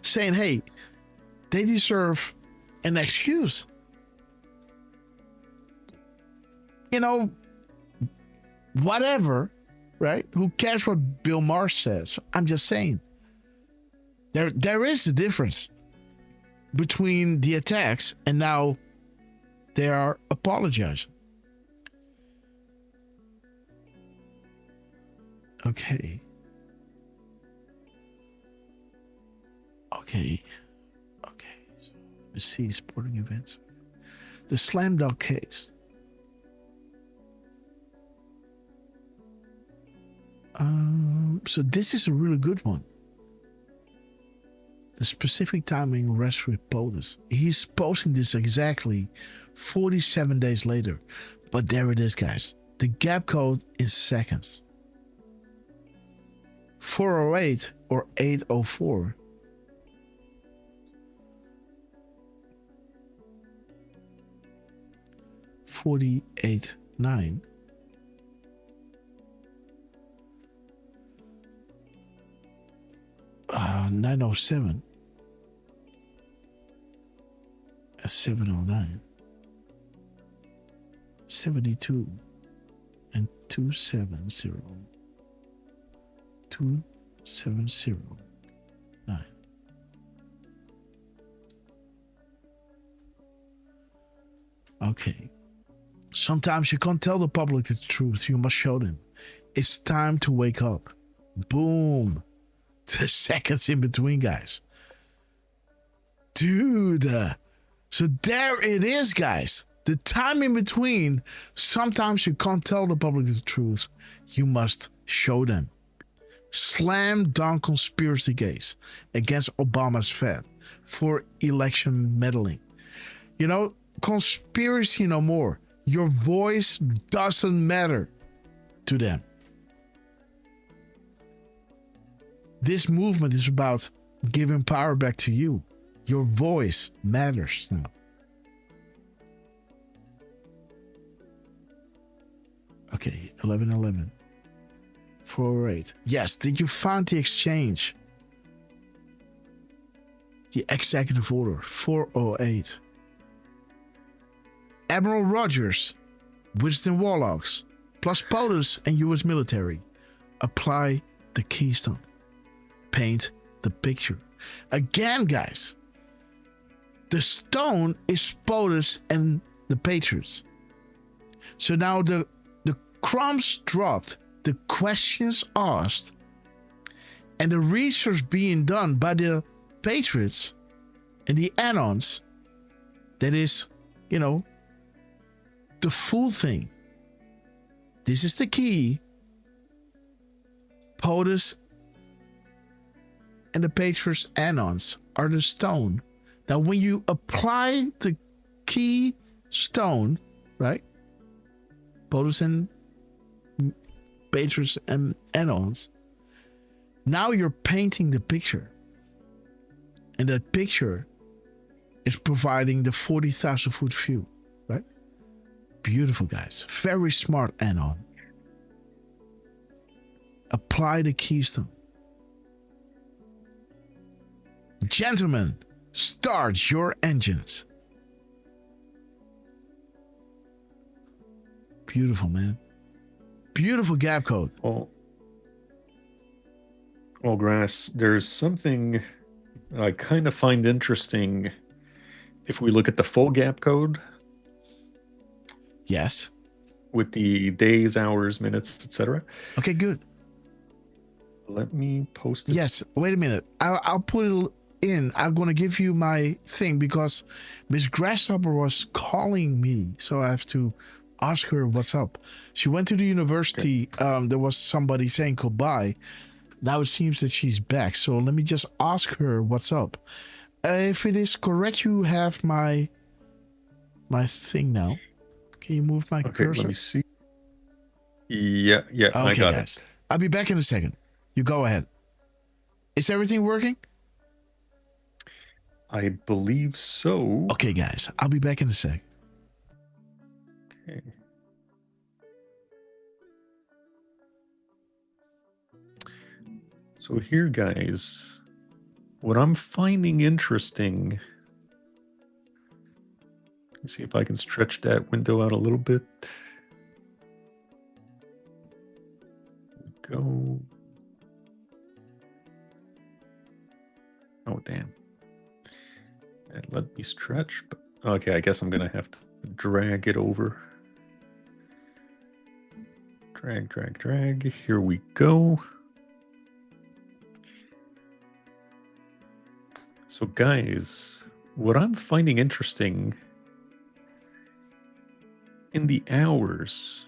saying, hey, they deserve an excuse. You know, whatever, right? Who cares what Bill Maher says? I'm just saying. There is a difference between the attacks and now they are apologizing. Okay. So let's see sporting events. The slam dunk case. So this is a really good one. The specific timing rests with POTUS. He's posting this exactly 47 days later. But there it is, guys. The gap code is seconds. 408 or 804. $48.9. $907. 709. 72 and 270. 2709. Okay. Sometimes you can't tell the public the truth. You must show them. It's time to wake up. Boom. The seconds in between, guys. Dude. So there it is, guys. The time in between. Sometimes you can't tell the public the truth. You must show them. Slam dunk conspiracy case against Obama's Fed for election meddling. You know, conspiracy no more. Your voice doesn't matter to them. This movement is about giving power back to you. Your voice matters now. Okay, 1111. 408. Yes, did you find the exchange? The executive order, 408. Admiral Rogers, Winston Warlocks, plus POTUS and U.S. military. Apply the keystone. Paint the picture. Again, guys, the stone is POTUS and the Patriots. So now the crumbs dropped, the questions asked, and the research being done by the Patriots and the add-ons, that is, you know, the full thing. This is the key. POTUS and the Patriots add-ons are the stone. Now, when you apply the key stone, right? POTUS and Patriots and add-ons. Now you're painting the picture. And that picture is providing the 40,000 foot view, right? Beautiful, guys. Very smart add-on. Apply the keystone. Gentlemen, start your engines. Beautiful, man. Beautiful gap code. Well, Grass, there's something I kind of find interesting if we look at the full gap code. Yes. With the days, hours, minutes, etc. Okay, good. Let me post it. Yes, wait a minute. I'll put it in. I'm going to give you my thing because Miss Grasshopper was calling me. So I have to ask her what's up. She went to the university. Okay. There was somebody saying goodbye. Now it seems that she's back. So let me just ask her what's up. If it is correct, you have my thing now. Can you move my cursor? Let me see. Yeah, okay, I got guys. it. I'll be back in a second. You go ahead. Is everything working? I believe so. Okay, guys. I'll be back in a sec. Okay. So here, guys, what I'm finding interesting. Let's see if I can stretch that window out a little bit. There we go. Oh, damn. And let me stretch. But okay, I guess I'm going to have to drag it over. Drag, drag, drag. Here we go. So, guys, what I'm finding interesting in the hours.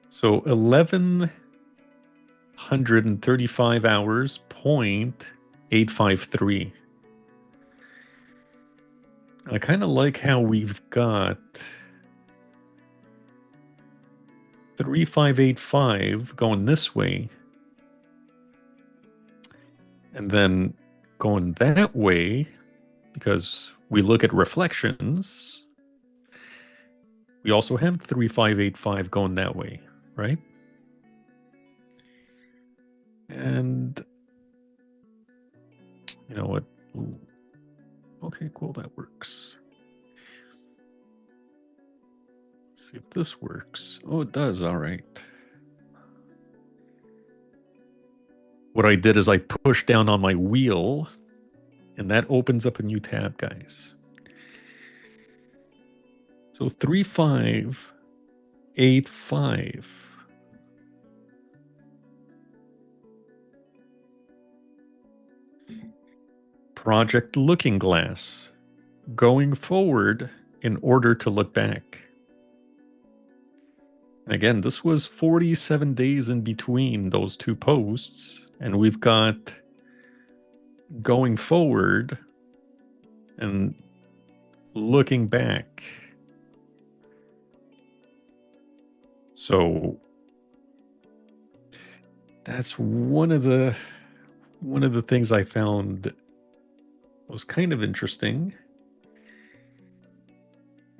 So 1135 hours, 0.853. I kind of like how we've got 3585 going this way. And then going that way, because we look at reflections, we also have 3585 going that way, right? And you know what? Ooh. Okay, cool, that works. Let's see if this works. Oh, it does, all right. What I did is I pushed down on my wheel, and that opens up a new tab, guys. So 3585. Project Looking Glass. Going forward in order to look back. And again, this was 47 days in between those two posts. And we've got going forward and looking back. So that's one of the things I found was kind of interesting.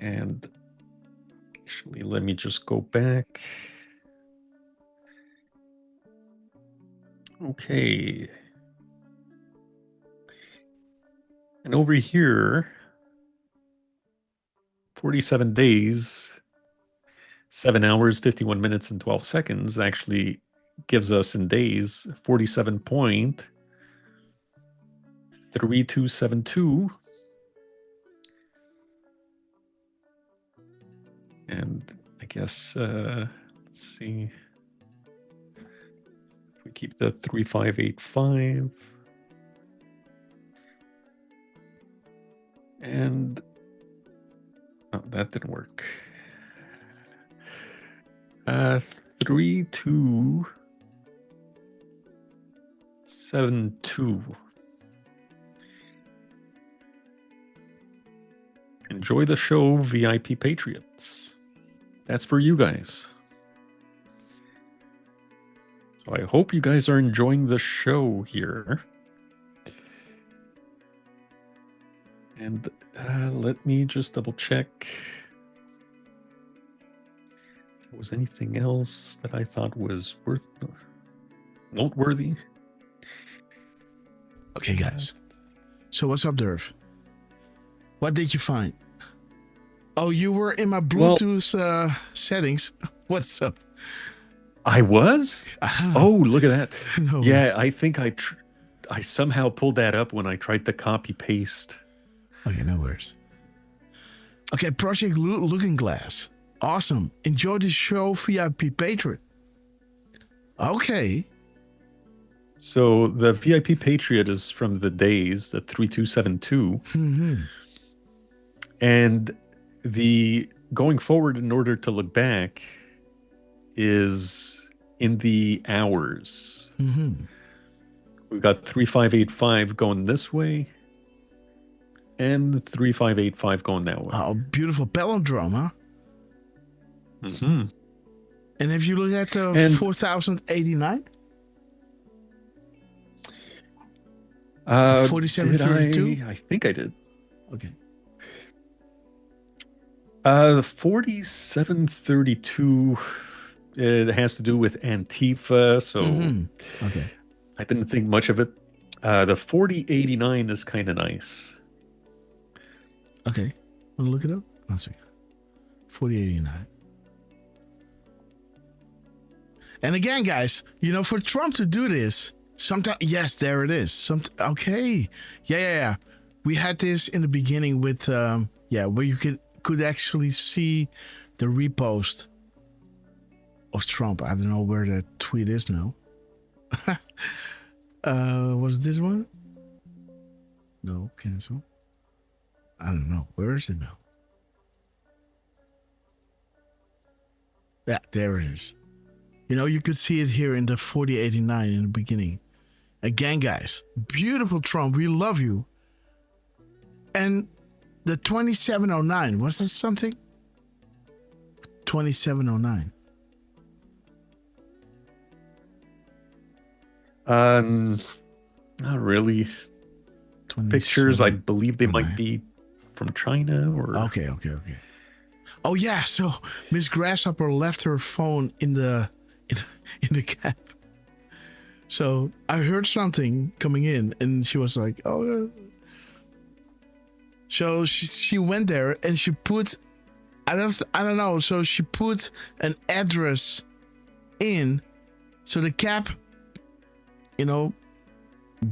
And actually, let me just go back. Okay. And over here, 47 days, 7 hours, 51 minutes, and 12 seconds actually gives us in days 47.3272. And I guess, let's see. If we keep the 3585. And, oh, that didn't work. 3272. Enjoy the show, VIP Patriots. That's for you guys. So I hope you guys are enjoying the show here. And let me just double check. was anything else that I thought was noteworthy. Okay, guys. So what's up, Derf? What did you find? Oh, you were in my Bluetooth settings. What's up? I was? Oh, look at that. No. Yeah, I think I somehow pulled that up when I tried to copy paste. Okay, no worries. Okay, Project Looking Glass. Awesome. Enjoy the show, VIP Patriot. Okay. So the VIP Patriot is from the days, the 3272. Mm-hmm. And the going forward in order to look back is in the hours. Mm-hmm. We've got 3585 going this way and 3585 going that way. Oh, beautiful palindrome, huh? Mm-hmm. And if you look at 4089? 4732? I think I did. Okay. The 4732, it has to do with Antifa, so okay. I didn't think much of it. The 4089 is kind of nice. Okay. Want to look it up? 1 second. 4089. And again, guys, for Trump to do this, sometimes, yes, there it is. Okay. Yeah. We had this in the beginning with, where you could actually see the repost of Trump. I don't know where that tweet is now. Was this one? No, cancel. I don't know. Where is it now? Yeah, there it is. You could see it here in the 4089 in the beginning. Again, guys, beautiful Trump. We love you. And the 2709, was that something? 2709. Not really. Pictures, I believe they might be from China or. Okay. Oh yeah, so Miss Grasshopper left her phone in the cab. So I heard something coming in, and she was like, "Oh." So she went there and she put, I don't know. So she put an address in, so the cab,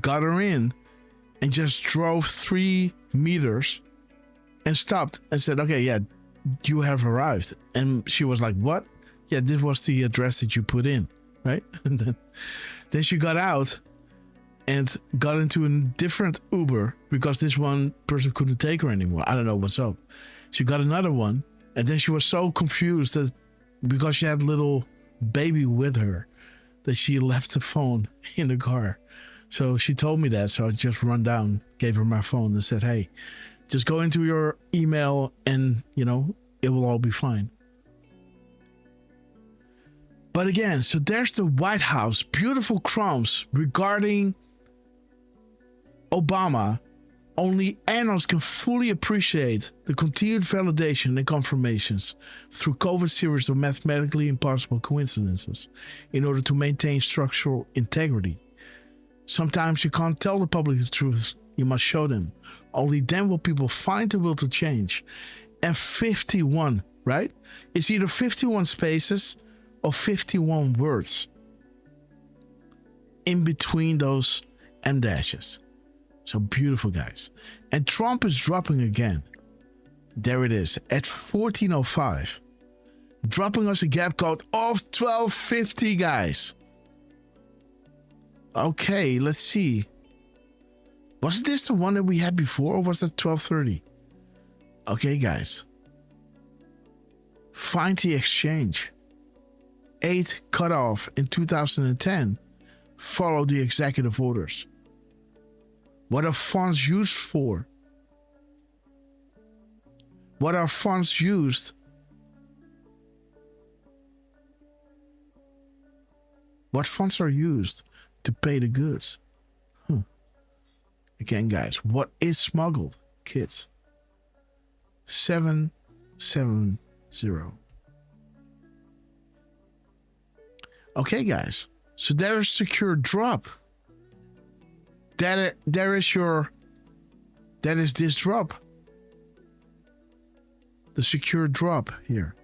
got her in, and just drove 3 meters, and stopped and said, "Okay, yeah, you have arrived." And she was like, "What?" "Yeah, this was the address that you put in, right?" And then she got out and got into a different Uber because this one person couldn't take her anymore. I don't know what's up. She got another one, and then she was so confused that because she had a little baby with her, that she left the phone in the car. So she told me that, so I just run down, gave her my phone and said, "Hey, just go into your email and, it will all be fine." But again, so there's the White House, beautiful crumbs regarding Obama. Only analysts can fully appreciate the continued validation and confirmations through COVID series of mathematically impossible coincidences in order to maintain structural integrity. Sometimes you can't tell the public the truth, you must show them. Only then will people find the will to change. And 51, right? It's either 51 spaces or 51 words in between those M dashes. So beautiful, guys. And Trump is dropping again. There it is at 1405. Dropping us a gap code of 1250, guys. Okay, let's see. Was this the one that we had before, or was that 1230? Okay, guys. Find the exchange. 8 cut off in 2010. Follow the executive orders. What are funds used for? What are funds used? What funds are used to pay the goods? Again, guys, what is smuggled? Kids. 770. Okay, guys. So there is secure drop. That is this drop. The secure drop here.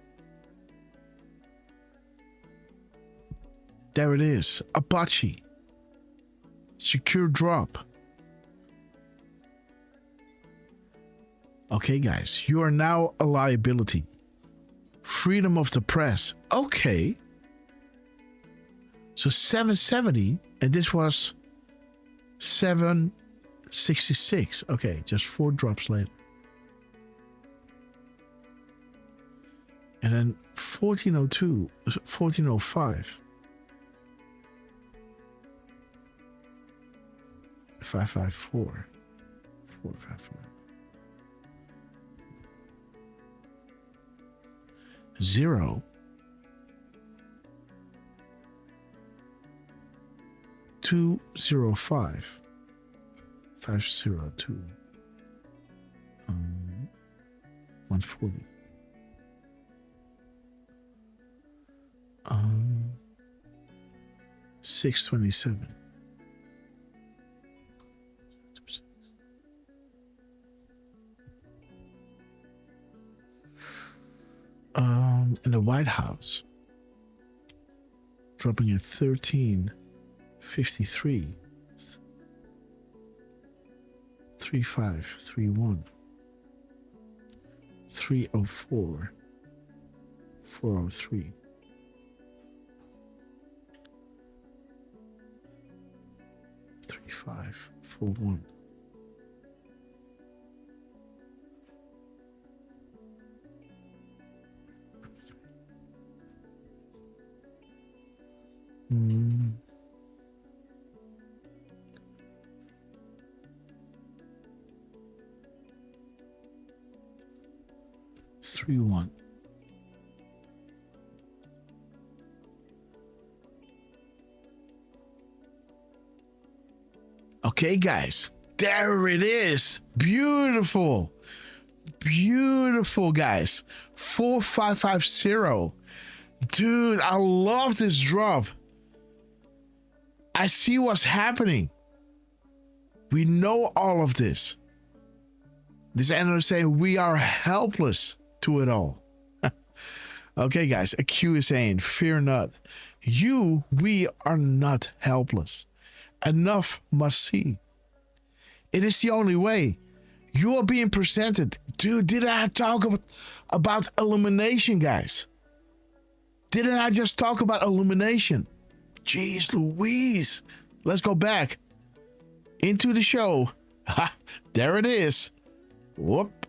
There it is. Apache. Secure drop. Okay, guys. You are now a liability. Freedom of the press. Okay. So 770, and this was 766. Okay, just 4 drops later. And then 1402, 1405. 554. 455. 0. 205 502 140 627 in the White House dropping at 1353 3531 304 403 3541 3-1. Okay, guys, there it is. Beautiful, beautiful, guys. 4550. Dude, I love this drop. I see what's happening. We know all of this. This analyst saying we are helpless to it all. Okay, guys, a Q is saying, fear not. We are not helpless. Enough must see. It is the only way. You are being presented. Dude, didn't I talk about illumination, guys? Didn't I just talk about illumination? Jeez Louise. Let's go back into the show. Ha, there it is. Whoop.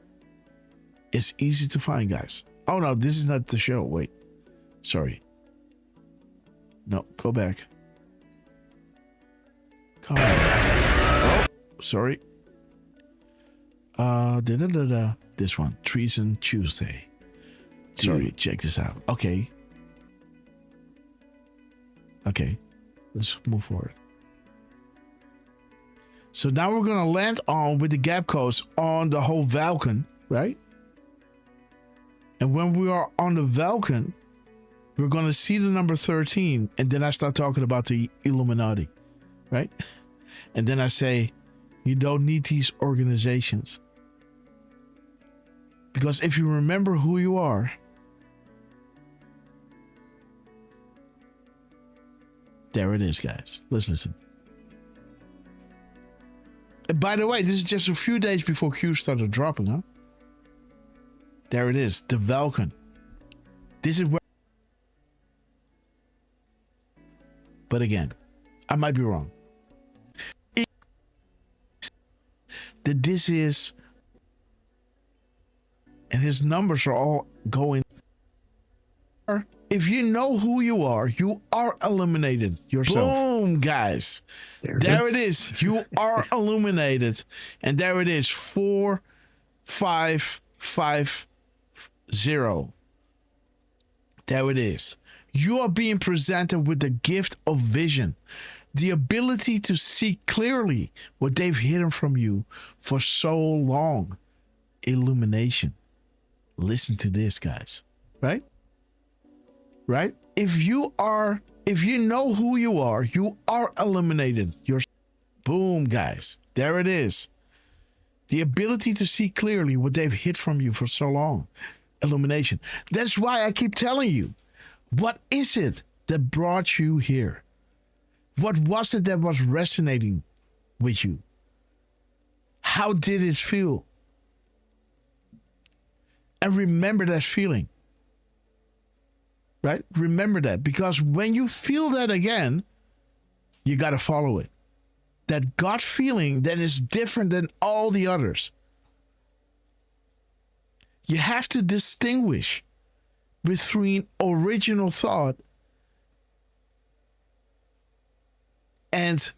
It's easy to find, guys. Oh, no, this is not the show. Wait. Sorry. No, go back. Come on. Oh, sorry. This one. Treason Tuesday. Sorry, check this out. Okay. Okay. Let's move forward. So now we're going to land on with the gap codes on the whole Vulcan, right? And when we are on the Vulcan, we're going to see the number 13. And then I start talking about the Illuminati, right? And then I say, you don't need these organizations. Because if you remember who you are, there it is, guys. Let's listen. And by the way, this is just a few days before Q started dropping, huh? There it is, the Vulcan. This is where... But again, I might be wrong. That this is... And his numbers are all going... If you know who you are eliminated yourself. Boom, guys. There it is. You are illuminated. And there it is. 4550. There it is. You are being presented with the gift of vision. The ability to see clearly what they've hidden from you for so long. Illumination. Listen to this, guys. Right? Right? If you are If you know who you are eliminated. You're boom, guys. There it is. The ability to see clearly what they've hid from you for so long. Illumination. That's why I keep telling you. What is it that brought you here? What was it that was resonating with you? How did it feel? And remember that feeling. Right? Remember that. Because when you feel that again, you got to follow it. That gut feeling that is different than all the others. You have to distinguish between original thought and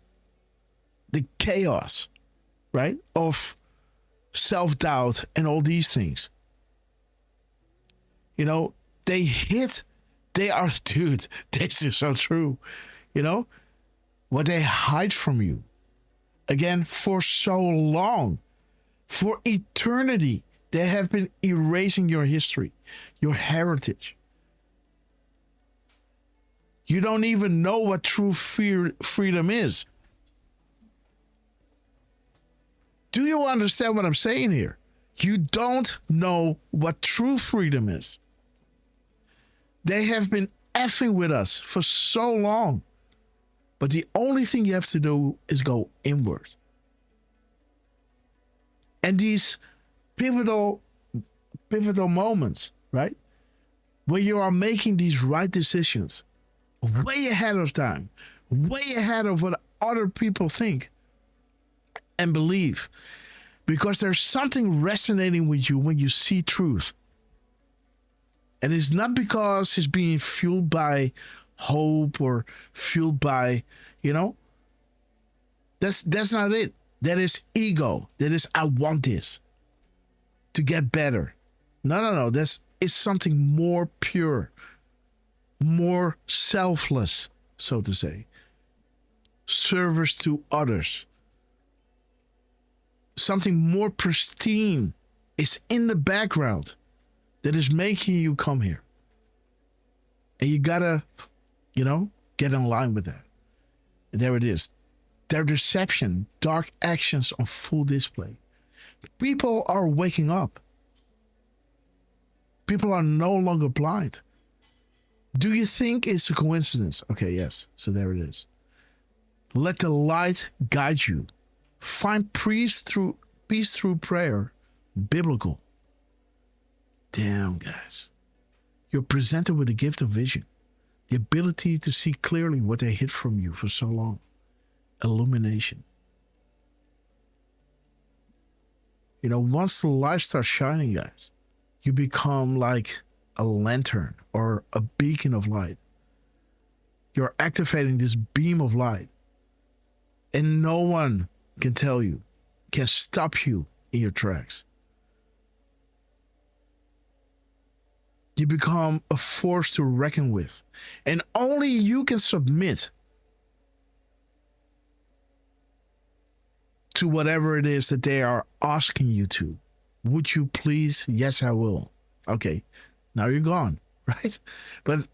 the chaos, right? Of self-doubt and all these things. You know, they are, dude, this is so true. You know, what they hide from you. Again, for so long, for eternity, they have been erasing your history, your heritage. You don't even know what true freedom is. Do you understand what I'm saying here? You don't know what true freedom is. They have been effing with us for so long. But the only thing you have to do is go inward. And these pivotal moments, right? Where you are making these right decisions, way ahead of time, way ahead of what other people think and believe. Because there's something resonating with you when you see truth. And it's not because it's being fueled by hope or fueled by, you know, that's not it. That is ego. That is, I want this to get better. No. It's something more pure, more selfless, so to say. Service to others. Something more pristine is in the background that is making you come here. And you gotta, you know, get in line with that. And there it is. Their deception, dark actions on full display. People are waking up. People are no longer blind. Do you think it's a coincidence? Okay, yes. So there it is. Let the light guide you. Find peace through prayer. Biblical. Damn, guys. You're presented with the gift of vision. The ability to see clearly what they hid from you for so long. Illumination. You know, once the light starts shining, guys, you become like a lantern or a beacon of light. You're activating this beam of light. And no one can stop you in your tracks. You become a force to reckon with. And only you can submit to whatever it is that they are asking you to. Would you please? Yes, I will. Okay, now you're gone, right? But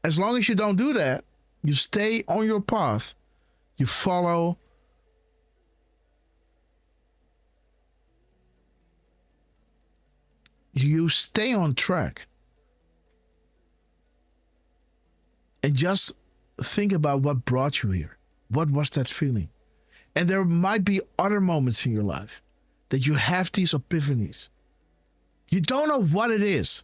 as long as you don't do that, you stay on your path, you follow. You stay on track. And just think about what brought you here. What was that feeling? And there might be other moments in your life that you have these epiphanies. You don't know what it is.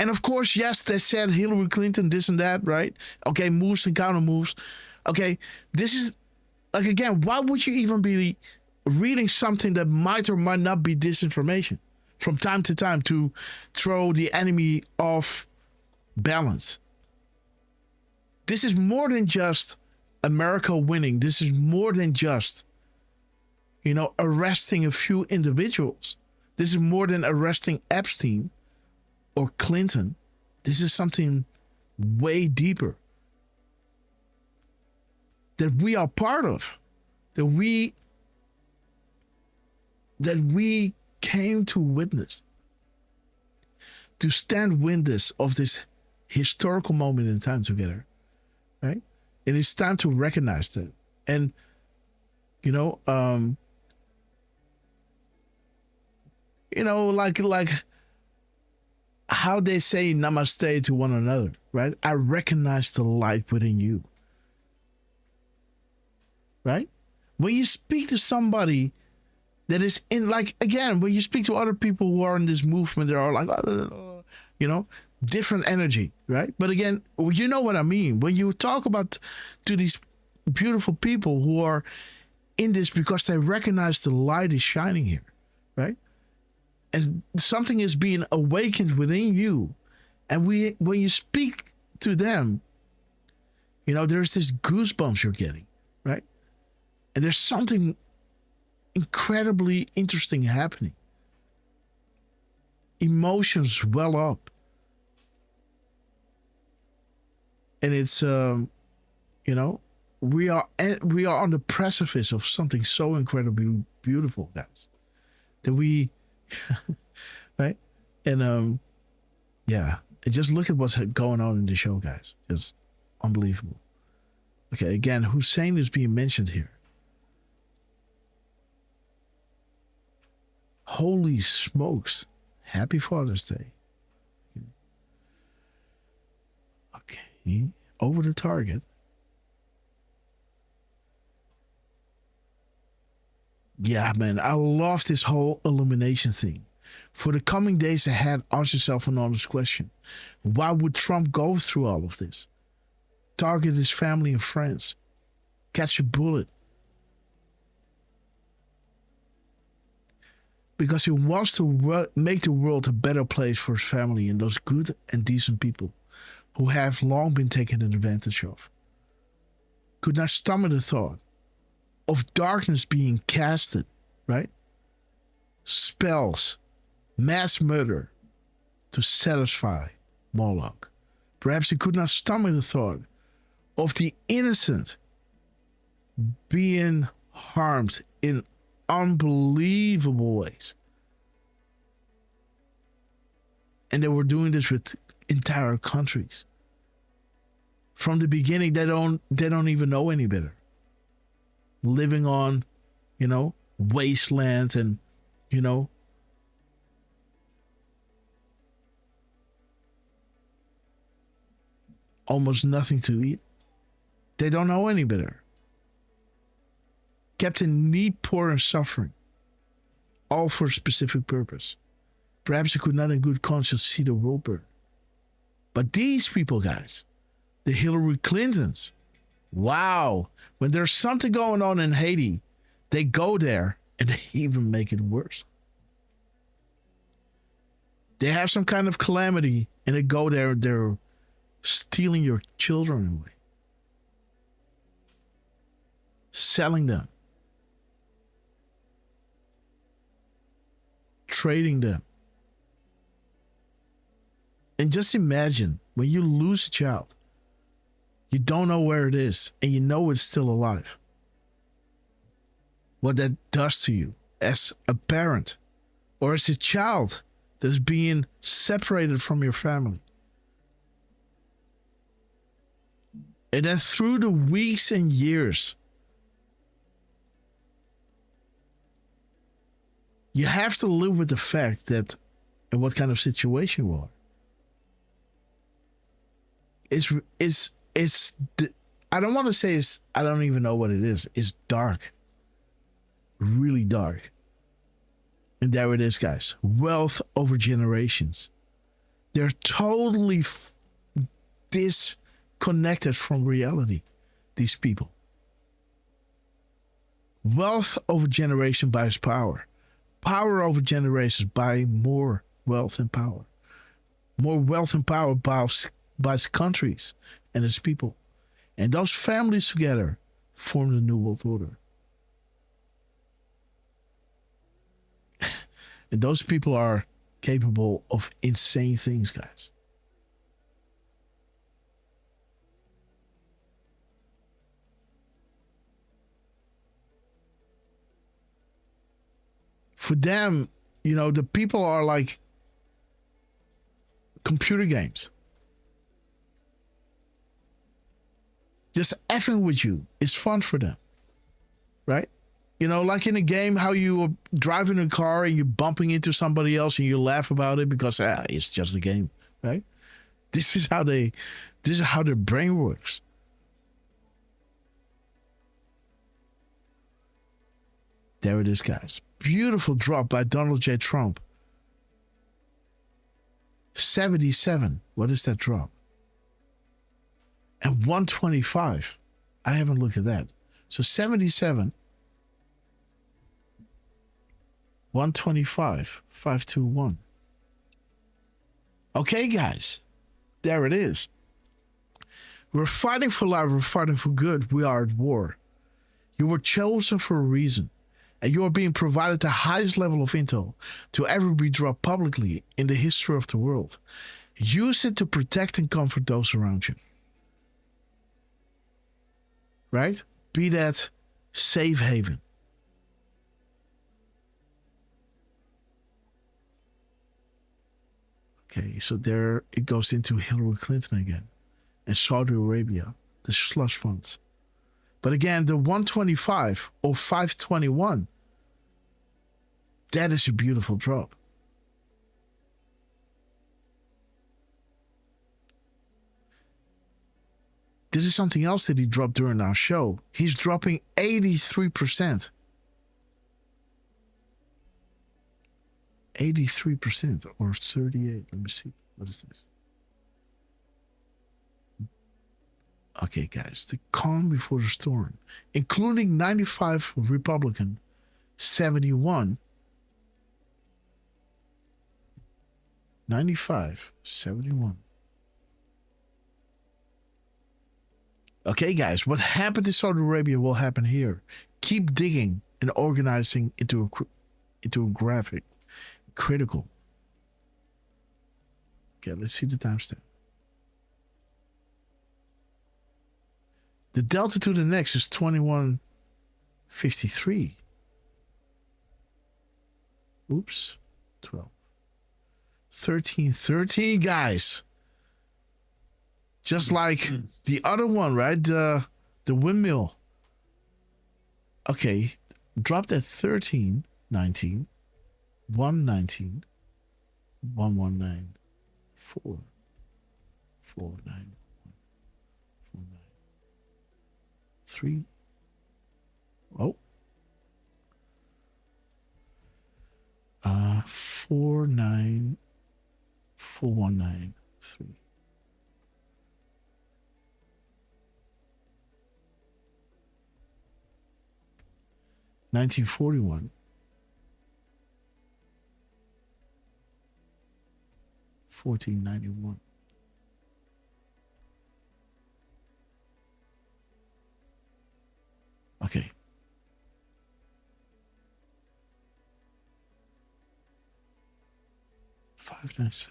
And of course, yes, they said Hillary Clinton, this and that, right? Okay, moves and counter moves. Okay, this is, like, again, why would you even be reading something that might or might not be disinformation from time to time to throw the enemy off balance? This is more than just America winning. This is more than just, you know, arresting a few individuals. This is more than arresting Epstein or Clinton. This is something way deeper that we are part of, that we came to witness, to stand witness of this historical moment in time together, right? It is time to recognize that. And, like how they say namaste to one another, right? I recognize the light within you, right? When you speak to somebody that is in, like, again, when you speak to other people who are in this movement, they are like, different energy, right? But again, you know what I mean. When you talk about to these beautiful people who are in this because they recognize the light is shining here, right? And something is being awakened within you. And when you speak to them, there's this goosebumps you're getting, right? And there's something incredibly interesting happening. Emotions well up. And it's, we are on the precipice of something so incredibly beautiful, guys. That we, right? And just look at what's going on in the show, guys. It's unbelievable. Okay, again, Hussein is being mentioned here. Holy smokes. Happy Father's Day. Okay, over the target. Yeah, man, I love this whole illumination thing. For the coming days ahead, ask yourself an honest question. Why would Trump go through all of this? Target his family and friends. Catch a bullet. Because he wants to make the world a better place for his family and those good and decent people who have long been taken advantage of. Could not stomach the thought of darkness being casted, right? Spells, mass murder to satisfy Moloch. Perhaps he could not stomach the thought of the innocent being harmed in unbelievable ways. And they were doing this with entire countries. From the beginning, they don't even know any better. Living on, wastelands and, almost nothing to eat. They don't know any better. Kept in need, poor, and suffering. All for a specific purpose. Perhaps you could not in good conscience see the world burn. But these people, guys, the Hillary Clintons, wow, when there's something going on in Haiti, they go there and they even make it worse. They have some kind of calamity and they go there and they're stealing your children away. Selling them. Trading them. And just imagine when you lose a child, you don't know where it is and you know it's still alive. What that does to you as a parent or as a child that is being separated from your family. And then through the weeks and years, you have to live with the fact that in what kind of situation you are. I don't want to say I don't even know what it is. It's dark. Really dark. And there it is, guys. Wealth over generations. They're totally disconnected from reality, these people. Wealth over generation buys power. Power over generations buy more wealth and power. More wealth and power buys countries and its people. And those families together form the New World Order. And those people are capable of insane things, guys. For them, the people are like computer games. just effing with you is fun for them, right? You know, like in a game, how you are driving a car and you're bumping into somebody else and you laugh about it because it's just a game, right? This is how their brain works. There it is, guys. Beautiful drop by Donald J. Trump. 77. What is that drop? And 125. I haven't looked at that. So 77. 125. 521. Okay, guys. There it is. We're fighting for life. We're fighting for good. We are at war. You were chosen for a reason. And you are being provided the highest level of intel to ever be dropped publicly in the history of the world. Use it to protect and comfort those around you. Right? Be that safe haven. Okay, so there it goes into Hillary Clinton again. And Saudi Arabia, the slush funds. But again, the 125 or 521, that is a beautiful drop. This is something else that he dropped during our show. He's dropping 83%. 83% or 38. Let me see. What is this? Okay, guys, the calm before the storm, including 95 Republican, 71, 95, 71. Okay, guys, what happened in Saudi Arabia will happen here. Keep digging and organizing into a graphic. Critical. Okay, let's see the timestamp. The delta to the next is 2153. Oops. 12. 13, guys. Just like the other one, right? The windmill. Okay. Dropped at 13, 19, 119, 119, 4, 49. 3. Oh. 49, 419, 3. $1941. 1491. Okay. $597.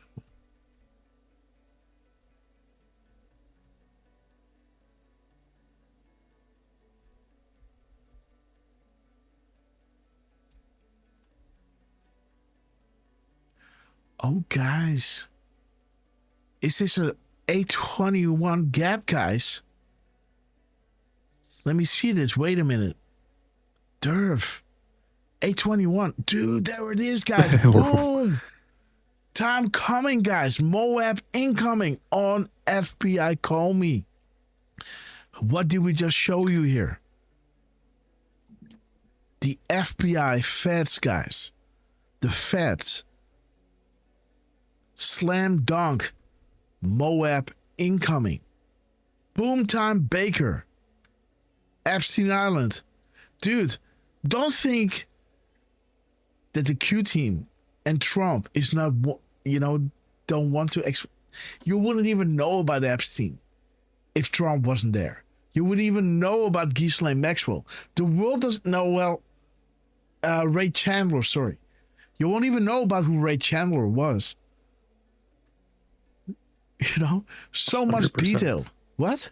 Oh, guys. Is this a 821 gap, guys? Let me see this. Wait a minute. Derf. 821. Dude, there it is, guys. Boom. Time coming, guys. Moab incoming on FBI Call Me. What did we just show you here? The FBI feds, guys. The feds. Slam dunk. Moab incoming. Boom time Baker. Epstein Island. Dude, don't think that the Q team and Trump is not, don't want to. You wouldn't even know about Epstein if Trump wasn't there. You wouldn't even know about Ghislaine Maxwell. The world doesn't know, Ray Chandler, sorry. You won't even know about who Ray Chandler was. So much 100%. detail. What?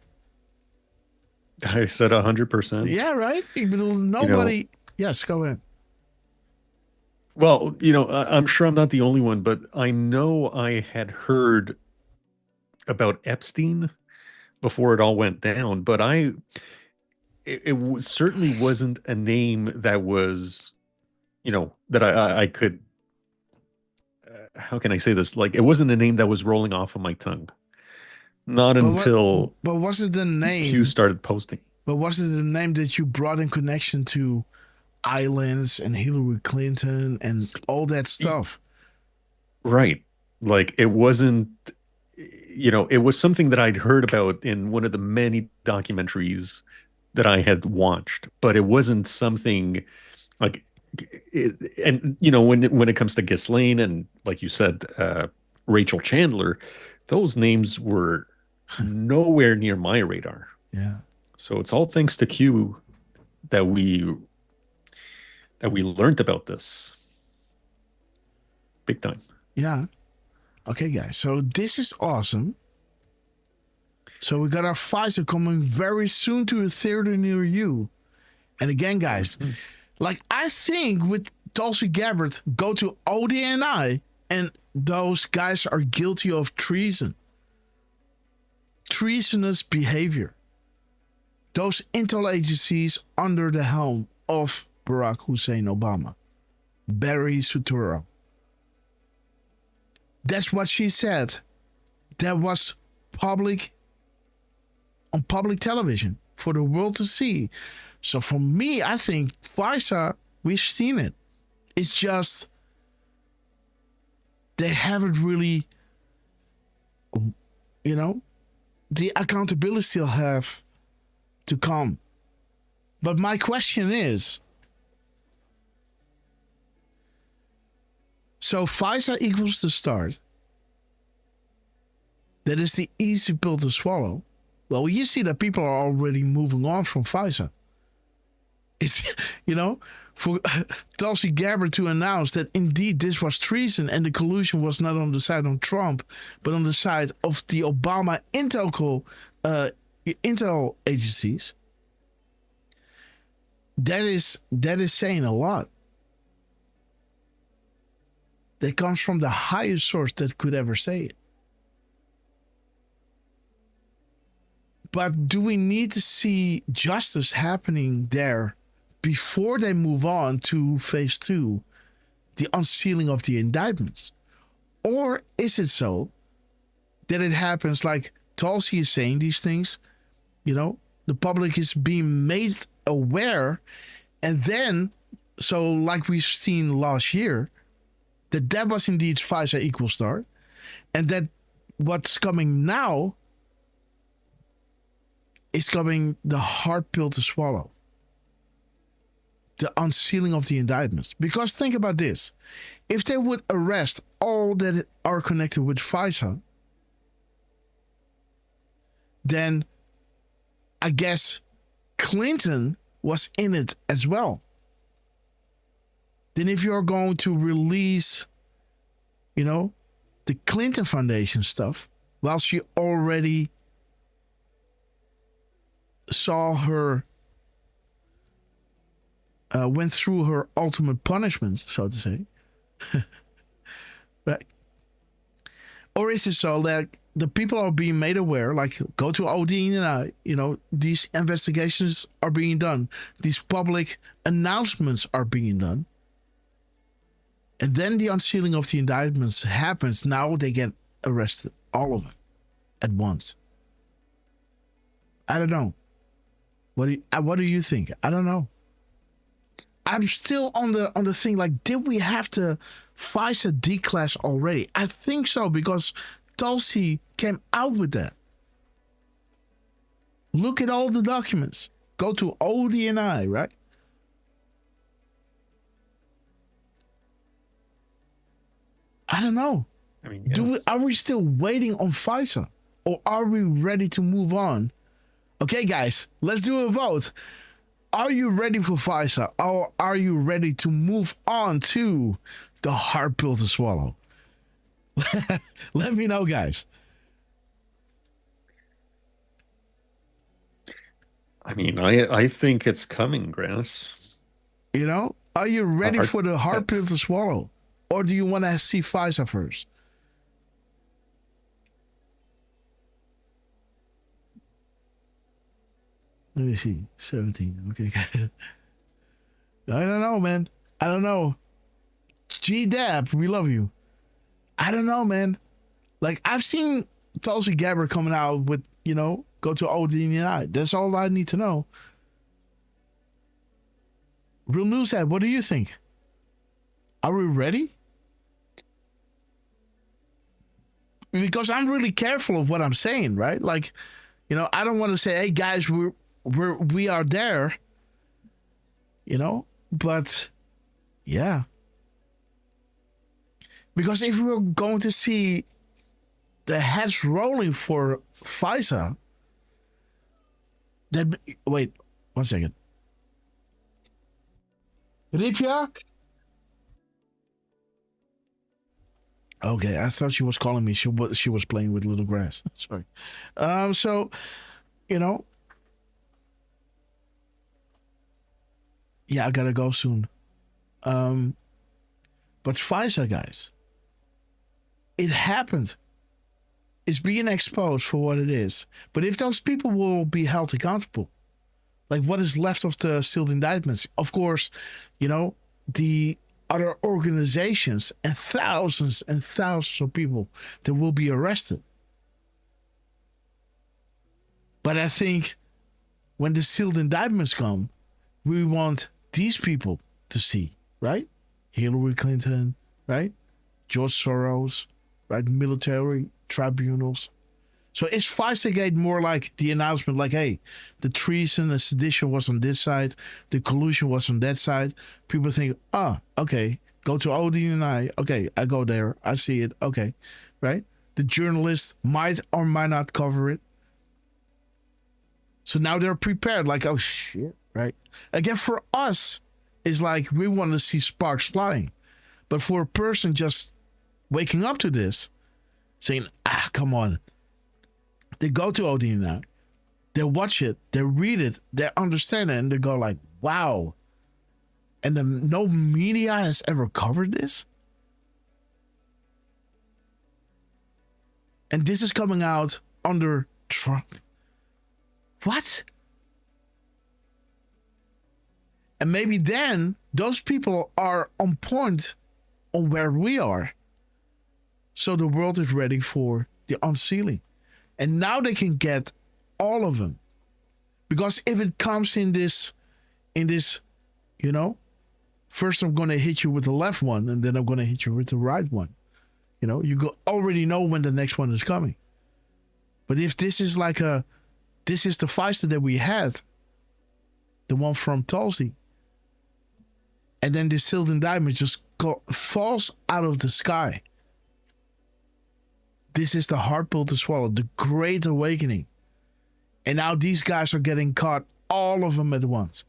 I said 100%. Yeah, right? Nobody. Yes, go ahead. Well, I'm sure I'm not the only one, but I know I had heard about Epstein before it all went down. But it certainly wasn't a name that was, that I could. How can I say this? Like, it wasn't a name that was rolling off of my tongue. Not until. But was it the name? Q started posting. But was it the name that you brought in connection to Islands and Hillary Clinton and all that stuff? Right. Like, it wasn't, it was something that I'd heard about in one of the many documentaries that I had watched, but it wasn't something like, when it comes to Ghislaine and, like you said, Rachel Chandler, those names were nowhere near my radar. Yeah. So it's all thanks to Q that we learned about this. Big time. Yeah. Okay, guys. So this is awesome. So we got our Pfizer coming very soon to a theater near you. And again, guys, like I think with Tulsi Gabbard, go to ODNI, and those guys are guilty of treason. Treasonous behavior. Those intel agencies under the helm of Barack Hussein Obama. Barry Soetoro. That's what she said. That was on public television for the world to see. So for me, I think FISA, we've seen it. It's just they haven't really, the accountability still have to come. But my question is, so FISA equals the start. That is the easy pill to swallow. Well, you see that people are already moving on from FISA. It's, for Tulsi Gabbard to announce that indeed this was treason and the collusion was not on the side of Trump, but on the side of the Obama intel agencies. That is saying a lot. That comes from the highest source that could ever say it. But do we need to see justice happening there before they move on to phase 2, the unsealing of the indictments? Or is it so that it happens like Tulsi is saying these things, the public is being made aware, and then, so like we've seen last year, that was indeed FISA equal start, and that what's coming now is coming the hard pill to swallow. The unsealing of the indictments. Because think about this. If they would arrest all that are connected with FISA, then I guess Clinton was in it as well. Then if you're going to release, the Clinton Foundation stuff, while she already saw her, went through her ultimate punishment, so to say. Right? Or is it so that the people are being made aware, like go to ODNI, these investigations are being done. These public announcements are being done. And then the unsealing of the indictments happens. Now they get arrested, all of them, at once. I don't know. What do you think? I don't know. I'm still on the thing, like, did we have to FISA declass already? I think so, because Tulsi came out with that. Look at all the documents. Go to ODNI, right? I don't know. I mean, yeah. Are we still waiting on FISA? Or are we ready to move on? Okay, guys, let's do a vote. Are you ready for FISA? Or are you ready to move on to the hard pill to swallow? Let me know, guys. I mean, I think it's coming, Grass. Are you ready for the hard pill to swallow? Or do you want to see FISA first? Let me see. 17. Okay. I don't know, man. I don't know. G-Dab, we love you. I don't know, man. Like, I've seen Tulsi Gabbard coming out with, go to ODNI. That's all I need to know. Real Newshead, what do you think? Are we ready? Because I'm really careful of what I'm saying, right? Like, I don't want to say, hey guys, we are there. But yeah. Because if we're going to see the heads rolling for FISA, then wait, 1 second. Ripia? Okay, I thought she was calling me. She was playing with little grass. Sorry. So, yeah, I gotta go soon. But FISA, guys, it happened. It's being exposed for what it is. But if those people will be held accountable, like what is left of the sealed indictments, of course, the other organizations and thousands of people that will be arrested. But I think when the sealed indictments come, we want these people to see, right? Hillary Clinton, right? George Soros, right? Military tribunals. So is FISA-gate more like the announcement, like, hey, the treason and sedition was on this side, the collusion was on that side. People think, okay, go to ODNI. Okay, I go there. I see it. Okay, right? The journalists might or might not cover it. So now they're prepared, like, oh, shit, right? Again, for us, it's like we want to see sparks flying. But for a person just waking up to this, saying, come on. They go to ODNI, they watch it, they read it, they understand it, and they go like, wow. And then no media has ever covered this? And this is coming out under Trump. What? And maybe then those people are on point on where we are. So the world is ready for the unsealing. And now they can get all of them. Because if it comes in this, first I'm going to hit you with the left one and then I'm going to hit you with the right one. You already know when the next one is coming. But if this is this is the FISA that we had, the one from Tulsi, and then the sealed indictment just falls out of the sky. This is the hard pill to swallow, the great awakening. And now these guys are getting caught, all of them at once.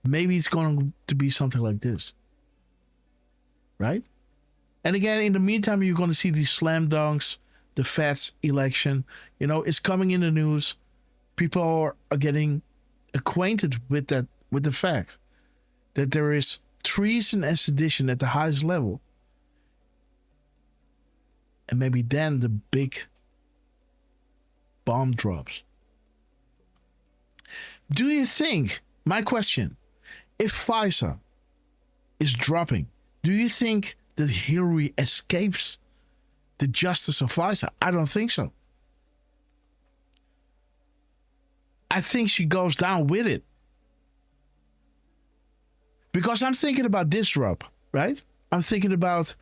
Maybe it's going to be something like this. Right? And again, in the meantime, you're going to see these slam dunks, the Fed's election. It's coming in the news. People are getting acquainted with that, with the fact that there is treason and sedition at the highest level. And maybe then the big bomb drops. Do you think, my question, if FISA is dropping, do you think that Hillary escapes the justice of FISA? I don't think so. I think she goes down with it. Because I'm thinking about this drop, right? I'm thinking about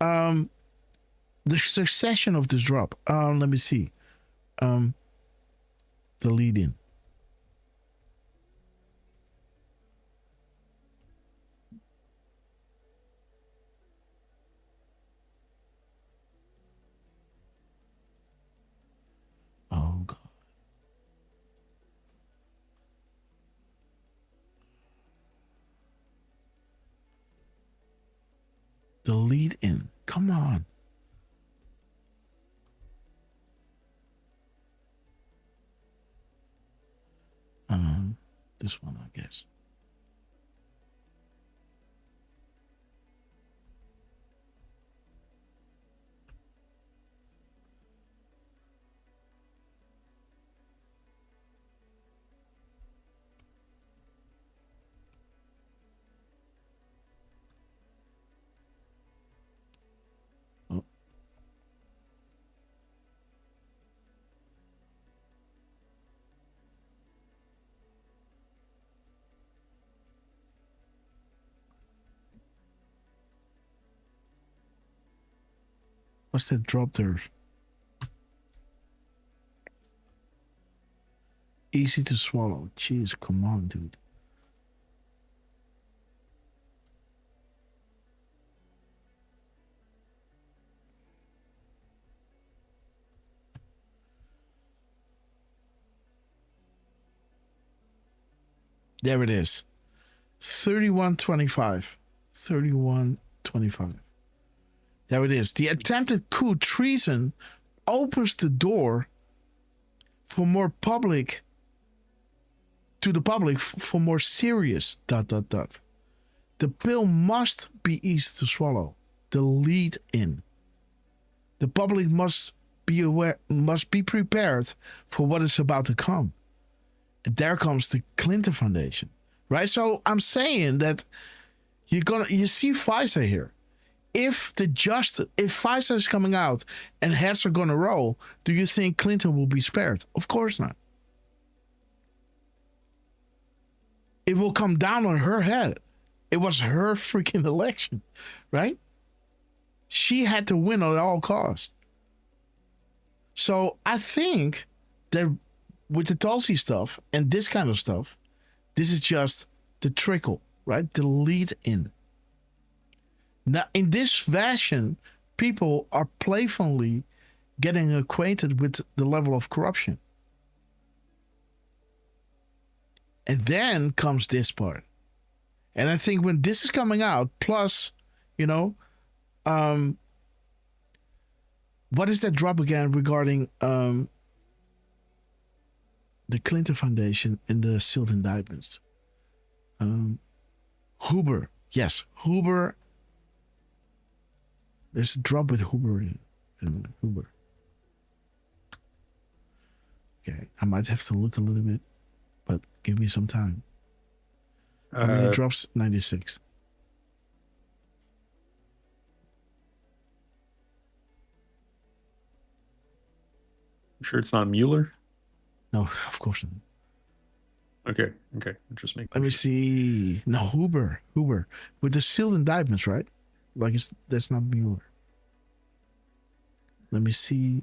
the succession of this drop. Let me see. The lead-in. Oh, God. The lead-in. Come on. This one, I guess. What's that drop there? Easy to swallow. Jeez, come on, dude. There it is. 3125. 3125. There it is. The attempted coup treason opens the door for more public to the public for more serious ... The pill must be easy to swallow. The lead in. The public must be aware, must be prepared for what is about to come. There comes the Clinton Foundation, right? So I'm saying that you see FISA here. If FISA is coming out and heads are gonna roll, do you think Clinton will be spared? Of course not. It will come down on her head. It was her freaking election, right? She had to win at all costs. So I think that with the Tulsi stuff and this kind of stuff, this is just the trickle, right? The lead in. Now, in this fashion, people are playfully getting acquainted with the level of corruption. And then comes this part. And I think when this is coming out, plus, what is that drop again regarding the Clinton Foundation and the sealed indictments? Huber. Yes, Huber. There's a drop with Huber in Huber. Okay, I might have to look a little bit, but give me some time. How many drops? 96. You sure it's not Mueller? No, of course not. Okay. Just make. Let me see. No, Huber with the sealed indictments, right? Like that's not Mueller. Let me see.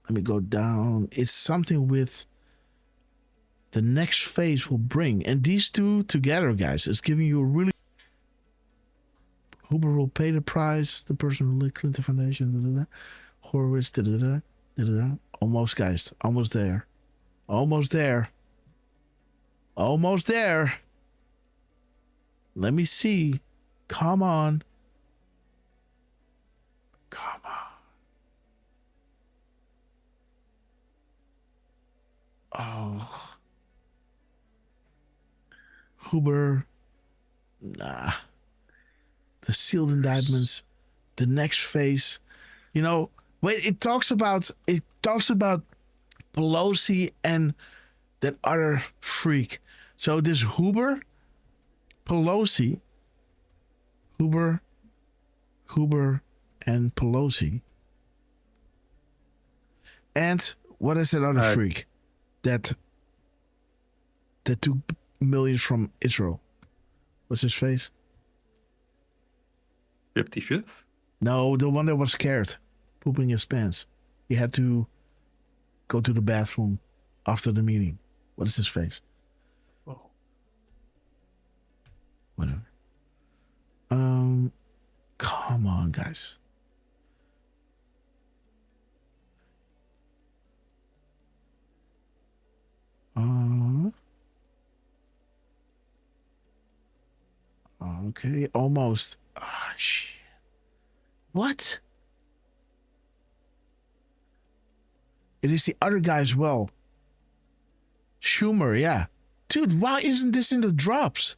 Let me go down. It's something with the next phase will bring, and these two together, guys, is giving you a really. Huber will pay the price. The person who led Clinton Foundation. Horowitz. Almost, guys. Almost there. Almost there. Almost there. Let me see. Come on. Come on. Oh. Huber. Nah. The sealed indictments. The next phase. Wait, it talks about Pelosi and that other freak. So this Huber, Pelosi, Huber, and Pelosi. And what is that other freak that took millions from Israel? What's his face? 55th? No, the one that was scared, pooping his pants. He had to go to the bathroom after the meeting. What is his face? Oh. Whatever. Come on, guys. Okay, almost. Ah, shit. What? It is the other guy as well. Schumer, yeah. Dude, why isn't this in the drops?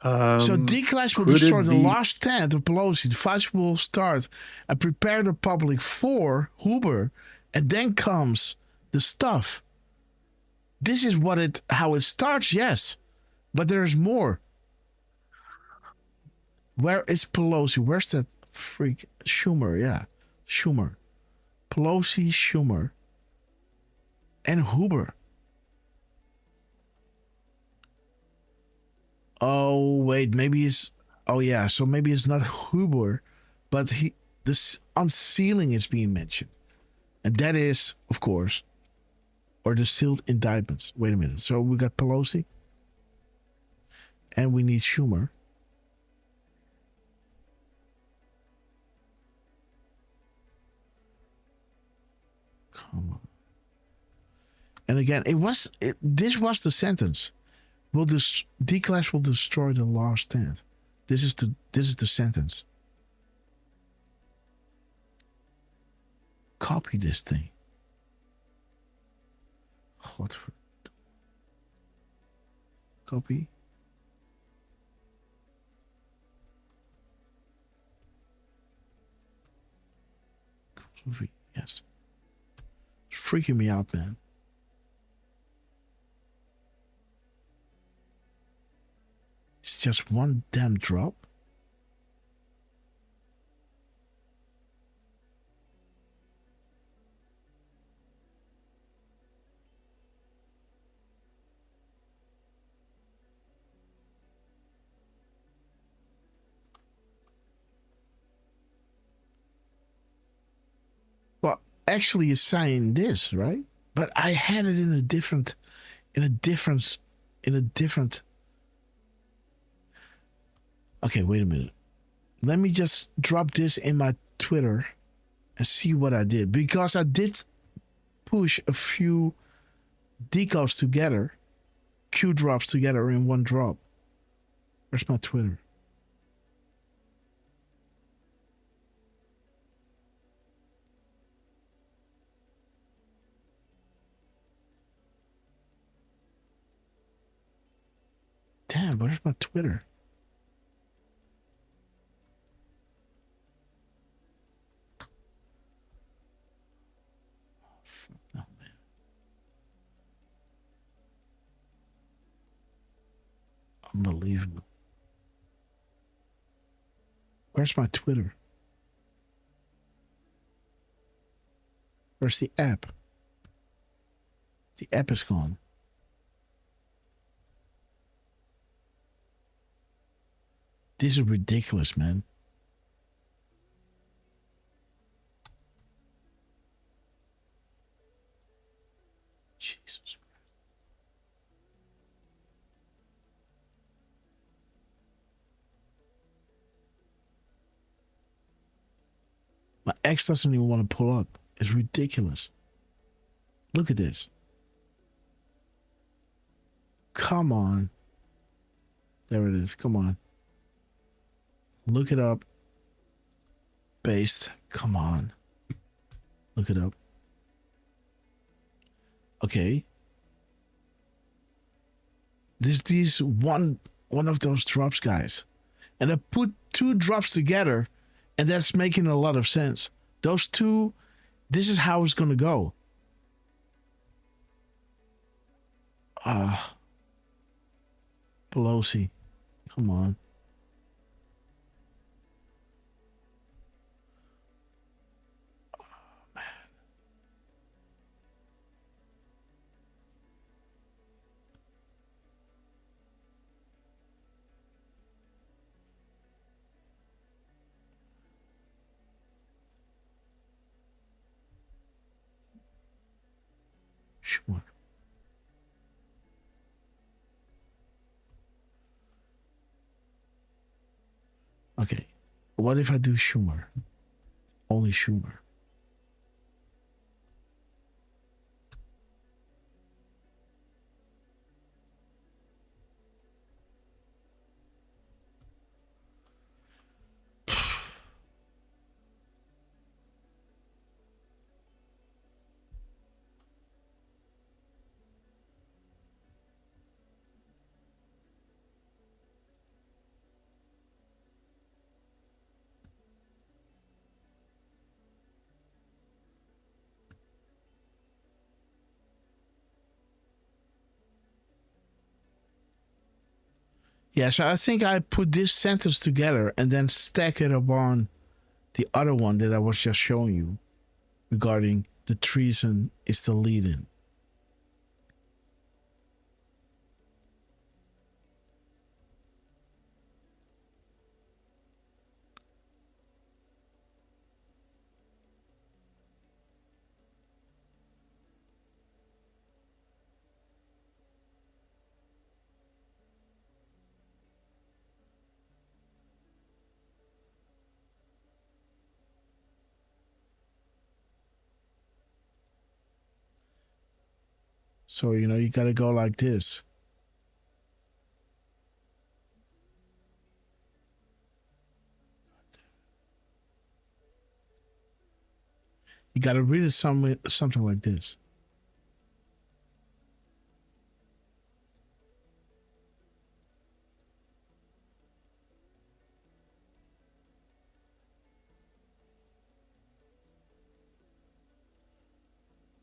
So declash will destroy the last stand of Pelosi. The fight will start and prepare the public for Huber, and then comes the stuff. This is how it starts, yes, but there's more. Where is Pelosi? Where's that freak? Schumer, yeah, Schumer, Pelosi, Schumer, and Huber. Oh wait, maybe it's. Oh yeah, so maybe it's not Huber, but this unsealing is being mentioned, and that is, of course, or the sealed indictments. Wait a minute. So we got Pelosi, and we need Schumer. Come on. And again, this was the sentence. D-Class will destroy the last stand. This is the sentence. Copy this thing. Godver. Copy. Control V. Yes. It's freaking me out, man. It's just one damn drop. Well, actually it's saying this, right? But I had it in a different. Okay, wait a minute. Let me just drop this in my Twitter and see what I did. Because I did push a few decodes together, Q drops together in one drop. Where's my Twitter? Damn, where's my Twitter? Unbelievable. Where's my Twitter? Where's the app? The app is gone. This is ridiculous, man. Jesus Christ. My ex doesn't even want to pull up. It's ridiculous. Look at this. Come on. There it is. Come on. Look it up. Paste. Come on. Look it up. Okay. These one of those drops, guys. And I put two drops together, and that's making a lot of sense. Those two, this is how it's gonna go. Pelosi. Come on. Sure. Okay. What if I do Schumer? Only Schumer. Yeah, so I think I put this sentence together and then stack it upon the other one that I was just showing you regarding the treason is the lead-in. So, you know, you got to go like this. You got to read it something like this.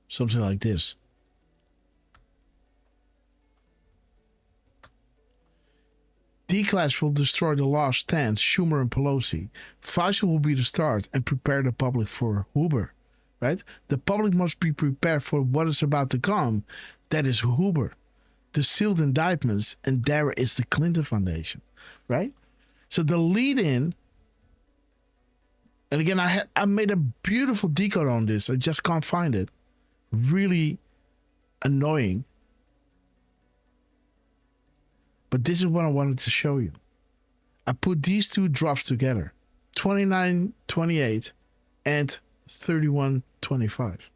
Something like this. D-Class will destroy the last stand, Schumer and Pelosi. Pfizer will be the start and prepare the public for Huber. Right? The public must be prepared for what is about to come. That is Huber. The sealed indictments, and there is the Clinton Foundation. Right? So the lead-in, and again, I made a beautiful decode on this. I just can't find it. Really annoying. But this is what I wanted to show you. I put these two drops together. 29.28 and 31.25.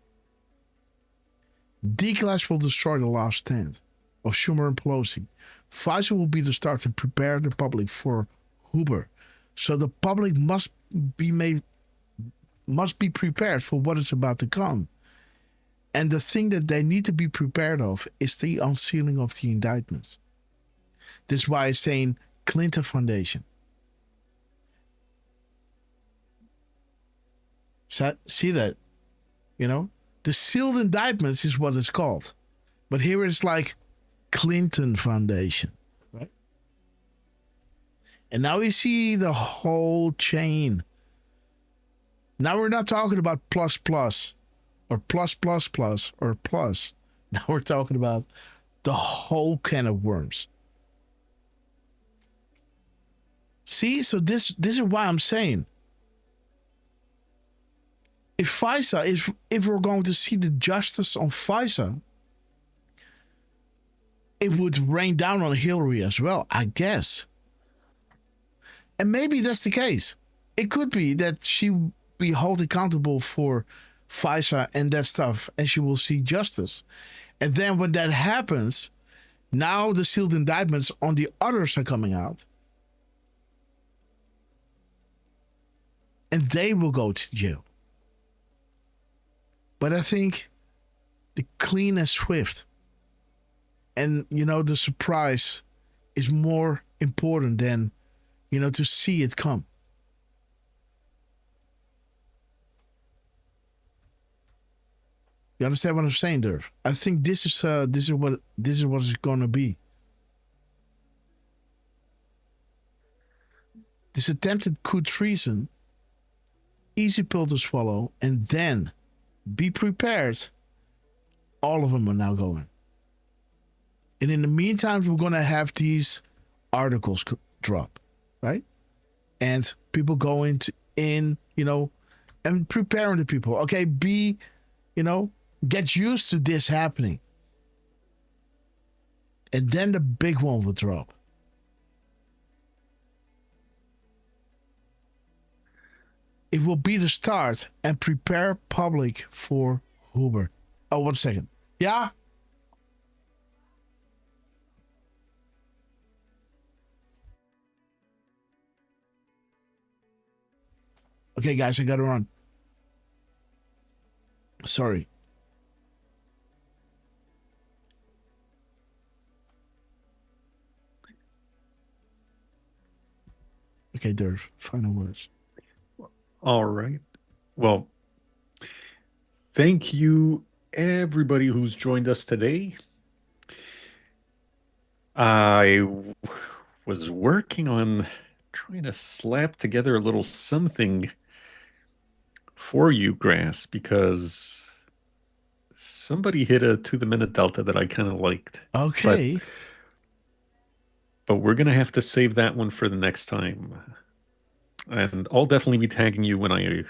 D-Class will destroy the last stand of Schumer and Pelosi. Pfizer will be the start and prepare the public for Huber. So the public must be prepared for what is about to come. And the thing that they need to be prepared of is the unsealing of the indictments. This is why I'm saying Clinton Foundation. So, see that? You know? The sealed indictments is what it's called. But here it's like Clinton Foundation. Right? And now you see the whole chain. Now we're not talking about plus plus. Or plus plus plus or plus. Now we're talking about the whole can of worms. See, so this is why I'm saying, if FISA if we're going to see the justice on FISA, it would rain down on Hillary as well, I guess. And maybe that's the case. It could be that she will be held accountable for FISA and that stuff, and she will see justice. And then when that happens, now the sealed indictments on the others are coming out. And they will go to jail. But I think the clean and swift and, you know, the surprise is more important than, you know, to see it come. You understand what I'm saying, Derf? I think this is what it's gonna be. This attempted coup treason, easy pill to swallow, and then be prepared. All of them are now going. And in the meantime, we're gonna have these articles drop, right? And people go in, you know, and preparing the people. Okay, get used to this happening. And then the big one will drop. It will be the start and prepare public for Huber. Oh, 1 second. Yeah? Okay, guys, I gotta run. Sorry. Okay, Derf, final words. All right. Well, thank you, everybody who's joined us today. I was working on trying to slap together a little something for you, Grass, because somebody hit a to the minute delta that I kind of liked. Okay. But we're going to have to save that one for the next time. And I'll definitely be tagging you when I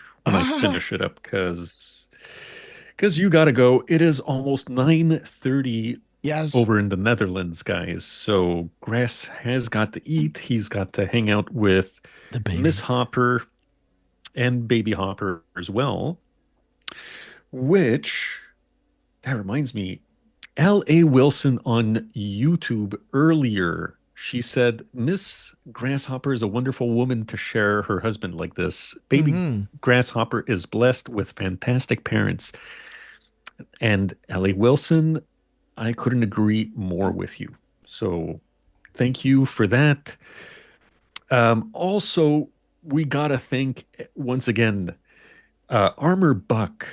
finish it up, because you got to go. It is almost 9:30 over in the Netherlands, guys. So Grass has got to eat. He's got to hang out with Miss Hopper and Baby Hopper as well. Which, that reminds me, L.A. Wilson on YouTube earlier, she said, Miss Grasshopper is a wonderful woman to share her husband like this. Baby Grasshopper is blessed with fantastic parents. And L.A. Wilson, I couldn't agree more with you. So thank you for that. Also, we got to thank once again Armor Buck,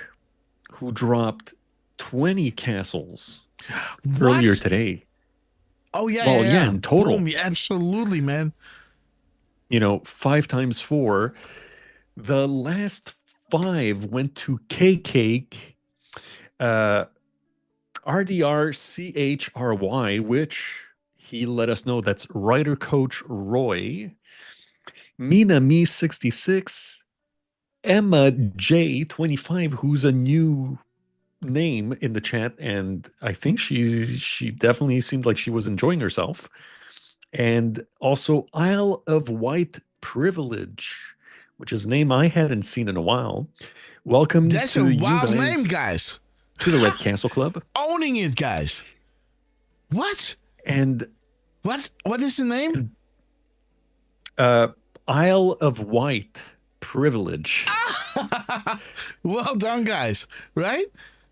who dropped 20 castles earlier today. Oh, yeah. Well, yeah, in total. Boom, yeah, absolutely, man. 5 times 4. The last 5 went to K-Cake, RDRCHRY, which he let us know that's Rider Coach Roy, Mina Me 66, Emma J 25, who's a new name in the chat, and I think she definitely seemed like she was enjoying herself. And also Isle of Wight Privilege, which is a name I hadn't seen in a while. Welcome That's to a you wild guys, name, guys. to the Red Castle Club. Owning it, guys. What? And what is the name? Isle of Wight Privilege. Well done, guys. Right?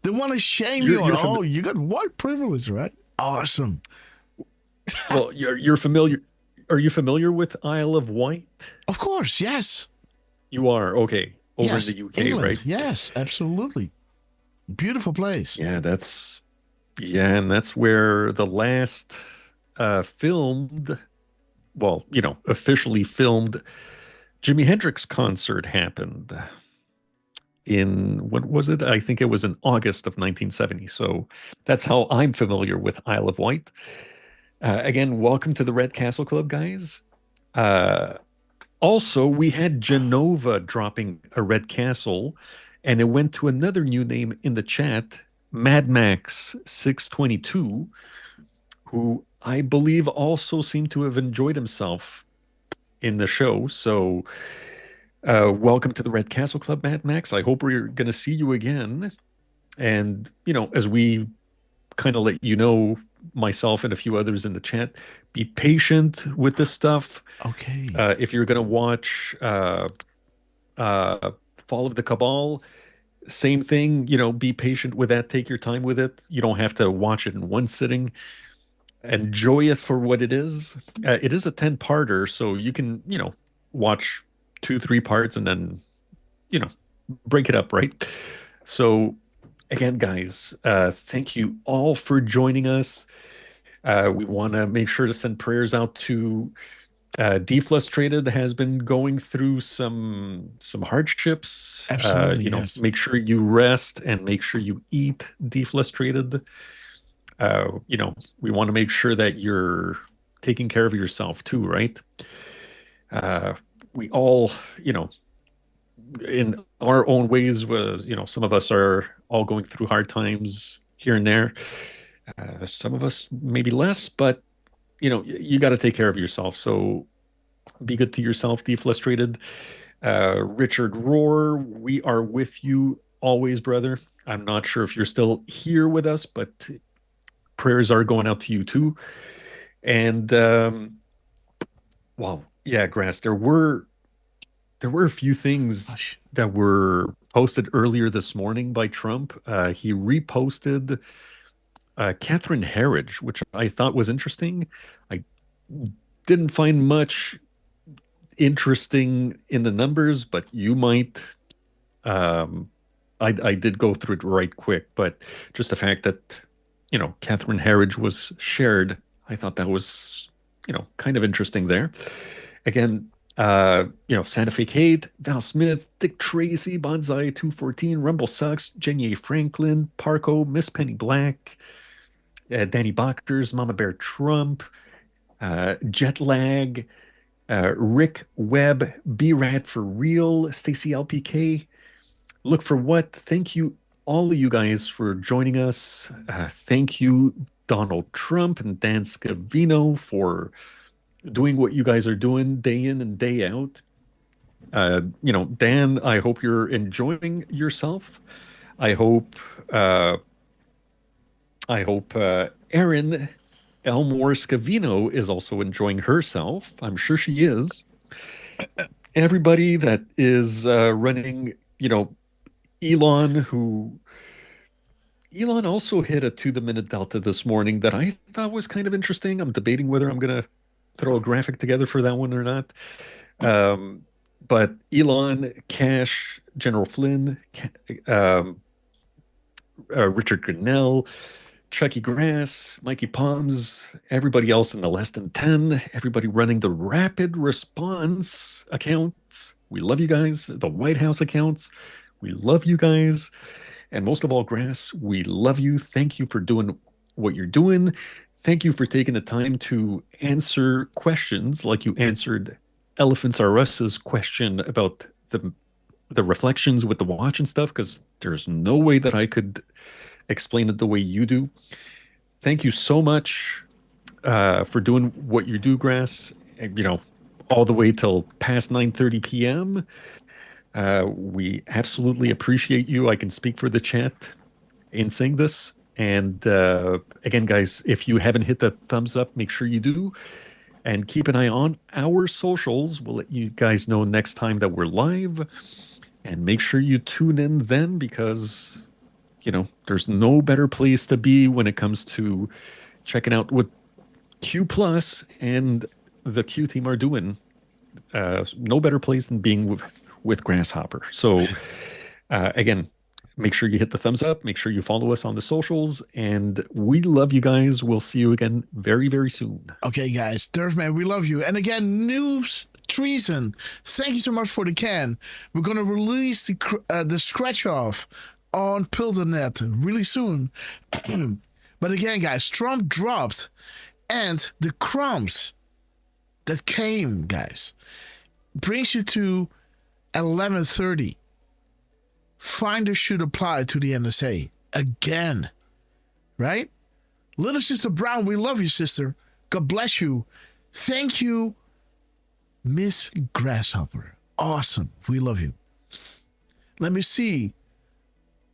They want to shame you on, oh, you got white privilege, right? Awesome. Well, you're familiar. Are you familiar with Isle of Wight? Of course, yes. You are? Okay. Over Yes, in the UK, England. right? Yes, absolutely. Beautiful place. Yeah, and that's where the last filmed, well, officially filmed Jimi Hendrix concert happened in, what was it? I think it was in August of 1970. So that's how I'm familiar with Isle of Wight. Again, welcome to the Red Castle Club, guys. Also, we had Genova dropping a Red Castle, and it went to another new name in the chat, Mad Max 622, who I believe also seemed to have enjoyed himself in the show. So welcome to the Red Castle Club, Mad Max. I hope we're going to see you again. And, as we kind of let you know, myself and a few others in the chat, be patient with this stuff. Okay. If you're going to watch Fall of the Cabal, same thing, be patient with that. Take your time with it. You don't have to watch it in one sitting. Enjoy it for what it is. It is a 10-parter, so you can, watch 2-3 parts and then, break it up, right? So again, guys, thank you all for joining us. We want to make sure to send prayers out to Deflustrated, has been going through some hardships. Absolutely, yes. Make sure you rest and make sure you eat Deflustrated. We want to make sure that you're taking care of yourself too, right? We all, in our own ways, some of us are all going through hard times here and there. Some of us maybe less, but you got to take care of yourself. So be good to yourself, Deflustrated. Richard Rohr, we are with you always, brother. I'm not sure if you're still here with us, but prayers are going out to you too. And well, yeah, Grass, there were a few things that were posted earlier this morning by Trump. He reposted Catherine Herridge, which I thought was interesting. I didn't find much interesting in the numbers, but you might. I did go through it right quick, but just the fact that Catherine Herridge was shared, I thought that was kind of interesting there. Again, Santa Fe Kate, Val Smith, Dick Tracy, Bonsai 214, Rumble Sucks, Jenny Franklin, Parco, Miss Penny Black, Danny Bochters, Mama Bear Trump, Jet Lag, Rick Webb, B-Rat for Real, Stacy LPK, Look for What. Thank you, all of you guys, for joining us. Thank you, Donald Trump and Dan Scavino, for doing what you guys are doing day in and day out. Dan, I hope you're enjoying yourself. I hope I hope Erin Elmore Scavino is also enjoying herself. I'm sure she is. Everybody that is running, Elon also hit a to-the-minute delta this morning that I thought was kind of interesting. I'm debating whether I'm going to throw a graphic together for that one or not. But Elon, Cash, General Flynn, Richard Grinnell, Chucky Grass, Mikey Palms, everybody else in the less than 10, everybody running the rapid response accounts. We love you guys. The White House accounts. We love you guys. And most of all, Grass, we love you. Thank you for doing what you're doing. Thank you for taking the time to answer questions like you answered Elephants R Us's question about the reflections with the watch and stuff, because there's no way that I could explain it the way you do. Thank you so much for doing what you do, Grass, all the way till past 9:30 p.m. We absolutely appreciate you. I can speak for the chat in saying this. And again, guys, if you haven't hit the thumbs up, make sure you do. And keep an eye on our socials. We'll let you guys know next time that we're live. And make sure you tune in then, because there's no better place to be when it comes to checking out what Q Plus and the Q team are doing. No better place than being with Grasshopper. So again, make sure you hit the thumbs up. Make sure you follow us on the socials. And we love you guys. We'll see you again very, very soon. Okay, guys. Derf, man, we love you. And again, news, Treason. Thank you so much for the can. We're going to release the scratch-off on Pill.net really soon. But again, guys, Trump dropped, and the crumbs that came, guys, brings you to 11:30. Finders should apply to the NSA again, right? Little Sister Brown, we love you, sister. God bless you. Thank you, Miss Grasshopper. Awesome. We love you. Let me see.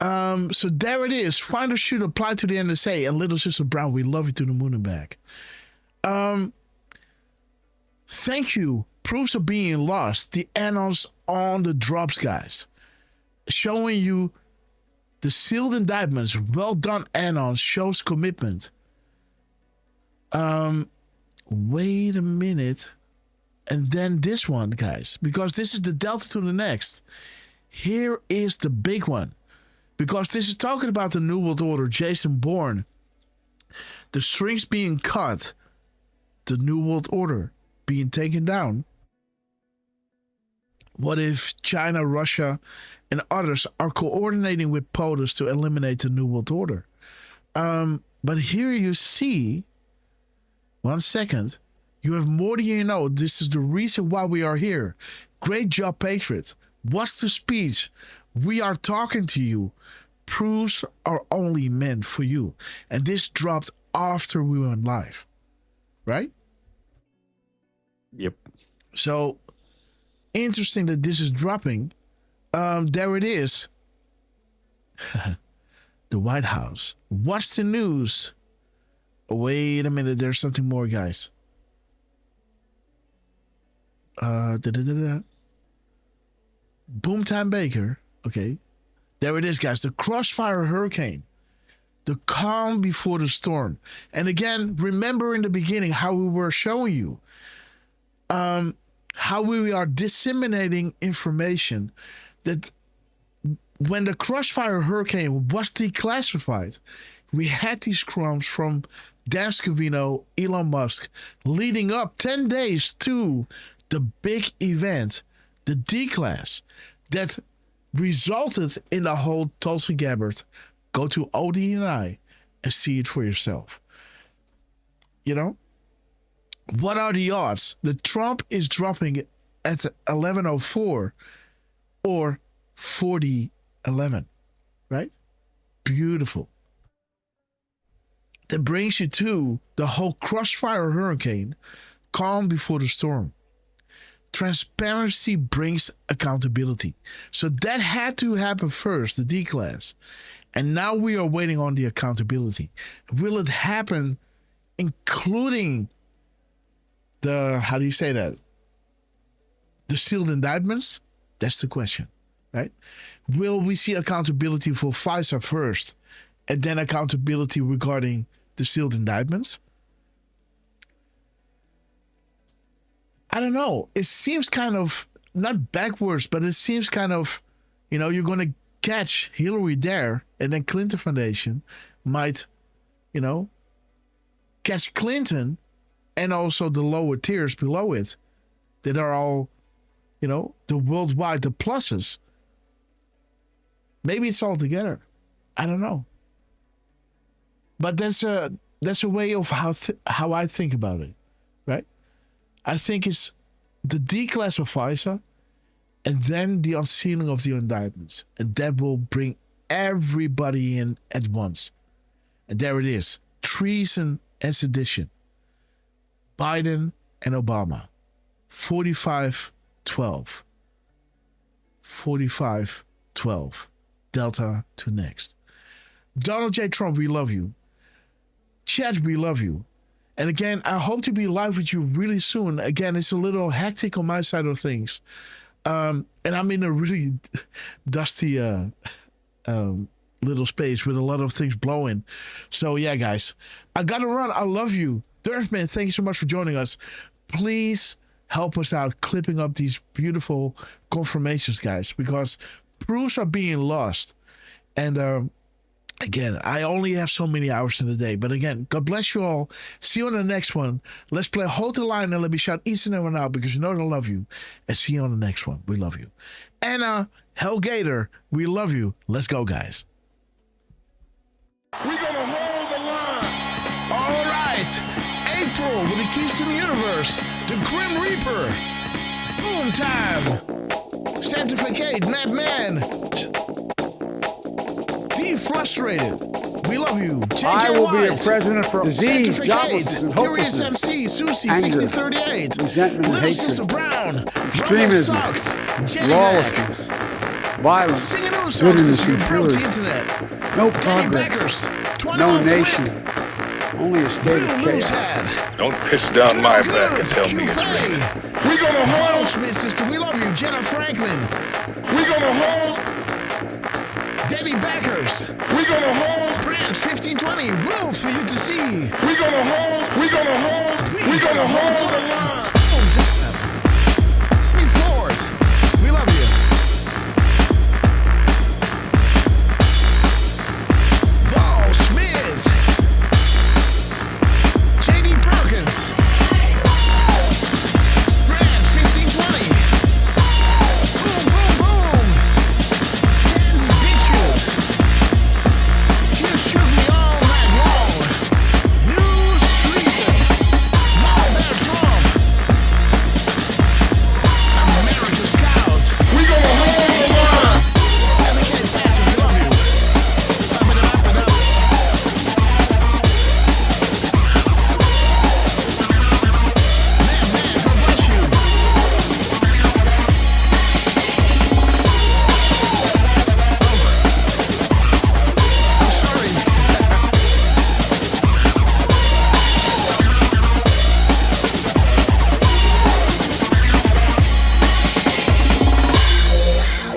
So there it is. Finders should apply to the NSA. And Little Sister Brown, we love you to the moon and back. Thank you. Proofs of being lost. The annals on the drops, guys. Showing you the sealed indictments. Well done, annons. Shows commitment. Wait a minute. And then this one, guys. Because this is the delta to the next. Here is the big one. Because this is talking about the New World Order, Jason Bourne. The strings being cut. The New World Order being taken down. What if China, Russia, and others are coordinating with POTUS to eliminate the New World Order? But here you see, 1 second, you have more than you know. This is the reason why we are here. Great job, Patriots. What's the speech? We are talking to you. Proofs are only meant for you. And this dropped after we went live. Right? Yep. So, interesting that this is dropping. There it is. The White House. What's the news? Wait a minute. There's something more, guys. Boomtime Baker. Okay. There it is, guys. The Crossfire Hurricane. The calm before the storm. And again, remember in the beginning how we were showing you how we are disseminating information that when the Crossfire Hurricane was declassified, we had these crumbs from Dan Scavino, Elon Musk, leading up 10 days to the big event, the D-Class, that resulted in the whole Tulsi Gabbard. Go to ODNI and see it for yourself. You know? What are the odds that Trump is dropping at 11:04 or 40:11? Right? Beautiful. That brings you to the whole Crossfire Hurricane, calm before the storm. Transparency brings accountability. So that had to happen first, the D-Class. And now we are waiting on the accountability. Will it happen, including the, how do you say that? The sealed indictments? That's the question, right? Will we see accountability for FISA first and then accountability regarding the sealed indictments? I don't know. It seems kind of, not backwards, but it seems kind of, you know, you're going to catch Hillary there, and then Clinton Foundation might, you know, catch Clinton and also the lower tiers below it that are all, you know, the worldwide, the pluses. Maybe it's all together. I don't know. But that's a way of how I think about it, right? I think it's the declass of FISA and then the unsealing of the indictments. And that will bring everybody in at once. And there it is. Treason and sedition. Biden and Obama. 45-12. 45-12. Delta to next. Donald J. Trump, we love you. Chad, we love you. And again, I hope to be live with you really soon. Again, it's a little hectic on my side of things. And I'm in a really dusty little space with a lot of things blowing. So yeah, guys, I gotta run. I love you. Derfman, thank you so much for joining us. Please help us out clipping up these beautiful confirmations, guys, because proofs are being lost. And again, I only have so many hours in the day. But again, God bless you all. See you on the next one. Let's play Hold the Line and let me shout each and every one out because you know that I love you. And see you on the next one. We love you. Anna Hellgator, we love you. Let's go, guys. We're gonna hold the line. All right. April with the keys to the universe. The Grim Reaper. Boom time. Sanctificate, Madman. Frustrated. We love you. JJ I will White. be a president for disease, joblessness, and Curious hopelessness, MC, Susie, anger, 6038. resentment, and Little hatred, Sister Brown. extremism, lawlessness, violence, Singing those goodness, songs you and broke the purity. internet. No Danny progress, Beckers, no 21 nation, Flip. only a state of Real Moose chaos. Head. Don't piss down my back and tell me it's Q-Fay. raining. We're gonna hold. Smith sister, we love you. Jenna Franklin. We're gonna hold. Debbie Backers. We're gonna hold. Brand 1520. Will for you to see. We're gonna hold. We're gonna hold. We're gonna hold the line. Be forward. We love you. Paul Smith. JD Perkins. Brand 1520. Boom, boom, boom. Candy Beachwood. You shoot me all night long. News Treason. Marlboro Trump. American Scouts. We gonna hold the line. Advocate Passive, we love you. Up it up and up. Man, God bless you. I'm sorry.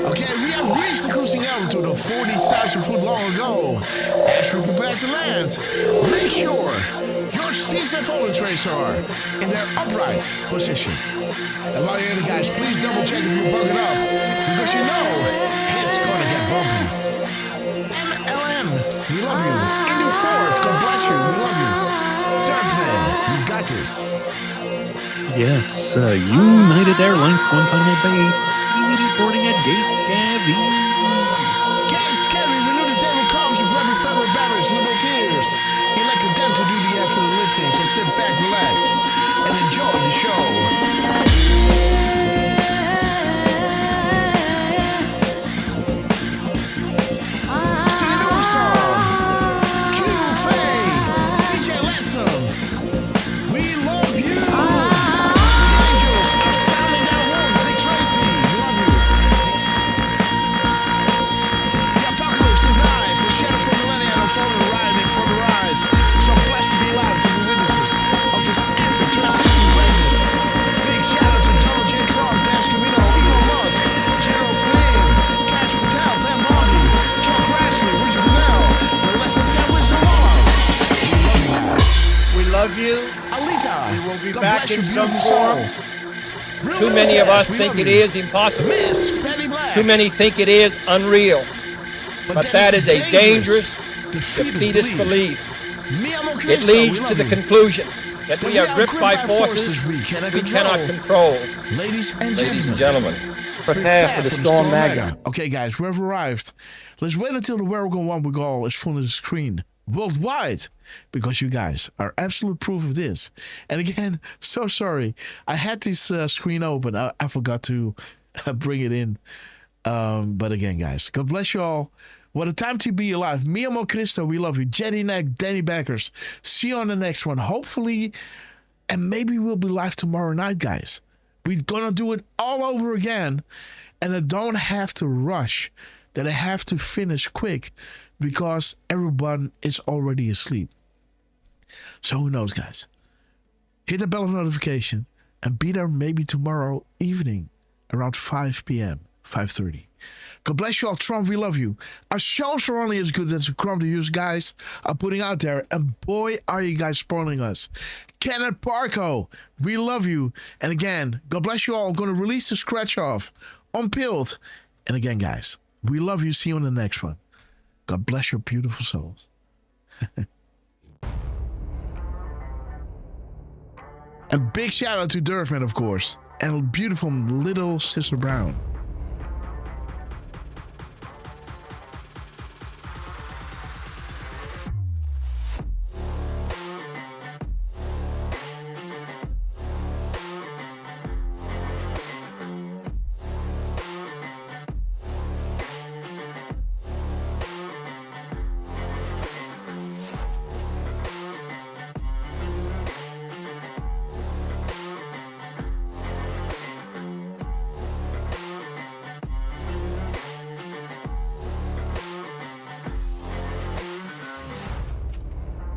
Okay, we have reached the cruising altitude of 40,000 foot long ago. As we prepare to land, make sure your seats and follow trays are in their upright position. And while you're in, guys, please double check if you're bugging up, because you know it's gonna get bumpy. MLM, we love you. Indy Ford, God bless you, we love you. Derfman, you got this. Yes, United Airlines Guantanamo Bay boarding at gate scabby. Gang Scary, we knew this day will come, so grab your favorite banners, liberal tears. Elected them to do the after lifting, so sit back, relax, and enjoy the show. Sing a new song. Q-Fay, DJ Lansom, we love you. The Angels are sounding their horns, Dick Tracy, we love you. back in some form? Too many of us think it is impossible. Too many think it is unreal. But that is a dangerous, defeatist belief. It leads to the conclusion that we are gripped by forces we cannot control. Ladies and gentlemen, prepare for the Storm Mega. Okay, guys, we've arrived. Let's wait until the Werewolf 1 with Gall is full of the screen worldwide, because you guys are absolute proof of this. And again, so sorry. I had this screen open. I forgot to bring it in. But again, guys, God bless you all. What a time to be alive. Mi amo Cristo, we love you. Jetty Neck, Danny Backers. See you on the next one. Hopefully, and maybe we'll be live tomorrow night, guys. We're gonna do it all over again. And I don't have to rush. That I have to finish quick because everyone is already asleep. So who knows, guys? Hit the bell of notification and be there maybe tomorrow evening around 5 p.m., 5:30. God bless you all. Trump, we love you. Our shows are only as good as the crumb to use guys are putting out there. And boy, are you guys spoiling us. Kenneth Parko, we love you. And again, God bless you all. I'm going to release the scratch off on Pilled. And again, guys, we love you. See you on the next one. God bless your beautiful souls. And big shout out to Derf, of course. And beautiful little Sister Brown.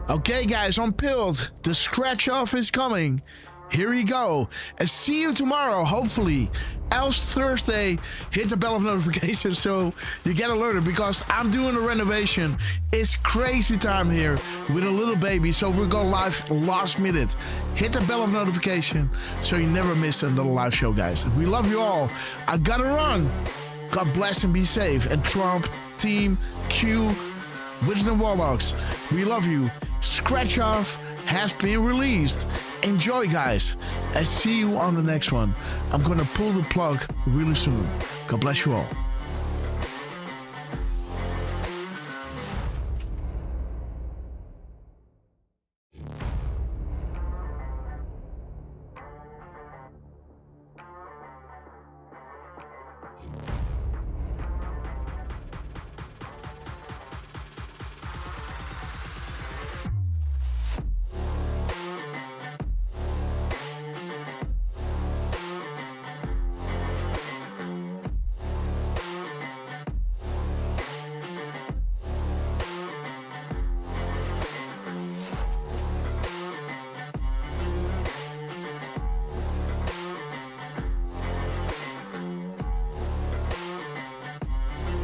Okay, guys, on Pilled, the scratch off is coming. Here you go. And see you tomorrow, hopefully. Else Thursday, hit the bell of notification so you get alerted because I'm doing a renovation. It's crazy time here with a little baby, so we'll go live last minute. Hit the bell of notification so you never miss another live show, guys. We love you all. I gotta run. God bless and be safe. And Trump, Team, Q, Wizards and Warlocks, we love you. Scratch Off has been released. Enjoy, guys. And see you on the next one. I'm gonna pull the plug really soon. God bless you all.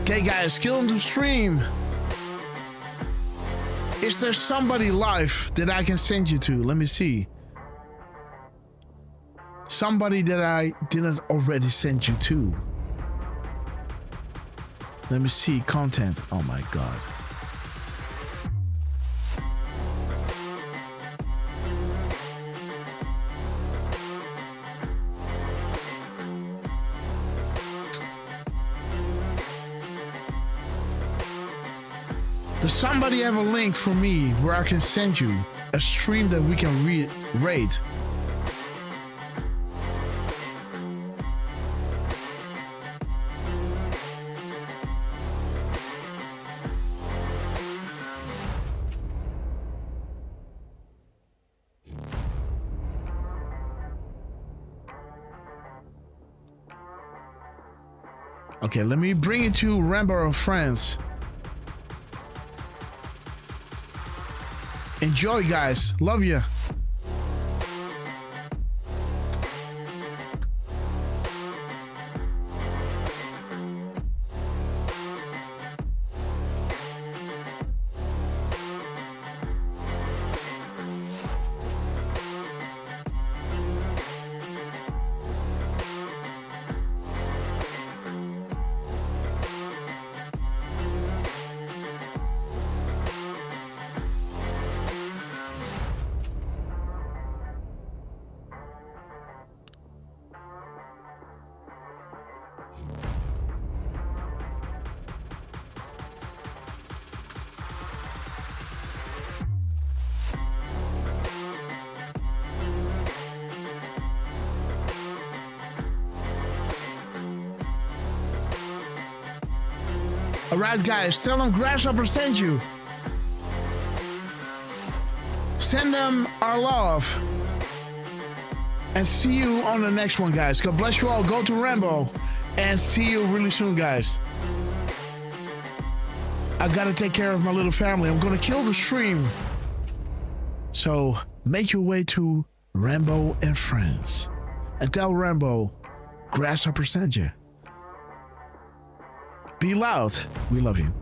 Okay, guys, kill him to stream. Is there somebody live that I can send you to? Let me see. Somebody that I didn't already send you to. Let me see. Content. Oh my God. Does somebody have a link for me where I can send you a stream that we can rate? Okay, let me bring it to Rambo of France. Enjoy, guys. Love you. Alright, guys, tell them Grasshopper sent you. Send them our love. And see you on the next one, guys. God bless you all. Go to Rambo. And see you really soon, guys. I gotta take care of my little family. I'm gonna kill the stream. So make your way to Rambo and Friends. And tell Rambo, Grasshopper sent you. Be loud. We love you.